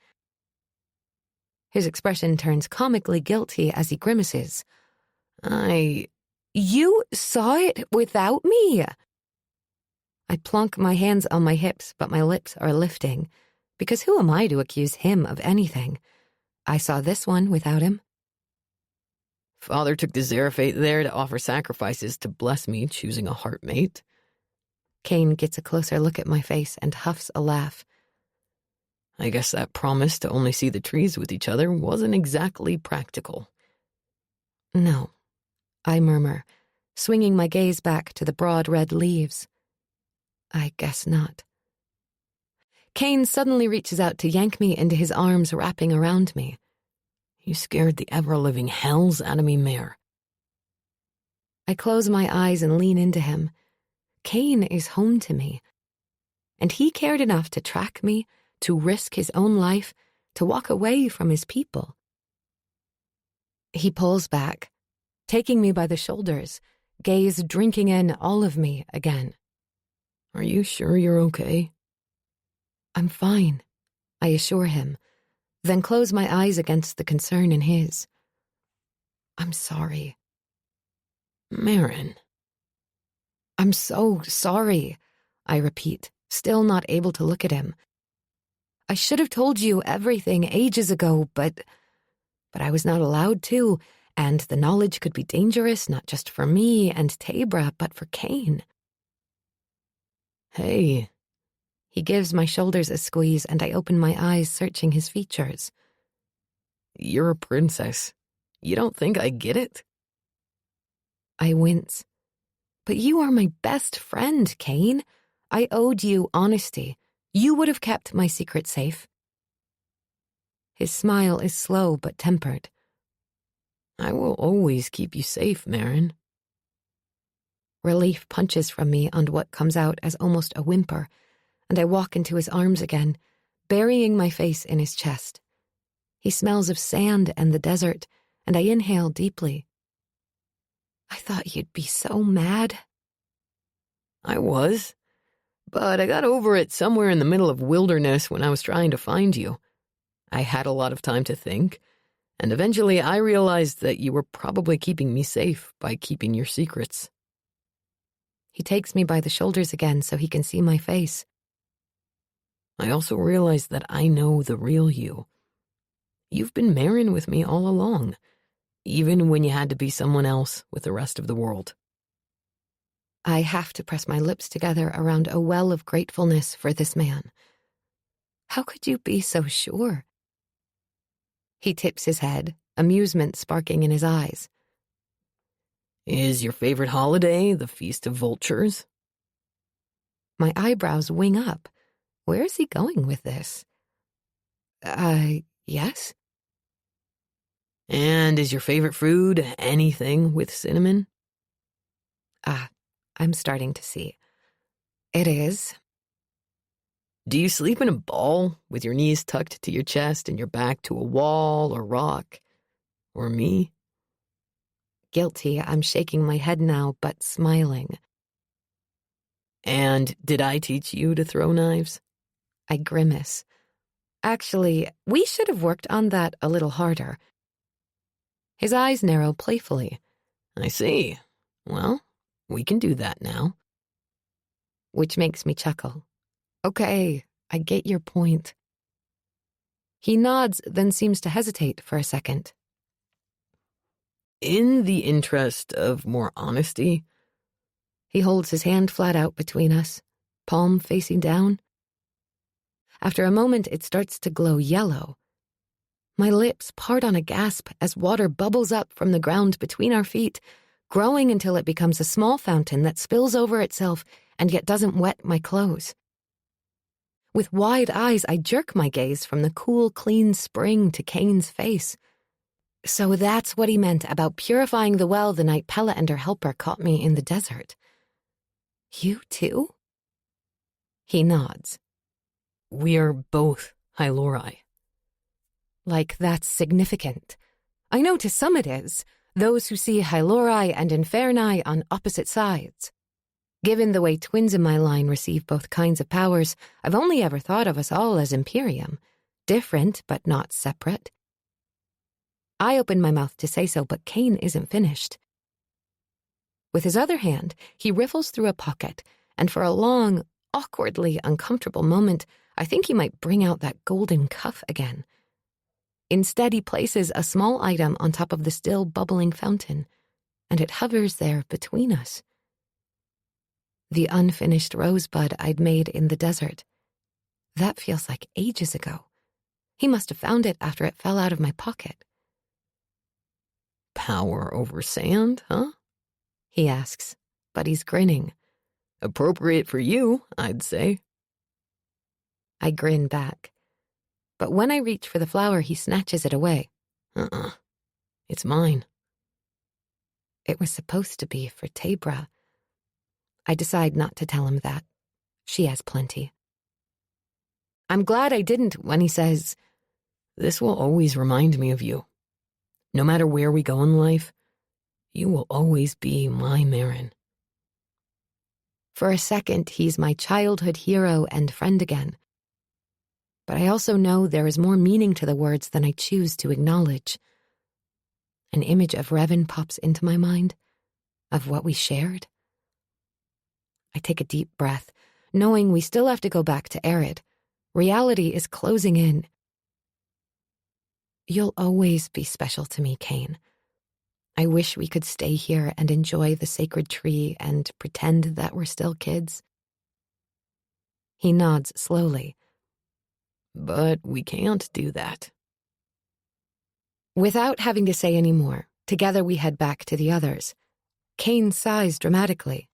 S1: His expression turns comically guilty as he grimaces. You saw it without me? I plonk my hands on my hips, but my lips are lifting, because who am I to accuse him of anything? I saw this one without him.
S2: Father took the Zeraphate there to offer sacrifices to bless me choosing a heartmate.
S1: Kane gets a closer look at my face and huffs a laugh.
S2: I guess that promise to only see the trees with each other wasn't exactly practical.
S1: No, I murmur, swinging my gaze back to the broad red leaves. I guess not. Kane suddenly reaches out to yank me into his arms, wrapping around me.
S2: You scared the ever-living hells out of me, Mare.
S1: I close my eyes and lean into him. Kane is home to me. And he cared enough to track me, to risk his own life, to walk away from his people. He pulls back, taking me by the shoulders, gaze drinking in all of me again.
S2: Are you sure you're okay?
S1: I'm fine, I assure him, then close my eyes against the concern in his. I'm sorry.
S2: Marin.
S1: I'm so sorry, I repeat, still not able to look at him. I should have told you everything ages ago, but I was not allowed to, and the knowledge could be dangerous, not just for me and Tabra, but for Kane.
S2: Hey.
S1: He gives my shoulders a squeeze, and I open my eyes, searching his features.
S2: You're a princess. You don't think I get it?
S1: I wince. But you are my best friend, Kane. I owed you honesty. You would have kept my secret safe. His smile is slow but tempered.
S2: I will always keep you safe, Marin.
S1: Relief punches from me on what comes out as almost a whimper, and I walk into his arms again, burying my face in his chest. He smells of sand and the desert, and I inhale deeply. I thought you'd be so mad.
S2: I was, but I got over it somewhere in the middle of wilderness when I was trying to find you. I had a lot of time to think, and eventually I realized that you were probably keeping me safe by keeping your secrets.
S1: He takes me by the shoulders again so he can see my face.
S2: I also realized that I know the real you. You've been Marin with me all along, even when you had to be someone else with the rest of the world.
S1: I have to press my lips together around a well of gratefulness for this man. How could you be so sure? He tips his head, amusement sparking in his eyes.
S2: Is your favorite holiday the Feast of Vultures?
S1: My eyebrows wing up. Where is he going with this? Yes.
S2: And is your favorite food anything with cinnamon?
S1: I'm starting to see. It is.
S2: Do you sleep in a ball with your knees tucked to your chest and your back to a wall or rock? Or me?
S1: Guilty, I'm shaking my head now, but smiling.
S2: And did I teach you to throw knives?
S1: I grimace. Actually, we should have worked on that a little harder. His eyes narrow playfully.
S2: I see. Well, we can do that now.
S1: Which makes me chuckle. Okay, I get your point. He nods, then seems to hesitate for a second.
S2: In the interest of more honesty,
S1: he holds his hand flat out between us, palm facing down. After a moment, it starts to glow yellow. My lips part on a gasp as water bubbles up from the ground between our feet, growing until it becomes a small fountain that spills over itself and yet doesn't wet my clothes. With wide eyes, I jerk my gaze from the cool, clean spring to Cain's face. So that's what he meant about purifying the well the night Pella and her helper caught me in the desert. You too? He nods.
S2: We are both Hylori.
S1: Like that's significant. I know to some it is, those who see Hylori and Inferni on opposite sides. Given the way twins in my line receive both kinds of powers, I've only ever thought of us all as Imperium, different but not separate. I open my mouth to say so, but Cain isn't finished. With his other hand, he riffles through a pocket, and for a long, awkwardly uncomfortable moment, I think he might bring out that golden cuff again. Instead, he places a small item on top of the still bubbling fountain, and it hovers there between us. The unfinished rosebud I'd made in the desert. That feels like ages ago. He must have found it after it fell out of my pocket.
S2: Power over sand, huh?
S1: He asks, but he's grinning.
S2: Appropriate for you, I'd say.
S1: I grin back. But when I reach for the flower, he snatches it away.
S2: It's mine.
S1: It was supposed to be for Tabra. I decide not to tell him that. She has plenty. I'm glad I didn't when he says,
S2: "This will always remind me of you. No matter where we go in life, you will always be my Marin."
S1: For a second, he's my childhood hero and friend again. But I also know there is more meaning to the words than I choose to acknowledge. An image of Revan pops into my mind, of what we shared. I take a deep breath, knowing we still have to go back to Arid. Reality is closing in. You'll always be special to me, Cain. I wish we could stay here and enjoy the sacred tree and pretend that we're still kids. He nods slowly.
S2: But we can't do that.
S1: Without having to say any more, together we head back to the others. Cain sighs dramatically.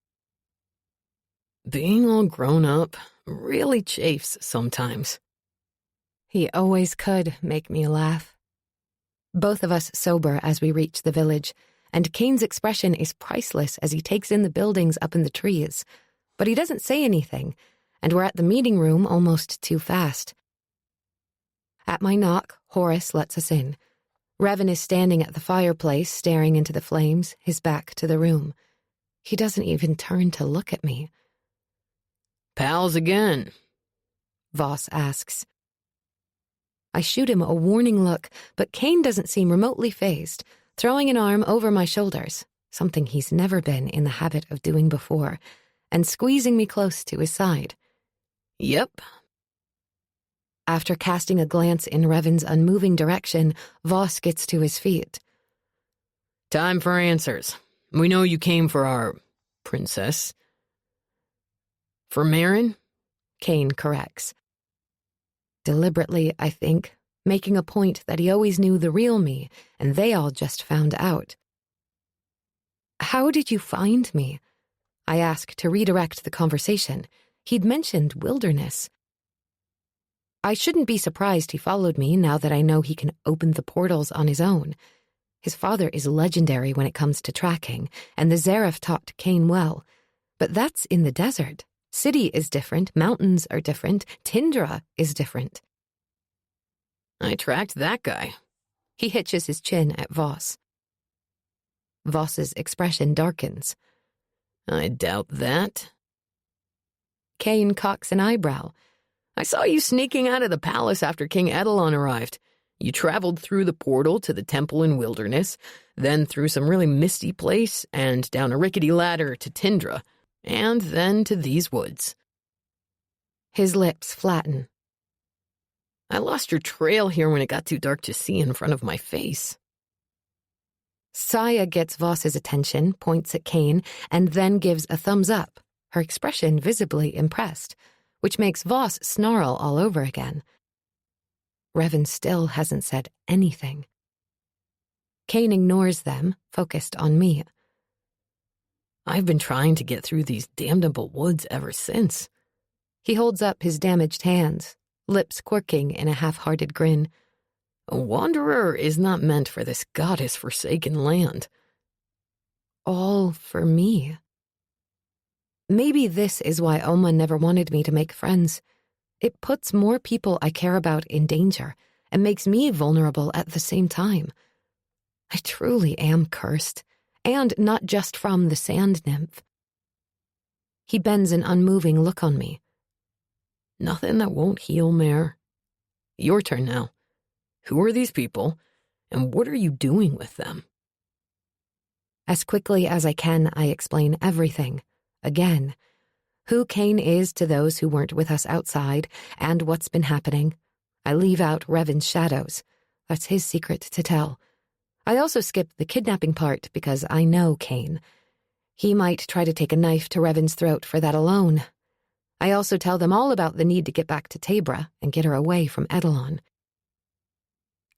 S2: Being all grown up really chafes sometimes.
S1: He always could make me laugh. Both of us sober as we reach the village, and Kane's expression is priceless as he takes in the buildings up in the trees. But he doesn't say anything, and we're at the meeting room almost too fast. At my knock, Horace lets us in. Revan is standing at the fireplace, staring into the flames, his back to the room. He doesn't even turn to look at me.
S2: "Pals again?"
S1: Voss asks. I shoot him a warning look, but Kane doesn't seem remotely fazed, throwing an arm over my shoulders, something he's never been in the habit of doing before, and squeezing me close to his side.
S2: "Yep."
S1: After casting a glance in Revan's unmoving direction, Voss gets to his feet.
S2: "Time for answers. We know you came for our princess." "For Marin?"
S1: Kane corrects. Deliberately, I think, making a point that he always knew the real me, and they all just found out. "How did you find me?" I ask to redirect the conversation. He'd mentioned wilderness. I shouldn't be surprised he followed me now that I know he can open the portals on his own. His father is legendary when it comes to tracking, and the Zareth taught Kane well. But that's in the desert. City is different, mountains are different, Tindra is different.
S2: "I tracked that guy."
S1: He hitches his chin at Voss. Voss's expression darkens.
S2: "I doubt that."
S1: Kane cocks an eyebrow.
S2: "I saw you sneaking out of the palace after King Edelon arrived. You traveled through the portal to the temple in Wilderness, then through some really misty place and down a rickety ladder to Tindra, and then to these woods."
S1: His lips flatten.
S2: "I lost your trail here when it got too dark to see in front of my face."
S1: Saya gets Voss's attention, points at Kane, and then gives a thumbs up, her expression visibly impressed, which makes Voss snarl all over again. Revan still hasn't said anything. Kane ignores them, focused on me.
S2: "I've been trying to get through these damnable woods ever since."
S1: He holds up his damaged hands, lips quirking in a half-hearted grin.
S2: "A wanderer is not meant for this goddess-forsaken land."
S1: All for me. Maybe this is why Oma never wanted me to make friends. It puts more people I care about in danger and makes me vulnerable at the same time. I truly am cursed, and not just from the sand nymph. He bends an unmoving look on me.
S2: "Nothing that won't heal, Mare. Your turn now. Who are these people, and what are you doing with them?"
S1: As quickly as I can, I explain everything. Again. Who Kane is to those who weren't with us outside, and what's been happening. I leave out Revan's shadows. That's his secret to tell. I also skip the kidnapping part because I know Kane. He might try to take a knife to Revan's throat for that alone. I also tell them all about the need to get back to Tabra and get her away from Edelon.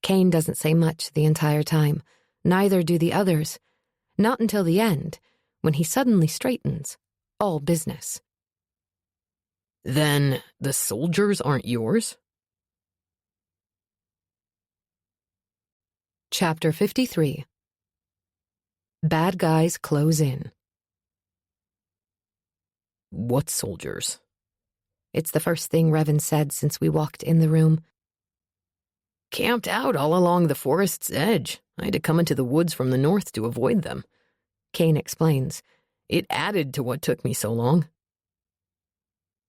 S1: Kane doesn't say much the entire time. Neither do the others. Not until the end, when he suddenly straightens. All business.
S2: "Then the soldiers aren't yours?"
S1: Chapter 53. Bad guys close in.
S2: "What soldiers?"
S1: It's the first thing Revan said since we walked in the room.
S2: "Camped out all along the forest's edge. I had to come into the woods from the north to avoid them."
S1: Kane explains.
S2: "It added to what took me so long."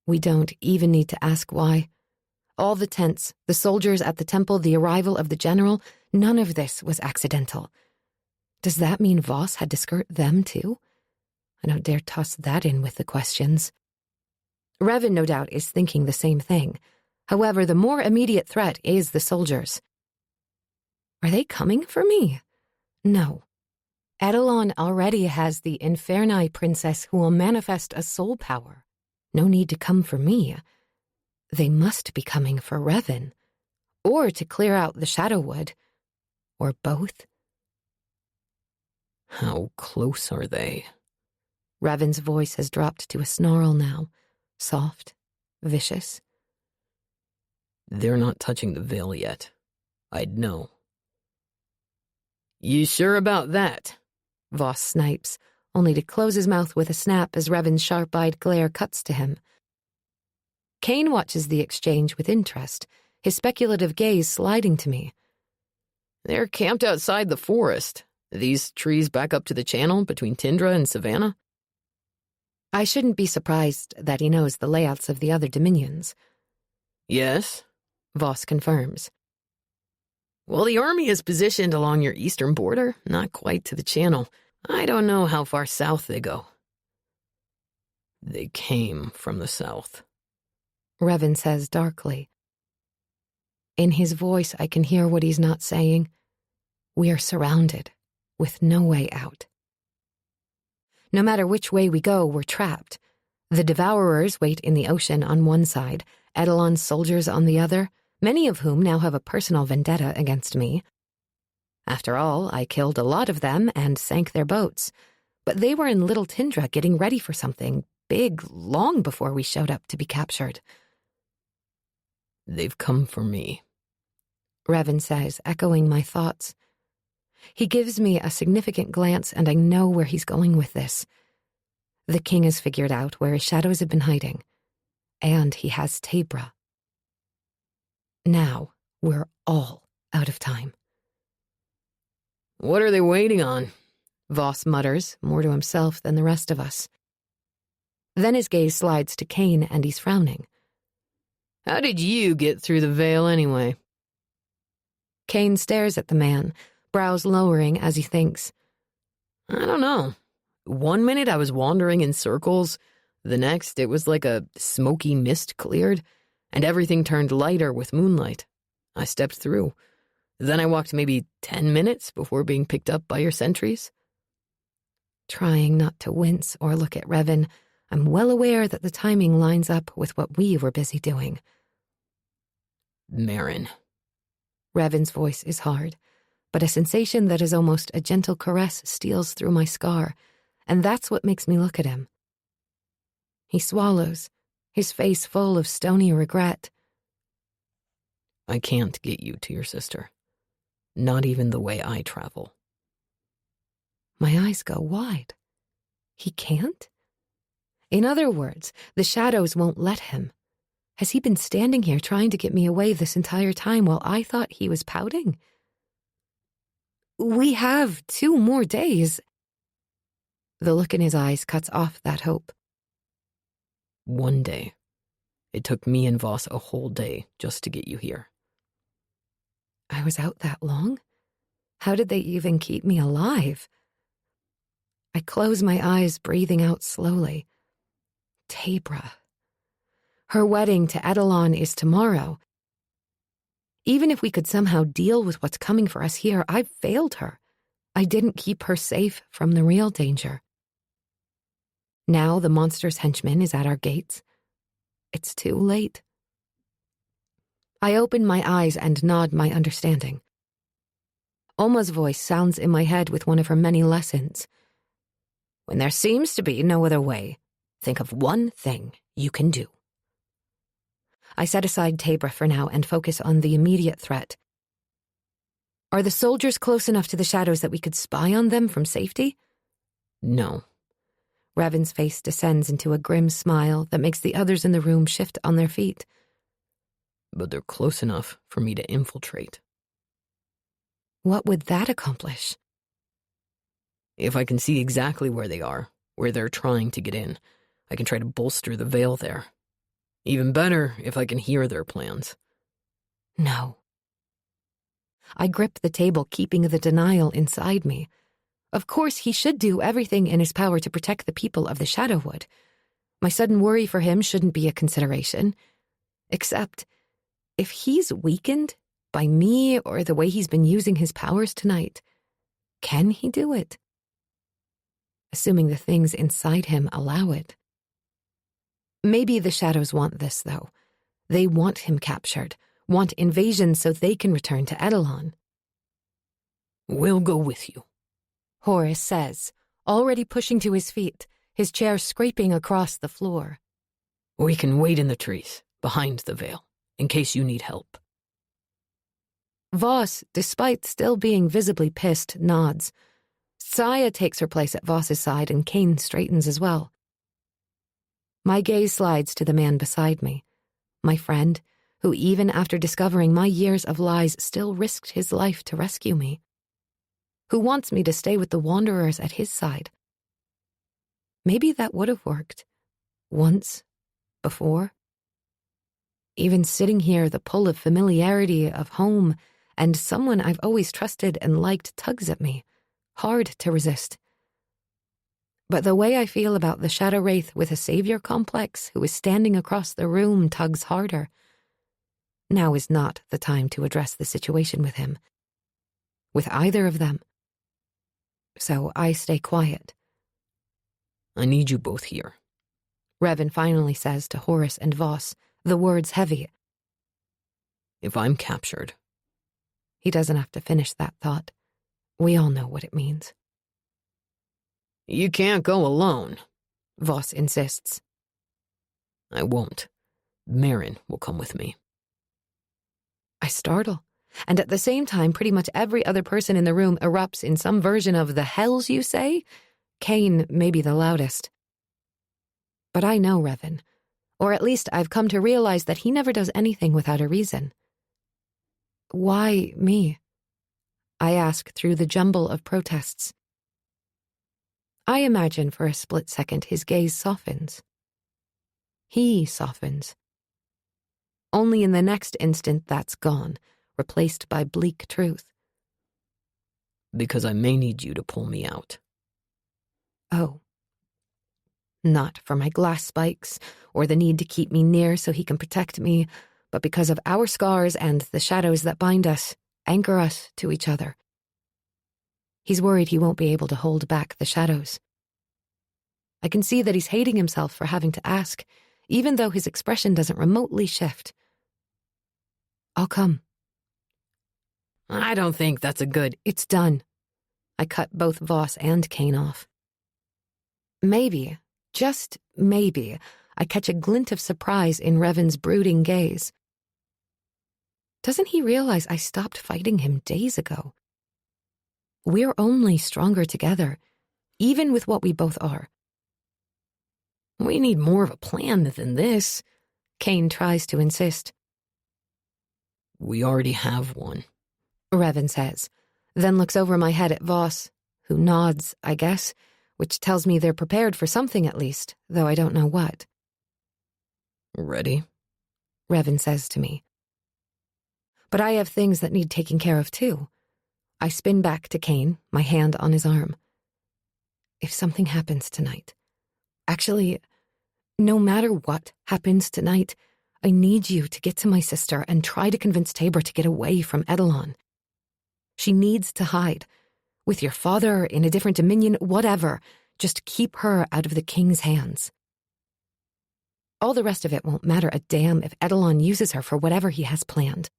S1: We don't even need to ask why. All the tents, the soldiers at the temple, the arrival of the general, none of this was accidental. Does that mean Voss had to skirt them too? I don't dare toss that in with the questions. Revan, no doubt, is thinking the same thing. However, the more immediate threat is the soldiers. Are they coming for me? No. Edelon already has the Inferni princess who will manifest a soul power. No need to come for me. They must be coming for Revan. Or to clear out the Shadowwood. Or both.
S2: "How close are they?"
S1: Revan's voice has dropped to a snarl now. Soft, vicious.
S2: "They're not touching the veil yet. I'd know." You sure about that?
S1: Voss snipes, only to close his mouth with a snap as Revan's sharp-eyed glare cuts to him. Kane watches the exchange with interest, his speculative gaze sliding to me.
S2: They're camped outside the forest. These trees back up to the channel between Tindra and Savannah?
S1: I shouldn't be surprised that he knows the layouts of the other dominions.
S2: Yes,
S1: Voss confirms.
S2: Well, the army is positioned along your eastern border, not quite to the channel. I don't know how far south they go. They came from the south,
S1: Revan says darkly. In his voice, I can hear what he's not saying. We are surrounded, with no way out. No matter which way we go, we're trapped. The Devourers wait in the ocean on one side, Edelon's soldiers on the other, many of whom now have a personal vendetta against me. After all, I killed a lot of them and sank their boats, but they were in Little Tindra getting ready for something big long before we showed up to be captured.
S2: They've come for me,
S1: Revan says, echoing my thoughts. He gives me a significant glance, and I know where he's going with this. The king has figured out where his shadows have been hiding, and he has Tabra. Now we're all out of time.
S2: What are they waiting on?
S1: Voss mutters, more to himself than the rest of us. Then his gaze slides to Kane, and he's frowning.
S2: How did you get through the veil anyway?
S1: Kane stares at the man, brows lowering as he thinks.
S2: I don't know. One minute I was wandering in circles. The next it was like a smoky mist cleared, and everything turned lighter with moonlight. I stepped through. Then I walked maybe 10 minutes before being picked up by your sentries.
S1: Trying not to wince or look at Revan, I'm well aware that the timing lines up with what we were busy doing.
S2: Merrin.
S1: Revan's voice is hard, but a sensation that is almost a gentle caress steals through my scar, and that's what makes me look at him. He swallows, his face full of stony regret.
S2: I can't get you to your sister. Not even the way I travel.
S1: My eyes go wide. He can't? In other words, the shadows won't let him. Has he been standing here trying to get me away this entire time while I thought he was pouting? We have 2 more days. The look in his eyes cuts off that hope.
S2: 1 day. It took me and Voss a whole day just to get you here.
S1: I was out that long? How did they even keep me alive? I close my eyes, breathing out slowly. Tabra. Her wedding to Edelon is tomorrow. Even if we could somehow deal with what's coming for us here, I've failed her. I didn't keep her safe from the real danger. Now the monster's henchman is at our gates. It's too late. I open my eyes and nod my understanding. Alma's voice sounds in my head with one of her many lessons. When there seems to be no other way, think of one thing you can do. I set aside Tabra for now and focus on the immediate threat. Are the soldiers close enough to the shadows that we could spy on them from safety?
S2: No.
S1: Revan's face descends into a grim smile that makes the others in the room shift on their feet.
S2: But they're close enough for me to infiltrate.
S1: What would that accomplish?
S2: If I can see exactly where they are, where they're trying to get in, I can try to bolster the veil there. Even better if I can hear their plans.
S1: No. I grip the table, keeping the denial inside me. Of course, he should do everything in his power to protect the people of the Shadowwood. My sudden worry for him shouldn't be a consideration. Except, if he's weakened by me or the way he's been using his powers tonight, can he do it? Assuming the things inside him allow it. Maybe the shadows want this, though. They want him captured, want invasion so they can return to Edelon.
S2: We'll go with you,
S1: Horace says, already pushing to his feet, his chair scraping across the floor.
S2: We can wait in the trees, behind the veil, in case you need help.
S1: Voss, despite still being visibly pissed, nods. Saya takes her place at Voss's side and Kane straightens as well. My gaze slides to the man beside me, my friend, who even after discovering my years of lies still risked his life to rescue me, who wants me to stay with the Wanderers at his side. Maybe that would have worked. Once. Before. Even sitting here, the pull of familiarity of home and someone I've always trusted and liked tugs at me, hard to resist. But the way I feel about the shadow wraith with a savior complex who is standing across the room tugs harder. Now is not the time to address the situation with him. With either of them. So I stay quiet.
S2: I need you both here.
S1: Revan finally says to Horus and Voss, the words heavy.
S2: If I'm captured.
S1: He doesn't have to finish that thought. We all know what it means.
S2: You can't go alone,
S1: Voss insists.
S2: I won't. Marin will come with me.
S1: I startle, and at the same time pretty much every other person in the room erupts in some version of the hells you say? Kane may be the loudest. But I know Revan, or at least I've come to realize that he never does anything without a reason. Why me? I ask through the jumble of protests. I imagine for a split second his gaze softens. He softens. Only in the next instant that's gone, replaced by bleak truth.
S2: Because I may need you to pull me out.
S1: Oh. Not for my glass spikes, or the need to keep me near so he can protect me, but because of our scars and the shadows that bind us, anchor us to each other. He's worried he won't be able to hold back the shadows. I can see that he's hating himself for having to ask, even though his expression doesn't remotely shift. I'll come.
S2: I don't think that's a good...
S1: It's done. I cut both Voss and Kane off. Maybe, just maybe, I catch a glint of surprise in Revan's brooding gaze. Doesn't he realize I stopped fighting him days ago? We're only stronger together, even with what we both are.
S2: We need more of a plan than this,
S1: Kane tries to insist.
S2: We already have one,
S1: Revan says, then looks over my head at Voss, who nods, I guess, which tells me they're prepared for something at least, though I don't know what.
S2: Ready?
S1: Revan says to me. But I have things that need taking care of too. I spin back to Kane, my hand on his arm. If something happens tonight, actually, no matter what happens tonight, I need you to get to my sister and try to convince Tabor to get away from Edelon. She needs to hide. With your father, in a different dominion, whatever. Just keep her out of the king's hands. All the rest of it won't matter a damn if Edelon uses her for whatever he has planned.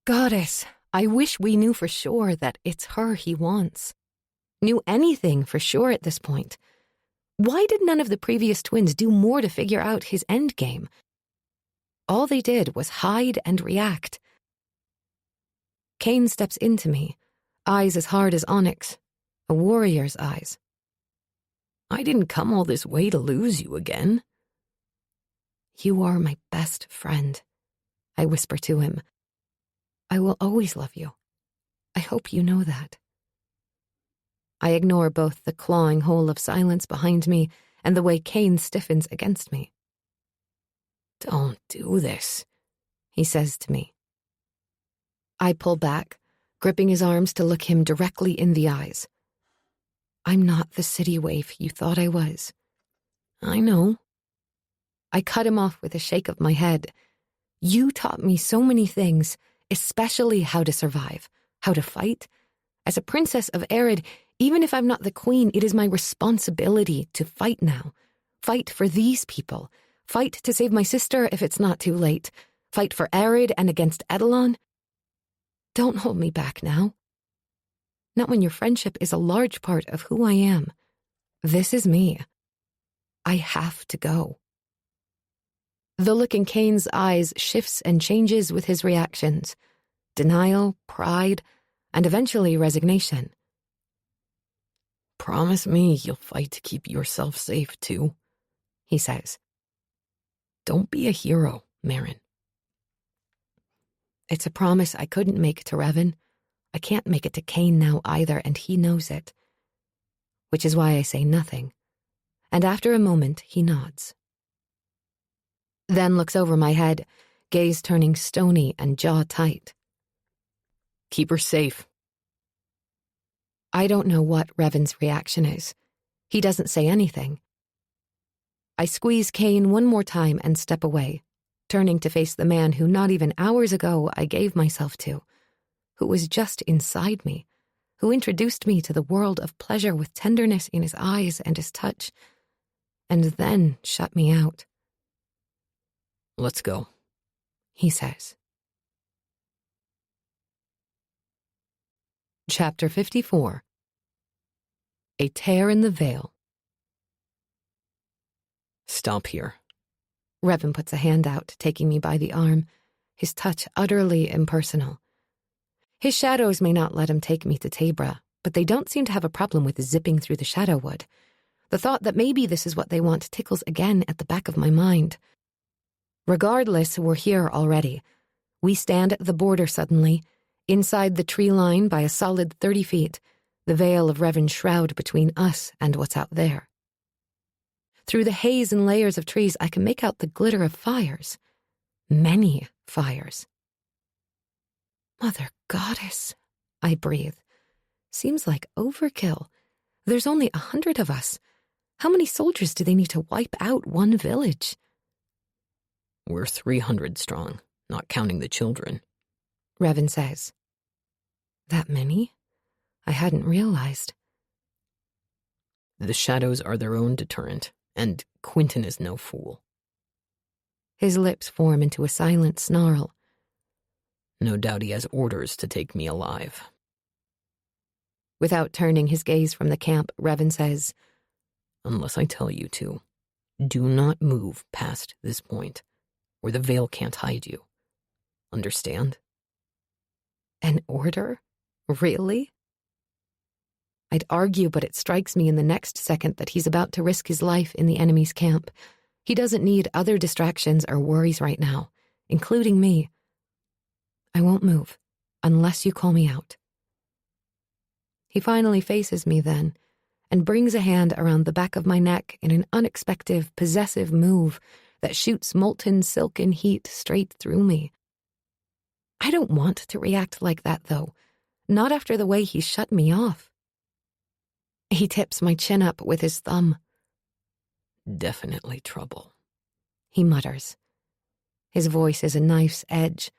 S1: Goddess, I wish we knew for sure that it's her he wants. Knew anything for sure at this point. Why did none of the previous twins do more to figure out his endgame? All they did was hide and react. Kane steps into me, eyes as hard as onyx, a warrior's eyes.
S2: I didn't come all this way to lose you again.
S1: You are my best friend, I whisper to him. I will always love you. I hope you know that. I ignore both the clawing hole of silence behind me and the way Kane stiffens against me.
S2: Don't do this,
S1: he says to me. I pull back, gripping his arms to look him directly in the eyes. I'm not the city waif you thought I was.
S2: I know.
S1: I cut him off with a shake of my head. You taught me so many things, especially how to survive, how to fight. As a princess of Arid, even if I'm not the queen, it is my responsibility to fight now. Fight for these people. Fight to save my sister if it's not too late. Fight for Arid and against Edelon. Don't hold me back now. Not when your friendship is a large part of who I am. This is me. I have to go. The look in Kane's eyes shifts and changes with his reactions. denial, pride, and eventually resignation.
S2: "Promise me you'll fight to keep yourself safe, too,"
S1: he says.
S2: "Don't be a hero, Marin."
S1: It's a promise I couldn't make to Revan. I can't make it to Kane now either, and he knows it. Which is why I say nothing. And after a moment, he nods. Then looks over my head, gaze turning stony and jaw tight.
S2: "Keep her safe."
S1: I don't know what Revan's reaction is. He doesn't say anything. I squeeze Kane one more time and step away, turning to face the man who not even hours ago I gave myself to, who was just inside me, who introduced me to the world of pleasure with tenderness in his eyes and his touch, and then shut me out.
S2: "Let's go,"
S1: he says. Chapter 54. A Tear in the Veil.
S2: "Stop here."
S1: Revan puts a hand out, taking me by the arm, his touch utterly impersonal. His shadows may not let him take me to Tabra, but they don't seem to have a problem with zipping through the Shadowwood. The thought that maybe this is what they want tickles again at the back of my mind. Regardless, we're here already. We stand at the border suddenly, inside the tree line by a solid 30 feet, the veil of Revan's shroud between us and what's out there. Through the haze and layers of trees, I can make out the glitter of fires. Many fires. Mother Goddess, I breathe. Seems like overkill. There's only 100 of us. How many soldiers do they need to wipe out one village?
S2: "We're 300 strong, not counting the children,"
S1: Revan says. That many? I hadn't realized.
S2: "The shadows are their own deterrent, and Quentin is no fool."
S1: His lips form into a silent snarl.
S2: "No doubt he has orders to take me alive."
S1: Without turning his gaze from the camp, Revan says,
S2: "Unless I tell you to, do not move past this point, or the veil can't hide you. Understand?"
S1: An order? Really? I'd argue, but it strikes me in the next second that he's about to risk his life in the enemy's camp. He doesn't need other distractions or worries right now, including me. I won't move, unless you call me out. He finally faces me then, and brings a hand around the back of my neck in an unexpected, possessive move that shoots molten silken heat straight through me. I don't want to react like that, though, not after the way he shut me off. He tips my chin up with his thumb.
S2: "Definitely trouble,"
S1: he mutters. His voice is a knife's edge,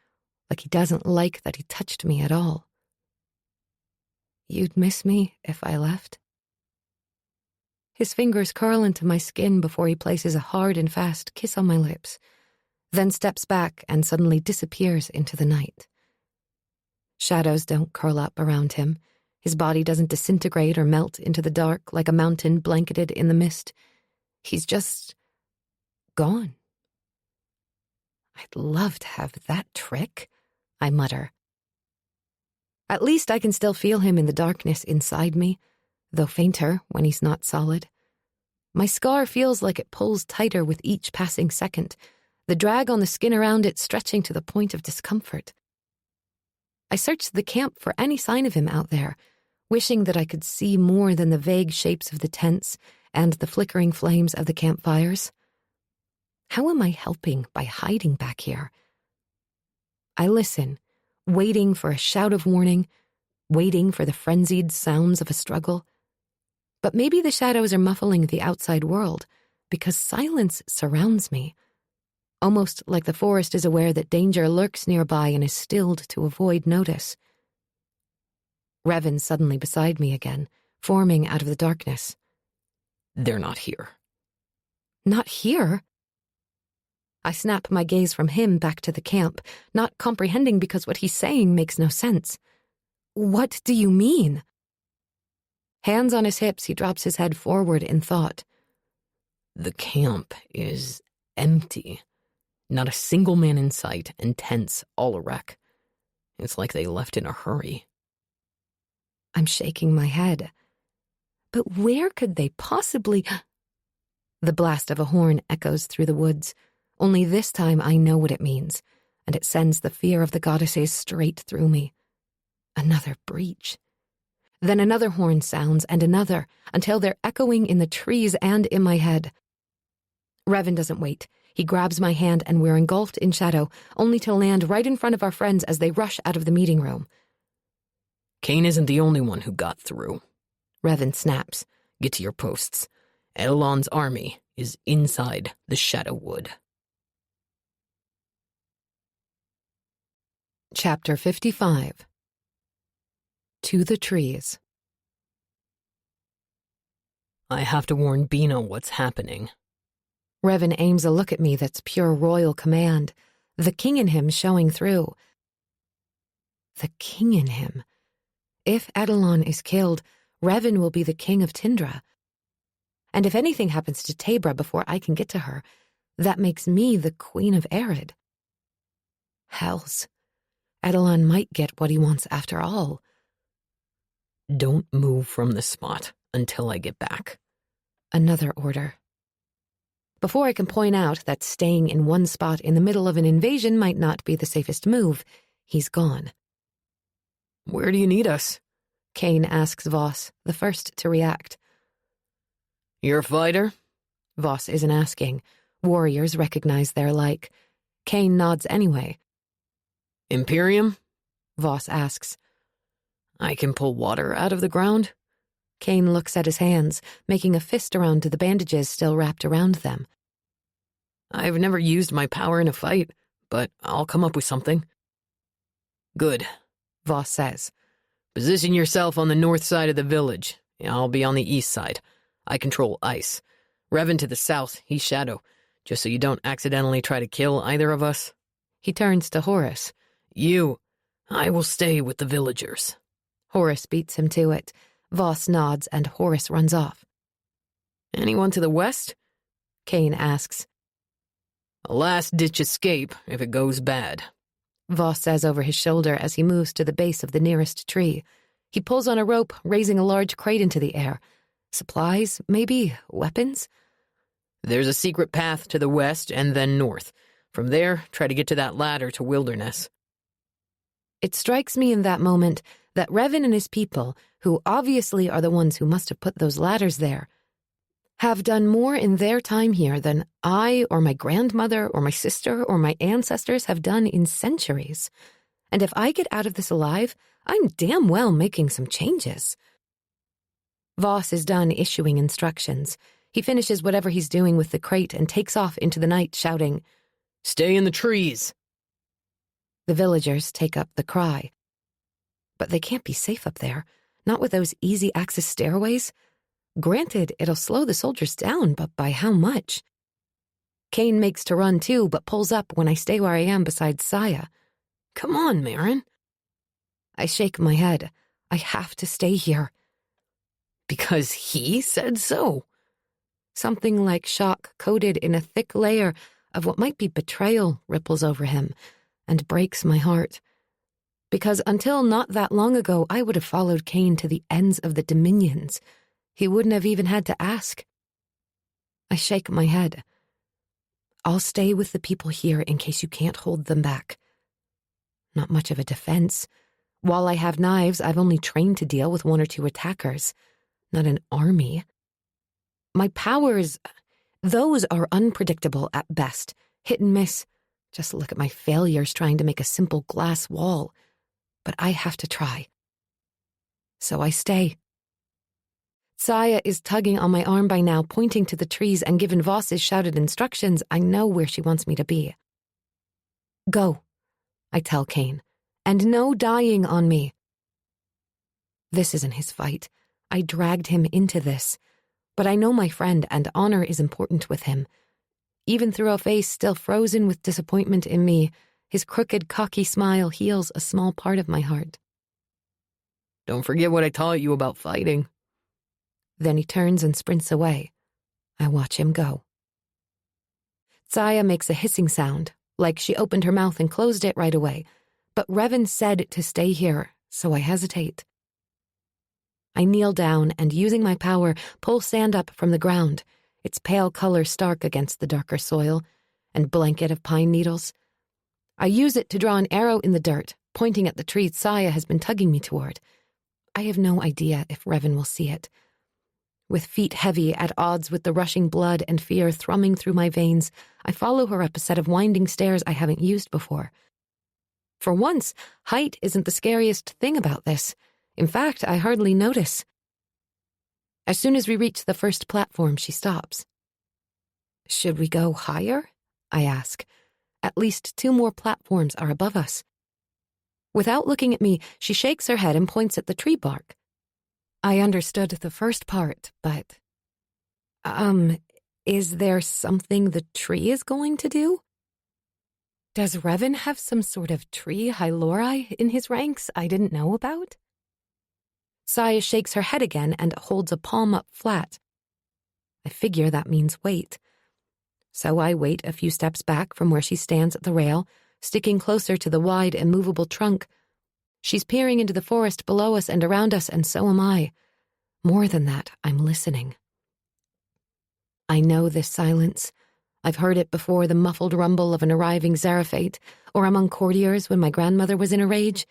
S1: like he doesn't like that he touched me at all. You'd miss me if I left? His fingers curl into my skin before he places a hard and fast kiss on my lips, then steps back and suddenly disappears into the night. Shadows don't curl up around him. His body doesn't disintegrate or melt into the dark like a mountain blanketed in the mist. He's just gone. I'd love to have that trick, I mutter. At least I can still feel him in the darkness inside me, though fainter when he's not solid. My scar feels like it pulls tighter with each passing second, the drag on the skin around it stretching to the point of discomfort. I searched the camp for any sign of him out there, wishing that I could see more than the vague shapes of the tents and the flickering flames of the campfires. How am I helping by hiding back here? I listen, waiting for a shout of warning, waiting for the frenzied sounds of a struggle. But maybe the shadows are muffling the outside world, because silence surrounds me. Almost like the forest is aware that danger lurks nearby and is stilled to avoid notice. Revan's suddenly beside me again, forming out of the darkness.
S2: "They're not here."
S1: Not here? I snap my gaze from him back to the camp, not comprehending because what he's saying makes no sense. What do you mean? Hands on his hips, he drops his head forward in thought.
S2: "The camp is empty. Not a single man in sight, and tents all a wreck. It's like they left in a hurry.
S1: I'm shaking my head. But where could they possibly... The blast of a horn echoes through the woods. Only this time I know what it means, and it sends the fear of the goddesses straight through me. Another breach. Then another horn sounds, and another, until they're echoing in the trees and in my head. Revan doesn't wait. He grabs my hand and we're engulfed in shadow, only to land right in front of our friends as they rush out of the meeting room.
S2: Cain isn't the only one who got through.
S1: Revan snaps.
S2: Get to your posts. Edelon's army is inside the Shadow Wood.
S1: Chapter 55. To the Trees.
S2: I have to warn Bina what's happening.
S1: Revan aims a look at me that's pure royal command, the king in him showing through. The king in him. If Adelon is killed, Revan will be the king of Tindra. And if anything happens to Tabra before I can get to her, that makes me the queen of Ered. Hells. Adelon might get what he wants after all.
S2: Don't move from the spot until I get back.
S1: Another order. Before I can point out that staying in one spot in the middle of an invasion might not be the safest move, he's gone.
S2: Where do you need us?
S1: Cain asks Voss, the first to react.
S2: You're a fighter?
S1: Voss isn't asking. Warriors recognize their like. Cain nods anyway.
S2: Imperium?
S1: Voss asks.
S2: I can pull water out of the ground?
S1: Cain looks at his hands, making a fist around the bandages still wrapped around them.
S2: I've never used my power in a fight, but I'll come up with something. Good,
S1: Voss says.
S2: Position yourself on the north side of the village. I'll be on the east side. I control ice. Revan to the south, he's shadow, just so you don't accidentally try to kill either of us.
S1: He turns to Horus.
S2: I will stay with the villagers.
S1: Horus beats him to it. Voss nods and Horus runs off.
S2: Anyone to the west?
S1: Cain asks.
S2: A last-ditch escape if it goes bad.
S1: Voss says over his shoulder as he moves to the base of the nearest tree. He pulls on a rope, raising a large crate into the air. Supplies, maybe? Weapons?
S2: There's a secret path to the west and then north. From there, try to get to that ladder to Wilderness.
S1: It strikes me in that moment that Revan and his people, who obviously are the ones who must have put those ladders there, have done more in their time here than I or my grandmother or my sister or my ancestors have done in centuries. And if I get out of this alive, I'm damn well making some changes. Voss is done issuing instructions. He finishes whatever he's doing with the crate and takes off into the night, shouting,
S2: "Stay in the trees!"
S1: The villagers take up the cry. But they can't be safe up there, not with those easy-access stairways. Granted, it'll slow the soldiers down, but by how much? Cain makes to run too, but pulls up when I stay where I am beside Saya.
S2: Come on, Marin.
S1: I shake my head. I have to stay here.
S2: Because he said so.
S1: Something like shock coated in a thick layer of what might be betrayal ripples over him and breaks my heart. Because until not that long ago, I would have followed Cain to the ends of the dominions. He wouldn't have even had to ask. I shake my head. I'll stay with the people here in case you can't hold them back. Not much of a defense. While I have knives, I've only trained to deal with one or two attackers, not an army. My powers, those are unpredictable at best, hit and miss. Just look at my failures trying to make a simple glass wall. But I have to try. So I stay. Saya is tugging on my arm by now, pointing to the trees, and given Voss's shouted instructions, I know where she wants me to be. Go, I tell Cain, and no dying on me. This isn't his fight. I dragged him into this. But I know my friend, and honor is important with him. Even through a face still frozen with disappointment in me, his crooked, cocky smile heals a small part of my heart.
S2: Don't forget what I taught you about fighting.
S1: Then he turns and sprints away. I watch him go. Saya makes a hissing sound, like she opened her mouth and closed it right away, But Revan said to stay here, so I hesitate. I kneel down and, using my power, pull sand up from the ground, its pale color stark against the darker soil and blanket of pine needles. I use it to draw an arrow in the dirt, pointing at the tree Saya has been tugging me toward. I have no idea if Revan will see it. With feet heavy, at odds with the rushing blood and fear thrumming through my veins, I follow her up a set of winding stairs I haven't used before. For once, height isn't the scariest thing about this. In fact, I hardly notice. As soon as we reach the first platform, she stops. "Should we go higher?" I ask. At least 2 more platforms are above us. Without looking at me, she shakes her head and points at the tree bark. I understood the first part, but... is there something the tree is going to do? Does Revan have some sort of tree hylori in his ranks I didn't know about? Saya shakes her head again and holds a palm up flat. I figure that means wait. So I wait a few steps back from where she stands at the rail, sticking closer to the wide, immovable trunk. She's peering into the forest below us and around us, and so am I. More than that, I'm listening. I know this silence. I've heard it before, the muffled rumble of an arriving Zaraphate, or among courtiers when my grandmother was in a rage.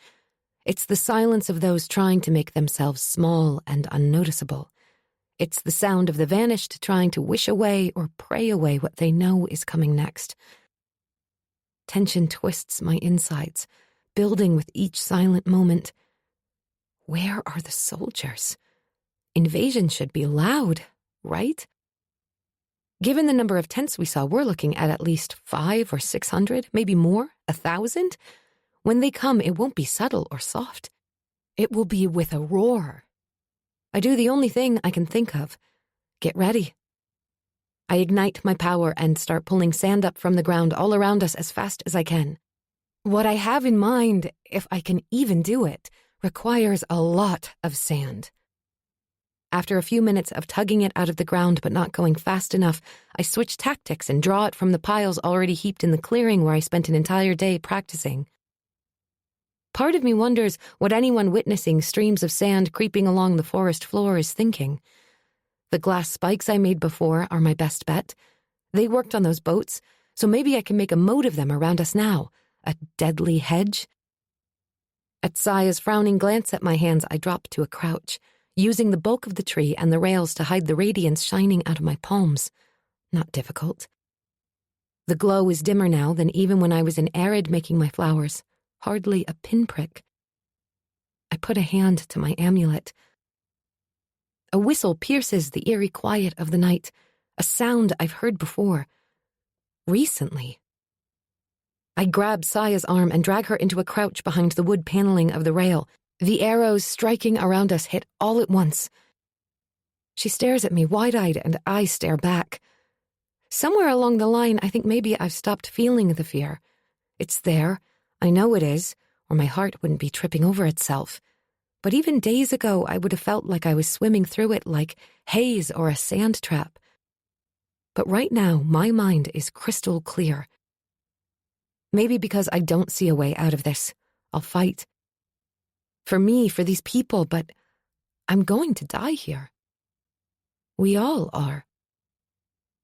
S1: It's the silence of those trying to make themselves small and unnoticeable. It's the sound of the vanished trying to wish away or pray away what they know is coming next. Tension twists my insides, building with each silent moment. Where are the soldiers? Invasion should be loud, right? Given the number of tents we saw, we're looking at least 500 or 600, maybe more, 1,000. When they come, it won't be subtle or soft. It will be with a roar. I do the only thing I can think of. Get ready. I ignite my power and start pulling sand up from the ground all around us as fast as I can. What I have in mind, if I can even do it, requires a lot of sand. After a few minutes of tugging it out of the ground but not going fast enough, I switch tactics and draw it from the piles already heaped in the clearing where I spent an entire day practicing. Part of me wonders what anyone witnessing streams of sand creeping along the forest floor is thinking. The glass spikes I made before are my best bet. They worked on those boats, so maybe I can make a moat of them around us now. A deadly hedge. At Saya's frowning glance at my hands, I drop to a crouch, using the bulk of the tree and the rails to hide the radiance shining out of my palms. Not difficult. The glow is dimmer now than even when I was in arid making my flowers. Hardly a pinprick. I put a hand to my amulet. A whistle pierces the eerie quiet of the night, a sound I've heard before. Recently. I grab Saya's arm and drag her into a crouch behind the wood paneling of the rail. The arrows striking around us hit all at once. She stares at me wide-eyed and I stare back. Somewhere along the line, I think maybe I've stopped feeling the fear. It's there. I know it is, or my heart wouldn't be tripping over itself. But even days ago, I would have felt like I was swimming through it like haze or a sand trap. But right now, my mind is crystal clear. Maybe because I don't see a way out of this. I'll fight. For me, for these people, but I'm going to die here. We all are.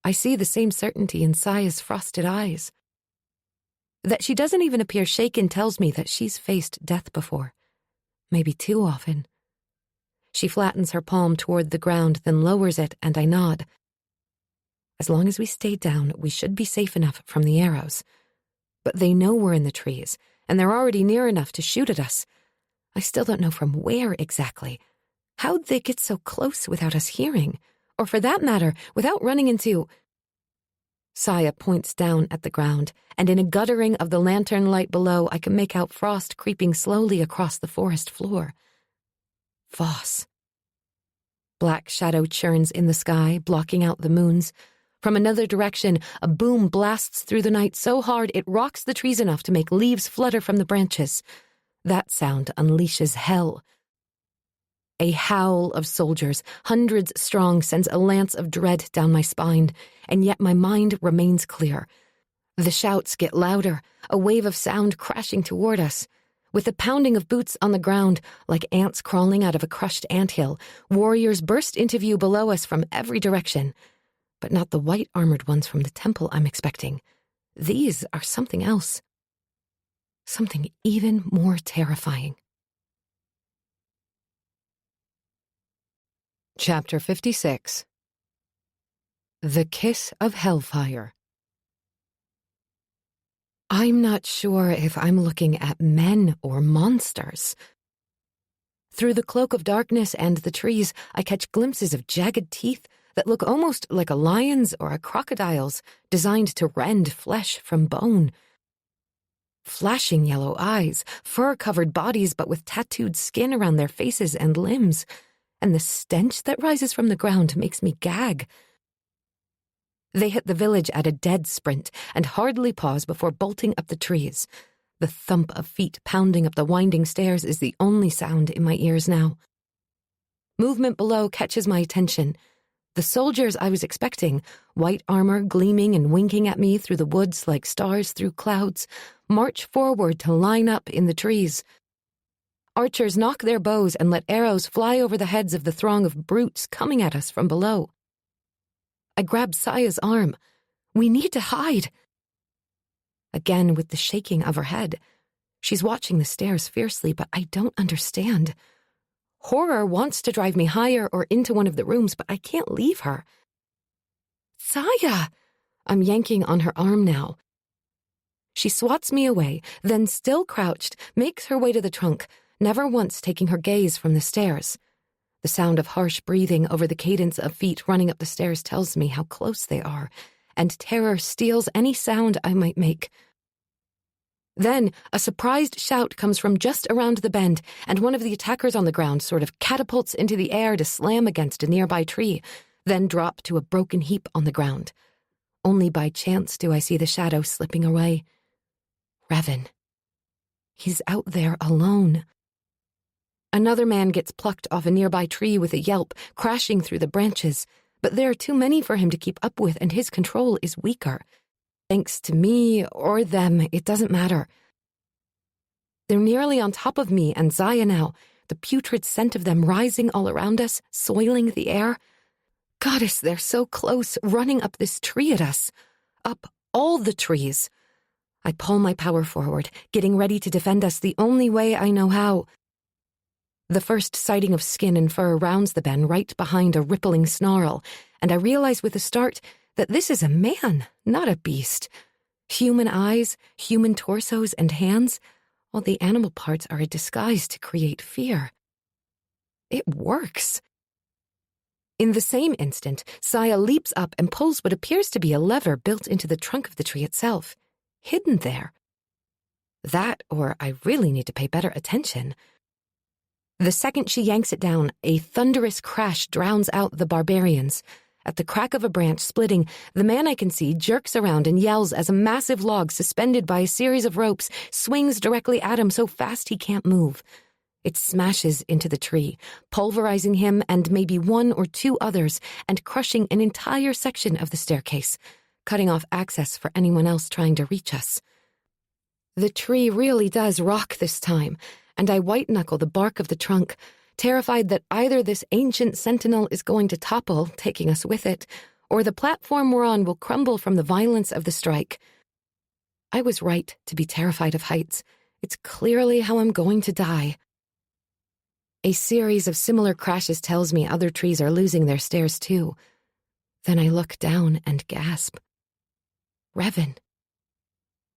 S1: I see the same certainty in Saya's frosted eyes. That she doesn't even appear shaken tells me that she's faced death before. Maybe too often. She flattens her palm toward the ground, then lowers it, and I nod. As long as we stay down, we should be safe enough from the arrows. But they know we're in the trees, and they're already near enough to shoot at us. I still don't know from where exactly. How'd they get so close without us hearing? Or for that matter, without running into... Saya points down at the ground, and in a guttering of the lantern light below, I can make out frost creeping slowly across the forest floor. Voss. Black shadow churns in the sky, blocking out the moons. From another direction, a boom blasts through the night so hard it rocks the trees enough to make leaves flutter from the branches. That sound unleashes hell. A howl of soldiers, hundreds strong, sends a lance of dread down my spine, and yet my mind remains clear. The shouts get louder, a wave of sound crashing toward us. With the pounding of boots on the ground, like ants crawling out of a crushed anthill, warriors burst into view below us from every direction. But not the white-armored ones from the temple I'm expecting. These are something else. Something even more terrifying. Chapter 56. The Kiss of Hellfire. I'm not sure if I'm looking at men or monsters. Through the cloak of darkness and the trees, I catch glimpses of jagged teeth that look almost like a lion's or a crocodile's, designed to rend flesh from bone. Flashing yellow eyes, fur-covered bodies but with tattooed skin around their faces and limbs, and the stench that rises from the ground makes me gag. They hit the village at a dead sprint and hardly pause before bolting up the trees. The thump of feet pounding up the winding stairs is the only sound in my ears now. Movement below catches my attention. The soldiers I was expecting, white armor gleaming and winking at me through the woods like stars through clouds, march forward to line up in the trees. Archers knock their bows and let arrows fly over the heads of the throng of brutes coming at us from below. I grab Saya's arm. We need to hide. Again with the shaking of her head. She's watching the stairs fiercely, but I don't understand. Horror wants to drive me higher or into one of the rooms, but I can't leave her. Saya! I'm yanking on her arm now. She swats me away, then still crouched, makes her way to the trunk, never once taking her gaze from the stairs. The sound of harsh breathing over the cadence of feet running up the stairs tells me how close they are, and terror steals any sound I might make. Then, a surprised shout comes from just around the bend, and one of the attackers on the ground sort of catapults into the air to slam against a nearby tree, then drop to a broken heap on the ground. Only by chance do I see the shadow slipping away. Revan. He's out there alone. Another man gets plucked off a nearby tree with a yelp, crashing through the branches, but there are too many for him to keep up with, and his control is weaker. Thanks to me or them, it doesn't matter. They're nearly on top of me and Zaya now, the putrid scent of them rising all around us, soiling the air. Goddess, they're so close, running up this tree at us. Up all the trees. I pull my power forward, getting ready to defend us the only way I know how. The first sighting of skin and fur rounds the bend right behind a rippling snarl, and I realize with a start that this is a man, not a beast. Human eyes, human torsos and hands, all the animal parts are a disguise to create fear. It works. In the same instant, Saya leaps up and pulls what appears to be a lever built into the trunk of the tree itself, hidden there. That, or I really need to pay better attention. The second she yanks it down, a thunderous crash drowns out the barbarians. At the crack of a branch splitting, the man I can see jerks around and yells as a massive log suspended by a series of ropes swings directly at him so fast he can't move. It smashes into the tree, pulverizing him and maybe one or two others, and crushing an entire section of the staircase, cutting off access for anyone else trying to reach us. The tree really does rock this time, and I white-knuckle the bark of the trunk, terrified that either this ancient sentinel is going to topple, taking us with it, or the platform we're on will crumble from the violence of the strike. I was right to be terrified of heights. It's clearly how I'm going to die. A series of similar crashes tells me other trees are losing their stairs too. Then I look down and gasp. Revan.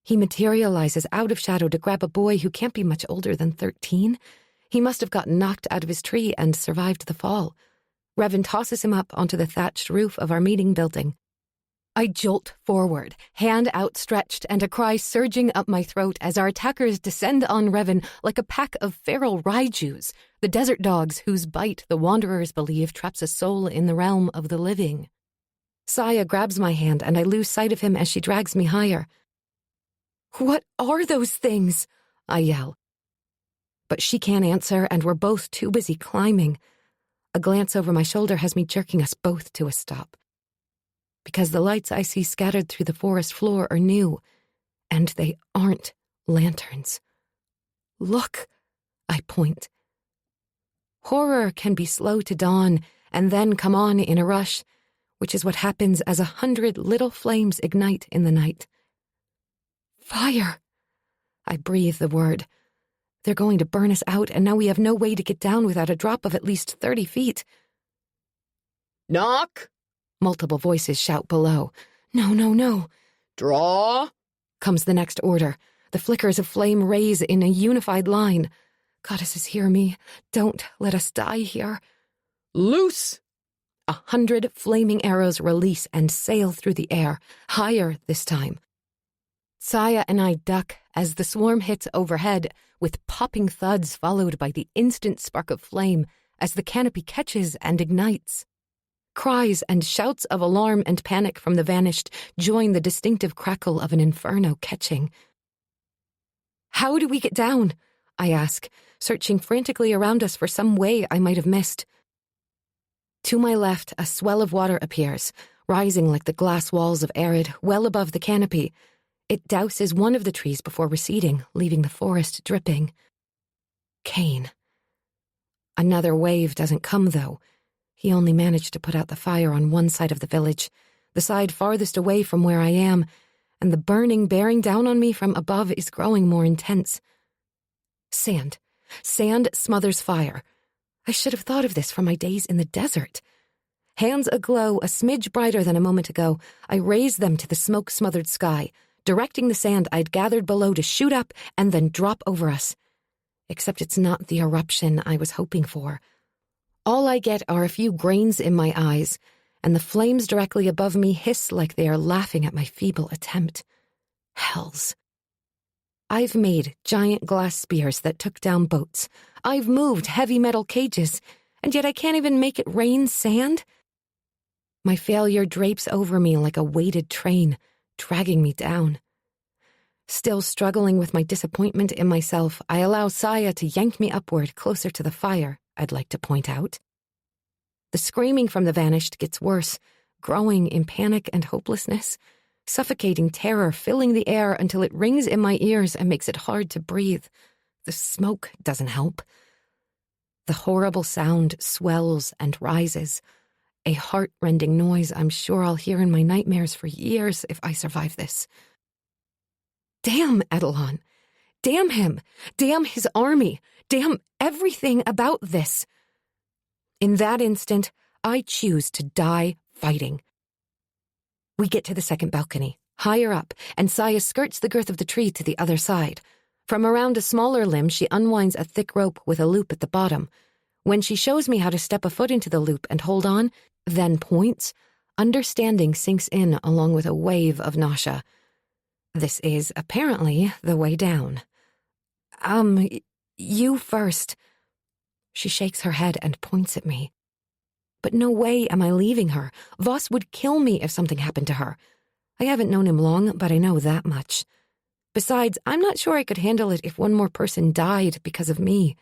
S1: He materializes out of shadow to grab a boy who can't be much older than 13. He must have gotten knocked out of his tree and survived the fall. Revan tosses him up onto the thatched roof of our meeting building. I jolt forward, hand outstretched and a cry surging up my throat as our attackers descend on Revan like a pack of feral Raijus, the desert dogs whose bite the Wanderers believe traps a soul in the realm of the living. Saya grabs my hand and I lose sight of him as she drags me higher. "What are those things?" I yell. But she can't answer, and we're both too busy climbing. A glance over my shoulder has me jerking us both to a stop. Because the lights I see scattered through the forest floor are new, and they aren't lanterns. Look, I point. Horror can be slow to dawn and then come on in a rush, which is what happens as 100 little flames ignite in the night. Fire! I breathe the word. They're going to burn us out, and now we have no way to get down without a drop of at least 30 feet.
S2: Knock!
S1: Multiple voices shout below. No, no, no.
S2: Draw!
S1: Comes the next order. The flickers of flame raise in a unified line. Goddesses, hear me. Don't let us die here.
S2: Loose!
S1: 100 flaming arrows release and sail through the air, higher this time. Saya and I duck as the swarm hits overhead, with popping thuds followed by the instant spark of flame as the canopy catches and ignites. Cries and shouts of alarm and panic from the vanished join the distinctive crackle of an inferno catching. How do we get down? I ask, searching frantically around us for some way I might have missed. To my left, a swell of water appears, rising like the glass walls of Arid, well above the canopy. It douses one of the trees before receding, leaving the forest dripping. Cain. Another wave doesn't come, though. He only managed to put out the fire on one side of the village, the side farthest away from where I am, and the burning bearing down on me from above is growing more intense. Sand. Sand smothers fire. I should have thought of this from my days in the desert. Hands aglow, a smidge brighter than a moment ago, I raise them to the smoke-smothered sky, directing the sand I'd gathered below to shoot up and then drop over us. Except it's not the eruption I was hoping for. All I get are a few grains in my eyes, and the flames directly above me hiss like they are laughing at my feeble attempt. Hells. I've made giant glass spears that took down boats. I've moved heavy metal cages, and yet I can't even make it rain sand? My failure drapes over me like a weighted train, dragging me down. Still struggling with my disappointment in myself, I allow Saya to yank me upward closer to the fire, I'd like to point out. The screaming from the vanished gets worse, growing in panic and hopelessness, suffocating terror filling the air until it rings in my ears and makes it hard to breathe. The smoke doesn't help. The horrible sound swells and rises, a heart-rending noise I'm sure I'll hear in my nightmares for years if I survive this. Damn Edelon. Damn him. Damn his army. Damn everything about this. In that instant, I choose to die fighting. We get to the second balcony, higher up, and Saya skirts the girth of the tree to the other side. From around a smaller limb, she unwinds a thick rope with a loop at the bottom. When she shows me how to step a foot into the loop and hold on, then points, understanding sinks in along with a wave of nausea. This is apparently the way down. You first. She shakes her head and points at me. But no way am I leaving her. Voss would kill me if something happened to her. I haven't known him long, but I know that much. Besides, I'm not sure I could handle it if one more person died because of me.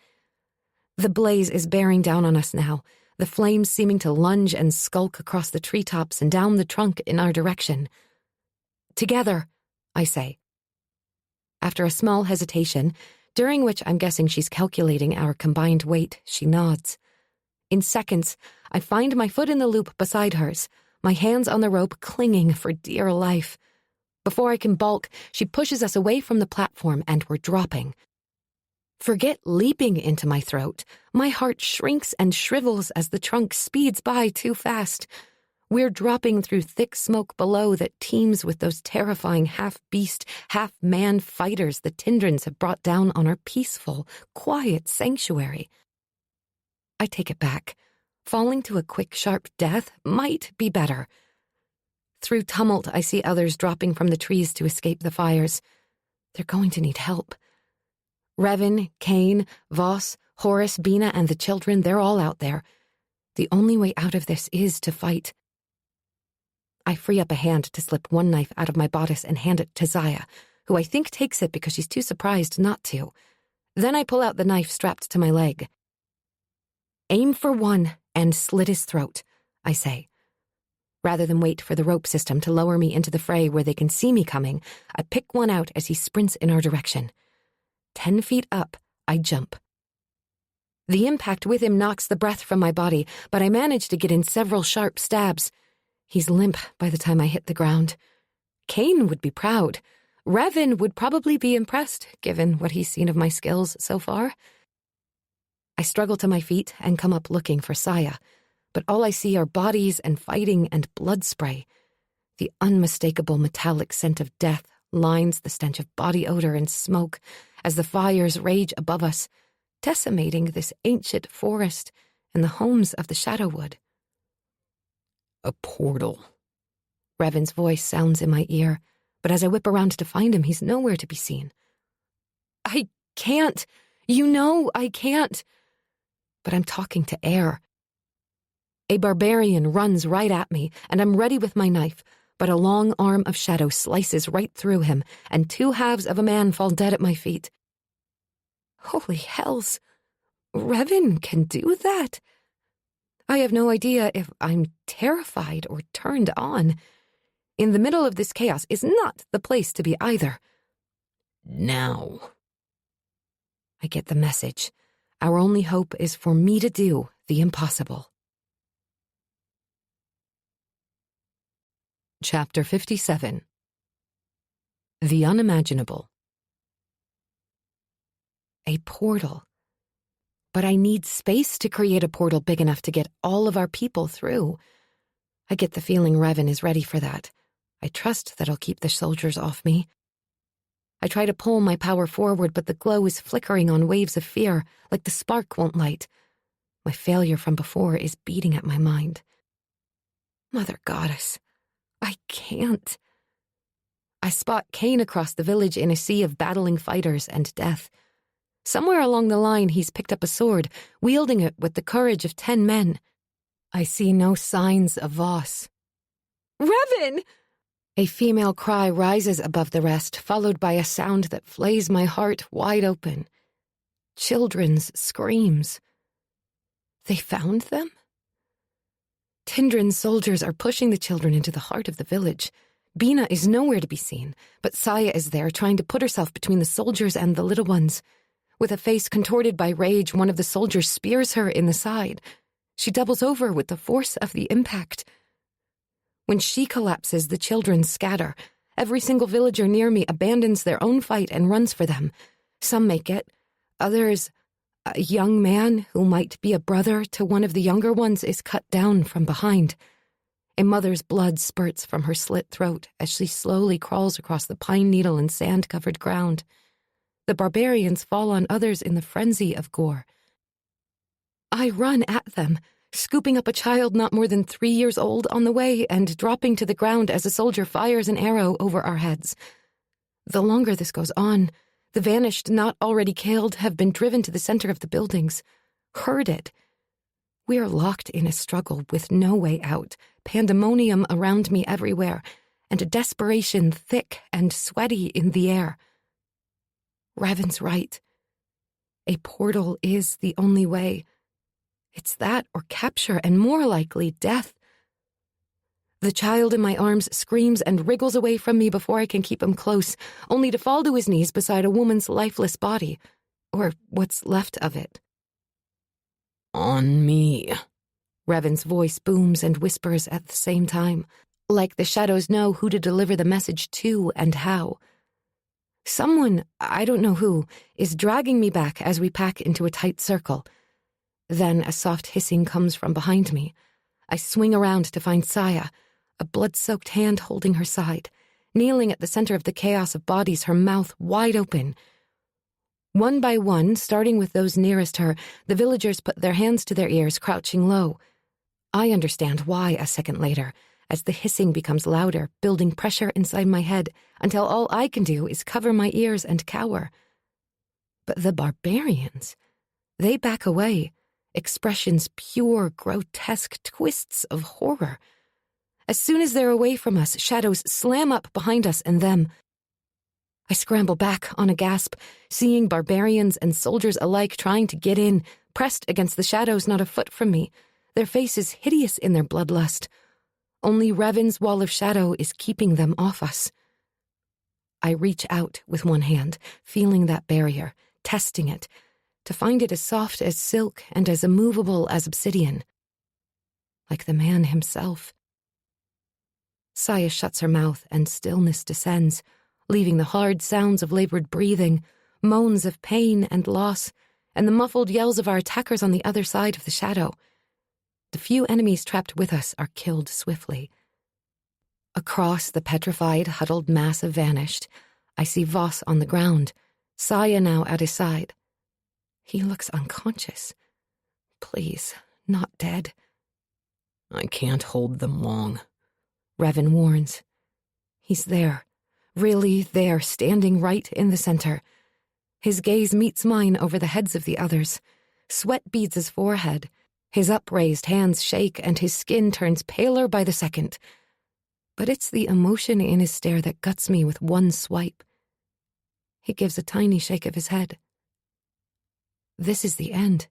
S1: The blaze is bearing down on us now, the flames seeming to lunge and skulk across the treetops and down the trunk in our direction. Together, I say. After a small hesitation, during which I'm guessing she's calculating our combined weight, she nods. In seconds, I find my foot in the loop beside hers, my hands on the rope clinging for dear life. Before I can balk, she pushes us away from the platform and we're dropping. Forget leaping into my throat. My heart shrinks and shrivels as the trunk speeds by too fast. We're dropping through thick smoke below that teems with those terrifying half-beast, half-man fighters the Tindrans have brought down on our peaceful, quiet sanctuary. I take it back. Falling to a quick, sharp death might be better. Through tumult, I see others dropping from the trees to escape the fires. They're going to need help. Revan, Cain, Voss, Horace, Bina, and the children, they're all out there. The only way out of this is to fight. I free up a hand to slip one knife out of my bodice and hand it to Zaya, who I think takes it because she's too surprised not to. Then I pull out the knife strapped to my leg. Aim for one and slit his throat, I say. Rather than wait for the rope system to lower me into the fray where they can see me coming, I pick one out as he sprints in our direction. 10 feet up, I jump. The impact with him knocks the breath from my body, but I manage to get in several sharp stabs. He's limp by the time I hit the ground. Cain would be proud. Revan would probably be impressed, given what he's seen of my skills so far. I struggle to my feet and come up looking for Saya, but all I see are bodies and fighting and blood spray. The unmistakable metallic scent of death lines the stench of body odor and smoke as the fires rage above us, decimating this ancient forest and the homes of the Shadowwood.
S2: A portal.
S1: Revan's voice sounds in my ear, but as I whip around to find him, he's nowhere to be seen. I can't. You know I can't. But I'm talking to air. A barbarian runs right at me, and I'm ready with my knife, but a long arm of shadow slices right through him, and 2 halves of a man fall dead at my feet. Holy hells. Revan can do that? I have no idea if I'm terrified or turned on. In the middle of this chaos is not the place to be either.
S2: Now.
S1: I get the message. Our only hope is for me to do the impossible. Chapter 57. The Unimaginable. A portal. But I need space to create a portal big enough to get all of our people through. I get the feeling Revan is ready for that. I trust that I'll keep the soldiers off me. I try to pull my power forward, but the glow is flickering on waves of fear, like the spark won't light. My failure from before is beating at my mind. Mother Goddess, I can't. I spot Cain across the village in a sea of battling fighters and death. Somewhere along the line, he's picked up a sword, wielding it with the courage of 10 men. I see no signs of Voss. Revan! A female cry rises above the rest, followed by a sound that flays my heart wide open. Children's screams. They found them? Tindrin's soldiers are pushing the children into the heart of the village. Bina is nowhere to be seen, but Saya is there trying to put herself between the soldiers and the little ones. With a face contorted by rage, one of the soldiers spears her in the side. She doubles over with the force of the impact. When she collapses, the children scatter. Every single villager near me abandons their own fight and runs for them. Some make it. Others, a young man who might be a brother to one of the younger ones, is cut down from behind. A mother's blood spurts from her slit throat as she slowly crawls across the pine needle and sand-covered ground. The barbarians fall on others in the frenzy of gore. I run at them, scooping up a child not more than 3 years old on the way and dropping to the ground as a soldier fires an arrow over our heads. The longer this goes on, the vanished not already killed have been driven to the center of the buildings, herded. We are locked in a struggle with no way out, pandemonium around me everywhere, and a desperation thick and sweaty in the air. Revan's right. A portal is the only way. It's that or capture, and more likely, death. The child in my arms screams and wriggles away from me before I can keep him close, only to fall to his knees beside a woman's lifeless body, or what's left of it.
S2: On me.
S1: Revan's voice booms and whispers at the same time, like the shadows know who to deliver the message to and how. Someone, I don't know who, is dragging me back as we pack into a tight circle. Then a soft hissing comes from behind me. I swing around to find Saya, a blood-soaked hand holding her side, kneeling at the center of the chaos of bodies, her mouth wide open. One by one, starting with those nearest her, the villagers put their hands to their ears, crouching low. I understand why a second later, as the hissing becomes louder, building pressure inside my head until all I can do is cover my ears and cower. But the barbarians, they back away, expressions pure, grotesque twists of horror. As soon as they're away from us, shadows slam up behind us and them. I scramble back on a gasp, seeing barbarians and soldiers alike trying to get in, pressed against the shadows not a foot from me, their faces hideous in their bloodlust. Only Revan's wall of shadow is keeping them off us. I reach out with one hand, feeling that barrier, testing it, to find it as soft as silk and as immovable as obsidian. Like the man himself. Saya shuts her mouth and stillness descends, leaving the hard sounds of labored breathing, moans of pain and loss, and the muffled yells of our attackers on the other side of the shadow. The few enemies trapped with us are killed swiftly. Across the petrified, huddled mass have vanished. I see Voss on the ground, Saya now at his side. He looks unconscious. Please, not dead.
S2: I can't hold them long,
S1: Revan warns. He's there, really there, standing right in the center. His gaze meets mine over the heads of the others. Sweat beads his forehead. His upraised hands shake and his skin turns paler by the second. But it's the emotion in his stare that guts me with one swipe. He gives a tiny shake of his head. This is the end,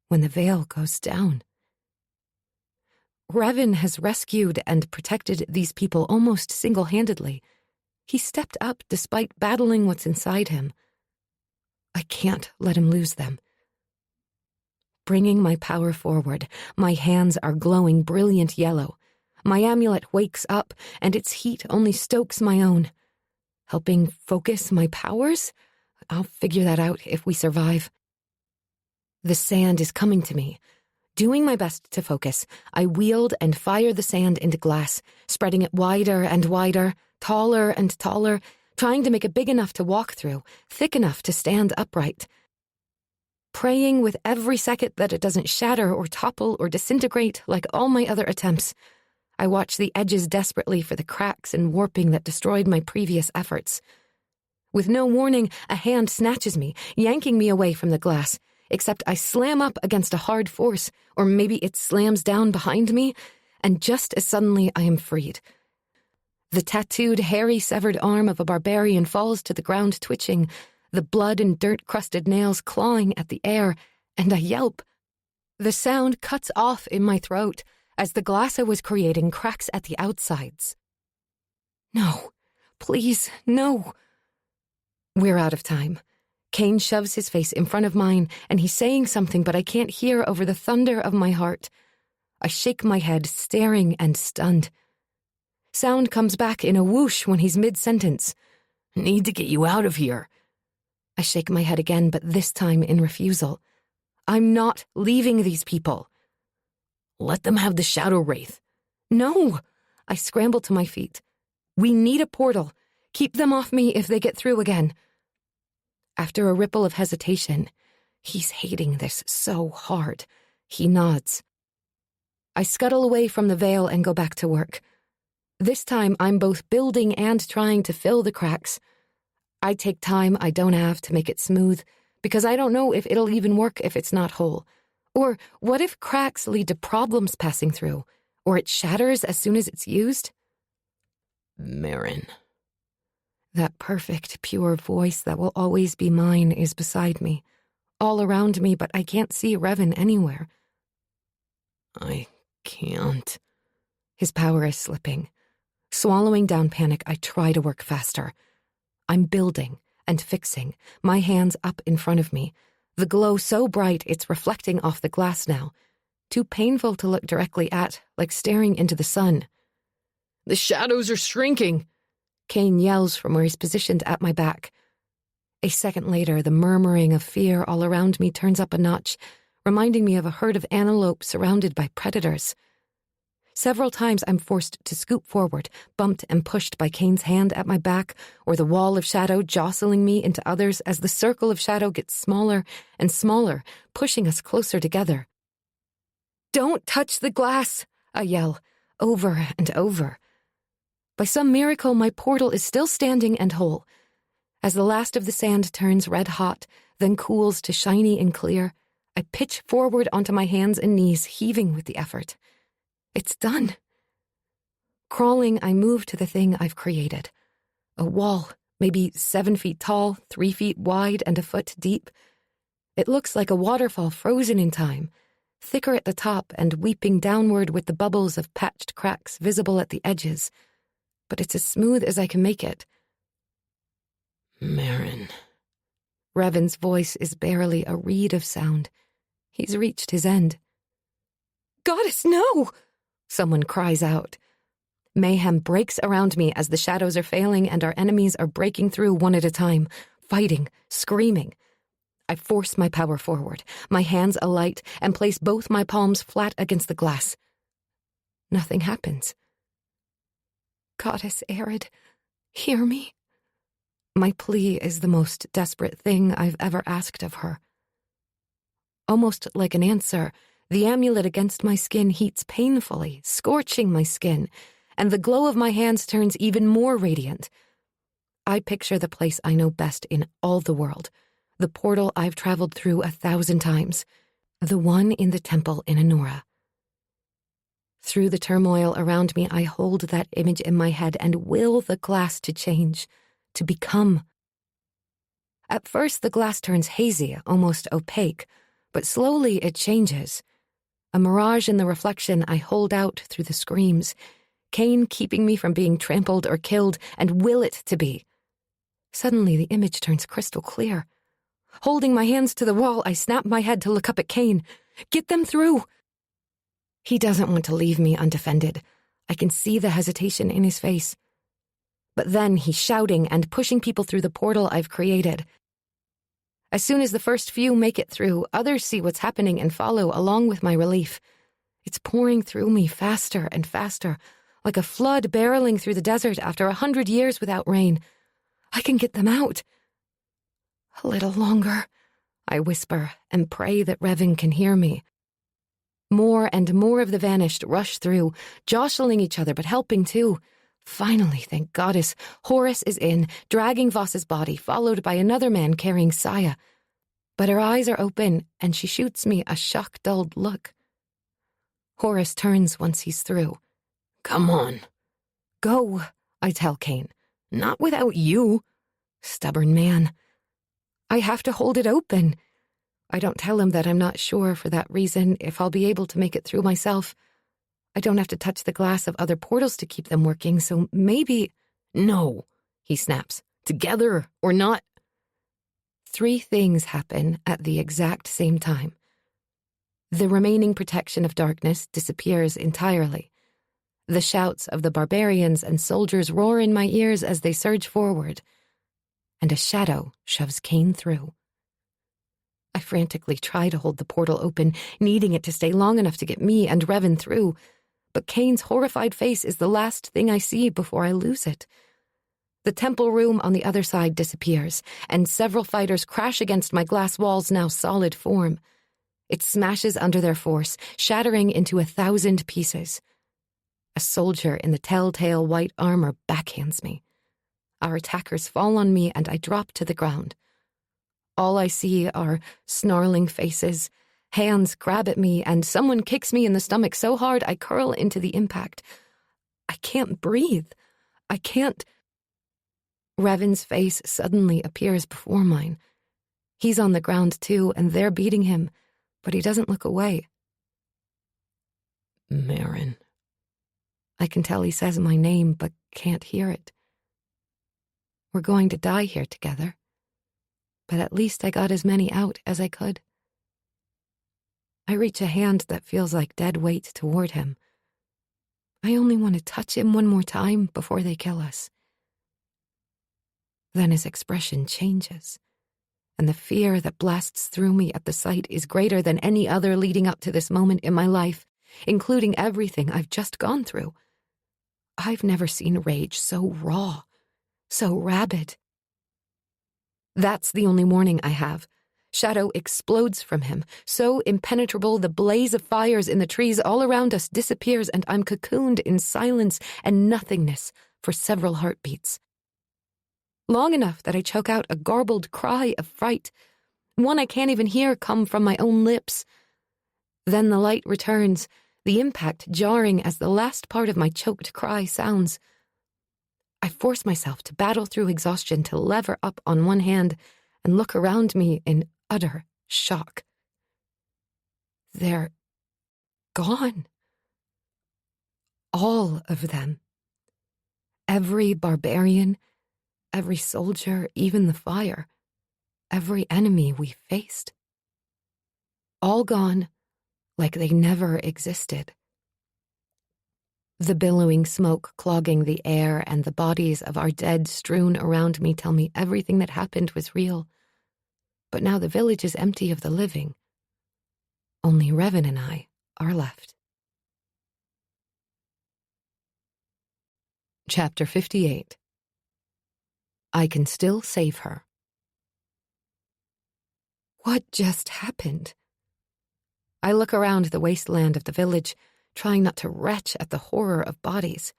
S1: when the veil goes down. Revan has rescued and protected these people almost single-handedly. He stepped up despite battling what's inside him. I can't let him lose them. Bringing my power forward, my hands are glowing brilliant yellow. My amulet wakes up, and its heat only stokes my own. Helping focus my powers? I'll figure that out if we survive. The sand is coming to me. Doing my best to focus, I wield and fire the sand into glass, spreading it wider and wider, taller and taller, trying to make it big enough to walk through, thick enough to stand upright. Praying with every second that it doesn't shatter or topple or disintegrate like all my other attempts. I watch the edges desperately for the cracks and warping that destroyed my previous efforts. With no warning, a hand snatches me, yanking me away from the glass, except I slam up against a hard force, or maybe it slams down behind me, and just as suddenly I am freed. The tattooed, hairy, severed arm of a barbarian falls to the ground twitching, the blood and dirt-crusted nails clawing at the air, and I yelp. The sound cuts off in my throat as the glass I was creating cracks at the outsides. No, please, no. We're out of time. Kane shoves his face in front of mine, and he's saying something, but I can't hear over the thunder of my heart. I shake my head, staring and stunned. Sound comes back in a whoosh when he's mid-sentence.
S2: Need to get you out of here.
S1: I shake my head again, but this time in refusal. I'm not leaving these people.
S2: Let them have the Shadow Wraith.
S1: No! I scramble to my feet. We need a portal. Keep them off me if they get through again. After a ripple of hesitation, he's hating this so hard. He nods. I scuttle away from the veil and go back to work. This time I'm both building and trying to fill the cracks. I take time I don't have to make it smooth, because I don't know if it'll even work if it's not whole. Or what if cracks lead to problems passing through, or it shatters as soon as it's used?
S2: Marin.
S1: That perfect, pure voice that will always be mine is beside me, all around me, but I can't see Revan anywhere.
S2: I can't.
S1: His power is slipping. Swallowing down panic, I try to work faster. I'm building and fixing, my hands up in front of me, the glow so bright it's reflecting off the glass now, too painful to look directly at, like staring into the sun.
S2: The shadows are shrinking,
S1: Kane yells from where he's positioned at my back. A second later, the murmuring of fear all around me turns up a notch, reminding me of a herd of antelope surrounded by predators. Several times I'm forced to scoop forward, bumped and pushed by Kane's hand at my back, or the wall of shadow jostling me into others as the circle of shadow gets smaller and smaller, pushing us closer together. "Don't touch the glass!" I yell, over and over. By some miracle, my portal is still standing and whole. As the last of the sand turns red hot, then cools to shiny and clear, I pitch forward onto my hands and knees, heaving with the effort. It's done. Crawling, I move to the thing I've created. A wall, maybe 7 feet tall, 3 feet wide, and a foot deep. It looks like a waterfall frozen in time, thicker at the top and weeping downward with the bubbles of patched cracks visible at the edges. But it's as smooth as I can make it.
S2: Marin.
S1: Revan's voice is barely a reed of sound. He's reached his end. Goddess, no! Someone cries out. Mayhem breaks around me as the shadows are failing and our enemies are breaking through one at a time, fighting, screaming. I force my power forward, my hands alight, and place both my palms flat against the glass. Nothing happens. Goddess Arid, hear me. My plea is the most desperate thing I've ever asked of her. Almost like an answer, the amulet against my skin heats painfully, scorching my skin, and the glow of my hands turns even more radiant. I picture the place I know best in all the world, the portal I've traveled through 1,000 times, the one in the temple in Anora. Through the turmoil around me, I hold that image in my head and will the glass to change, to become. At first, the glass turns hazy, almost opaque, but slowly it changes. A mirage in the reflection I hold out through the screams, Cain keeping me from being trampled or killed, and will it to be. Suddenly, the image turns crystal clear. Holding my hands to the wall, I snap my head to look up at Cain. Get them through! He doesn't want to leave me undefended. I can see the hesitation in his face. But then he's shouting and pushing people through the portal I've created. As soon as the first few make it through, others see what's happening and follow along with my relief. It's pouring through me faster and faster, like a flood barreling through the desert after 100 years without rain. I can get them out. A little longer, I whisper and pray that Revan can hear me. More and more of the vanished rush through, jostling each other but helping too. Finally, thank Goddess, Horus is in, dragging Voss's body, followed by another man carrying Saya. But her eyes are open, and she shoots me a shock-dulled look. Horus turns once he's through.
S2: Come on.
S1: Go, I tell Cain.
S2: Not without you.
S1: Stubborn man. I have to hold it open. I don't tell him that I'm not sure for that reason if I'll be able to make it through myself. I don't have to touch the glass of other portals to keep them working, so maybe...
S2: No, he snaps. Together or not.
S1: 3 things happen at the exact same time. The remaining protection of darkness disappears entirely. The shouts of the barbarians and soldiers roar in my ears as they surge forward, and a shadow shoves Cain through. I frantically try to hold the portal open, needing it to stay long enough to get me and Revan through, but Cain's horrified face is the last thing I see before I lose it. The temple room on the other side disappears, and several fighters crash against my glass wall's now solid form. It smashes under their force, shattering into 1,000 pieces. A soldier in the telltale white armor backhands me. Our attackers fall on me, and I drop to the ground. All I see are snarling faces. Hands grab at me, and someone kicks me in the stomach so hard I curl into the impact. I can't breathe. I can't... Revan's face suddenly appears before mine. He's on the ground too, and they're beating him, but he doesn't look away.
S2: Marin.
S1: I can tell he says my name, but can't hear it. We're going to die here together, but at least I got as many out as I could. I reach a hand that feels like dead weight toward him. I only want to touch him one more time before they kill us. Then his expression changes, and the fear that blasts through me at the sight is greater than any other leading up to this moment in my life, including everything I've just gone through. I've never seen rage so raw, so rabid. That's the only warning I have. Shadow explodes from him, so impenetrable the blaze of fires in the trees all around us disappears, and I'm cocooned in silence and nothingness for several heartbeats. Long enough that I choke out a garbled cry of fright, one I can't even hear come from my own lips. Then the light returns, the impact jarring as the last part of my choked cry sounds. I force myself to battle through exhaustion to lever up on one hand and look around me in utter shock. They're gone. All of them. Every barbarian, every soldier, even the fire, every enemy we faced. All gone, like they never existed. The billowing smoke clogging the air and the bodies of our dead strewn around me tell me everything that happened was real. But now the village is empty of the living. Only Revan and I are left. Chapter 58. I can still save her. What just happened? I look around the wasteland of the village, trying not to retch at the horror of bodies.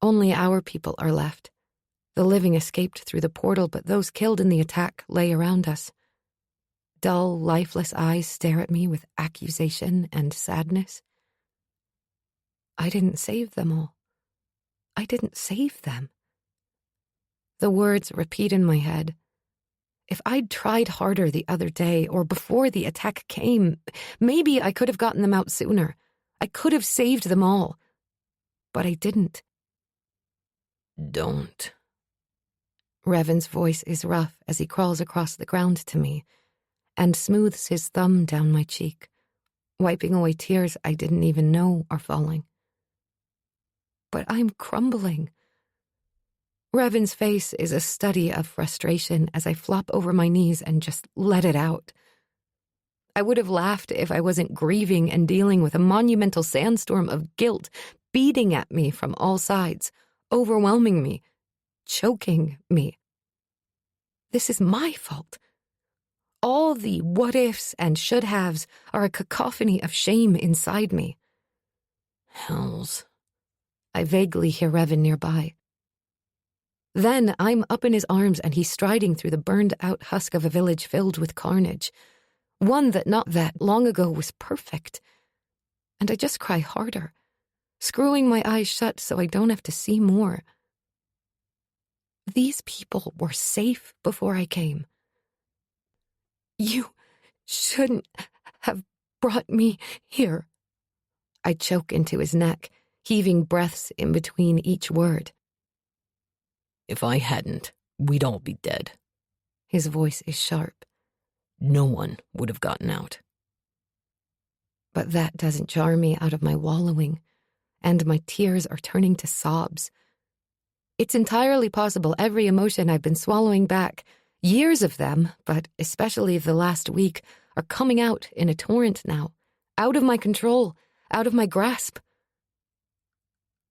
S1: Only our people are left. The living escaped through the portal, but those killed in the attack lay around us. Dull, lifeless eyes stare at me with accusation and sadness. I didn't save them all. I didn't save them. The words repeat in my head. If I'd tried harder the other day or before the attack came, maybe I could have gotten them out sooner. I could have saved them all. But I didn't.
S2: Don't.
S1: Revan's voice is rough as he crawls across the ground to me and smooths his thumb down my cheek, wiping away tears I didn't even know are falling. But I'm crumbling. Revan's face is a study of frustration as I flop over my knees and just let it out. I would have laughed if I wasn't grieving and dealing with a monumental sandstorm of guilt beating at me from all sides, overwhelming me, choking me. This is my fault. All the what-ifs and should-haves are a cacophony of shame inside me.
S2: Hells.
S1: I vaguely hear Revan nearby. Then I'm up in his arms and he's striding through the burned-out husk of a village filled with carnage, one that not that long ago was perfect. And I just cry harder, screwing my eyes shut so I don't have to see more. These people were safe before I came. You shouldn't have brought me here. I choke into his neck, heaving breaths in between each word.
S2: If I hadn't, we'd all be dead.
S1: His voice is sharp.
S2: No one would have gotten out.
S1: But that doesn't jar me out of my wallowing, and my tears are turning to sobs. It's entirely possible every emotion I've been swallowing back, years of them, but especially the last week, are coming out in a torrent now, out of my control, out of my grasp.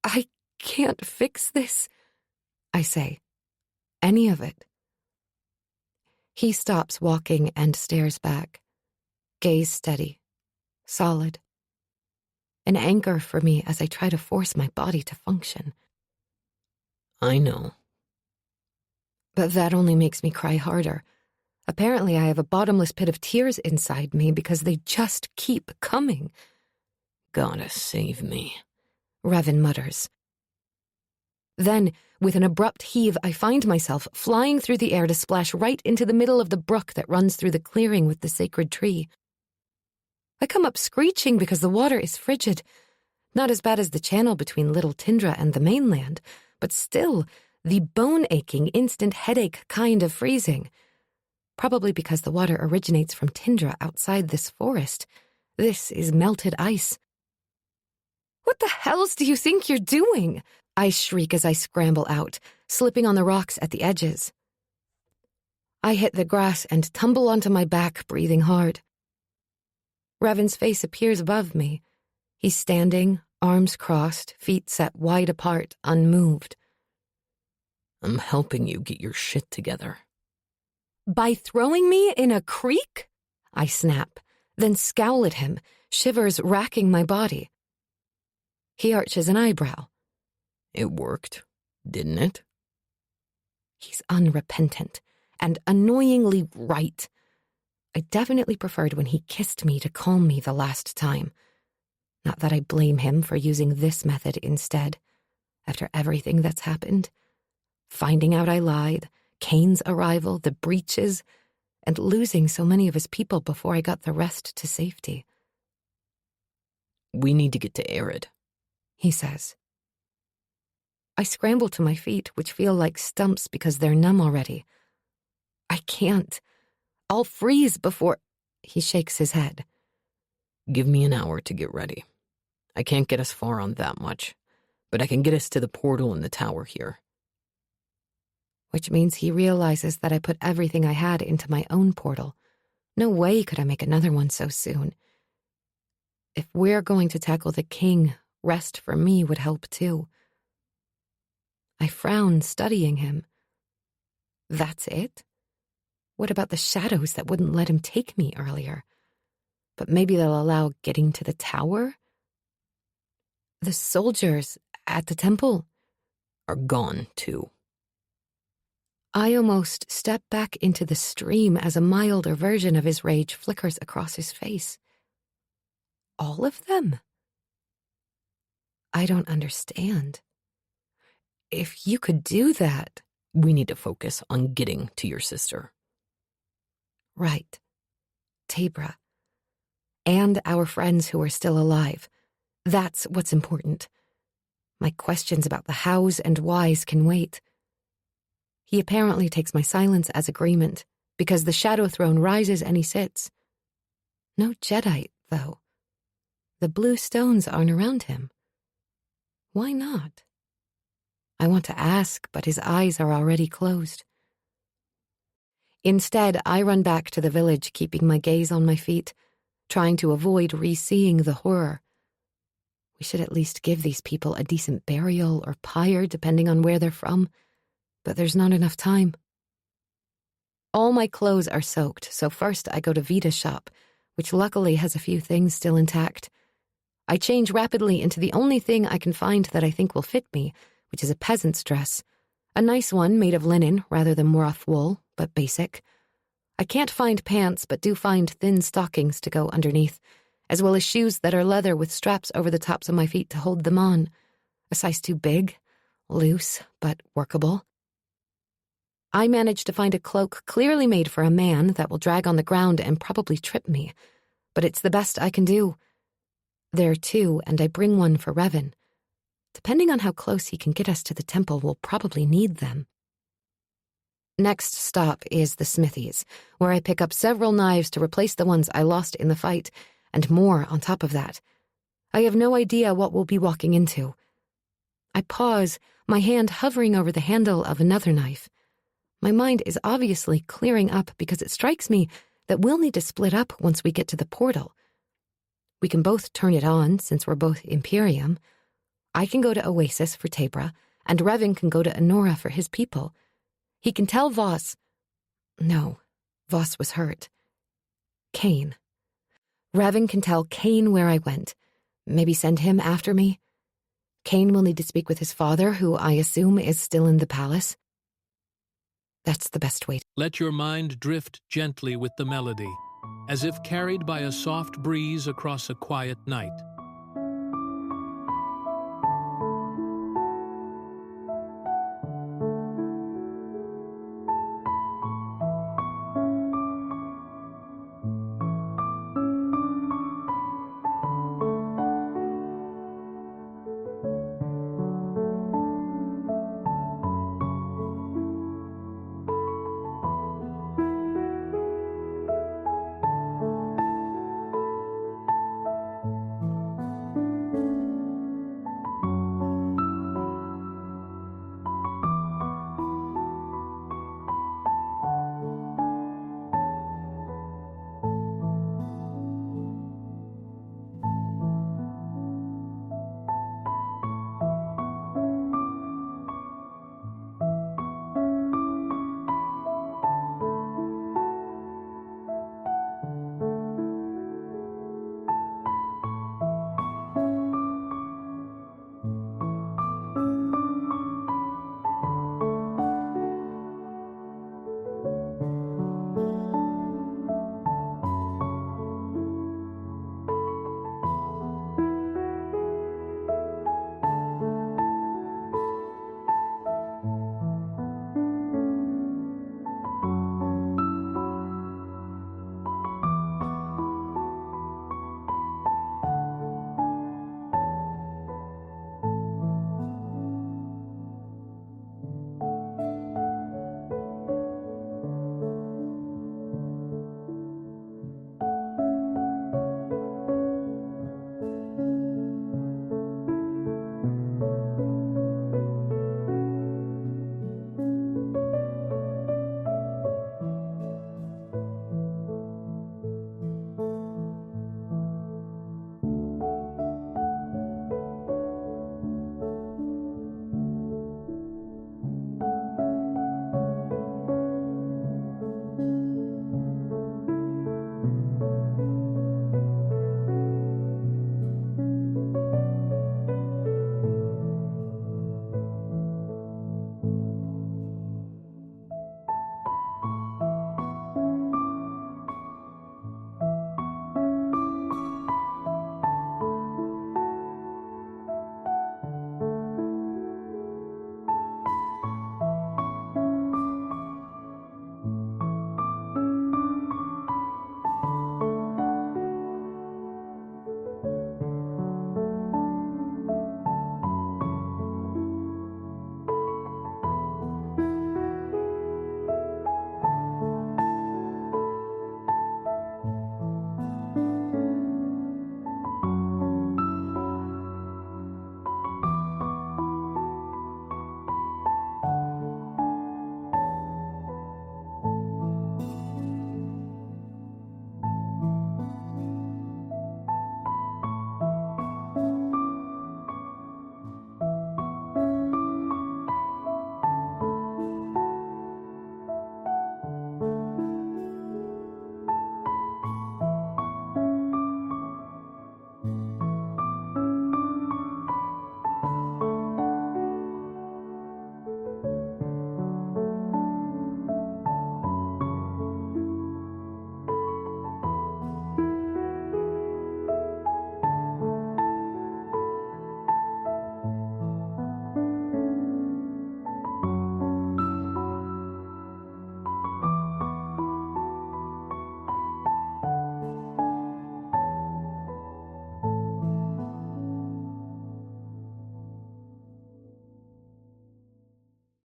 S1: I can't fix this, I say. Any of it. He stops walking and stares back, gaze steady, solid. An anchor for me as I try to force my body to function.
S2: I know.
S1: But that only makes me cry harder. Apparently I have a bottomless pit of tears inside me because they just keep coming.
S2: Gotta save me,
S1: Revan mutters. Then, with an abrupt heave, I find myself flying through the air to splash right into the middle of the brook that runs through the clearing with the sacred tree. I come up screeching because the water is frigid. Not as bad as the channel between Little Tindra and the mainland, but still the bone-aching, instant headache kind of freezing. Probably because the water originates from Tindra outside this forest. This is melted ice. What the hells do you think you're doing? I shriek as I scramble out, slipping on the rocks at the edges. I hit the grass and tumble onto my back, breathing hard. Revan's face appears above me. He's standing, arms crossed, feet set wide apart, unmoved.
S2: I'm helping you get your shit together.
S1: By throwing me in a creek? I snap, then scowl at him, shivers racking my body. He arches an eyebrow.
S2: It worked, didn't it?
S1: He's unrepentant and annoyingly right. I definitely preferred when he kissed me to calm me the last time. Not that I blame him for using this method instead. After everything that's happened, finding out I lied, Kane's arrival, the breaches, and losing so many of his people before I got the rest to safety.
S2: We need to get to Arid,
S1: he says. I scramble to my feet, which feel like stumps because they're numb already. I can't. I'll freeze before... He shakes his head.
S2: Give me an hour to get ready. I can't get us far on that much, but I can get us to the portal in the tower here.
S1: Which means he realizes that I put everything I had into my own portal. No way could I make another one so soon. If we're going to tackle the king, rest for me would help too. I frown, studying him. That's it? What about the shadows that wouldn't let him take me earlier? But maybe they'll allow getting to the tower? The soldiers at the temple
S2: are gone, too.
S1: I almost step back into the stream as a milder version of his rage flickers across his face. All of them? I don't understand. If you could do that...
S2: We need to focus on getting to your sister.
S1: Right. Tabra. And our friends who are still alive. That's what's important. My questions about the hows and whys can wait. He apparently takes my silence as agreement, because the Shadow Throne rises and he sits. No Jedi, though. The blue stones aren't around him. Why not? I want to ask, but his eyes are already closed. Instead, I run back to the village, keeping my gaze on my feet, trying to avoid re-seeing the horror. We should at least give these people a decent burial or pyre, depending on where they're from, but there's not enough time. All my clothes are soaked, so first I go to Vita's shop, which luckily has a few things still intact. I change rapidly into the only thing I can find that I think will fit me, which is a peasant's dress. A nice one made of linen rather than rough wool, but basic. I can't find pants, but do find thin stockings to go underneath, as well as shoes that are leather with straps over the tops of my feet to hold them on. A size too big, loose, but workable. I manage to find a cloak clearly made for a man that will drag on the ground and probably trip me, but it's the best I can do. There are two, and I bring one for Revan. Depending on how close he can get us to the temple, we'll probably need them. Next stop is the smithies, where I pick up several knives to replace the ones I lost in the fight, and more on top of that. I have no idea what we'll be walking into. I pause, my hand hovering over the handle of another knife. My mind is obviously clearing up because it strikes me that we'll need to split up once we get to the portal. We can both turn it on since we're both Imperium. I can go to Oasis for Tabra, and Revan can go to Enora for his people. He can tell Voss... No, Voss was hurt. Kane. Revan can tell Kane where I went. Maybe send him after me. Kane will need to speak with his father, who I assume is still in the palace. That's the best way.
S3: Let your mind drift gently with the melody, as if carried by a soft breeze across a quiet night.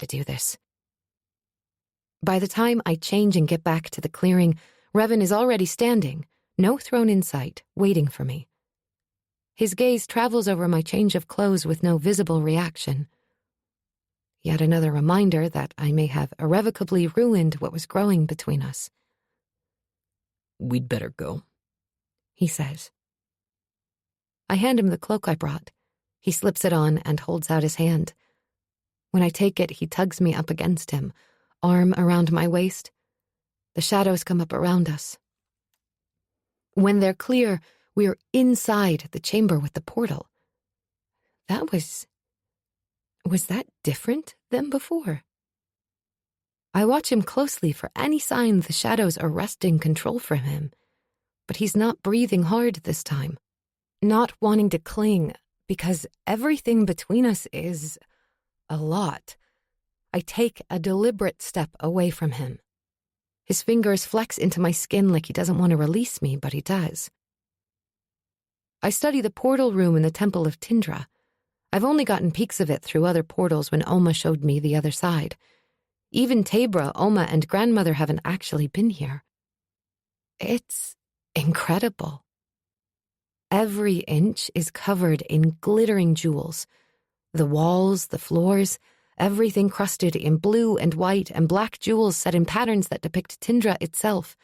S1: to do this. By the time I change and get back to the clearing, Revan is already standing, no throne in sight, waiting for me. His gaze travels over my change of clothes with no visible reaction. Yet another reminder that I may have irrevocably ruined what was growing between us.
S2: We'd better go,
S1: he says. I hand him the cloak I brought. He slips it on and holds out his hand. When I take it, he tugs me up against him, arm around my waist. The shadows come up around us. When they're clear, we're inside the chamber with the portal. Was that different than before? I watch him closely for any sign the shadows are wresting control from him, but he's not breathing hard this time, not wanting to cling, because everything between us is a lot. I take a deliberate step away from him. His fingers flex into my skin like he doesn't want to release me, but he does. I study the portal room in the Temple of Tindra. I've only gotten peeks of it through other portals when Oma showed me the other side. Even Tabra, Oma, and grandmother haven't actually been here. It's incredible. Every inch is covered in glittering jewels. The walls, the floors, everything crusted in blue and white and black jewels set in patterns that depict Tindra itself.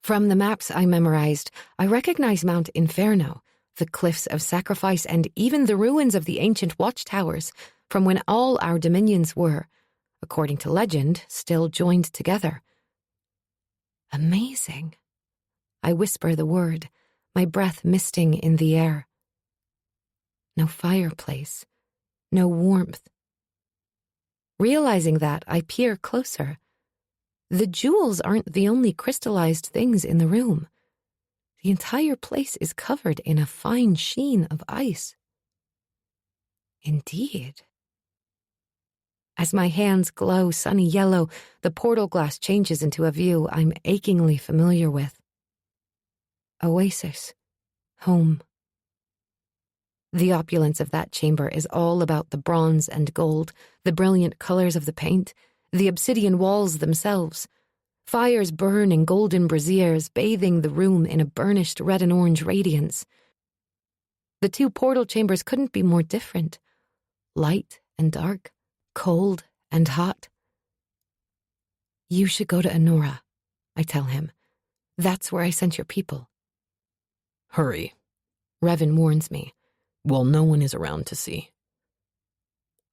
S1: From the maps I memorized, I recognize Mount Inferno, the cliffs of sacrifice, and even the ruins of the ancient watchtowers from when all our dominions were, according to legend, still joined together. Amazing. I whisper the word, my breath misting in the air. No fireplace, no warmth. Realizing that, I peer closer. The jewels aren't the only crystallized things in the room. The entire place is covered in a fine sheen of ice. Indeed. As my hands glow sunny yellow, the portal glass changes into a view I'm achingly familiar with. Oasis. Home. The opulence of that chamber is all about the bronze and gold, the brilliant colors of the paint, the obsidian walls themselves. Fires burn in golden braziers, bathing the room in a burnished red and orange radiance. The two portal chambers couldn't be more different. Light and dark, cold and hot. You should go to Enora, I tell him. That's where I sent your people.
S2: Hurry,
S1: Revan warns me.
S2: Well, no one is around to see.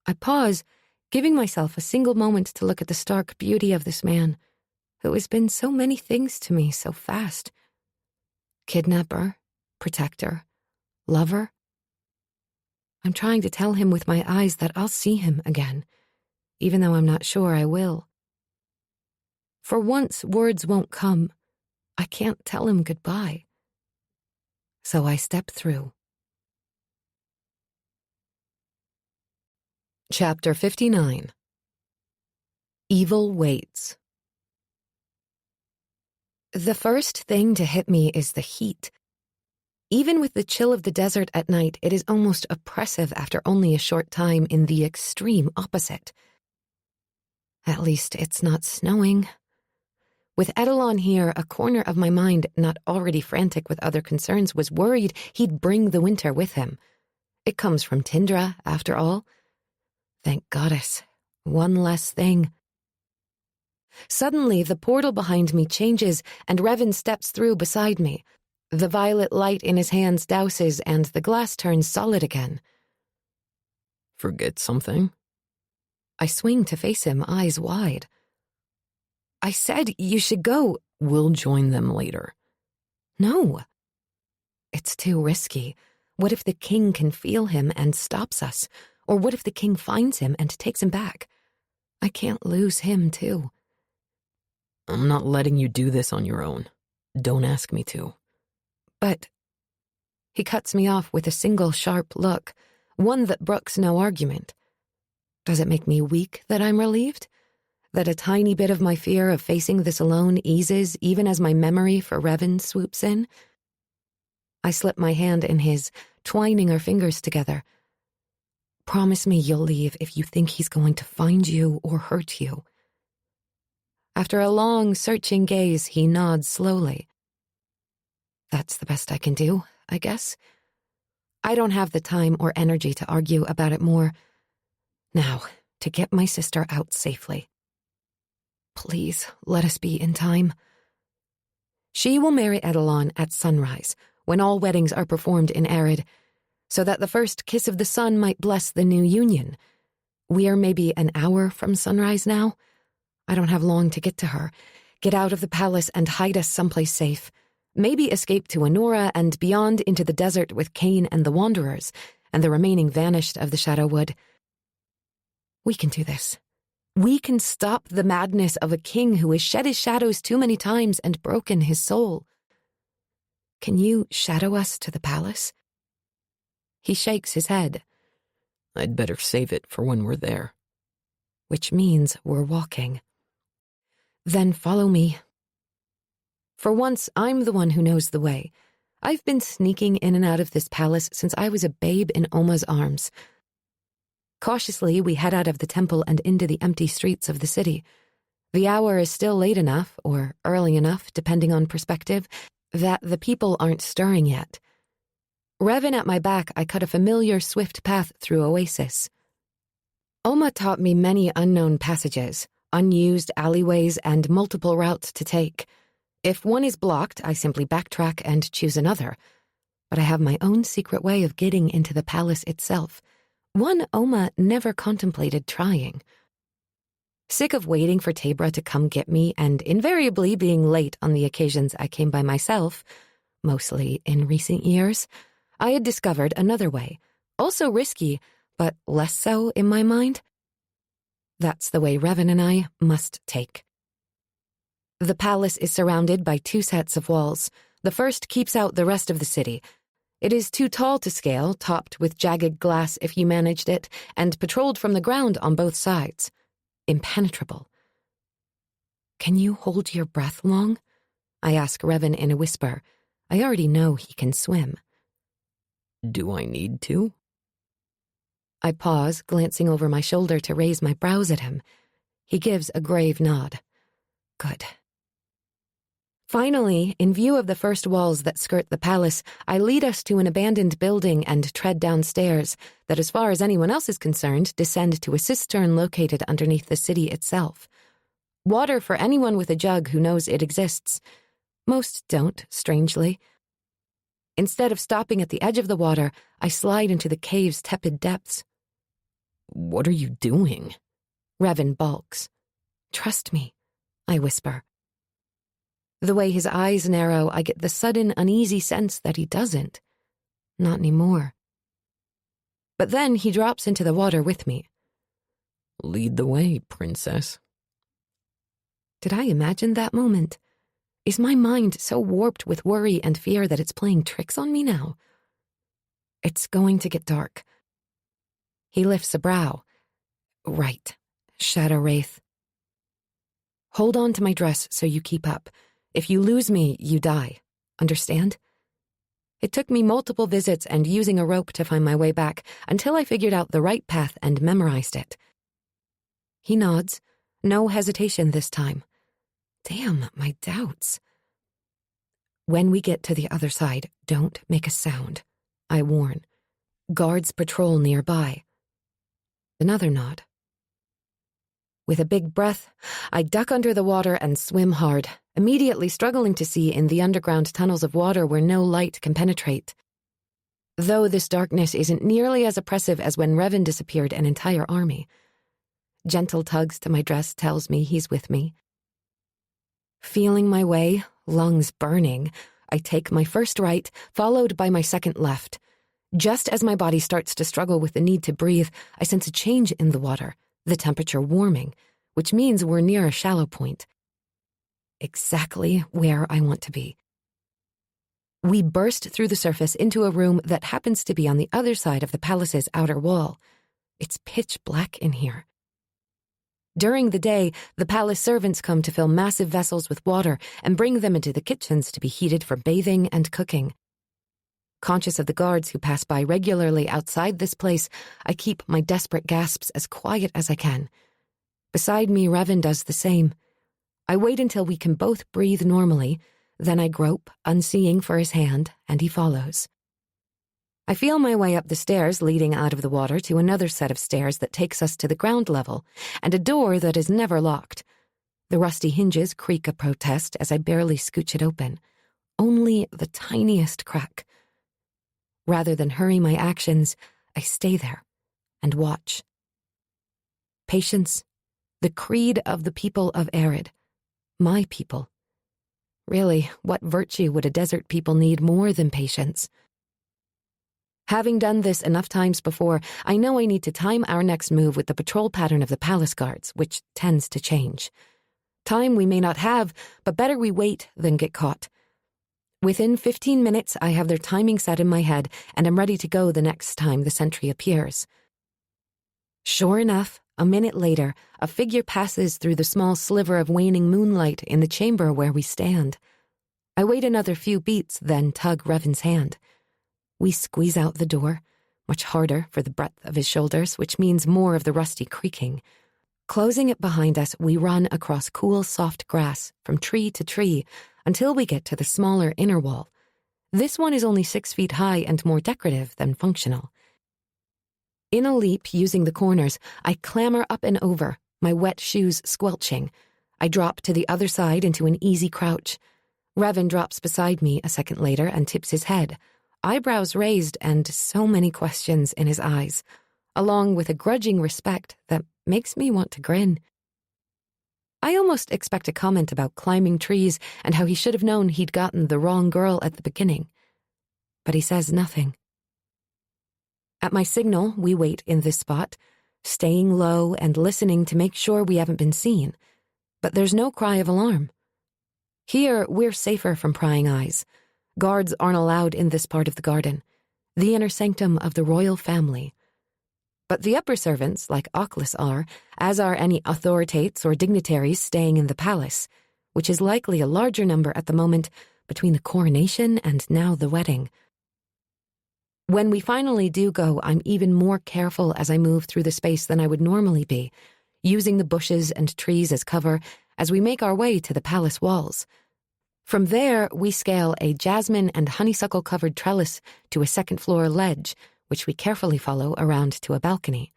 S1: I pause, giving myself a single moment to look at the stark beauty of this man, who has been so many things to me so fast. Kidnapper, protector, lover. I'm trying to tell him with my eyes that I'll see him again, even though I'm not sure I will. For once, words won't come. I can't tell him goodbye. So I step through. Chapter 59. Evil Waits. The first thing to hit me is the heat. Even with the chill of the desert at night, it is almost oppressive after only a short time in the extreme opposite. At least it's not snowing. With Edelon here, a corner of my mind, not already frantic with other concerns, was worried he'd bring the winter with him. It comes from Tindra, after all. Thank goddess. One less thing. Suddenly, the portal behind me changes, and Revan steps through beside me. The violet light in his hands douses, and the glass turns solid again.
S2: Forget something?
S1: I swing to face him, eyes wide. I said you should go.
S2: We'll join them later.
S1: No. It's too risky. What if the king can feel him and stops us? Or what if the king finds him and takes him back? I can't lose him, too.
S2: I'm not letting you do this on your own. Don't ask me to.
S1: But... He cuts me off with a single sharp look, one that brooks no argument. Does it make me weak that I'm relieved? That a tiny bit of my fear of facing this alone eases even as my memory for Revan swoops in? I slip my hand in his, twining our fingers together. Promise me you'll leave if you think he's going to find you or hurt you." After a long, searching gaze, he nods slowly. "That's the best I can do, I guess. I don't have the time or energy to argue about it more. Now, to get my sister out safely. Please, let us be in time. She will marry Edelon at sunrise, when all weddings are performed in Arid, so that the first kiss of the sun might bless the new union. We are maybe an hour from sunrise now. I don't have long to get to her. Get out of the palace and hide us someplace safe. Maybe escape to Honora and beyond into the desert with Cain and the Wanderers, and the remaining vanished of the Shadowwood. We can do this. We can stop the madness of a king who has shed his shadows too many times and broken his soul. Can you shadow us to the palace?" He shakes his head.
S2: "I'd better save it for when we're there."
S1: Which means we're walking. "Then follow me." For once, I'm the one who knows the way. I've been sneaking in and out of this palace since I was a babe in Oma's arms. Cautiously, we head out of the temple and into the empty streets of the city. The hour is still late enough, or early enough, depending on perspective, that the people aren't stirring yet. Revan at my back, I cut a familiar swift path through Oasis. Oma taught me many unknown passages, unused alleyways, and multiple routes to take. If one is blocked, I simply backtrack and choose another. But I have my own secret way of getting into the palace itself, one Oma never contemplated trying. Sick of waiting for Tabra to come get me and invariably being late on the occasions I came by myself, mostly in recent years, I had discovered another way, also risky, but less so in my mind. That's the way Revan and I must take. The palace is surrounded by 2 sets of walls. The first keeps out the rest of the city. It is too tall to scale, topped with jagged glass if you managed it, and patrolled from the ground on both sides. Impenetrable. "Can you hold your breath long?" I ask Revan in a whisper. I already know he can swim.
S2: "Do I need to?"
S1: I pause, glancing over my shoulder to raise my brows at him. He gives a grave nod. Good. Finally, in view of the first walls that skirt the palace, I lead us to an abandoned building and tread down stairs that, as far as anyone else is concerned, descend to a cistern located underneath the city itself. Water for anyone with a jug who knows it exists. Most don't, strangely. Instead of stopping at the edge of the water, I slide into the cave's tepid depths.
S2: "What are you doing?"
S1: Revan balks. "Trust me," I whisper. The way his eyes narrow, I get the sudden, uneasy sense that he doesn't. Not anymore. But then he drops into the water with me.
S2: "Lead the way, princess."
S1: Did I imagine that moment? Is my mind so warped with worry and fear that it's playing tricks on me now? It's going to get dark. He lifts a brow. Right. Shadow Wraith. Hold on to my dress so you keep up. If you lose me, you die. Understand? It took me multiple visits and using a rope to find my way back until I figured out the right path and memorized it. He nods. No hesitation this time. Damn, my doubts. When we get to the other side, don't make a sound, I warn. Guards patrol nearby. Another nod. With a big breath, I duck under the water and swim hard, immediately struggling to see in the underground tunnels of water where no light can penetrate. Though this darkness isn't nearly as oppressive as when Revan disappeared an entire army. Gentle tugs to my dress tells me he's with me. Feeling my way, lungs burning, I take my first right, followed by my second left. Just as my body starts to struggle with the need to breathe, I sense a change in the water, the temperature warming, which means we're near a shallow point. Exactly where I want to be. We burst through the surface into a room that happens to be on the other side of the palace's outer wall. It's pitch black in here. During the day, the palace servants come to fill massive vessels with water and bring them into the kitchens to be heated for bathing and cooking. Conscious of the guards who pass by regularly outside this place, I keep my desperate gasps as quiet as I can. Beside me, Revan does the same. I wait until we can both breathe normally, then I grope, unseeing for his hand, and he follows. I feel my way up the stairs leading out of the water to another set of stairs that takes us to the ground level, and a door that is never locked. The rusty hinges creak a protest as I barely scooch it open. Only the tiniest crack. Rather than hurry my actions, I stay there and watch. Patience, the creed of the people of Arid. My people. Really, what virtue would a desert people need more than patience? Having done this enough times before, I know I need to time our next move with the patrol pattern of the palace guards, which tends to change. Time we may not have, but better we wait than get caught. Within 15 minutes, I have their timing set in my head, and am ready to go the next time the sentry appears. Sure enough, a minute later, a figure passes through the small sliver of waning moonlight in the chamber where we stand. I wait another few beats, then tug Revan's hand. We squeeze out the door, much harder for the breadth of his shoulders, which means more of the rusty creaking. Closing it behind us, we run across cool, soft grass, from tree to tree, until we get to the smaller inner wall. This one is only 6 feet high and more decorative than functional. In a leap, using the corners, I clamber up and over, my wet shoes squelching. I drop to the other side into an easy crouch. Revan drops beside me a second later and tips his head, eyebrows raised and so many questions in his eyes, along with a grudging respect that makes me want to grin. I almost expect a comment about climbing trees and how he should have known he'd gotten the wrong girl at the beginning. But he says nothing. At my signal, we wait in this spot, staying low and listening to make sure we haven't been seen. But there's no cry of alarm. Here, we're safer from prying eyes. Guards aren't allowed in this part of the garden, the inner sanctum of the royal family. But the upper servants, like Oculus, are, as are any authorities or dignitaries staying in the palace, which is likely a larger number at the moment between the coronation and now the wedding. When we finally do go, I'm even more careful as I move through the space than I would normally be, using the bushes and trees as cover as we make our way to the palace walls. From there, we scale a jasmine and honeysuckle-covered trellis to a second-floor ledge, which we carefully follow around to a balcony.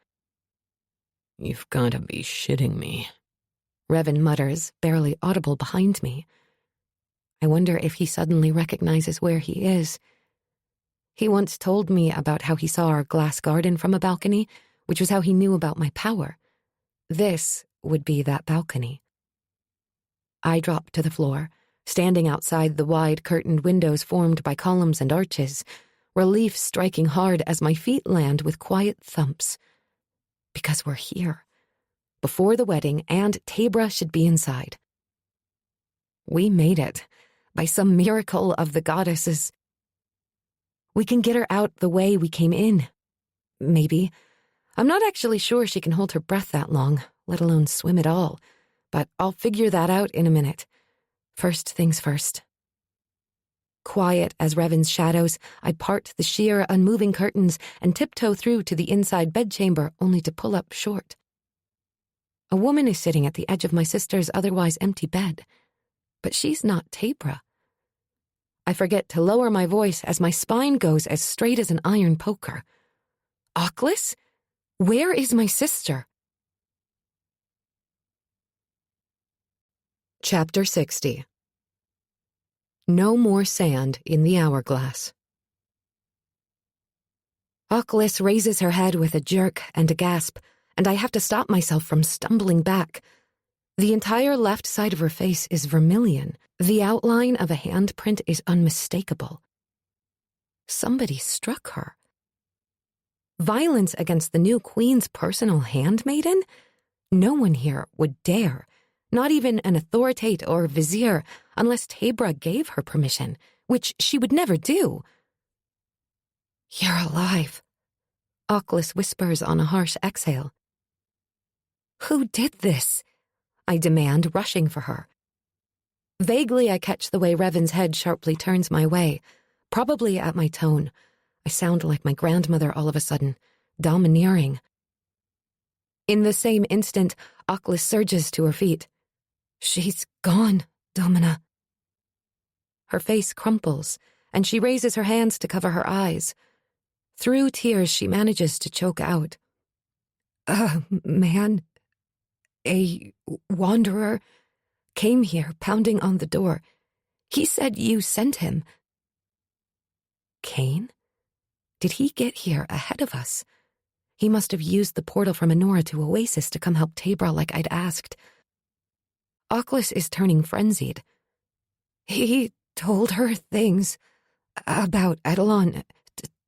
S2: "You've got to be shitting me,"
S1: Revan mutters, barely audible behind me. I wonder if he suddenly recognizes where he is. He once told me about how he saw our glass garden from a balcony, which was how he knew about my power. This would be that balcony. I drop to the floor, standing outside the wide curtained windows formed by columns and arches, relief striking hard as my feet land with quiet thumps. Because we're here, before the wedding, and Tabra should be inside. We made it, by some miracle of the goddesses. We can get her out the way we came in. Maybe. I'm not actually sure she can hold her breath that long, let alone swim at all, but I'll figure that out in a minute. First things first. Quiet as Revan's shadows, I part the sheer, unmoving curtains and tiptoe through to the inside bedchamber, only to pull up short. A woman is sitting at the edge of my sister's otherwise empty bed, but she's not Tabra. I forget to lower my voice as my spine goes as straight as an iron poker. Oculus? Where is my sister? Chapter 60. No more sand in the hourglass. Oculus raises her head with a jerk and a gasp, and I have to stop myself from stumbling back. The entire left side of her face is vermilion. The outline of a handprint is unmistakable. Somebody struck her. Violence against the new queen's personal handmaiden? No one here would dare. Not even an authoritate or vizier, unless Tabra gave her permission, which she would never do. You're alive, Oculus whispers on a harsh exhale. Who did this? I demand, rushing for her. Vaguely, I catch the way Revan's head sharply turns my way, Probably at my tone. I sound like my grandmother all of a sudden, domineering. In the same instant, Oculus surges to her feet. She's gone, Domina. Her face crumples, and she raises her hands to cover her eyes. Through tears, she manages to choke out. A man, a wanderer, came here pounding on the door. He said you sent him. Cain? Did he get here ahead of us? He must have used the portal from Enora to Oasis to come help Tabra like I'd asked. Oculus is turning frenzied. He told her things about Edelon,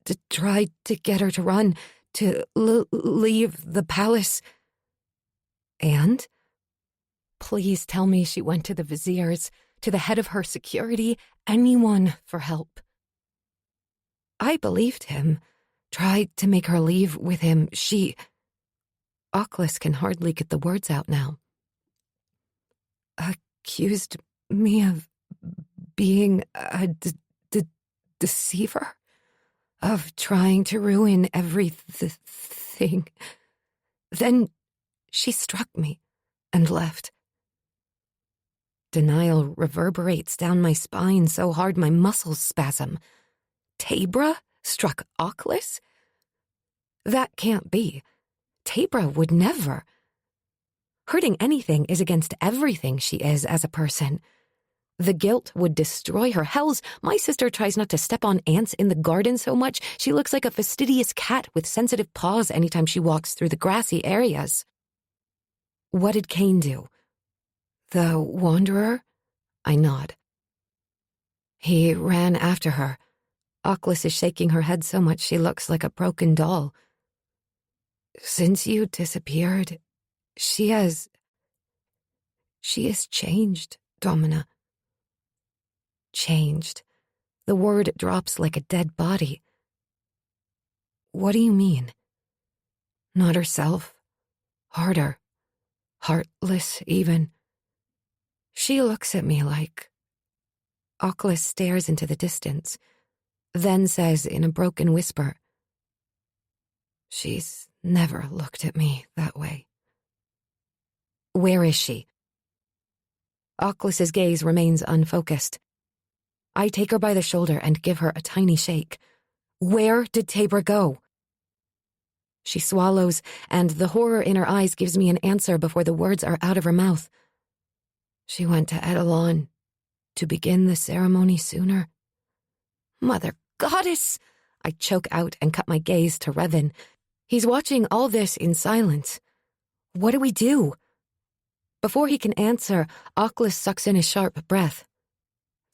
S1: to try to get her to run, to leave the palace. And? Please tell me she went to the viziers, to the head of her security, anyone for help. I believed him, tried to make her leave with him. Oculus can hardly get the words out now. Accused me of being a deceiver, of trying to ruin everything. Then she struck me and left. Denial reverberates down my spine so hard my muscles spasm. Tabra struck Oculus? That can't be. Tabra would never. Hurting anything is against everything she is as a person. The guilt would destroy her. Hells, my sister tries not to step on ants in the garden so much she looks like a fastidious cat with sensitive paws anytime she walks through the grassy areas. What did Cain do? The wanderer? I nod. He ran after her. Oculus is shaking her head so much she looks like a broken doll. Since you disappeared, she has changed, Domina. Changed. The word drops like a dead body. What do you mean? Not herself. Harder. Heartless, even. She looks at me like... Oculus stares into the distance, then says in a broken whisper, She's never looked at me that way. Where is she? Oculus's gaze remains unfocused. I take her by the shoulder and give her a tiny shake. Where did Tabra go? She swallows, and the horror in her eyes gives me an answer before the words are out of her mouth. She went to Edelon to begin the ceremony sooner. Mother Goddess! I choke out and cut my gaze to Revan. He's watching all this in silence. What do we do? Before he can answer, Oculus sucks in a sharp breath.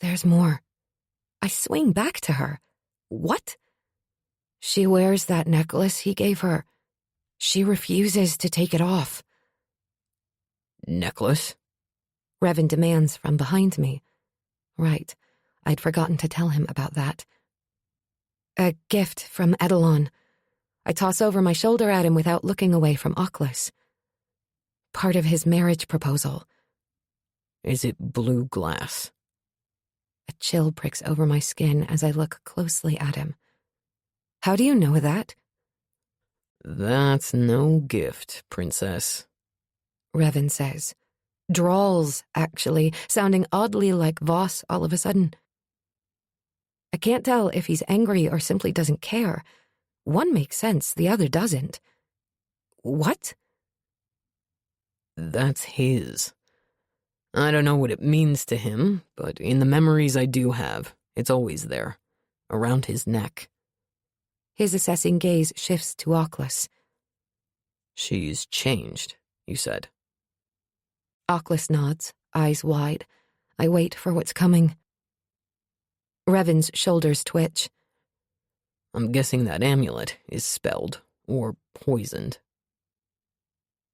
S1: There's more. I swing back to her. What? She wears that necklace he gave her. She refuses to take it off.
S2: Necklace?
S1: Revan demands from behind me. Right. I'd forgotten to tell him about that. A gift from Edelon. I toss over my shoulder at him without looking away from Oculus. Part of his marriage proposal.
S2: Is it blue glass?
S1: A chill pricks over my skin as I look closely at him. How do you know that?
S2: That's no gift, princess.
S1: Revan says. Drawls, actually, sounding oddly like Voss all of a sudden. I can't tell if he's angry or simply doesn't care. One makes sense, the other doesn't. What?
S2: That's his. I don't know what it means to him, but in the memories I do have, it's always there, around his neck.
S1: His assessing gaze shifts to Oculus.
S2: She's changed, you said.
S1: Oculus nods, eyes wide. I wait for what's coming. Revan's shoulders twitch.
S2: I'm guessing that amulet is spelled or poisoned.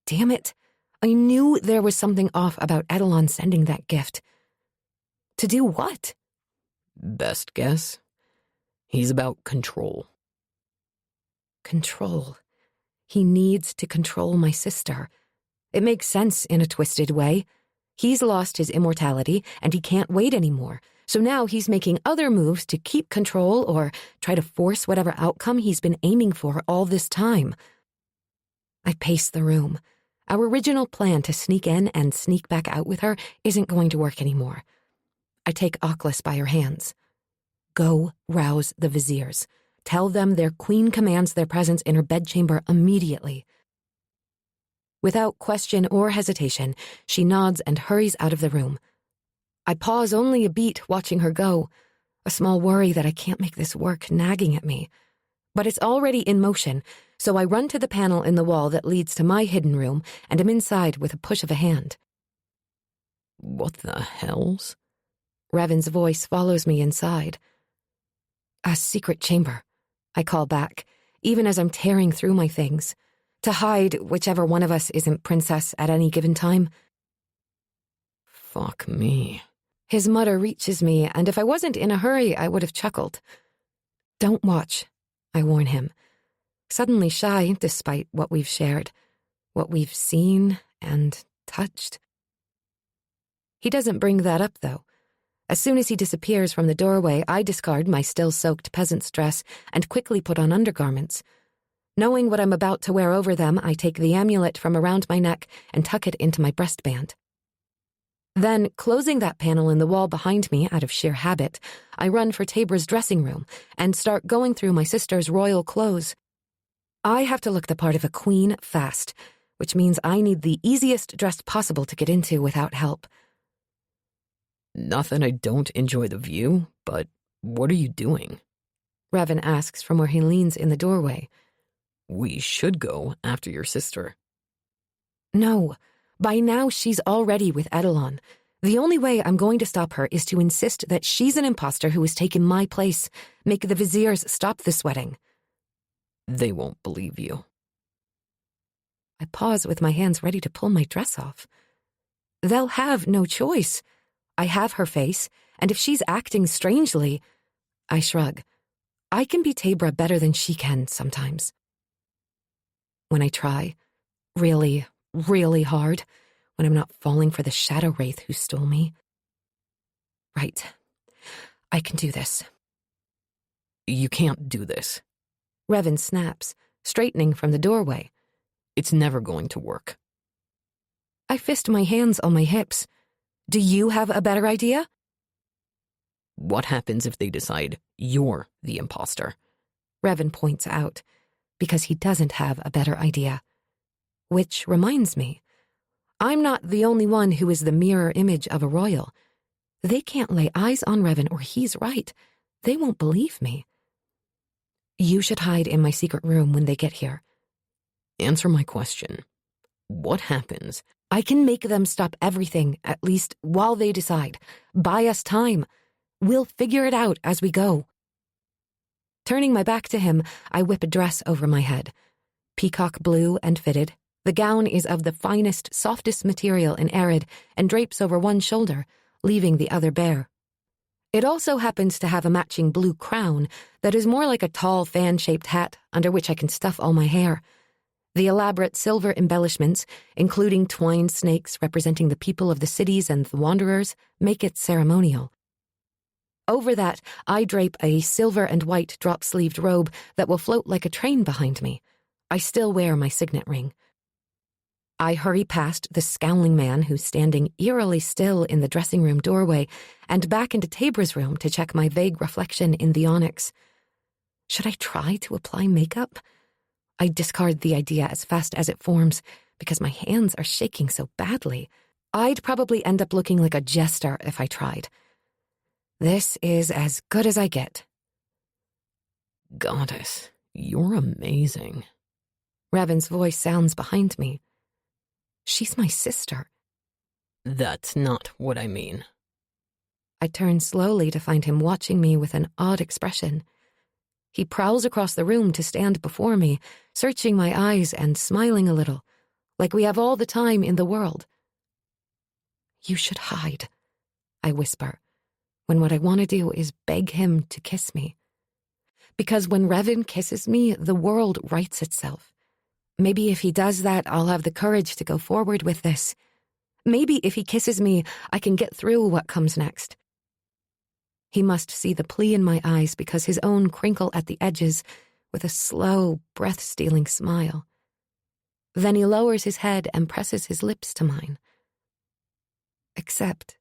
S1: Damn it. I knew there was something off about Edelon sending that gift. To do what?
S2: Best guess? He's about control.
S1: Control. He needs to control my sister. It makes sense in a twisted way. He's lost his immortality, and he can't wait anymore. So now he's making other moves to keep control or try to force whatever outcome he's been aiming for all this time. I pace the room. Our original plan to sneak in and sneak back out with her isn't going to work anymore. I take Oculus by her hands. Go rouse the viziers. Tell them their queen commands their presence in her bedchamber immediately. Without question or hesitation, she nods and hurries out of the room. I pause only a beat watching her go, a small worry that I can't make this work nagging at me. But it's already in motion, so I run to the panel in the wall that leads to my hidden room and am inside with a push of a hand.
S2: What the hells?
S1: Revan's voice follows me inside. A secret chamber, I call back, even as I'm tearing through my things, to hide whichever one of us isn't princess at any given time.
S2: Fuck me.
S1: His mutter reaches me, and if I wasn't in a hurry, I would have chuckled. Don't watch, I warn him, suddenly shy despite what we've shared, what we've seen and touched. He doesn't bring that up, though. As soon as he disappears from the doorway, I discard my still-soaked peasant's dress and quickly put on undergarments. Knowing what I'm about to wear over them, I take the amulet from around my neck and tuck it into my breastband. Then, closing that panel in the wall behind me out of sheer habit, I run for Tabra's dressing room and start going through my sister's royal clothes. I have to look the part of a queen fast, which means I need the easiest dress possible to get into without help.
S2: Not that I don't enjoy the view, but what are you doing?
S1: Revan asks from where he leans in the doorway.
S2: We should go after your sister.
S1: No. By now, she's already with Edelon. The only way I'm going to stop her is to insist that she's an imposter who has taken my place. Make the viziers stop this wedding.
S2: They won't believe you.
S1: I pause with my hands ready to pull my dress off. They'll have no choice. I have her face, and if she's acting strangely, I shrug. I can be Tabra better than she can sometimes. When I try, really, really hard, when I'm not falling for the shadow wraith who stole me. Right. I can do this.
S2: You can't do this.
S1: Revan snaps, straightening from the doorway.
S2: It's never going to work.
S1: I fist my hands on my hips. Do you have a better idea?
S2: What happens if they decide you're the imposter?
S1: Revan points out, because he doesn't have a better idea. Which reminds me, I'm not the only one who is the mirror image of a royal. They can't lay eyes on Revan or he's right. They won't believe me. You should hide in my secret room when they get here.
S2: Answer my question. What happens?
S1: I can make them stop everything, at least while they decide. Buy us time. We'll figure it out as we go. Turning my back to him, I whip a dress over my head. Peacock blue and fitted, the gown is of the finest, softest material in Arid and drapes over one shoulder, leaving the other bare. It also happens to have a matching blue crown that is more like a tall fan-shaped hat under which I can stuff all my hair. The elaborate silver embellishments, including twined snakes representing the people of the cities and the wanderers, make it ceremonial. Over that, I drape a silver and white drop-sleeved robe that will float like a train behind me. I still wear my signet ring. I hurry past the scowling man who's standing eerily still in the dressing room doorway and back into Tabra's room to check my vague reflection in the onyx. Should I try to apply makeup? I discard the idea as fast as it forms because my hands are shaking so badly. I'd probably end up looking like a jester if I tried. This is as good as I get.
S2: Goddess, you're amazing.
S1: Revan's voice sounds behind me. She's my sister.
S2: That's not what I mean.
S1: I turn slowly to find him watching me with an odd expression. He prowls across the room to stand before me, searching my eyes and smiling a little, like we have all the time in the world. You should hide, I whisper, when what I want to do is beg him to kiss me. Because when Revan kisses me, the world rights itself. Maybe if he does that, I'll have the courage to go forward with this. Maybe if he kisses me, I can get through what comes next. He must see the plea in my eyes because his own crinkle at the edges with a slow, breath-stealing smile. Then he lowers his head and presses his lips to mine. Except,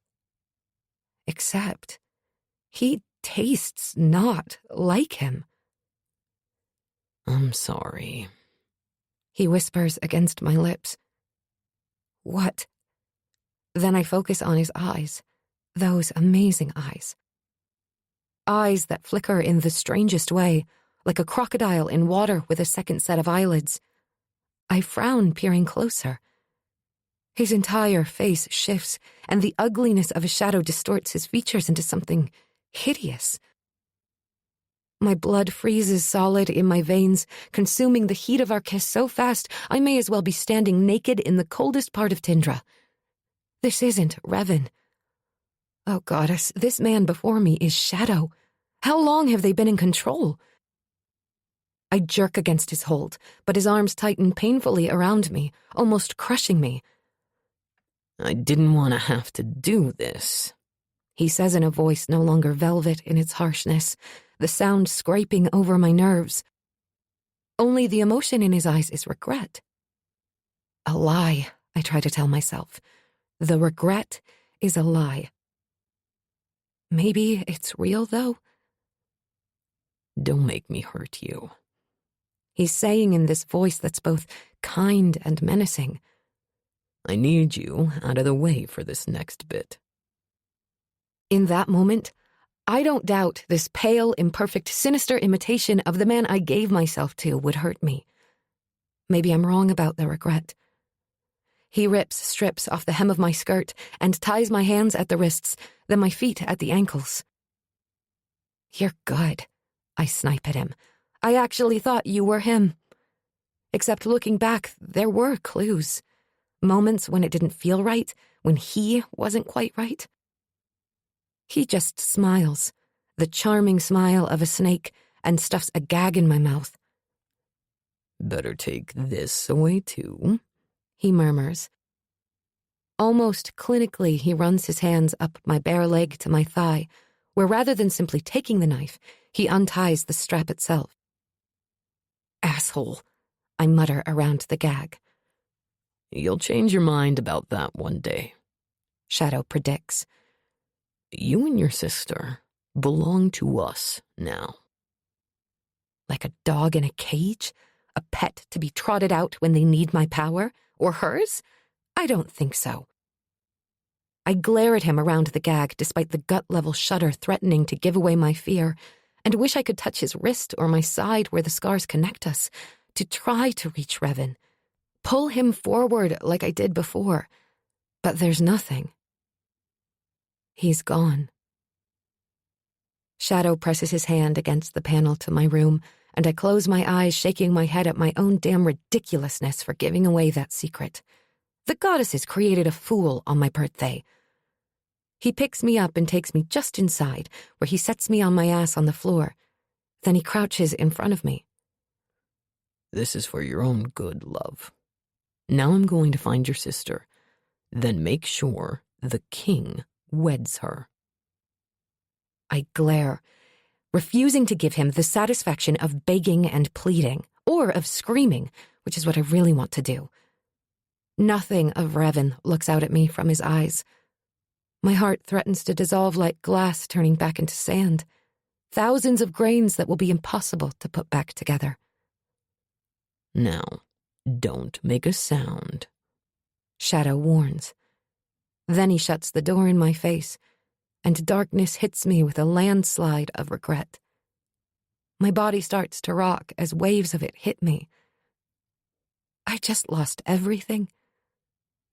S1: he tastes not like him.
S2: I'm sorry,
S1: He whispers against my lips. What? Then I focus on his eyes, those amazing eyes. Eyes that flicker in the strangest way, like a crocodile in water with a second set of eyelids. I frown, peering closer. His entire face shifts, and the ugliness of a shadow distorts his features into something hideous. My blood freezes solid in my veins, consuming the heat of our kiss so fast I may as well be standing naked in the coldest part of Tindra. This isn't Revan. Oh, goddess, this man before me is Shadow. How long have they been in control? I jerk against his hold, but his arms tighten painfully around me, almost crushing me.
S2: I didn't want to have to do this,
S1: He says in a voice no longer velvet in its harshness, the sound scraping over my nerves. Only the emotion in his eyes is regret. A lie, I try to tell myself. The regret is a lie. Maybe it's real, though.
S2: Don't make me hurt you.
S1: He's saying in this voice that's both kind and menacing.
S2: I need you out of the way for this next bit.
S1: In that moment, I don't doubt this pale, imperfect, sinister imitation of the man I gave myself to would hurt me. Maybe I'm wrong about the regret. He rips strips off the hem of my skirt and ties my hands at the wrists, then my feet at the ankles. You're good, I snipe at him. I actually thought you were him. Except looking back, there were clues. Moments when it didn't feel right, when he wasn't quite right. He just smiles, the charming smile of a snake, and stuffs a gag in my mouth.
S2: Better take this away too,
S1: He murmurs. Almost clinically, he runs his hands up my bare leg to my thigh, where rather than simply taking the knife, he unties the strap itself. Asshole, I mutter around the gag.
S2: You'll change your mind about that one day,
S1: Shadow predicts.
S2: You and your sister belong to us now.
S1: Like a dog in a cage? A pet to be trotted out when they need my power? Or hers? I don't think so. I glare at him around the gag despite the gut-level shudder threatening to give away my fear, and wish I could touch his wrist or my side where the scars connect us, to try to reach Revan. Pull him forward like I did before. But there's nothing. He's gone. Shadow presses his hand against the panel to my room, and I close my eyes, shaking my head at my own damn ridiculousness for giving away that secret. The goddesses created a fool on my birthday. He picks me up and takes me just inside, where he sets me on my ass on the floor. Then he crouches in front of me.
S2: This is for your own good, love. Now I'm going to find your sister. Then make sure the king weds her.
S1: I glare, refusing to give him the satisfaction of begging and pleading, or of screaming, which is what I really want to do. Nothing of Revan looks out at me from his eyes. My heart threatens to dissolve like glass turning back into sand. Thousands of grains that will be impossible to put back together.
S2: Now, don't make a sound,
S1: Shadow warns. Then he shuts the door in my face, and darkness hits me with a landslide of regret. My body starts to rock as waves of it hit me. I just lost everything.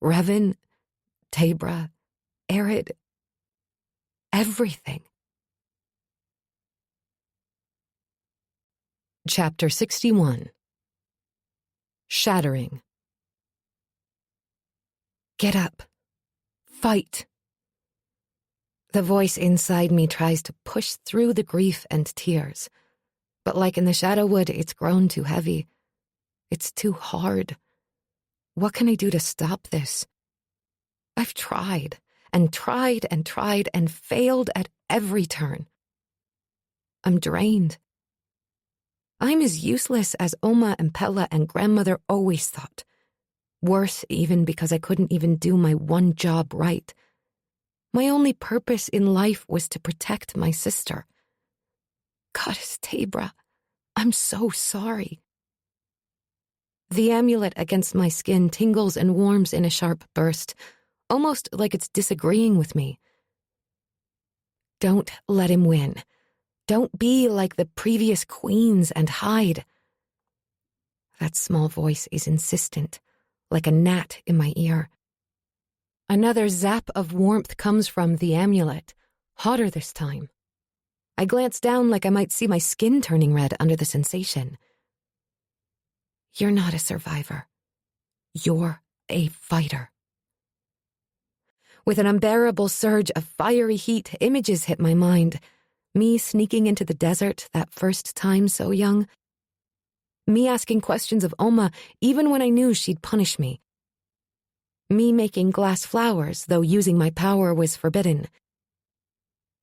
S1: Revan, Tabra, Arid, everything. Chapter 61. Shattering. Get up. Fight. The voice inside me tries to push through the grief and tears. But like in the Shadowwood, it's grown too heavy. It's too hard. What can I do to stop this? I've tried and tried and tried and failed at every turn. I'm drained. I'm as useless as Oma and Pella and Grandmother always thought. Worse even because I couldn't even do my one job right. My only purpose in life was to protect my sister. Goddess Tabra, I'm so sorry. The amulet against my skin tingles and warms in a sharp burst, almost like it's disagreeing with me. Don't let him win. Don't be like the previous queens and hide. That small voice is insistent, like a gnat in my ear. Another zap of warmth comes from the amulet, hotter this time. I glance down like I might see my skin turning red under the sensation. You're not a survivor. You're a fighter. With an unbearable surge of fiery heat, images hit my mind. Me sneaking into the desert that first time so young. Me asking questions of Oma even when I knew she'd punish me. Me making glass flowers, though using my power was forbidden.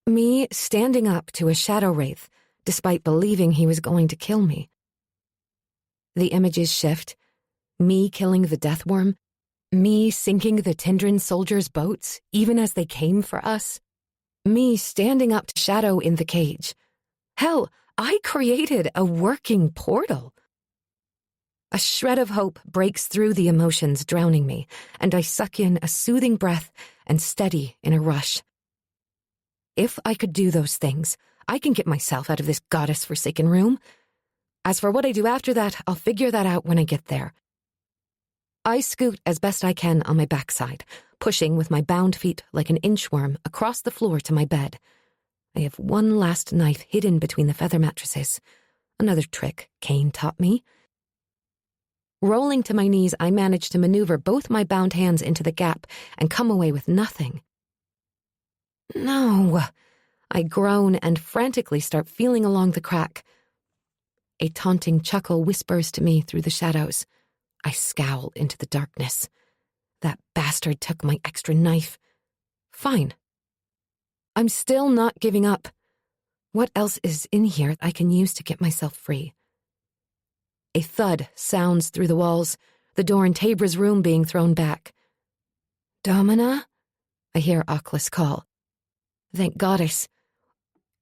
S1: Me standing up to a shadow wraith, despite believing he was going to kill me. The images shift. Me killing the death worm. Me sinking the Tindran soldiers' boats, even as they came for us. Me standing up to Shadow in the cage. Hell, I created a working portal. A shred of hope breaks through the emotions drowning me, and I suck in a soothing breath and steady in a rush. If I could do those things, I can get myself out of this goddess-forsaken room. As for what I do after that, I'll figure that out when I get there. I scoot as best I can on my backside, pushing with my bound feet like an inchworm across the floor to my bed. I have one last knife hidden between the feather mattresses. Another trick Cain taught me. Rolling to my knees, I manage to maneuver both my bound hands into the gap and come away with nothing. No, I groan and frantically start feeling along the crack. A taunting chuckle whispers to me through the shadows. I scowl into the darkness. That bastard took my extra knife. Fine. I'm still not giving up. What else is in here I can use to get myself free? A thud sounds through the walls, the door in Tabra's room being thrown back. Domina? I hear Oculus call. Thank Goddess.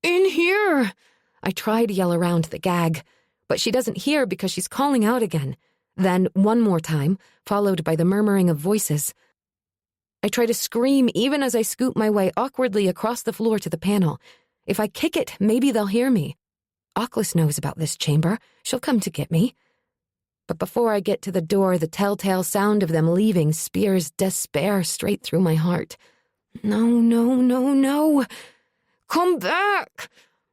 S1: In here! I try to yell around the gag, but she doesn't hear because she's calling out again. Then one more time, followed by the murmuring of voices. I try to scream even as I scoot my way awkwardly across the floor to the panel. If I kick it, maybe they'll hear me. Oculus knows about this chamber. She'll come to get me. But before I get to the door, the telltale sound of them leaving spears despair straight through my heart. No, no, no, no. Come back!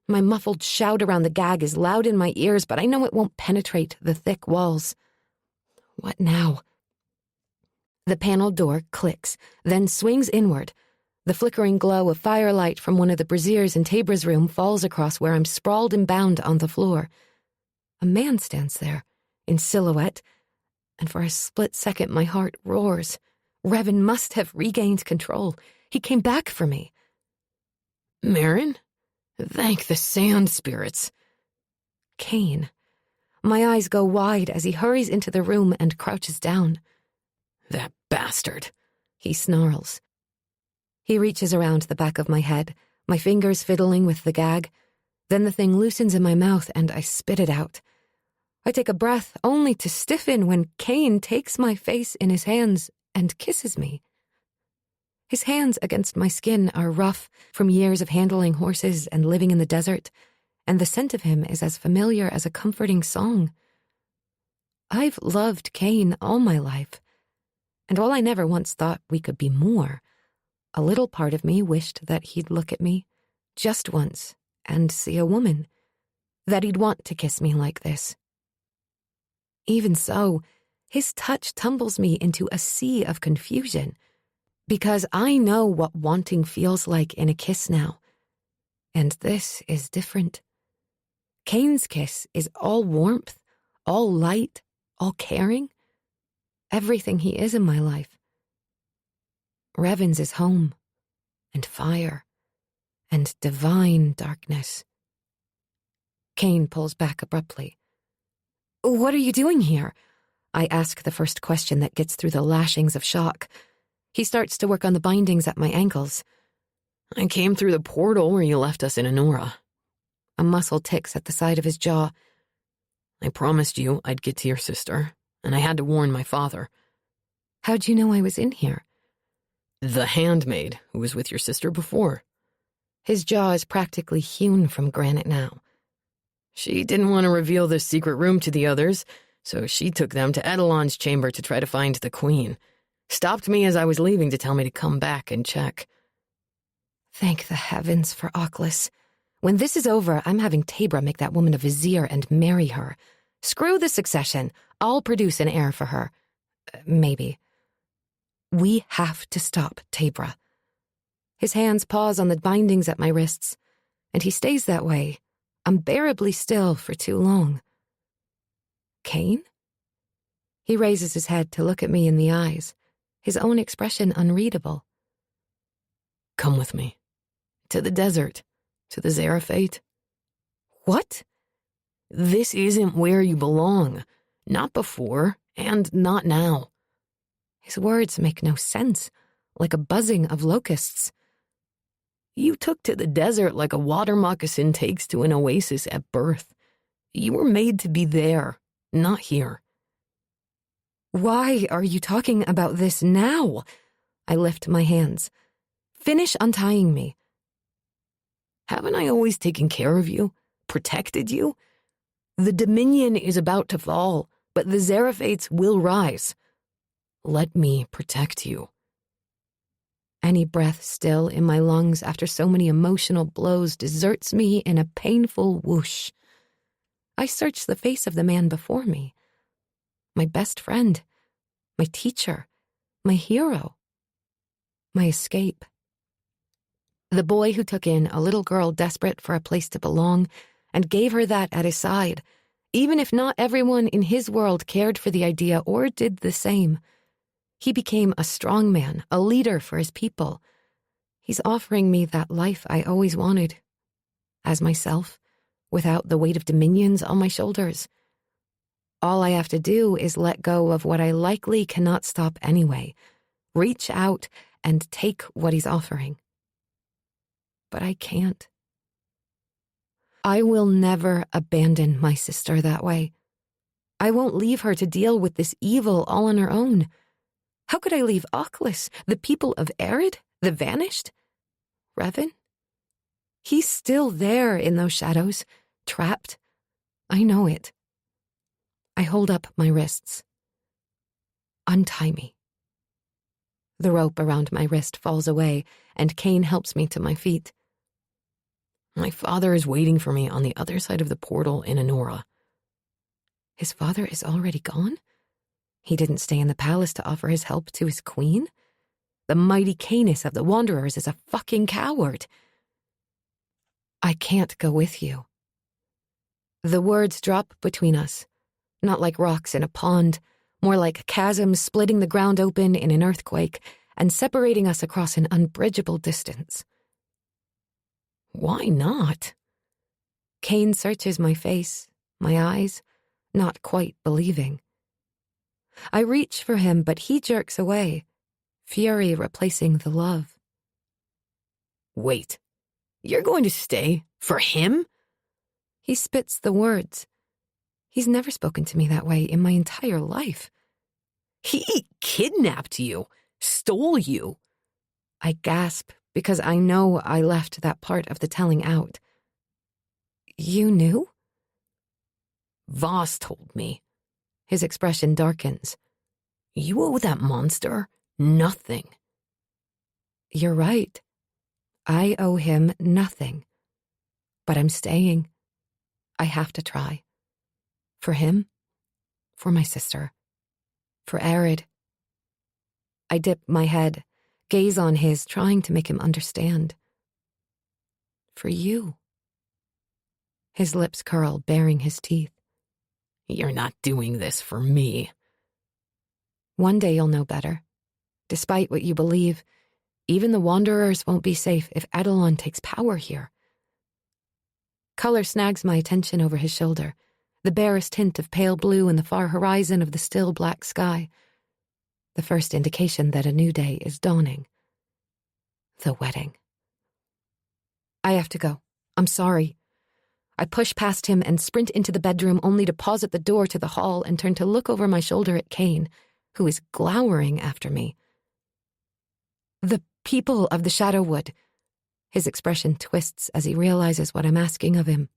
S1: My muffled shout around the gag is loud in my ears, but I know it won't penetrate the thick walls. What now? The panel door clicks, then swings inward. The flickering glow of firelight from one of the braziers in Tabra's room falls across where I'm sprawled and bound on the floor. A man stands there, in silhouette, and for a split second my heart roars. Revan must have regained control. He came back for me.
S2: Marin? Thank the sand spirits.
S1: Cain. My eyes go wide as he hurries into the room and crouches down.
S2: That bastard,
S1: he snarls. He reaches around the back of my head, my fingers fiddling with the gag. Then the thing loosens in my mouth and I spit it out. I take a breath only to stiffen when Cain takes my face in his hands and kisses me. His hands against my skin are rough from years of handling horses and living in the desert, and the scent of him is as familiar as a comforting song. I've loved Cain all my life, and while I never once thought we could be more, a little part of me wished that he'd look at me, just once, and see a woman, that he'd want to kiss me like this. Even so, his touch tumbles me into a sea of confusion, because I know what wanting feels like in a kiss now, and this is different. Cain's kiss is all warmth, all light, all caring, everything he is in my life. Revan's is home, and fire, and divine darkness. Cain pulls back abruptly. "What are you doing here?" I ask the first question that gets through the lashings of shock. He starts to work on the bindings at my ankles.
S2: "I came through the portal where you left us in Enora."
S1: A muscle ticks at the side of his jaw.
S2: "I promised you I'd get to your sister, and I had to warn my father."
S1: "How'd you know I was in here?"
S2: "The handmaid who was with your sister before."
S1: His jaw is practically hewn from granite now.
S2: "She didn't want to reveal this secret room to the others, so she took them to Edelon's chamber to try to find the queen. Stopped me as I was leaving to tell me to come back and check."
S1: Thank the heavens for Oclis. When this is over, I'm having Tabra make that woman a vizier and marry her. Screw the succession. I'll produce an heir for her. Maybe. We have to stop Tabra. His hands pause on the bindings at my wrists, and he stays that way, unbearably still for too long. Cain? He raises his head to look at me in the eyes, his own expression unreadable.
S2: "Come with me. To the desert. To the Zeraphate."
S1: What?
S2: "This isn't where you belong. Not before, and not now."
S1: His words make no sense, like a buzzing of locusts.
S2: "You took to the desert like a water moccasin takes to an oasis at birth. You were made to be there, not here."
S1: Why are you talking about this now? I lift my hands. Finish untying me.
S2: "Haven't I always taken care of you? Protected you? The Dominion is about to fall, but the Zeraphates will rise. Let me protect you."
S1: Any breath still in my lungs after so many emotional blows deserts me in a painful whoosh. I search the face of the man before me. My best friend, my teacher, my hero, my escape. The boy who took in a little girl desperate for a place to belong and gave her that at his side, even if not everyone in his world cared for the idea or did the same. He became a strong man, a leader for his people. He's offering me that life I always wanted, as myself, without the weight of dominions on my shoulders. All I have to do is let go of what I likely cannot stop anyway, reach out and take what he's offering. But I can't. I will never abandon my sister that way. I won't leave her to deal with this evil all on her own. How could I leave Oclis, the people of Arid, the vanished? Revan? He's still there in those shadows, trapped. I know it. I hold up my wrists. Untie me. The rope around my wrist falls away, and Cain helps me to my feet.
S2: "My father is waiting for me on the other side of the portal in Enora."
S1: His father is already gone? He didn't stay in the palace to offer his help to his queen? The mighty Canis of the Wanderers is a fucking coward. I can't go with you. The words drop between us, not like rocks in a pond, more like chasms splitting the ground open in an earthquake and separating us across an unbridgeable distance.
S2: "Why not?"
S1: Cain searches my face, my eyes, not quite believing. I reach for him, but he jerks away, fury replacing the love.
S2: "Wait, you're going to stay for him?"
S1: He spits the words. He's never spoken to me that way in my entire life.
S2: "He kidnapped you, stole you."
S1: I gasp because I know I left that part of the telling out. You knew?
S2: "Voss told me."
S1: His expression darkens.
S2: "You owe that monster nothing."
S1: You're right. I owe him nothing. But I'm staying. I have to try. For him, for my sister, for Arid. I dip my head, gaze on his, trying to make him understand. For you. His lips curl, baring his teeth.
S2: "You're not doing this for me."
S1: One day you'll know better. Despite what you believe, Even the Wanderers won't be safe if Edelon takes power here. Color snags my attention over his shoulder, the barest hint of pale blue in the far horizon of the still black sky. The first indication that a new day is dawning. The wedding. I have to go. I'm sorry. I push past him and sprint into the bedroom only to pause at the door to the hall and turn to look over my shoulder at Kane, who is glowering after me. The people of the Shadowwood. His expression twists as he realizes what I'm asking of him.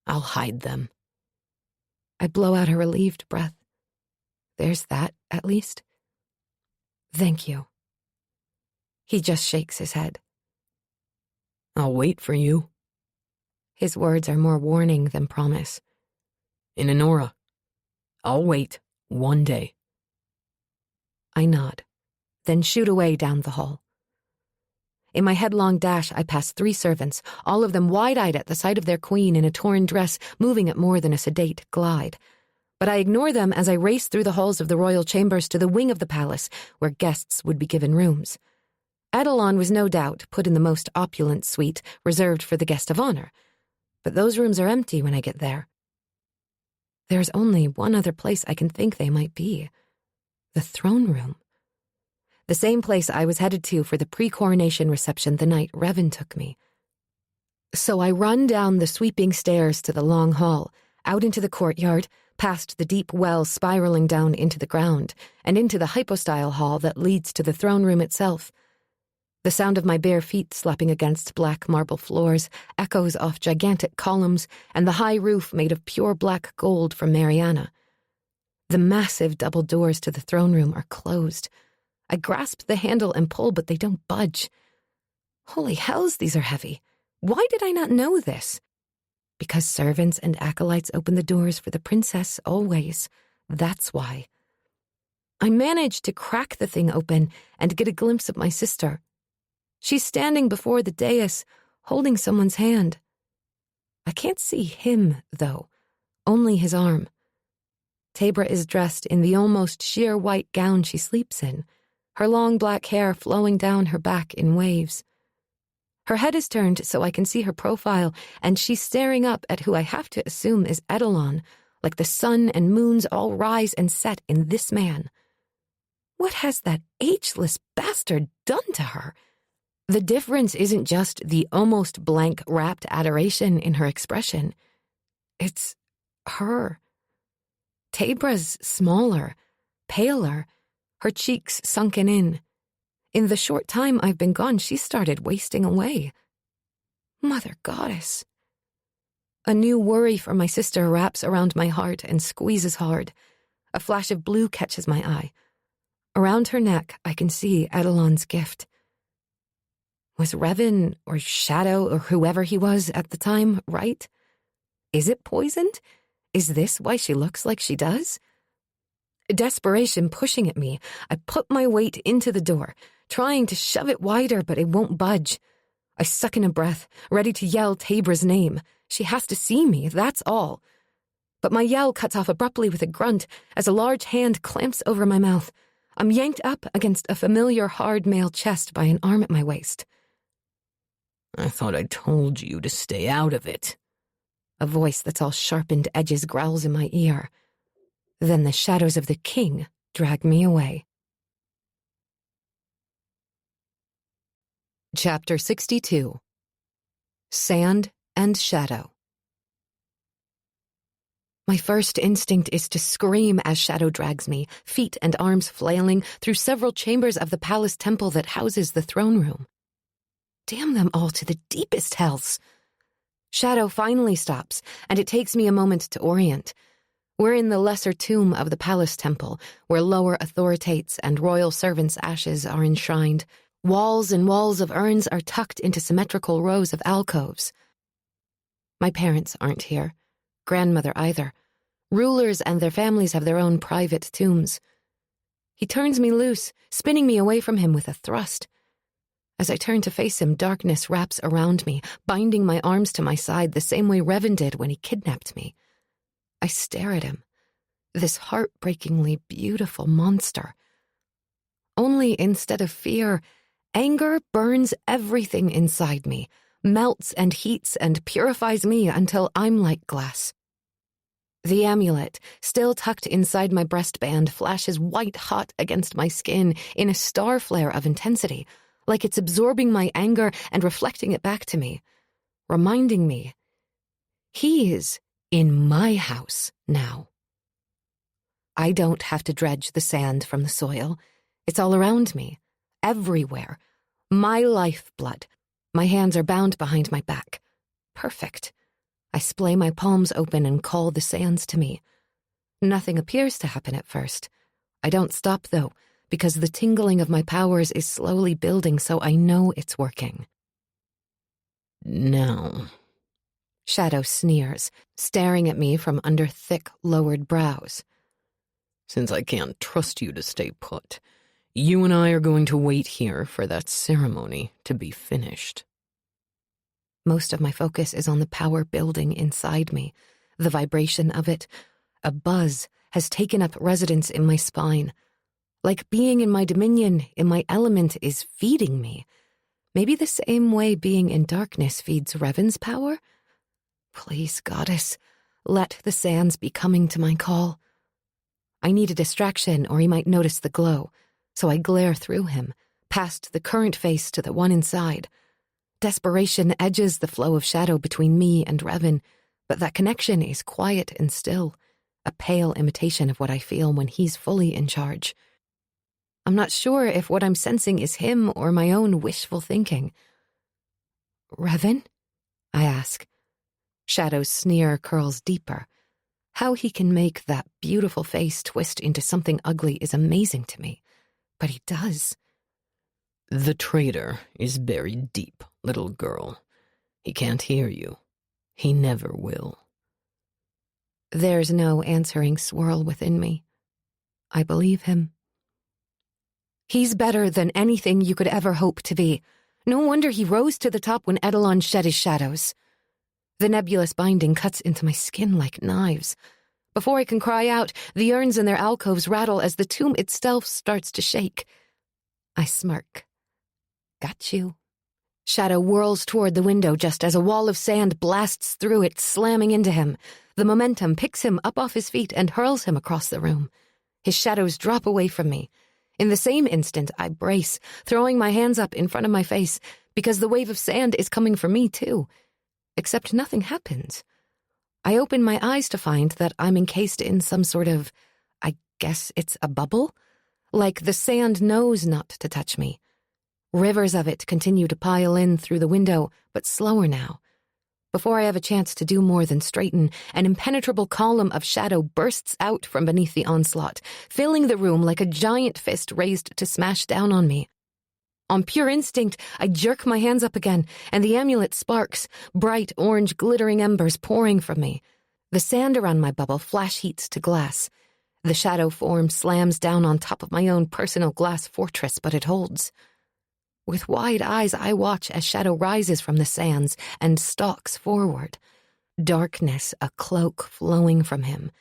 S2: I'll hide them.
S1: I blow out a relieved breath. There's that, at least. Thank you. He just shakes his head.
S2: I'll wait for you.
S1: His words are more warning than promise.
S2: In Enora. I'll wait one day.
S1: I nod, then shoot away down the hall. In my headlong dash, I pass 3 servants, all of them wide-eyed at the sight of their queen in a torn dress, moving at more than a sedate glide. But I ignore them as I race through the halls of the royal chambers to the wing of the palace, where guests would be given rooms. Edelon was no doubt put in the most opulent suite, reserved for the guest of honor. But those rooms are empty when I get there. There's only one other place I can think they might be. The throne room. The same place I was headed to for the pre-coronation reception the night Revan took me. So I run down the sweeping stairs to the long hall, out into the courtyard, past the deep well spiraling down into the ground, and into the hypostyle hall that leads to the throne room itself. The sound of my bare feet slapping against black marble floors echoes off gigantic columns and the high roof made of pure black gold from Mariana. The massive double doors to the throne room are closed. I grasp the handle and pull, but they don't budge. Holy hells, these are heavy. Why did I not know this? Because servants and acolytes open the doors for the princess always. That's why. I manage to crack the thing open and get a glimpse of my sister. She's standing before the dais, holding someone's hand. I can't see him, though, only his arm. Tabra is dressed in the almost sheer white gown she sleeps in, her long black hair flowing down her back in waves. Her head is turned so I can see her profile, and she's staring up at who I have to assume is Edelon, like the sun and moons all rise and set in this man. What has that ageless bastard done to her? The difference isn't just the almost blank rapt adoration in her expression. It's her. Tabra's smaller, paler, her cheeks sunken in. In the short time I've been gone, she started wasting away. Mother Goddess. A new worry for my sister wraps around my heart and squeezes hard. A flash of blue catches my eye. Around her neck, I can see Edelon's gift. Was Revan or Shadow or whoever he was at the time right? Is it poisoned? Is this why she looks like she does? Desperation pushing at me, I put my weight into the door, trying to shove it wider, but it won't budge. I suck in a breath, ready to yell Tabra's name. She has to see me, that's all. But my yell cuts off abruptly with a grunt as a large hand clamps over my mouth. I'm yanked up against a familiar hard male chest by an arm at my waist.
S2: I thought I told you to stay out of it.
S1: A voice that's all sharpened edges growls in my ear. Then the shadows of the king drag me away. Chapter 62. Sand and Shadow. My first instinct is to scream as Shadow drags me, feet and arms flailing, through several chambers of the palace temple that houses the throne room. Damn them all to the deepest hells. Shadow finally stops, and it takes me a moment to orient. We're in the lesser tomb of the palace temple, where lower authorities and royal servants' ashes are enshrined. Walls and walls of urns are tucked into symmetrical rows of alcoves. My parents aren't here. Grandmother either. Rulers and their families have their own private tombs. He turns me loose, spinning me away from him with a thrust. As I turn to face him, darkness wraps around me, binding my arms to my side the same way Revan did when he kidnapped me. I stare at him, this heartbreakingly beautiful monster. Only suddenly, instead of fear, anger burns everything inside me, melts and heats and purifies me until I'm like glass. The amulet, still tucked inside my breastband, flashes white-hot against my skin in a star flare of intensity, like it's absorbing my anger and reflecting it back to me, reminding me, he is in my house now. I don't have to dredge the sand from the soil. It's all around me, everywhere. My lifeblood. My hands are bound behind my back. Perfect. I splay my palms open and call the sands to me. Nothing appears to happen at first. I don't stop, though, because the tingling of my powers is slowly building, so I know it's working.
S2: Now,
S1: Shadow sneers, staring at me from under thick, lowered brows.
S2: since I can't trust you to stay put, you and I are going to wait here for that ceremony to be finished.
S1: Most of my focus is on the power building inside me, the vibration of it. A buzz has taken up residence in my spine. Like being in my dominion, in my element, is feeding me. Maybe the same way being in darkness feeds Revan's power? Please, goddess, let the sands be coming to my call. I need a distraction or he might notice the glow, so I glare through him, past the current face to the one inside. Desperation edges the flow of shadow between me and Revan, but that connection is quiet and still, a pale imitation of what I feel when he's fully in charge. I'm not sure if what I'm sensing is him or my own wishful thinking. Revan? I ask. Shadow's sneer curls deeper. How he can make that beautiful face twist into something ugly is amazing to me, but he does.
S2: The traitor is buried deep, little girl. He can't hear you. He never will.
S1: There's no answering swirl within me. I believe him. He's better than anything you could ever hope to be. No wonder he rose to the top when Edelon shed his shadows. The nebulous binding cuts into my skin like knives. Before I can cry out, the urns in their alcoves rattle as the tomb itself starts to shake. I smirk. Got you. Shadow whirls toward the window just as a wall of sand blasts through it, slamming into him. The momentum picks him up off his feet and hurls him across the room. His shadows drop away from me. In the same instant, I brace, throwing my hands up in front of my face, because the wave of sand is coming for me, too. Except nothing happens. I open my eyes to find that I'm encased in some sort of, I guess it's a bubble? Like the sand knows not to touch me. Rivers of it continue to pile in through the window, but slower now. Before I have a chance to do more than straighten, an impenetrable column of shadow bursts out from beneath the onslaught, filling the room like a giant fist raised to smash down on me. On pure instinct, I jerk my hands up again, and the amulet sparks, bright orange glittering embers pouring from me. The sand around my bubble flash heats to glass. The shadow form slams down on top of my own personal glass fortress, but it holds. With wide eyes, I watch as Shadow rises from the sands and stalks forward. Darkness, a cloak flowing from him,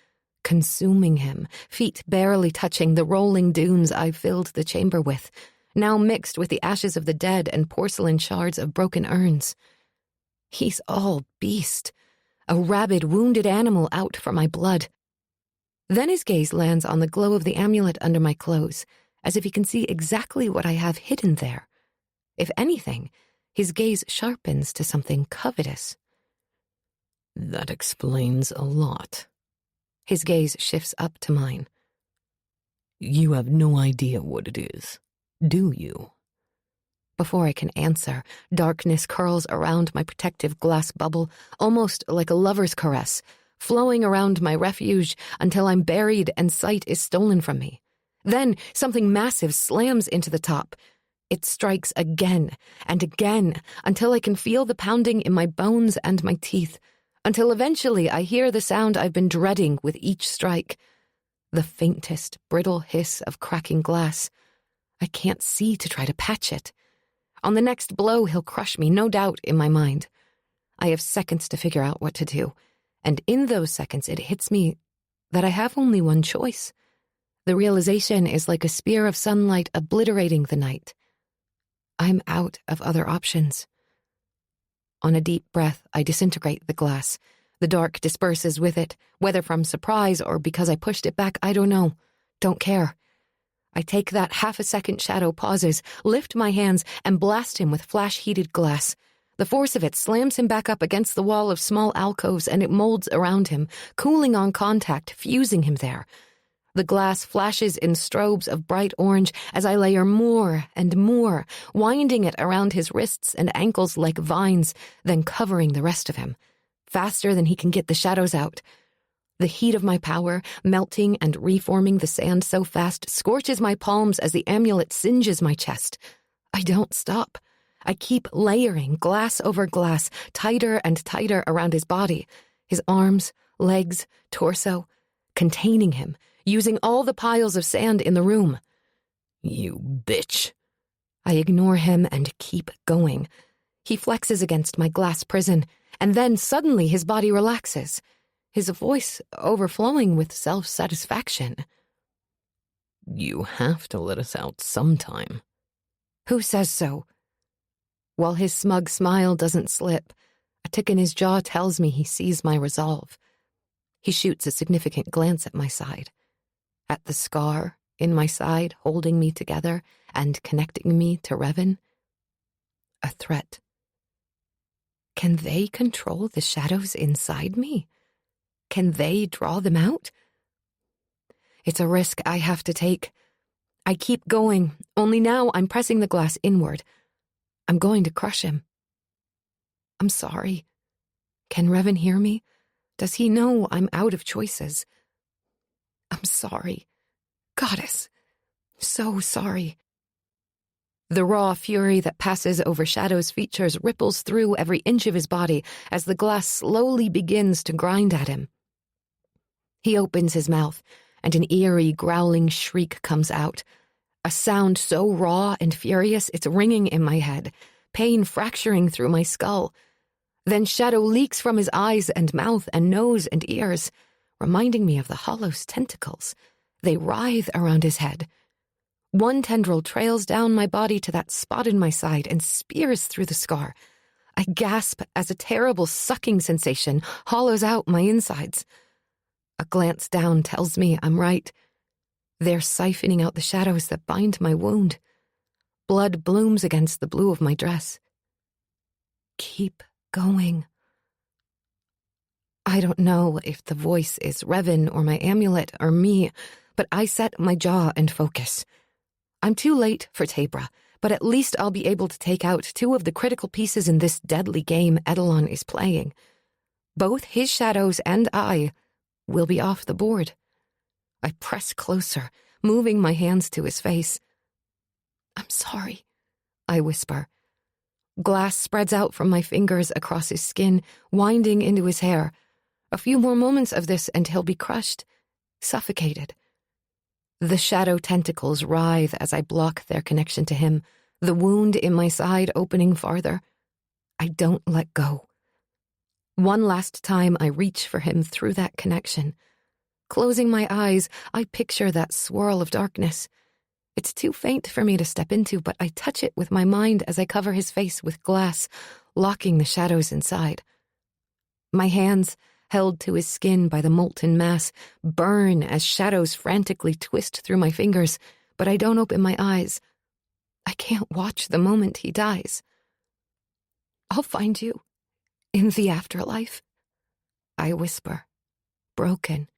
S1: consuming him, feet barely touching the rolling dunes I filled the chamber with, now mixed with the ashes of the dead and porcelain shards of broken urns. He's all beast, a rabid, wounded animal out for my blood. Then his gaze lands on the glow of the amulet under my clothes, as if he can see exactly what I have hidden there. If anything, his gaze sharpens to something covetous.
S2: That explains a lot.
S1: His gaze shifts up to mine.
S2: You have no idea what it is, do you?
S1: Before I can answer, darkness curls around my protective glass bubble, almost like a lover's caress, flowing around my refuge until I'm buried and sight is stolen from me. Then something massive slams into the top. It strikes again and again until I can feel the pounding in my bones and my teeth, until eventually I hear the sound I've been dreading with each strike. The faintest, brittle hiss of cracking glass. I can't see to try to patch it. On the next blow, he'll crush me, no doubt, in my mind. I have seconds to figure out what to do, and in those seconds it hits me that I have only one choice. The realization is like a spear of sunlight obliterating the night. I'm out of other options. On a deep breath, I disintegrate the glass. The dark disperses with it, whether from surprise or because I pushed it back, I don't know. Don't care. I take that half-a-second shadow pauses, lift my hands, and blast him with flash-heated glass. The force of it slams him back up against the wall of small alcoves, and it molds around him, cooling on contact, fusing him there. The glass flashes in strobes of bright orange as I layer more and more, winding it around his wrists and ankles like vines, then covering the rest of him, faster than he can get the shadows out. The heat of my power, melting and reforming the sand so fast, scorches my palms as the amulet singes my chest. I don't stop. I keep layering glass over glass, tighter and tighter around his body, his arms, legs, torso, containing him, using all the piles of sand in the room.
S2: You bitch.
S1: I ignore him and keep going. He flexes against my glass prison, and then suddenly his body relaxes, his voice overflowing with self-satisfaction.
S2: You have to let us out sometime.
S1: Who says so? While his smug smile doesn't slip, a tick in his jaw tells me he sees my resolve. He shoots a significant glance at my side, at the scar in my side holding me together and connecting me to Revan. A threat. Can they control the shadows inside me? Can they draw them out? It's a risk I have to take. I keep going, only now I'm pressing the glass inward. I'm going to crush him. I'm sorry. Can Revan hear me? Does he know I'm out of choices? I'm sorry. Goddess. So sorry. The raw fury that passes over Shadow's features ripples through every inch of his body as the glass slowly begins to grind at him. He opens his mouth, and an eerie, growling shriek comes out. A sound so raw and furious it's ringing in my head, pain fracturing through my skull. Then shadow leaks from his eyes and mouth and nose and ears, reminding me of the hollow's tentacles. They writhe around his head. One tendril trails down my body to that spot in my side and spears through the scar. I gasp as a terrible sucking sensation hollows out my insides. A glance down tells me I'm right. They're siphoning out the shadows that bind my wound. Blood blooms against the blue of my dress. Keep going. I don't know if the voice is Revan or my amulet or me, but I set my jaw and focus. I'm too late for Tabra, but at least I'll be able to take out two of the critical pieces in this deadly game Edelon is playing. Both his shadows and I will be off the board. I press closer, moving my hands to his face. I'm sorry, I whisper. Glass spreads out from my fingers across his skin, winding into his hair. A few more moments of this and he'll be crushed, suffocated. The shadow tentacles writhe as I block their connection to him, the wound in my side opening farther. I don't let go. One last time I reach for him through that connection. Closing my eyes, I picture that swirl of darkness. It's too faint for me to step into, but I touch it with my mind as I cover his face with glass, locking the shadows inside. My hands, held to his skin by the molten mass, burn as shadows frantically twist through my fingers, but I don't open my eyes. I can't watch the moment he dies. I'll find you in the afterlife, I whisper, broken.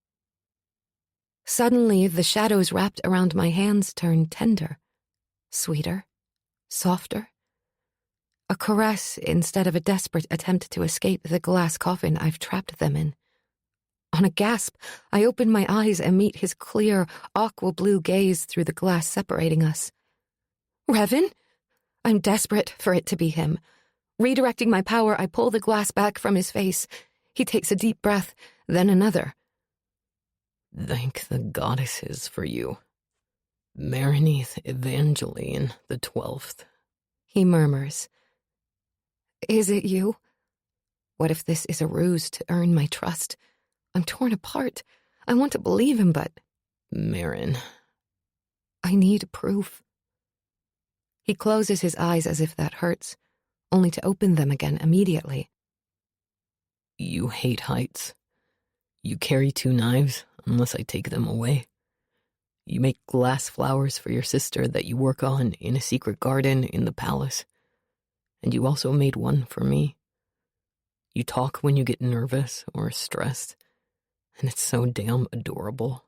S1: Suddenly, the shadows wrapped around my hands turn tender, sweeter, softer. A caress instead of a desperate attempt to escape the glass coffin I've trapped them in. On a gasp, I open my eyes and meet his clear, aqua-blue gaze through the glass separating us. Revan? I'm desperate for it to be him. Redirecting my power, I pull the glass back from his face. He takes a deep breath, then another.
S2: Thank the goddesses for you. Marineth Evangeline the 12th.
S1: He murmurs. Is it you? What if this is a ruse to earn my trust? I'm torn apart. I want to believe him, but...
S2: Marin,
S1: I need proof. He closes his eyes as if that hurts, only to open them again immediately.
S2: You hate heights. You carry 2 knives unless I take them away. You make glass flowers for your sister that you work on in a secret garden in the palace. And you also made one for me. You talk when you get nervous or stressed, and it's so damn adorable.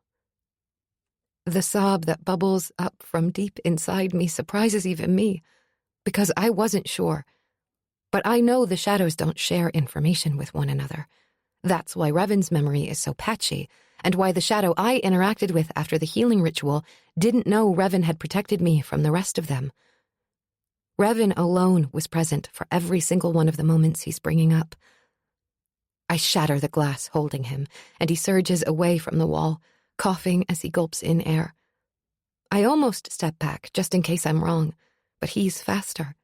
S1: The sob that bubbles up from deep inside me surprises even me, because I wasn't sure. But I know the shadows don't share information with one another. That's why Revan's memory is so patchy, and why the shadow I interacted with after the healing ritual didn't know Revan had protected me from the rest of them. Revan alone was present for every single one of the moments he's bringing up. I shatter the glass holding him, and he surges away from the wall, coughing as he gulps in air. I almost step back, just in case I'm wrong, but he's faster,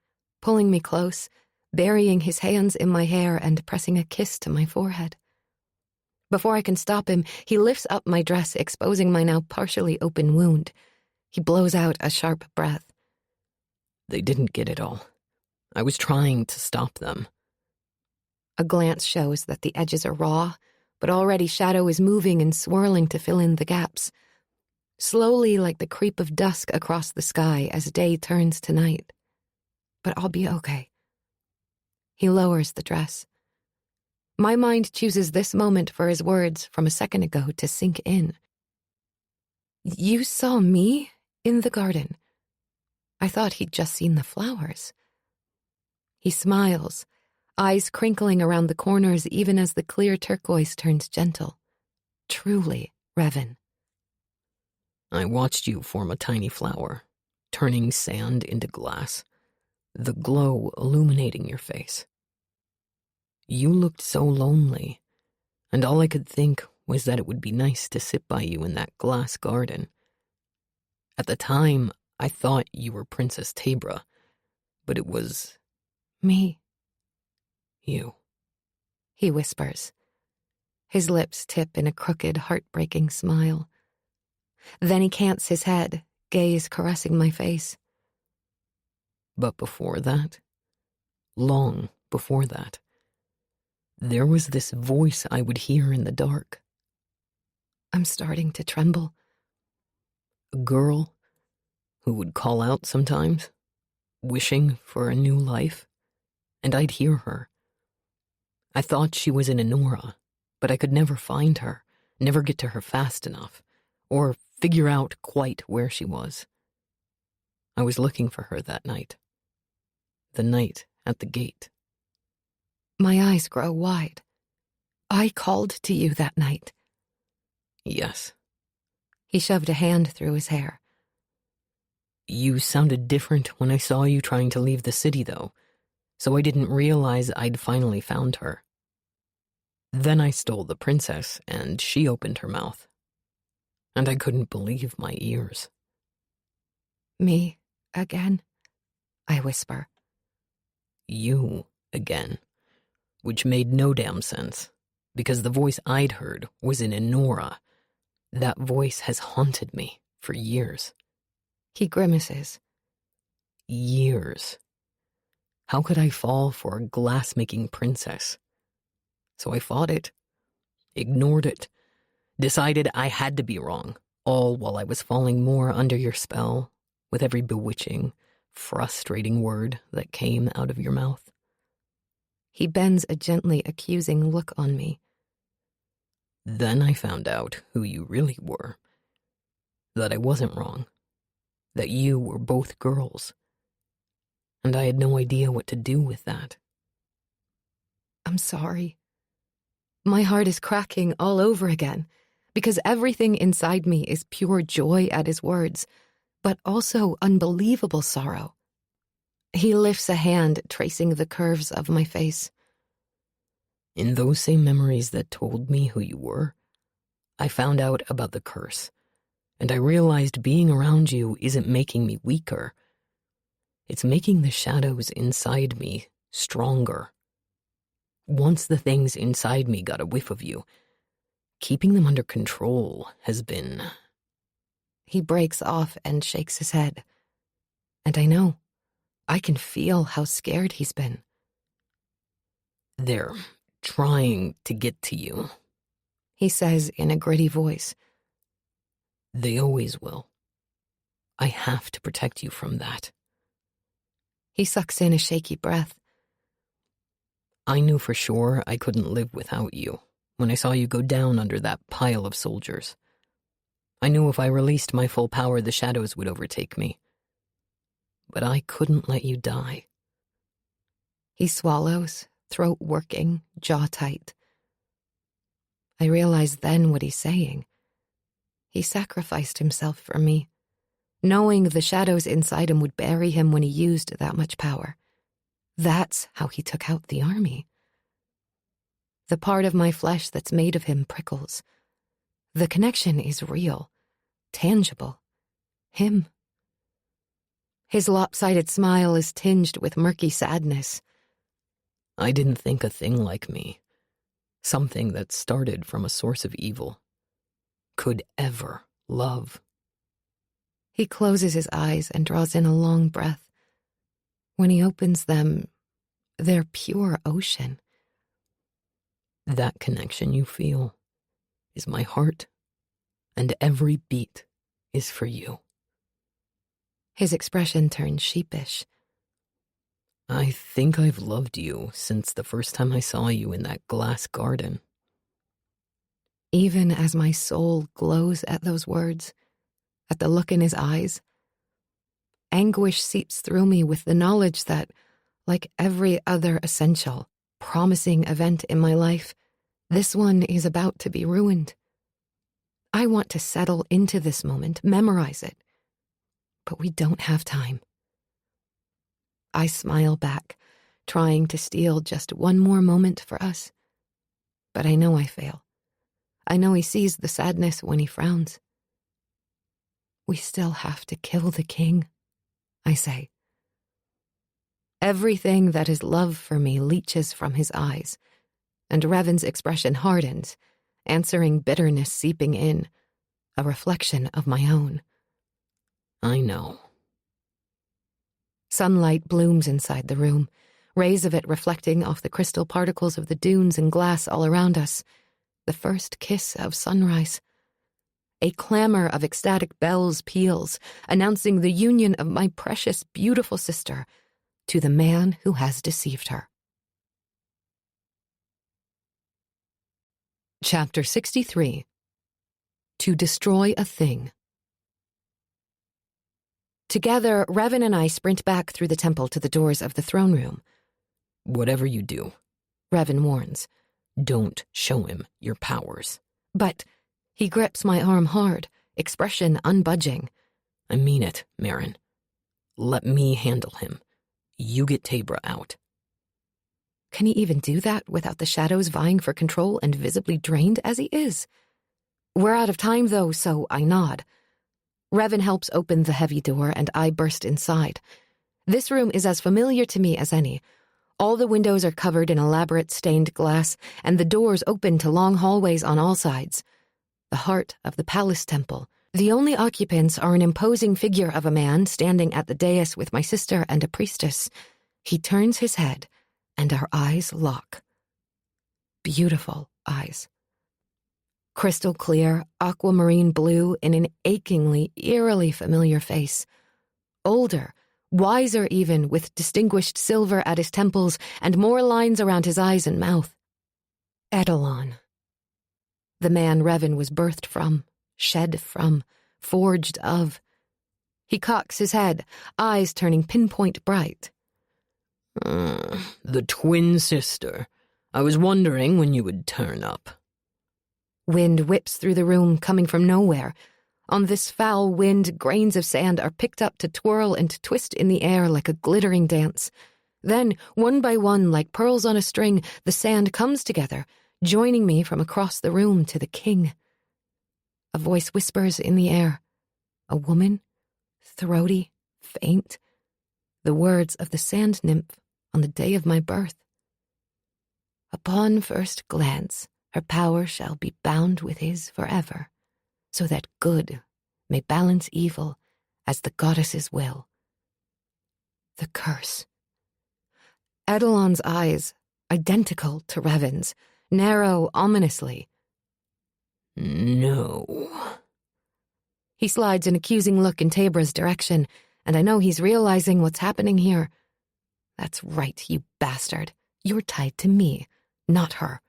S1: pulling me close, burying his hands in my hair and pressing a kiss to my forehead. Before I can stop him, he lifts up my dress, exposing my now partially open wound. He blows out a sharp breath.
S2: They didn't get it all. I was trying to stop them.
S1: A glance shows that the edges are raw, but already shadow is moving and swirling to fill in the gaps. Slowly, like the creep of dusk across the sky as day turns to night. But I'll be okay. He lowers the dress. My mind chooses this moment for his words from a second ago to sink in. You saw me in the garden. I thought he'd just seen the flowers. He smiles, eyes crinkling around the corners even as the clear turquoise turns gentle. Truly, Revan.
S2: I watched you form a tiny flower, turning sand into glass, the glow illuminating your face. You looked so lonely, and all I could think was that it would be nice to sit by you in that glass garden. At the time, I thought you were Princess Tabra, but it was...
S1: Me.
S2: You.
S1: He whispers. His lips tip in a crooked, heartbreaking smile. Then he cants his head, gaze caressing my face.
S2: But before that, long before that, there was this voice I would hear in the dark.
S1: I'm starting to tremble.
S2: A girl who would call out sometimes, wishing for a new life, and I'd hear her. I thought she was in Enora, but I could never find her, never get to her fast enough, or figure out quite where she was. I was looking for her that night. The night at the gate.
S1: My eyes grow wide. I called to you that night.
S2: Yes.
S1: He shoved a hand through his hair.
S2: You sounded different when I saw you trying to leave the city, though, so I didn't realize I'd finally found her. Then I stole the princess, and she opened her mouth. And I couldn't believe my ears.
S1: Me again? I whisper.
S2: You again, which made no damn sense, because the voice I'd heard was in Enora. That voice has haunted me for years.
S1: He grimaces.
S2: Years. How could I fall for a glass-making princess? So I fought it, ignored it, decided I had to be wrong, all while I was falling more under your spell with every bewitching, frustrating word that came out of your mouth.
S1: He bends a gently accusing look on me.
S2: Then I found out who you really were. That I wasn't wrong. That you were both girls. And I had no idea what to do with that.
S1: I'm sorry. My heart is cracking all over again, because everything inside me is pure joy at his words, but also unbelievable sorrow. He lifts a hand, tracing the curves of my face.
S2: In those same memories that told me who you were, I found out about the curse, and I realized being around you isn't making me weaker. It's making the shadows inside me stronger. Once the things inside me got a whiff of you, keeping them under control has been...
S1: He breaks off and shakes his head. And I know, I can feel how scared he's been.
S2: They're trying to get to you,
S1: He says in a gritty voice.
S2: They always will. I have to protect you from that.
S1: He sucks in a shaky breath.
S2: I knew for sure I couldn't live without you when I saw you go down under that pile of soldiers. I knew if I released my full power, the shadows would overtake me. But I couldn't let you die.
S1: He swallows, throat working, jaw tight. I realize then what he's saying. He sacrificed himself for me, knowing the shadows inside him would bury him when he used that much power. That's how he took out the army. The part of my flesh that's made of him prickles. The connection is real, tangible. Him. His lopsided smile is tinged with murky sadness.
S2: I didn't think a thing like me, something that started from a source of evil, could ever love.
S1: He closes his eyes and draws in a long breath. When he opens them, they're pure ocean.
S2: That connection you feel is my heart, and every beat is for you.
S1: His expression turns sheepish.
S2: I think I've loved you since the first time I saw you in that glass garden.
S1: Even as my soul glows at those words, at the look in his eyes, anguish seeps through me with the knowledge that, like every other essential, promising event in my life, this one is about to be ruined. I want to settle into this moment, memorize it. But we don't have time. I smile back, trying to steal just one more moment for us. But I know I fail. I know he sees the sadness when he frowns. We still have to kill the king, I say. Everything that is love for me leaches from his eyes, and Revan's expression hardens, answering bitterness seeping in, a reflection of my own.
S2: I know.
S1: Sunlight blooms inside the room, rays of it reflecting off the crystal particles of the dunes and glass all around us. The first kiss of sunrise. A clamor of ecstatic bells peals, announcing the union of my precious, beautiful sister to the man who has deceived her. Chapter 63. To Destroy a Thing. Together, Revan and I sprint back through the temple to the doors of the throne room.
S2: Whatever you do,
S1: Revan warns.
S2: Don't show him your powers.
S1: But he grips my arm hard, expression unbudging.
S2: I mean it, Marin. Let me handle him. You get Tabra out.
S1: Can he even do that without the shadows vying for control and visibly drained as he is? We're out of time, though, so I nod. Revan helps open the heavy door, and I burst inside. This room is as familiar to me as any. All the windows are covered in elaborate stained glass, and the doors open to long hallways on all sides. The heart of the palace temple. The only occupants are an imposing figure of a man standing at the dais with my sister and a priestess. He turns his head, and our eyes lock. Beautiful eyes. Crystal clear, aquamarine blue in an achingly, eerily familiar face. Older, wiser even, with distinguished silver at his temples and more lines around his eyes and mouth. Edelon. The man Revan was birthed from, shed from, forged of. He cocks his head, eyes turning pinpoint bright.
S2: The twin sister. I was wondering when you would turn up.
S1: Wind whips through the room, coming from nowhere. On this foul wind, grains of sand are picked up to twirl and twist in the air like a glittering dance. Then, one by one, like pearls on a string, the sand comes together, joining me from across the room to the king. A voice whispers in the air. A woman, throaty, faint. The words of the sand nymph on the day of my birth. Upon first glance, her power shall be bound with his forever, so that good may balance evil as the goddesses will. The curse. Edelon's eyes, identical to Revan's, narrow ominously.
S2: No.
S1: He slides an accusing look in Tabra's direction, and I know he's realizing what's happening here. That's right, you bastard. You're tied to me, not her.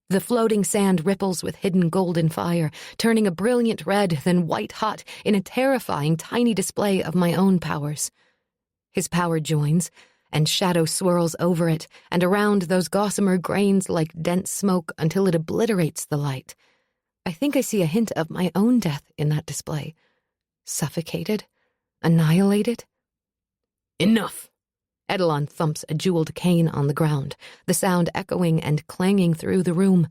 S1: The floating sand ripples with hidden golden fire, turning a brilliant red, then white hot in a terrifying tiny display of my own powers. His power joins, and shadow swirls over it and around those gossamer grains like dense smoke until it obliterates the light. I think I see a hint of my own death in that display. Suffocated? Annihilated?
S2: Enough!
S1: Edelon thumps a jeweled cane on the ground, the sound echoing and clanging through the room.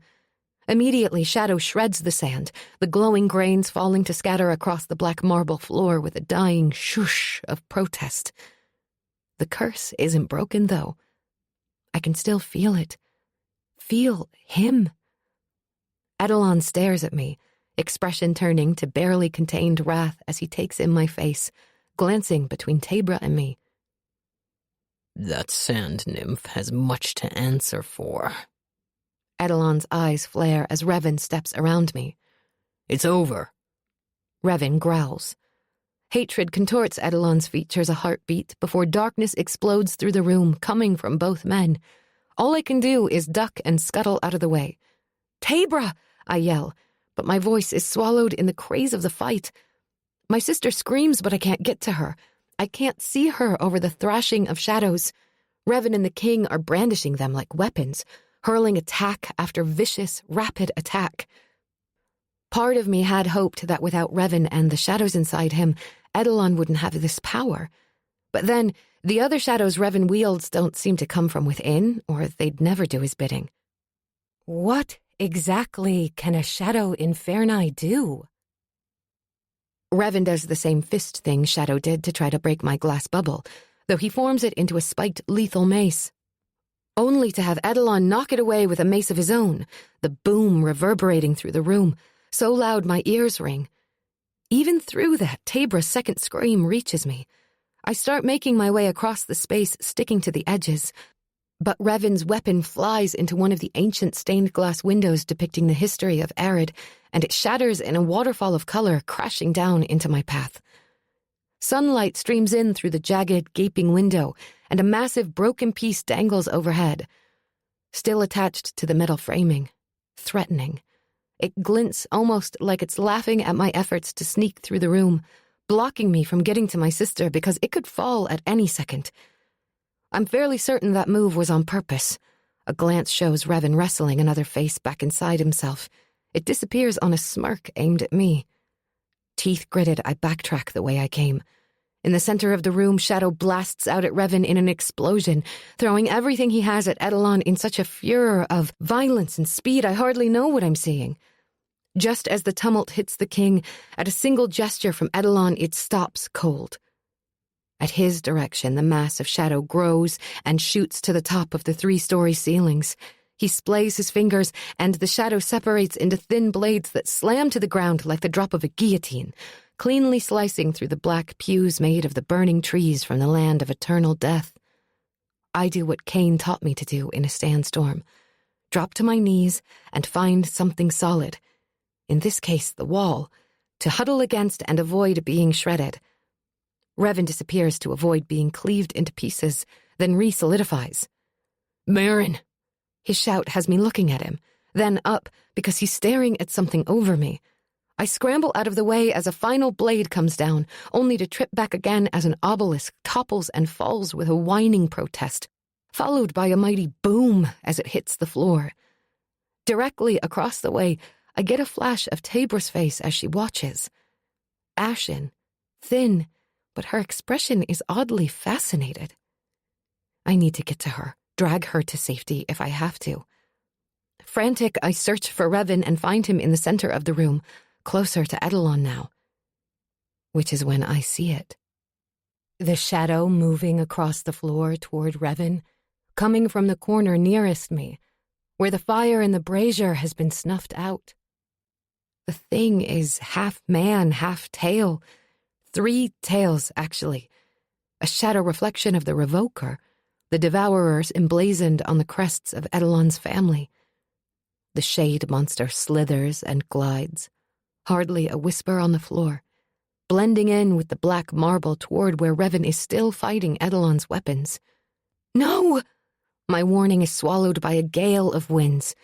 S1: Immediately, shadow shreds the sand, the glowing grains falling to scatter across the black marble floor with a dying shush of protest. The curse isn't broken, though. I can still feel it. Feel him. Edelon stares at me, expression turning to barely contained wrath as he takes in my face, glancing between Tabra and me.
S2: That sand nymph has much to answer for.
S1: Edelon's eyes flare as Revan steps around me.
S2: It's over.
S1: Revan growls. Hatred contorts Edelon's features a heartbeat before darkness explodes through the room, coming from both men. All I can do is duck and scuttle out of the way. "Tabra!" I yell, but my voice is swallowed in the craze of the fight. My sister screams, but I can't get to her. I can't see her over the thrashing of shadows. Revan and the king are brandishing them like weapons, hurling attack after vicious, rapid attack. Part of me had hoped that without Revan and the shadows inside him, Edelon wouldn't have this power. But then, the other shadows Revan wields don't seem to come from within, or they'd never do his bidding. What exactly can a shadow inferni do? Revan does the same fist thing Shadow did to try to break my glass bubble, though he forms it into a spiked lethal mace. Only to have Edelon knock it away with a mace of his own, the boom reverberating through the room, so loud my ears ring. Even through that, Tabra's second scream reaches me. I start making my way across the space, sticking to the edges, but Revan's weapon flies into one of the ancient stained glass windows depicting the history of Arid, and it shatters in a waterfall of color, crashing down into my path. Sunlight streams in through the jagged, gaping window, and a massive broken piece dangles overhead. Still attached to the metal framing. Threatening. It glints almost like it's laughing at my efforts to sneak through the room, blocking me from getting to my sister because it could fall at any second. I'm fairly certain that move was on purpose. A glance shows Revan wrestling another face back inside himself. It disappears on a smirk aimed at me. Teeth gritted, I backtrack the way I came. In the center of the room, Shadow blasts out at Revan in an explosion, throwing everything he has at Edelon in such a furor of violence and speed I hardly know what I'm seeing. Just as the tumult hits the king, at a single gesture from Edelon, it stops cold. At his direction, the mass of shadow grows and shoots to the top of the 3-story ceilings. He splays his fingers, and the shadow separates into thin blades that slam to the ground like the drop of a guillotine, cleanly slicing through the black pews made of the burning trees from the land of eternal death. I do what Cain taught me to do in a sandstorm. Drop to my knees and find something solid. In this case, the wall, to huddle against and avoid being shredded. Revan disappears to avoid being cleaved into pieces, then re-solidifies. "Marin!" His shout has me looking at him, then up because he's staring at something over me. I scramble out of the way as a final blade comes down, only to trip back again as an obelisk topples and falls with a whining protest, followed by a mighty boom as it hits the floor. Directly across the way, I get a flash of Tabra's face as she watches. Ashen, thin, but her expression is oddly fascinated. I need to get to her, drag her to safety if I have to. Frantic, I search for Revan and find him in the center of the room, closer to Edelon now. Which is when I see it. The shadow moving across the floor toward Revan, coming from the corner nearest me, where the fire in the brazier has been snuffed out. The thing is half man, half tail. 3 tails, actually. A shadow reflection of the Revoker, the Devourers emblazoned on the crests of Edelon's family. The shade monster slithers and glides, hardly a whisper on the floor, blending in with the black marble toward where Revan is still fighting Edelon's weapons. No! My warning is swallowed by a gale of winds.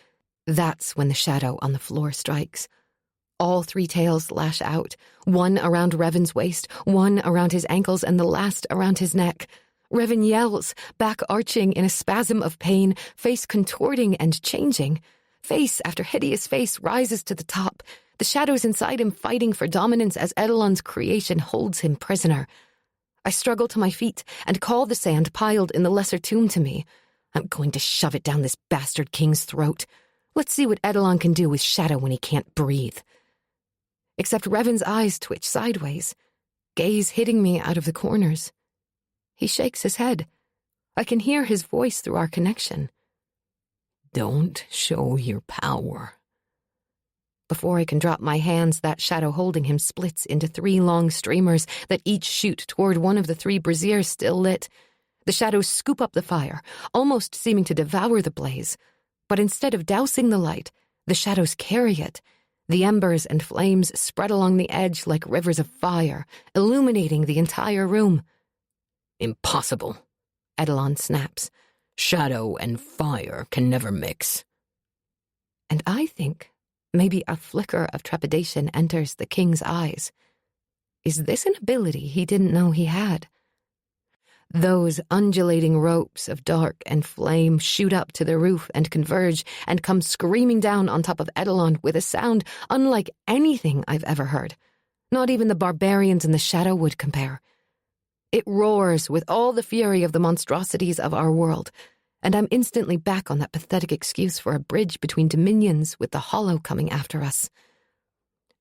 S1: That's when the shadow on the floor strikes. All 3 tails lash out, one around Revan's waist, one around his ankles, and the last around his neck. Revan yells, back arching in a spasm of pain, face contorting and changing. Face after hideous face rises to the top, the shadows inside him fighting for dominance as Edelon's creation holds him prisoner. I struggle to my feet and call the sand piled in the lesser tomb to me. I'm going to shove it down this bastard king's throat. Let's see what Edelon can do with shadow when he can't breathe. Except Revan's eyes twitch sideways, gaze hitting me out of the corners. He shakes his head. I can hear his voice through our connection.
S2: Don't show your power.
S1: Before I can drop my hands, that shadow holding him splits into 3 long streamers that each shoot toward one of the 3 braziers still lit. The shadows scoop up the fire, almost seeming to devour the blaze. But instead of dousing the light, the shadows carry it. The embers and flames spread along the edge like rivers of fire, illuminating the entire room.
S2: Impossible,
S1: Edelon snaps.
S2: Shadow and fire can never mix.
S1: And I think maybe a flicker of trepidation enters the king's eyes. Is this an ability he didn't know he had? Those undulating ropes of dark and flame shoot up to the roof and converge and come screaming down on top of Edelon with a sound unlike anything I've ever heard. Not even the barbarians in the shadow would compare. It roars with all the fury of the monstrosities of our world, and I'm instantly back on that pathetic excuse for a bridge between dominions with the hollow coming after us.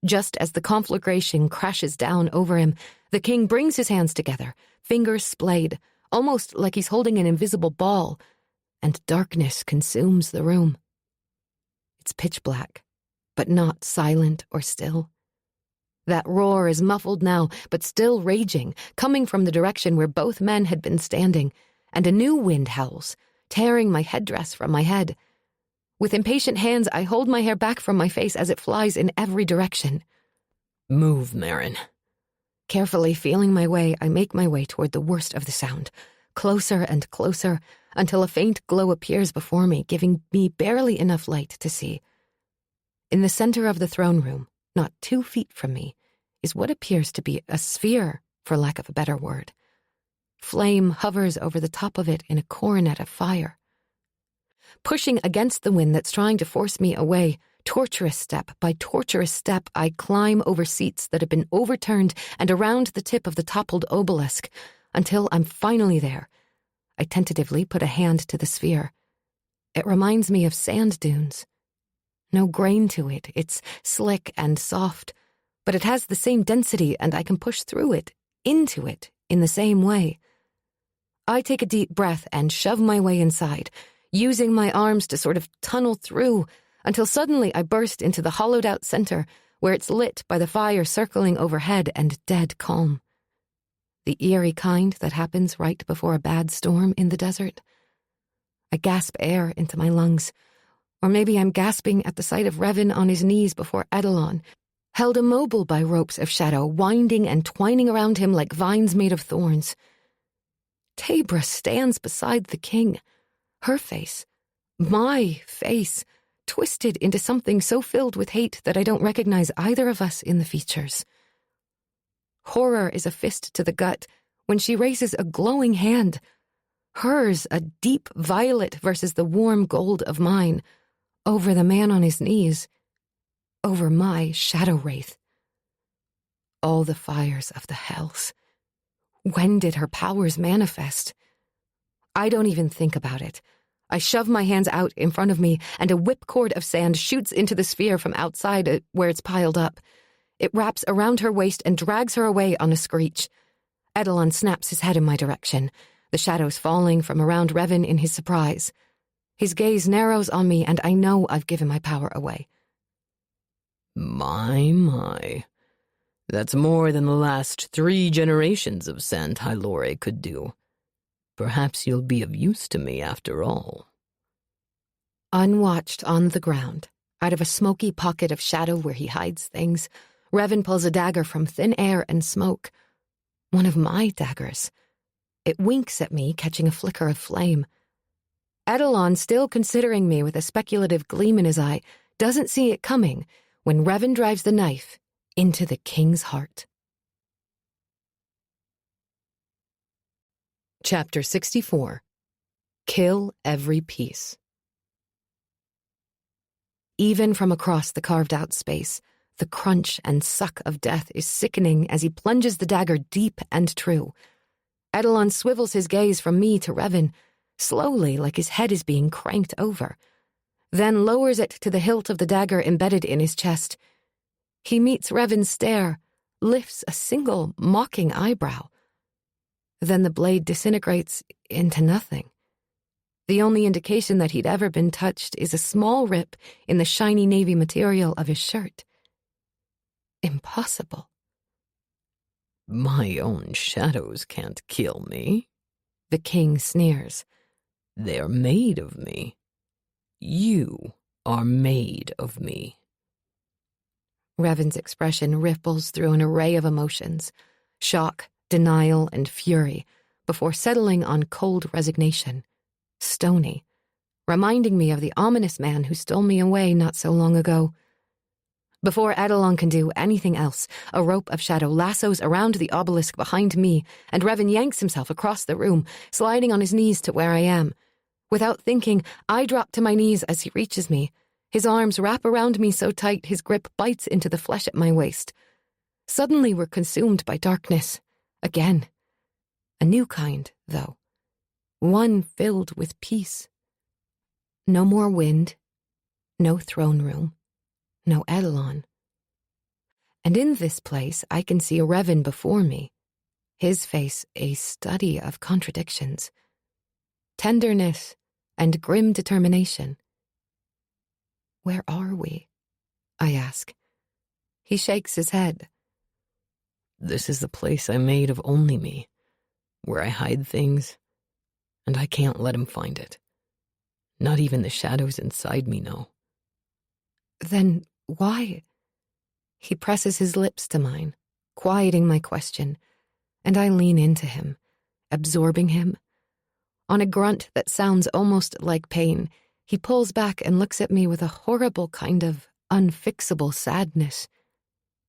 S1: Just as the conflagration crashes down over him, the king brings his hands together, fingers splayed, almost like he's holding an invisible ball, and darkness consumes the room. It's pitch black, but not silent or still. That roar is muffled now, but still raging, coming from the direction where both men had been standing, and a new wind howls, tearing my headdress from my head. With impatient hands, I hold my hair back from my face as it flies in every direction.
S2: Move, Marin.
S1: Carefully feeling my way, I make my way toward the worst of the sound, closer and closer, until a faint glow appears before me, giving me barely enough light to see. In the center of the throne room, not 2 feet from me, is what appears to be a sphere, for lack of a better word. Flame hovers over the top of it in a coronet of fire. Pushing against the wind that's trying to force me away, torturous step by torturous step, I climb over seats that have been overturned and around the tip of the toppled obelisk, until I'm finally there. I tentatively put a hand to the sphere. It reminds me of sand dunes. No grain to it, it's slick and soft, but it has the same density and I can push through it, into it, in the same way. I take a deep breath and shove my way inside, using my arms to sort of tunnel through, until suddenly I burst into the hollowed-out center, where it's lit by the fire circling overhead and dead calm. The eerie kind that happens right before a bad storm in the desert. I gasp air into my lungs, or maybe I'm gasping at the sight of Revan on his knees before Edelon, held immobile by ropes of shadow, winding and twining around him like vines made of thorns. Tabra stands beside the king, her face, my face, twisted into something so filled with hate that I don't recognize either of us in the features. Horror is a fist to the gut when she raises a glowing hand, hers a deep violet versus the warm gold of mine, over the man on his knees, over my shadow wraith. All the fires of the hells. When did her powers manifest? I don't even think about it. I shove my hands out in front of me, and a whipcord of sand shoots into the sphere from outside where it's piled up. It wraps around her waist and drags her away on a screech. Edelon snaps his head in my direction, the shadows falling from around Revan in his surprise. His gaze narrows on me, and I know I've given my power away.
S2: My. That's more than the last 3 generations of Sant Hylore could do. Perhaps you'll be of use to me after all.
S1: Unwatched on the ground, out of a smoky pocket of shadow where he hides things, Revan pulls a dagger from thin air and smoke. One of my daggers. It winks at me, catching a flicker of flame. Edelon, still considering me with a speculative gleam in his eye, doesn't see it coming when Revan drives the knife into the king's heart. Chapter 64. Kill every piece. Even from across the carved-out space, the crunch and suck of death is sickening as he plunges the dagger deep and true. Edelon swivels his gaze from me to Revan, slowly like his head is being cranked over, then lowers it to the hilt of the dagger embedded in his chest. He meets Revan's stare, lifts a single mocking eyebrow. Then the blade disintegrates into nothing. The only indication that he'd ever been touched is a small rip in the shiny navy material of his shirt. Impossible.
S2: My own shadows can't kill me,
S1: The king sneers.
S2: They're made of me. You are made of me.
S1: Revan's expression ripples through an array of emotions, shock, denial, and fury, before settling on cold resignation, stony, reminding me of the ominous man who stole me away not so long ago. Before Edelon can do anything else, a rope of shadow lassos around the obelisk behind me, and Revan yanks himself across the room, sliding on his knees to where I am. Without thinking, I drop to my knees as he reaches me. His arms wrap around me so tight his grip bites into the flesh at my waist. Suddenly we're consumed by darkness. Again. A new kind, though. One filled with peace. No more wind. No throne room. No Edelon. And in this place I can see a Revan before me, his face a study of contradictions, tenderness and grim determination. Where are we? I ask. He shakes his head.
S2: This is the place I made of only me, where I hide things, and I can't let him find it. Not even the shadows inside me know.
S1: Then why? He presses his lips to mine, quieting my question, and I lean into him, absorbing him. On a grunt that sounds almost like pain, he pulls back and looks at me with a horrible kind of unfixable sadness.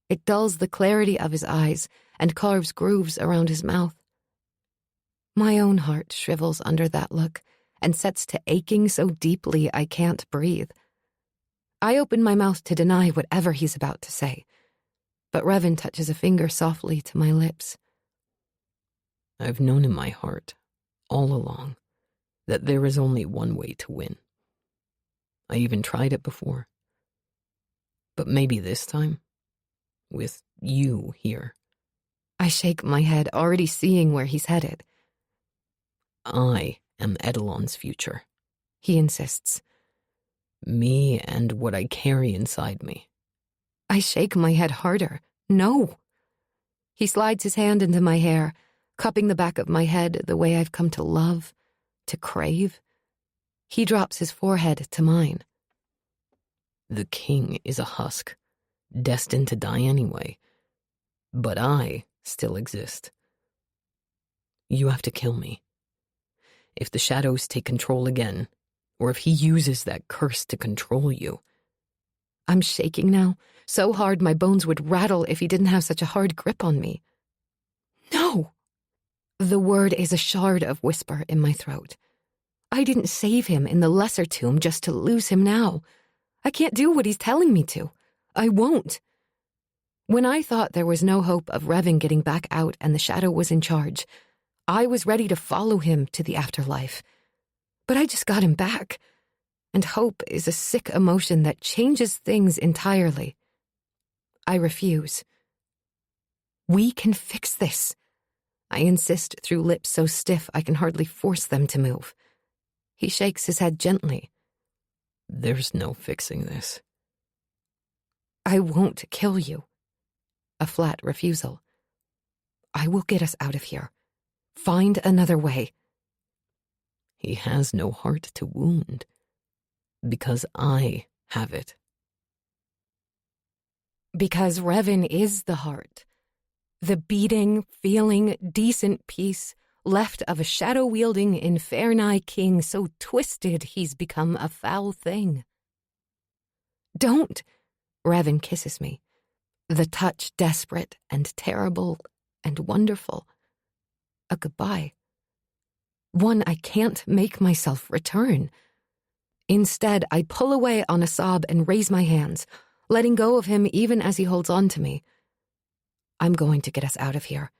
S1: It dulls the clarity of his eyes and carves grooves around his mouth. My own heart shrivels under that look and sets to aching so deeply I can't breathe. I open my mouth to deny whatever he's about to say, but Revan touches a finger softly to my lips.
S2: I've known in my heart, all along, that there is only one way to win. I even tried it before. But maybe this time, with you here.
S1: I shake my head, already seeing where he's headed.
S2: I am Edelon's future,
S1: He insists.
S2: Me and what I carry inside me.
S1: I shake my head harder. No. He slides his hand into my hair, cupping the back of my head the way I've come to love, to crave. He drops his forehead to mine.
S2: The king is a husk, destined to die anyway. But I still exist. You have to kill me. If the shadows take control again, or if he uses that curse to control you.
S1: I'm shaking now, so hard my bones would rattle if he didn't have such a hard grip on me. No! The word is a shard of whisper in my throat. I didn't save him in the lesser tomb just to lose him now. I can't do what he's telling me to. I won't. When I thought there was no hope of Revan getting back out and the shadow was in charge, I was ready to follow him to the afterlife. But I just got him back, and hope is a sick emotion that changes things entirely. I refuse. We can fix this. I insist through lips so stiff I can hardly force them to move. He shakes his head gently.
S2: There's no fixing this.
S1: I won't kill you. A flat refusal. I will get us out of here. Find another way.
S2: He has no heart to wound, because I have it.
S1: Because Revan is the heart. The beating, feeling, decent peace left of a shadow-wielding Inferni king so twisted he's become a foul thing. Don't! Revan kisses me. The touch desperate and terrible and wonderful. A goodbye. One I can't make myself return. Instead, I pull away on a sob and raise my hands, letting go of him even as he holds on to me. I'm going to get us out of here,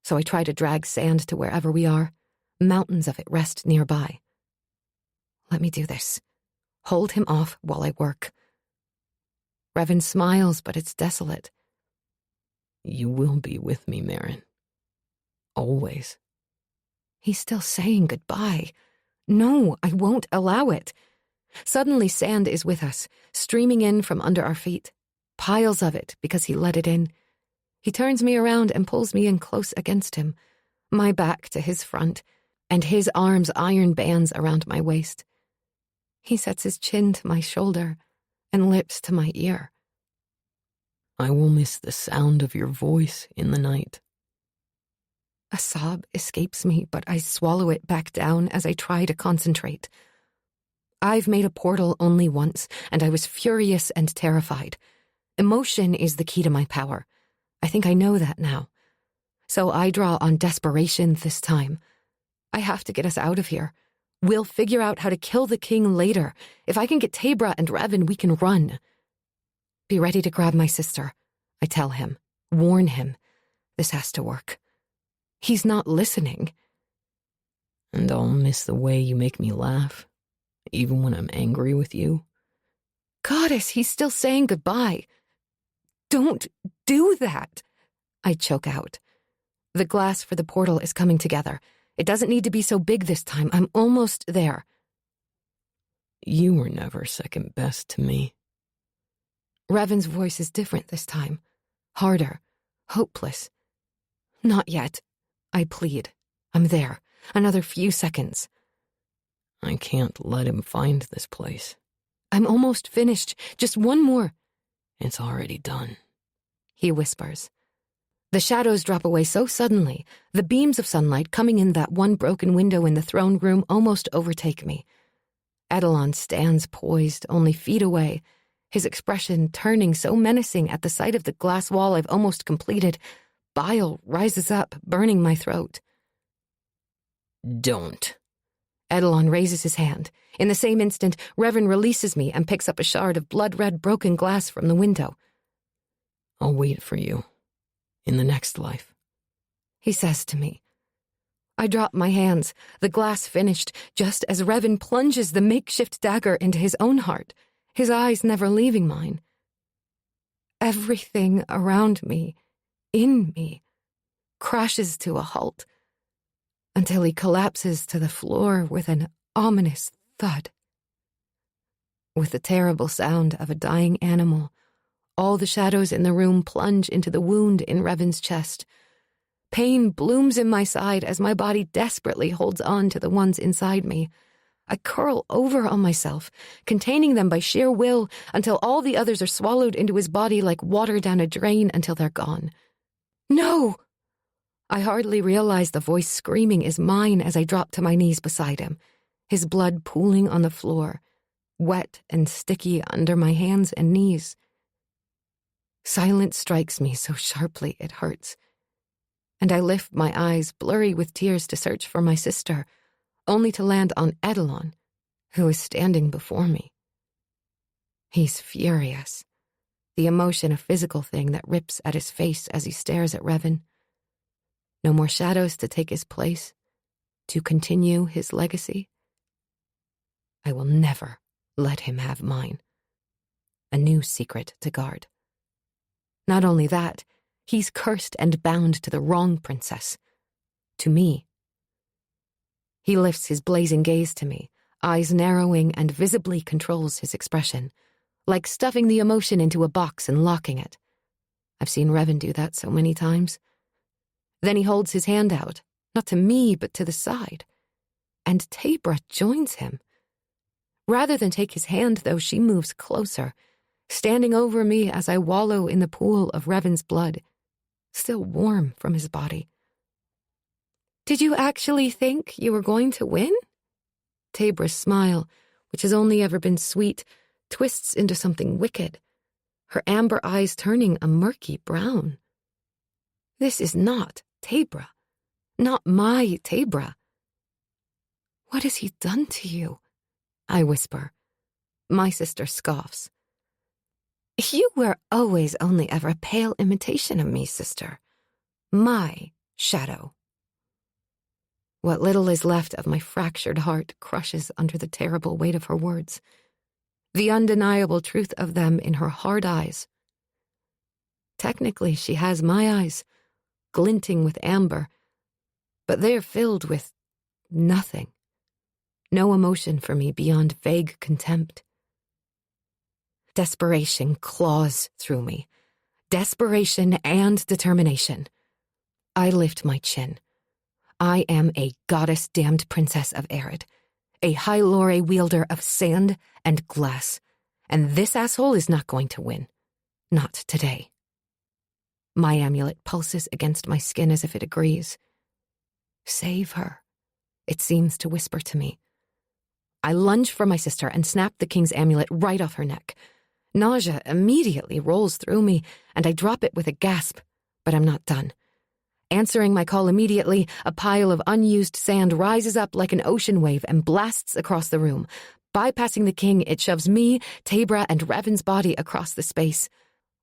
S1: so I try to drag sand to wherever we are. Mountains of it rest nearby. Let me do this. Hold him off while I work. Revan smiles, but it's desolate.
S2: You will be with me, Merrin. Always.
S1: He's still saying goodbye. No, I won't allow it. Suddenly sand is with us, streaming in from under our feet. Piles of it because he let it in. He turns me around and pulls me in close against him, my back to his front, and his arms iron bands around my waist. He sets his chin to my shoulder and lips to my ear.
S2: I will miss the sound of your voice in the night.
S1: A sob escapes me, but I swallow it back down as I try to concentrate. I've made a portal only once, and I was furious and terrified. Emotion is the key to my power. I think I know that now. So I draw on desperation this time. I have to get us out of here. We'll figure out how to kill the king later. If I can get Tabra and Revan, we can run. Be ready to grab my sister, I tell him. Warn him. This has to work. He's not listening.
S2: And I'll miss the way you make me laugh, even when I'm angry with you.
S1: Goddess, he's still saying goodbye. Don't do that, I choke out. The glass for the portal is coming together. It doesn't need to be so big this time. I'm almost there.
S2: You were never second best to me.
S1: Revan's voice is different this time. Harder. Hopeless. Not yet. I plead. I'm there. Another few seconds.
S2: I can't let him find this place.
S1: I'm almost finished. Just one more.
S2: It's already done,
S1: he whispers. The shadows drop away so suddenly, the beams of sunlight coming in that one broken window in the throne room almost overtake me. Edelon stands poised, only feet away, his expression turning so menacing at the sight of the glass wall I've almost completed. Bile rises up, burning my throat.
S2: Don't.
S1: Edelon raises his hand. In the same instant, Revan releases me and picks up a shard of blood-red broken glass from the window.
S2: I'll wait for you. In the next life,
S1: he says to me. I drop my hands, the glass finished, just as Revan plunges the makeshift dagger into his own heart, his eyes never leaving mine. Everything around me, in me, crashes to a halt, until he collapses to the floor with an ominous thud. With the terrible sound of a dying animal, all the shadows in the room plunge into the wound in Revan's chest. Pain blooms in my side as my body desperately holds on to the ones inside me. I curl over on myself, containing them by sheer will until all the others are swallowed into his body like water down a drain until they're gone. No! I hardly realize the voice screaming is mine as I drop to my knees beside him, his blood pooling on the floor, wet and sticky under my hands and knees. Silence strikes me so sharply it hurts, and I lift my eyes, blurry with tears, to search for my sister, only to land on Edelon, who is standing before me. He's furious, the emotion a physical thing that rips at his face as he stares at Revan. No more shadows to take his place, to continue his legacy. I will never let him have mine. A new secret to guard. Not only that, he's cursed and bound to the wrong princess. To me. He lifts his blazing gaze to me, eyes narrowing, and visibly controls his expression. like stuffing the emotion into a box and locking it. I've seen Revan do that so many times. Then he holds his hand out, not to me, but to the side. And Tabra joins him. Rather than take his hand, though, she moves closer, standing over me as I wallow in the pool of Revan's blood, still warm from his body. "Did you actually think you were going to win?" Tabra's smile, which has only ever been sweet, twists into something wicked, her amber eyes turning a murky brown. This is not Tabra. Not my Tabra. "What has he done to you?" I whisper. My sister scoffs. "You were always only ever a pale imitation of me, sister. My shadow." What little is left of my fractured heart crushes under the terrible weight of her words, the undeniable truth of them in her hard eyes. Technically, she has my eyes, glinting with amber, but they're filled with nothing. No emotion for me beyond vague contempt. Desperation claws through me. Desperation and determination. I lift my chin. I am a goddess-damned princess of Arid, a Hylore wielder of sand and glass, and this asshole is not going to win. Not today. My amulet pulses against my skin as if it agrees. "Save her," it seems to whisper to me. I lunge for my sister and snap the king's amulet right off her neck. Nausea immediately rolls through me, and I drop it with a gasp, but I'm not done. Answering my call immediately, a pile of unused sand rises up like an ocean wave and blasts across the room. Bypassing the king, it shoves me, Tabra, and Revan's body across the space.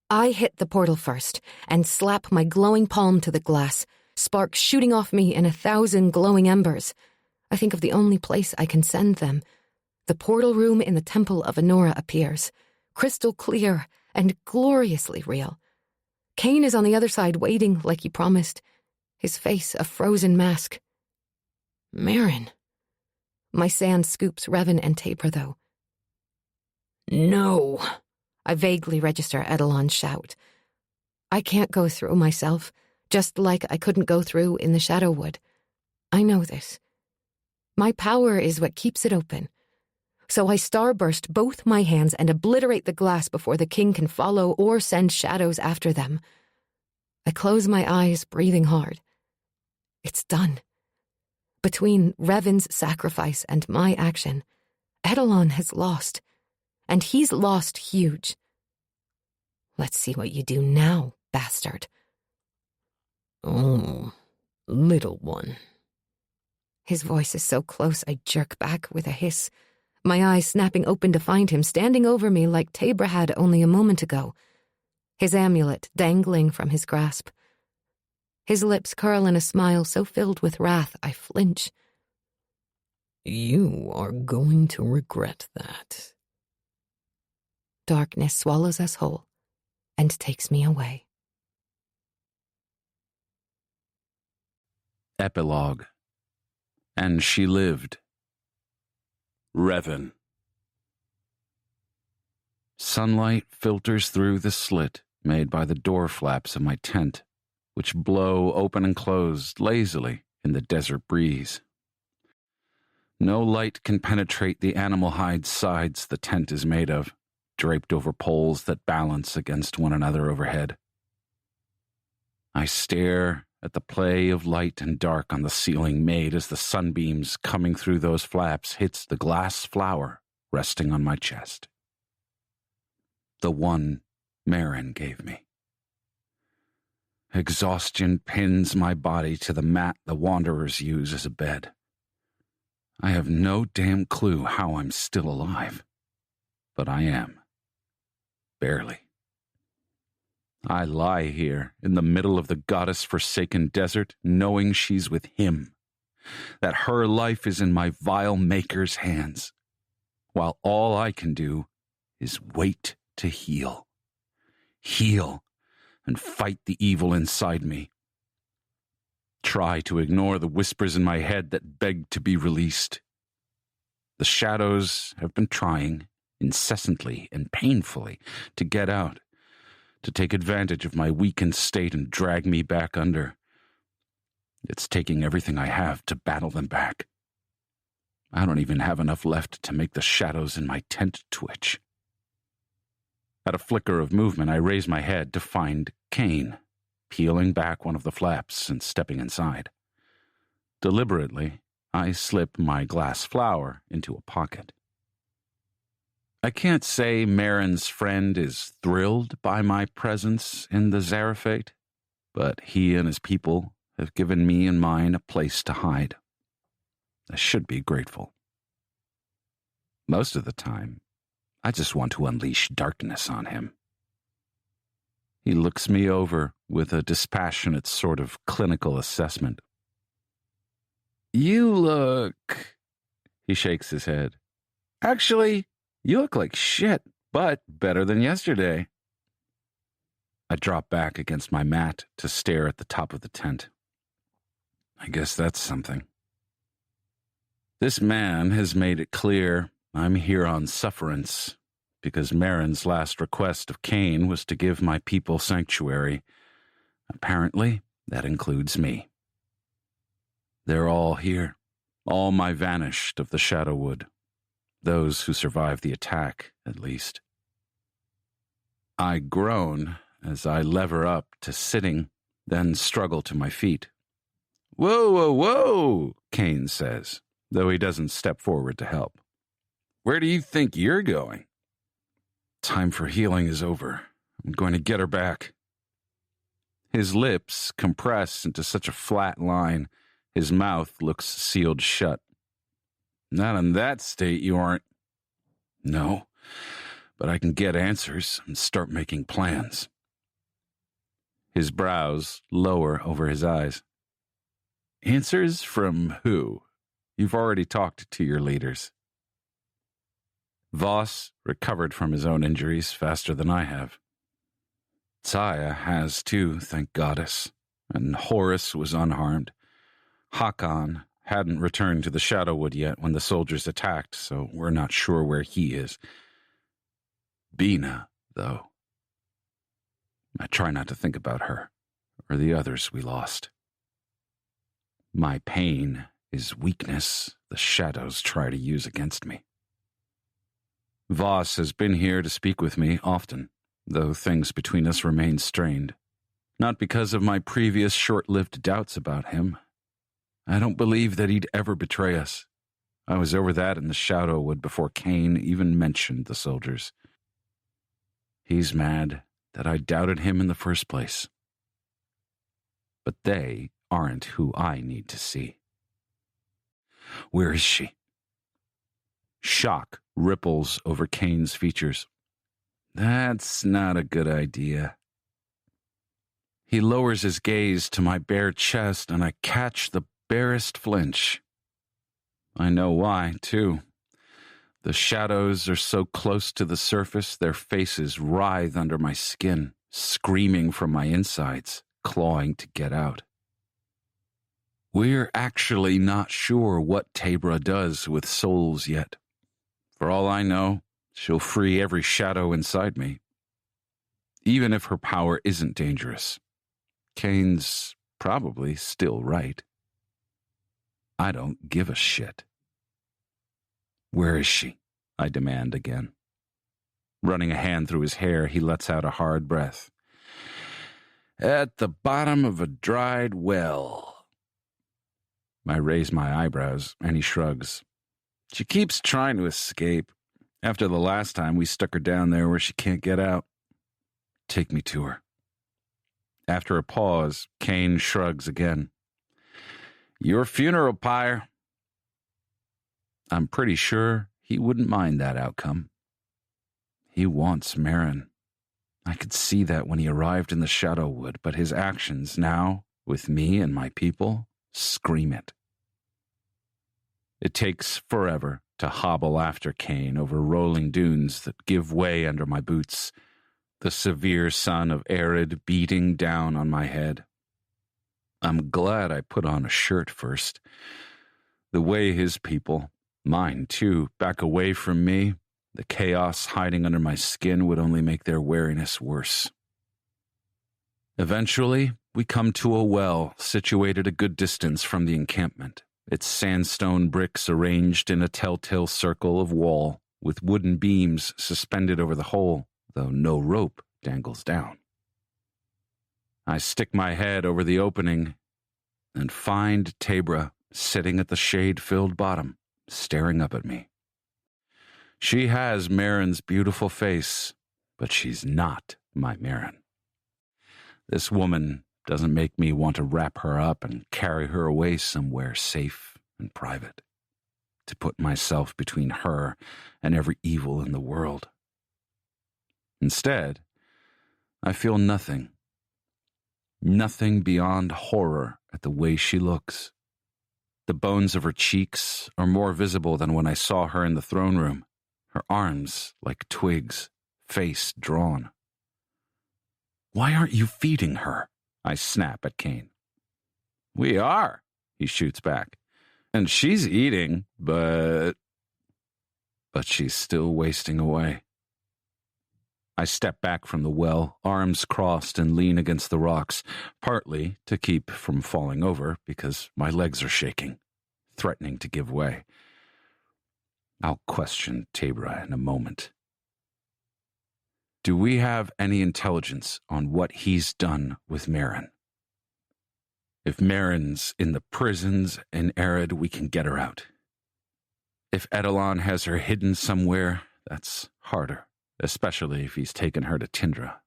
S1: I hit the portal first and slap my glowing palm to the glass, sparks shooting off me in 1,000 glowing embers. I think of the only place I can send them. The portal room in the Temple of Honora appears, crystal clear and gloriously real. Cain is on the other side waiting like he promised, his face a frozen mask. Merrin. My sand scoops Revan and Tabra, though. "No," I vaguely register Edelon's shout. I can't go through myself, just like I couldn't go through in the Shadowwood. I know this. My power is what keeps it open. So I starburst both my hands and obliterate the glass before the king can follow or send shadows after them. I close my eyes, breathing hard. It's done. Between Revan's sacrifice and my action, Edelon has lost, and he's lost huge. Let's see what you do now, bastard.
S2: "Oh, little one."
S1: His voice is so close I jerk back with a hiss, my eyes snapping open to find him standing over me like Tabra had only a moment ago, his amulet dangling from his grasp. His lips curl in a smile so filled with wrath I flinch.
S2: "You are going to regret that."
S1: Darkness swallows us whole and takes me away.
S4: Epilogue. And she lived. Revan. Sunlight filters through the slit made by the door flaps of my tent, which blow open and closed lazily in the desert breeze. No light can penetrate the animal hide sides the tent is made of, draped over poles that balance against one another overhead. I stare at the play of light and dark on the ceiling made as the sunbeams coming through those flaps hits the glass flower resting on my chest. The one Merrin gave me. Exhaustion pins my body to the mat the Wanderers use as a bed. I have no damn clue how I'm still alive, but I am. Barely. I lie here in the middle of the goddess-forsaken desert, knowing she's with him, that her life is in my vile maker's hands, while all I can do is wait to heal. Heal and fight the evil inside me. Try to ignore the whispers in my head that beg to be released. The shadows have been trying, incessantly and painfully, to get out, to take advantage of my weakened state and drag me back under. It's taking everything I have to battle them back. I don't even have enough left to make the shadows in my tent twitch. At a flicker of movement, I raise my head to find Kane, peeling back one of the flaps and stepping inside. Deliberately, I slip my glass flower into a pocket. I can't say Marin's friend is thrilled by my presence in the Zarafate, but he and his people have given me and mine a place to hide. I should be grateful. Most of the time, I just want to unleash darkness on him. He looks me over with a dispassionate sort of clinical assessment. You look... He shakes his head. Actually, you look like shit, but better than yesterday. I drop back against my mat to stare at the top of the tent. I guess that's something. This man has made it clear I'm here on sufferance, because Marin's last request of Kane was to give my people sanctuary. Apparently, that includes me. They're all here, all my vanished of the Shadowwood, those who survived the attack, at least. I groan as I lever up to sitting, then struggle to my feet. Whoa, whoa, whoa, Kane says, though he doesn't step forward to help. Where do you think you're going? Time for healing is over. I'm going to get her back. His lips compress into such a flat line, his mouth looks sealed shut. Not in that state, you aren't. No, but I can get answers and start making plans. His brows lower over his eyes. Answers from who? You've already talked to your leaders. Voss recovered from his own injuries faster than I have. Saya has too, thank goddess, and Horus was unharmed. Hakan hadn't returned to the Shadowwood yet when the soldiers attacked, so we're not sure where he is. Bina, though. I try not to think about her, or the others we lost. My pain is weakness the shadows try to use against me. Voss has been here to speak with me often, though things between us remain strained. Not because of my previous short-lived doubts about him. I don't believe that he'd ever betray us. I was over that in the Shadowwood before Kane even mentioned the soldiers. He's mad that I doubted him in the first place. But they aren't who I need to see. Where is she? Shock ripples over Kane's features. That's not a good idea. He lowers his gaze to my bare chest, and I catch the barest flinch. I know why, too. The shadows are so close to the surface, their faces writhe under my skin, screaming from my insides, clawing to get out. We're actually not sure what Tabra does with souls yet. For all I know, she'll free every shadow inside me. Even if her power isn't dangerous. Kane's probably still right. I don't give a shit. Where is she? I demand again. Running a hand through his hair, he lets out a hard breath. At the bottom of a dried well. I raise my eyebrows, and he shrugs. She keeps trying to escape. After the last time, we stuck her down there where she can't get out. Take me to her. After a pause, Kane shrugs again. Your funeral pyre. I'm pretty sure he wouldn't mind that outcome. He wants Marin. I could see that when he arrived in the Shadowwood, but his actions now, with me and my people, scream it. It takes forever to hobble after Kane over rolling dunes that give way under my boots, the severe sun of Arid beating down on my head. I'm glad I put on a shirt first. The way his people, mine too, back away from me, The chaos hiding under my skin would only make their wariness worse. Eventually, we come to a well situated a good distance from the encampment, its sandstone bricks arranged in a telltale circle of wall, with wooden beams suspended over the hole, though no rope dangles down. I stick my head over the opening and find Tabra sitting at the shade-filled bottom, staring up at me. She has Marin's beautiful face, but she's not my Marin. This woman doesn't make me want to wrap her up and carry her away somewhere safe and private, to put myself between her and every evil in the world. Instead, I feel nothing beyond horror at the way she looks. The bones of her cheeks are more visible than when I saw her in the throne room, her arms like twigs, face drawn. "Why aren't you feeding her?" I snap at Kane. "We are," he shoots back. "And she's eating, but she's still wasting away." I step back from the well, arms crossed, and lean against the rocks, partly to keep from falling over because my legs are shaking, threatening to give way. I'll question Tabra in a moment. Do we have any intelligence on what he's done with Marin? If Marin's in the prisons in Arid, we can get her out. If Edelon has her hidden somewhere, that's harder, especially if he's taken her to Tindra.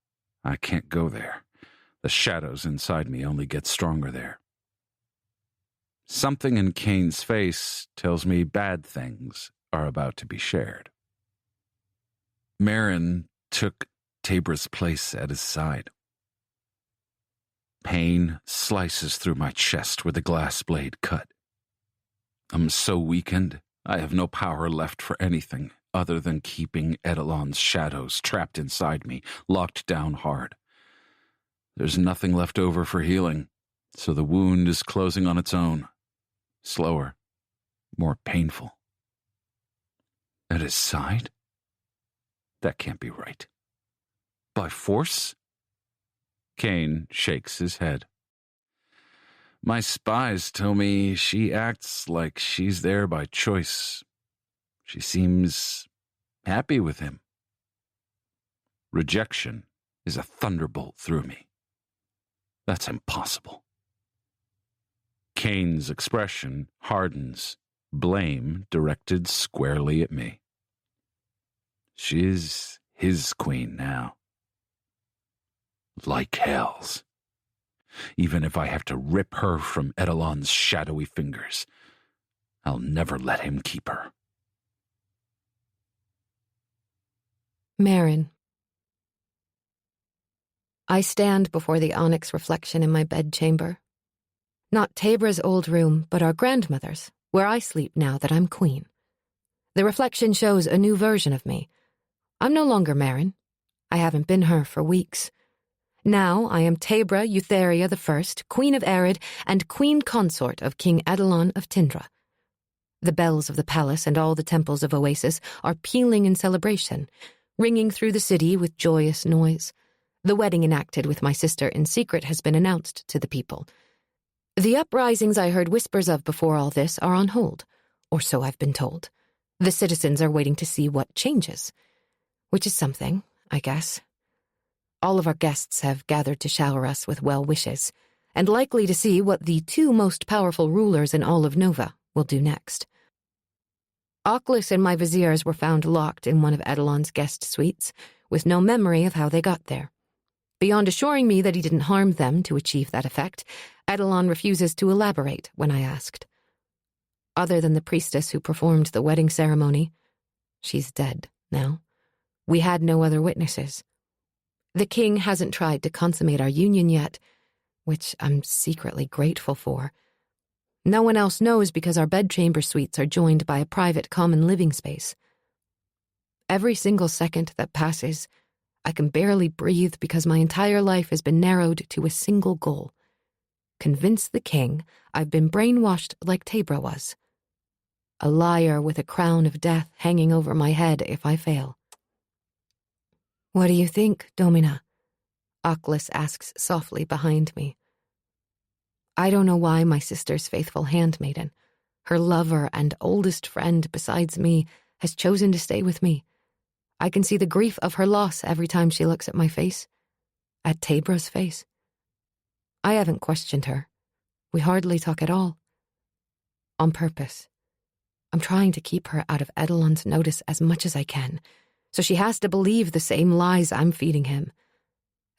S4: I can't go there. The shadows inside me only get stronger there. Something in Kane's face tells me bad things are about to be shared. Marin took Tabra's place at his side. Pain slices through my chest where the glass blade cut. I'm so weakened, I have no power left for anything other than keeping Edelon's shadows trapped inside me, locked down hard. There's nothing left over for healing, so the wound is closing on its own. Slower, more painful. At his side? That can't be right. By force? Kane shakes his head. My spies tell me she acts like she's there by choice. She seems happy with him. Rejection is a thunderbolt through me. That's impossible. Kane's expression hardens, blame directed squarely at me. She's his queen now. Like hell's. Even if I have to rip her from Edelon's shadowy fingers, I'll never let him keep her.
S1: Marin. I stand before the onyx reflection in my bedchamber. Not Tabra's old room, but our grandmother's, where I sleep now that I'm queen. The reflection shows a new version of me. I'm no longer Marin. I haven't been her for weeks. Now I am Tabra Eutheria I, Queen of Arid and Queen Consort of King Edelon of Tindra. The bells of the palace and all the temples of Oasis are pealing in celebration, ringing through the city with joyous noise. The wedding enacted with my sister in secret has been announced to the people. The uprisings I heard whispers of before all this are on hold, or so I've been told. The citizens are waiting to see what changes, which is something, I guess. All of our guests have gathered to shower us with well wishes, and likely to see what the two most powerful rulers in all of Nova will do next. Oculus and my viziers were found locked in one of Edelon's guest suites, with no memory of how they got there. Beyond assuring me that he didn't harm them to achieve that effect, Edelon refuses to elaborate when I asked. Other than the priestess who performed the wedding ceremony, she's dead now. We had no other witnesses. The king hasn't tried to consummate our union yet, which I'm secretly grateful for. No one else knows because our bedchamber suites are joined by a private common living space. Every single second that passes, I can barely breathe because my entire life has been narrowed to a single goal. Convince the king I've been brainwashed like Tabra was. a liar with a crown of death hanging over my head if I fail. "What do you think, Domina?" Oclus asks softly behind me. I don't know why my sister's faithful handmaiden, her lover and oldest friend besides me, has chosen to stay with me. I can see the grief of her loss every time she looks at my face, at Tebra's face. I haven't questioned her. We hardly talk at all. On purpose. I'm trying to keep her out of Edelon's notice as much as I can, so she has to believe the same lies I'm feeding him.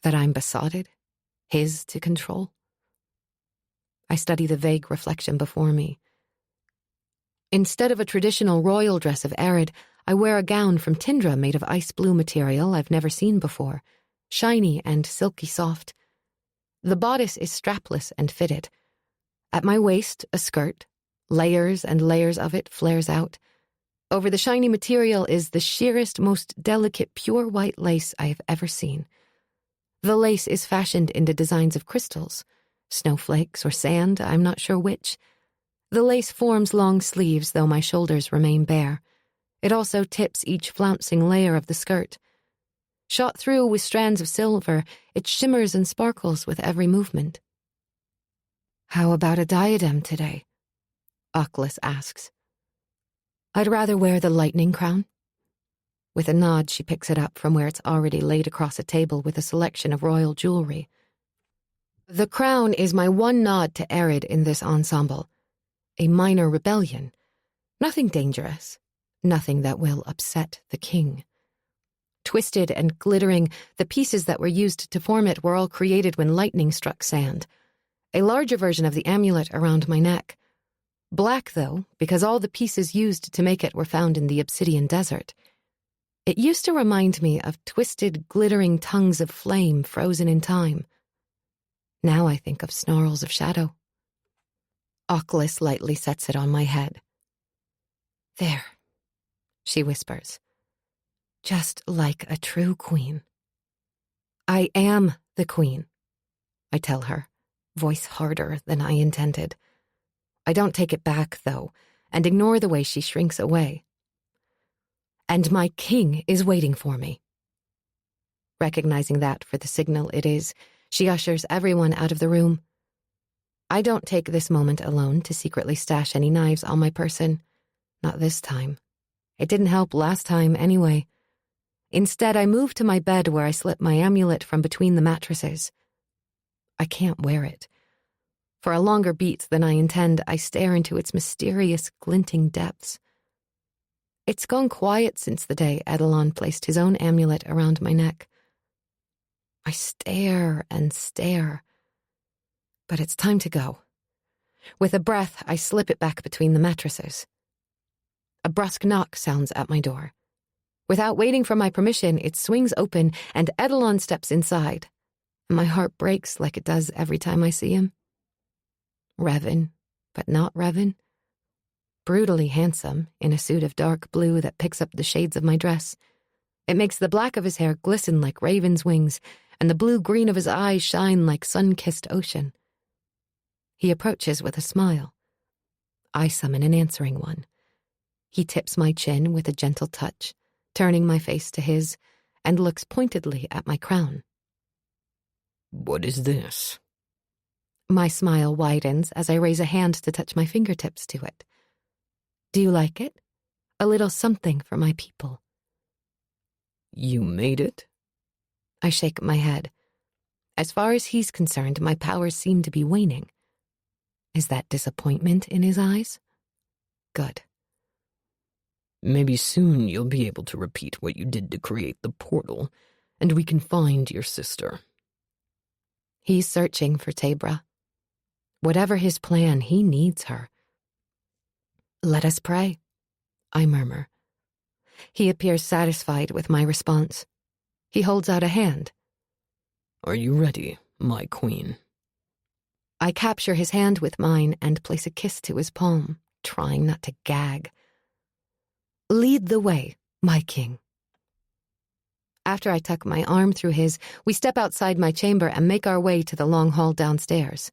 S1: That I'm besotted, his to control. I study the vague reflection before me. Instead of a traditional royal dress of Arid, I wear a gown from Tindra made of ice blue material I've never seen before, shiny and silky soft. The bodice is strapless and fitted. At my waist, a skirt, layers and layers of it flares out. Over the shiny material is the sheerest, most delicate, pure white lace I have ever seen. The lace is fashioned into designs of crystals, snowflakes or sand, I'm not sure which. The lace forms long sleeves, though my shoulders remain bare. It also tips each flouncing layer of the skirt. Shot through with strands of silver, it shimmers and sparkles with every movement. "How about a diadem today?" Oclus asks. "I'd rather wear the lightning crown." With a nod, she picks it up from where it's already laid across a table with a selection of royal jewelry. The crown is my one nod to Arid in this ensemble. A minor rebellion. Nothing dangerous. Nothing that will upset the king. Twisted and glittering, the pieces that were used to form it were all created when lightning struck sand. A larger version of the amulet around my neck. Black, though, because all the pieces used to make it were found in the obsidian desert. It used to remind me of twisted, glittering tongues of flame frozen in time. Now I think of snarls of shadow. Oclus lightly sets it on my head. "There," she whispers. "Just like a true queen." "I am the queen," I tell her, voice harder than I intended. I don't take it back, though, and ignore the way she shrinks away. "And my king is waiting for me." Recognizing that for the signal it is, she ushers everyone out of the room. I don't take this moment alone to secretly stash any knives on my person. Not this time. It didn't help last time anyway. Instead, I move to my bed where I slip my amulet from between the mattresses. I can't wear it. For a longer beat than I intend, I stare into its mysterious, glinting depths. It's gone quiet since the day Edelon placed his own amulet around my neck. I stare and stare. But it's time to go. With a breath, I slip it back between the mattresses. A brusque knock sounds at my door. Without waiting for my permission, it swings open and Edelon steps inside. My heart breaks like it does every time I see him. Revan, but not Revan. Brutally handsome, in a suit of dark blue that picks up the shades of my dress. It makes the black of his hair glisten like raven's wings, and the blue-green of his eyes shine like sun-kissed ocean. He approaches with a smile. I summon an answering one. He tips my chin with a gentle touch, turning my face to his, and looks pointedly at my crown.
S2: "What is this?"
S1: My smile widens as I raise a hand to touch my fingertips to it. "Do you like it? A little something for my people."
S2: "You made it?"
S1: I shake my head. As far as he's concerned, my powers seem to be waning. Is that disappointment in his eyes? Good.
S2: "Maybe soon you'll be able to repeat what you did to create the portal, and we can find your sister."
S1: He's searching for Tebra. Whatever his plan, he needs her. "Let us pray," I murmur. He appears satisfied with my response. He holds out a hand.
S2: "Are you ready, my queen?"
S1: I capture his hand with mine and place a kiss to his palm, trying not to gag. "Lead the way, my king." After I tuck my arm through his, we step outside my chamber and make our way to the long hall downstairs.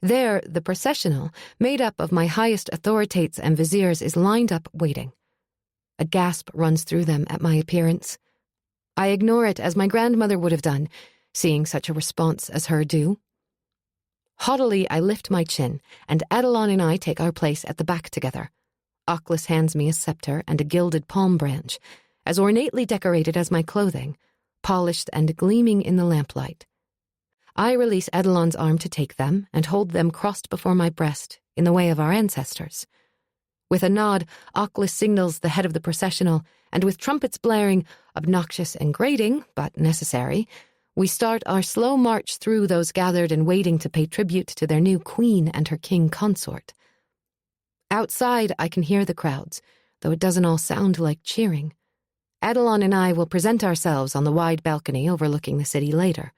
S1: There, the processional, made up of my highest authorities and viziers, is lined up waiting. A gasp runs through them at my appearance. I ignore it as my grandmother would have done, seeing such a response as her do. Haughtily, I lift my chin, and Adelon and I take our place at the back together. Oclus hands me a scepter and a gilded palm branch, as ornately decorated as my clothing, polished and gleaming in the lamplight. I release Adelon's arm to take them and hold them crossed before my breast in the way of our ancestors. With a nod, Oclus signals the head of the processional, and with trumpets blaring, obnoxious and grating, but necessary, we start our slow march through those gathered and waiting to pay tribute to their new queen and her king consort. Outside, I can hear the crowds, though it doesn't all sound like cheering. Adelon and I will present ourselves on the wide balcony overlooking the city later.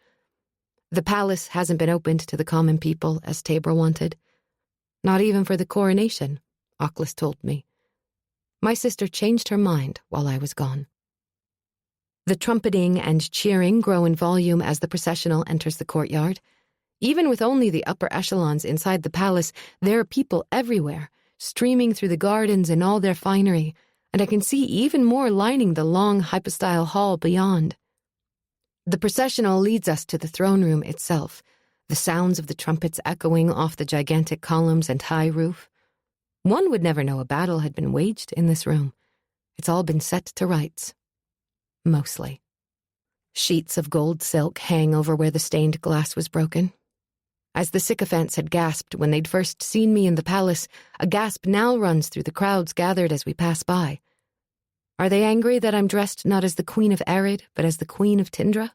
S1: The palace hasn't been opened to the common people as Tabor wanted. Not even for the coronation, Oclus told me. My sister changed her mind while I was gone. The trumpeting and cheering grow in volume as the processional enters the courtyard. Even with only the upper echelons inside the palace, there are people everywhere, streaming through the gardens in all their finery, and I can see even more lining the long hypostyle hall beyond. The processional leads us to the throne room itself, the sounds of the trumpets echoing off the gigantic columns and high roof. One would never know a battle had been waged in this room. It's all been set to rights. Mostly. Sheets of gold silk hang over where the stained glass was broken. As the sycophants had gasped when they'd first seen me in the palace, a gasp now runs through the crowds gathered as we pass by. Are they angry that I'm dressed not as the Queen of Arid, but as the Queen of Tindra?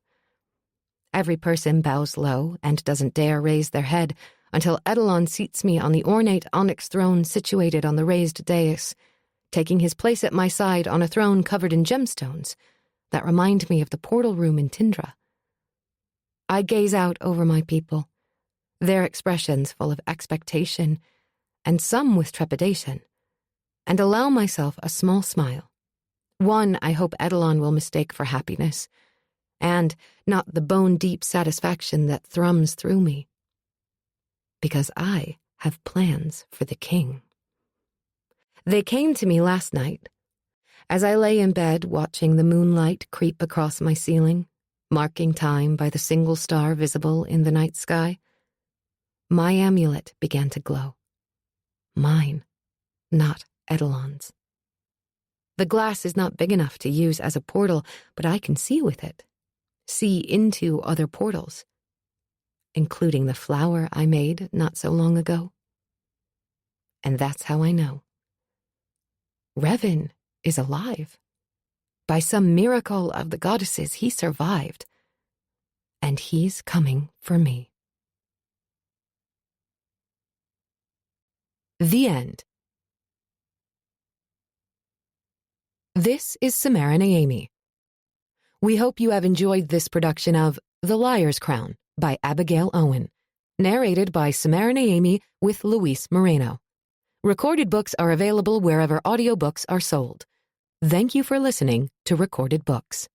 S1: Every person bows low and doesn't dare raise their head until Adelon seats me on the ornate onyx throne situated on the raised dais, taking his place at my side on a throne covered in gemstones that remind me of the portal room in Tindra. I gaze out over my people, their expressions full of expectation and some with trepidation, and allow myself a small smile. One I hope Adelon will mistake for happiness, and not the bone-deep satisfaction that thrums through me. Because I have plans for the king. They came to me last night, as I lay in bed watching the moonlight creep across my ceiling, marking time by the single star visible in the night sky. My amulet began to glow. Mine, not Adelon's. The glass is not big enough to use as a portal, but I can see with it. See into other portals, including the flower I made not so long ago. And that's how I know. Revan is alive. By some miracle of the goddesses, he survived. And he's coming for me. The end. This is Samara Naomi. We hope you have enjoyed this production of The Liar's Crown by Abigail Owen, narrated by Samara Naomi with Luis Moreno. Recorded books are available wherever audiobooks are sold. Thank you for listening to Recorded Books.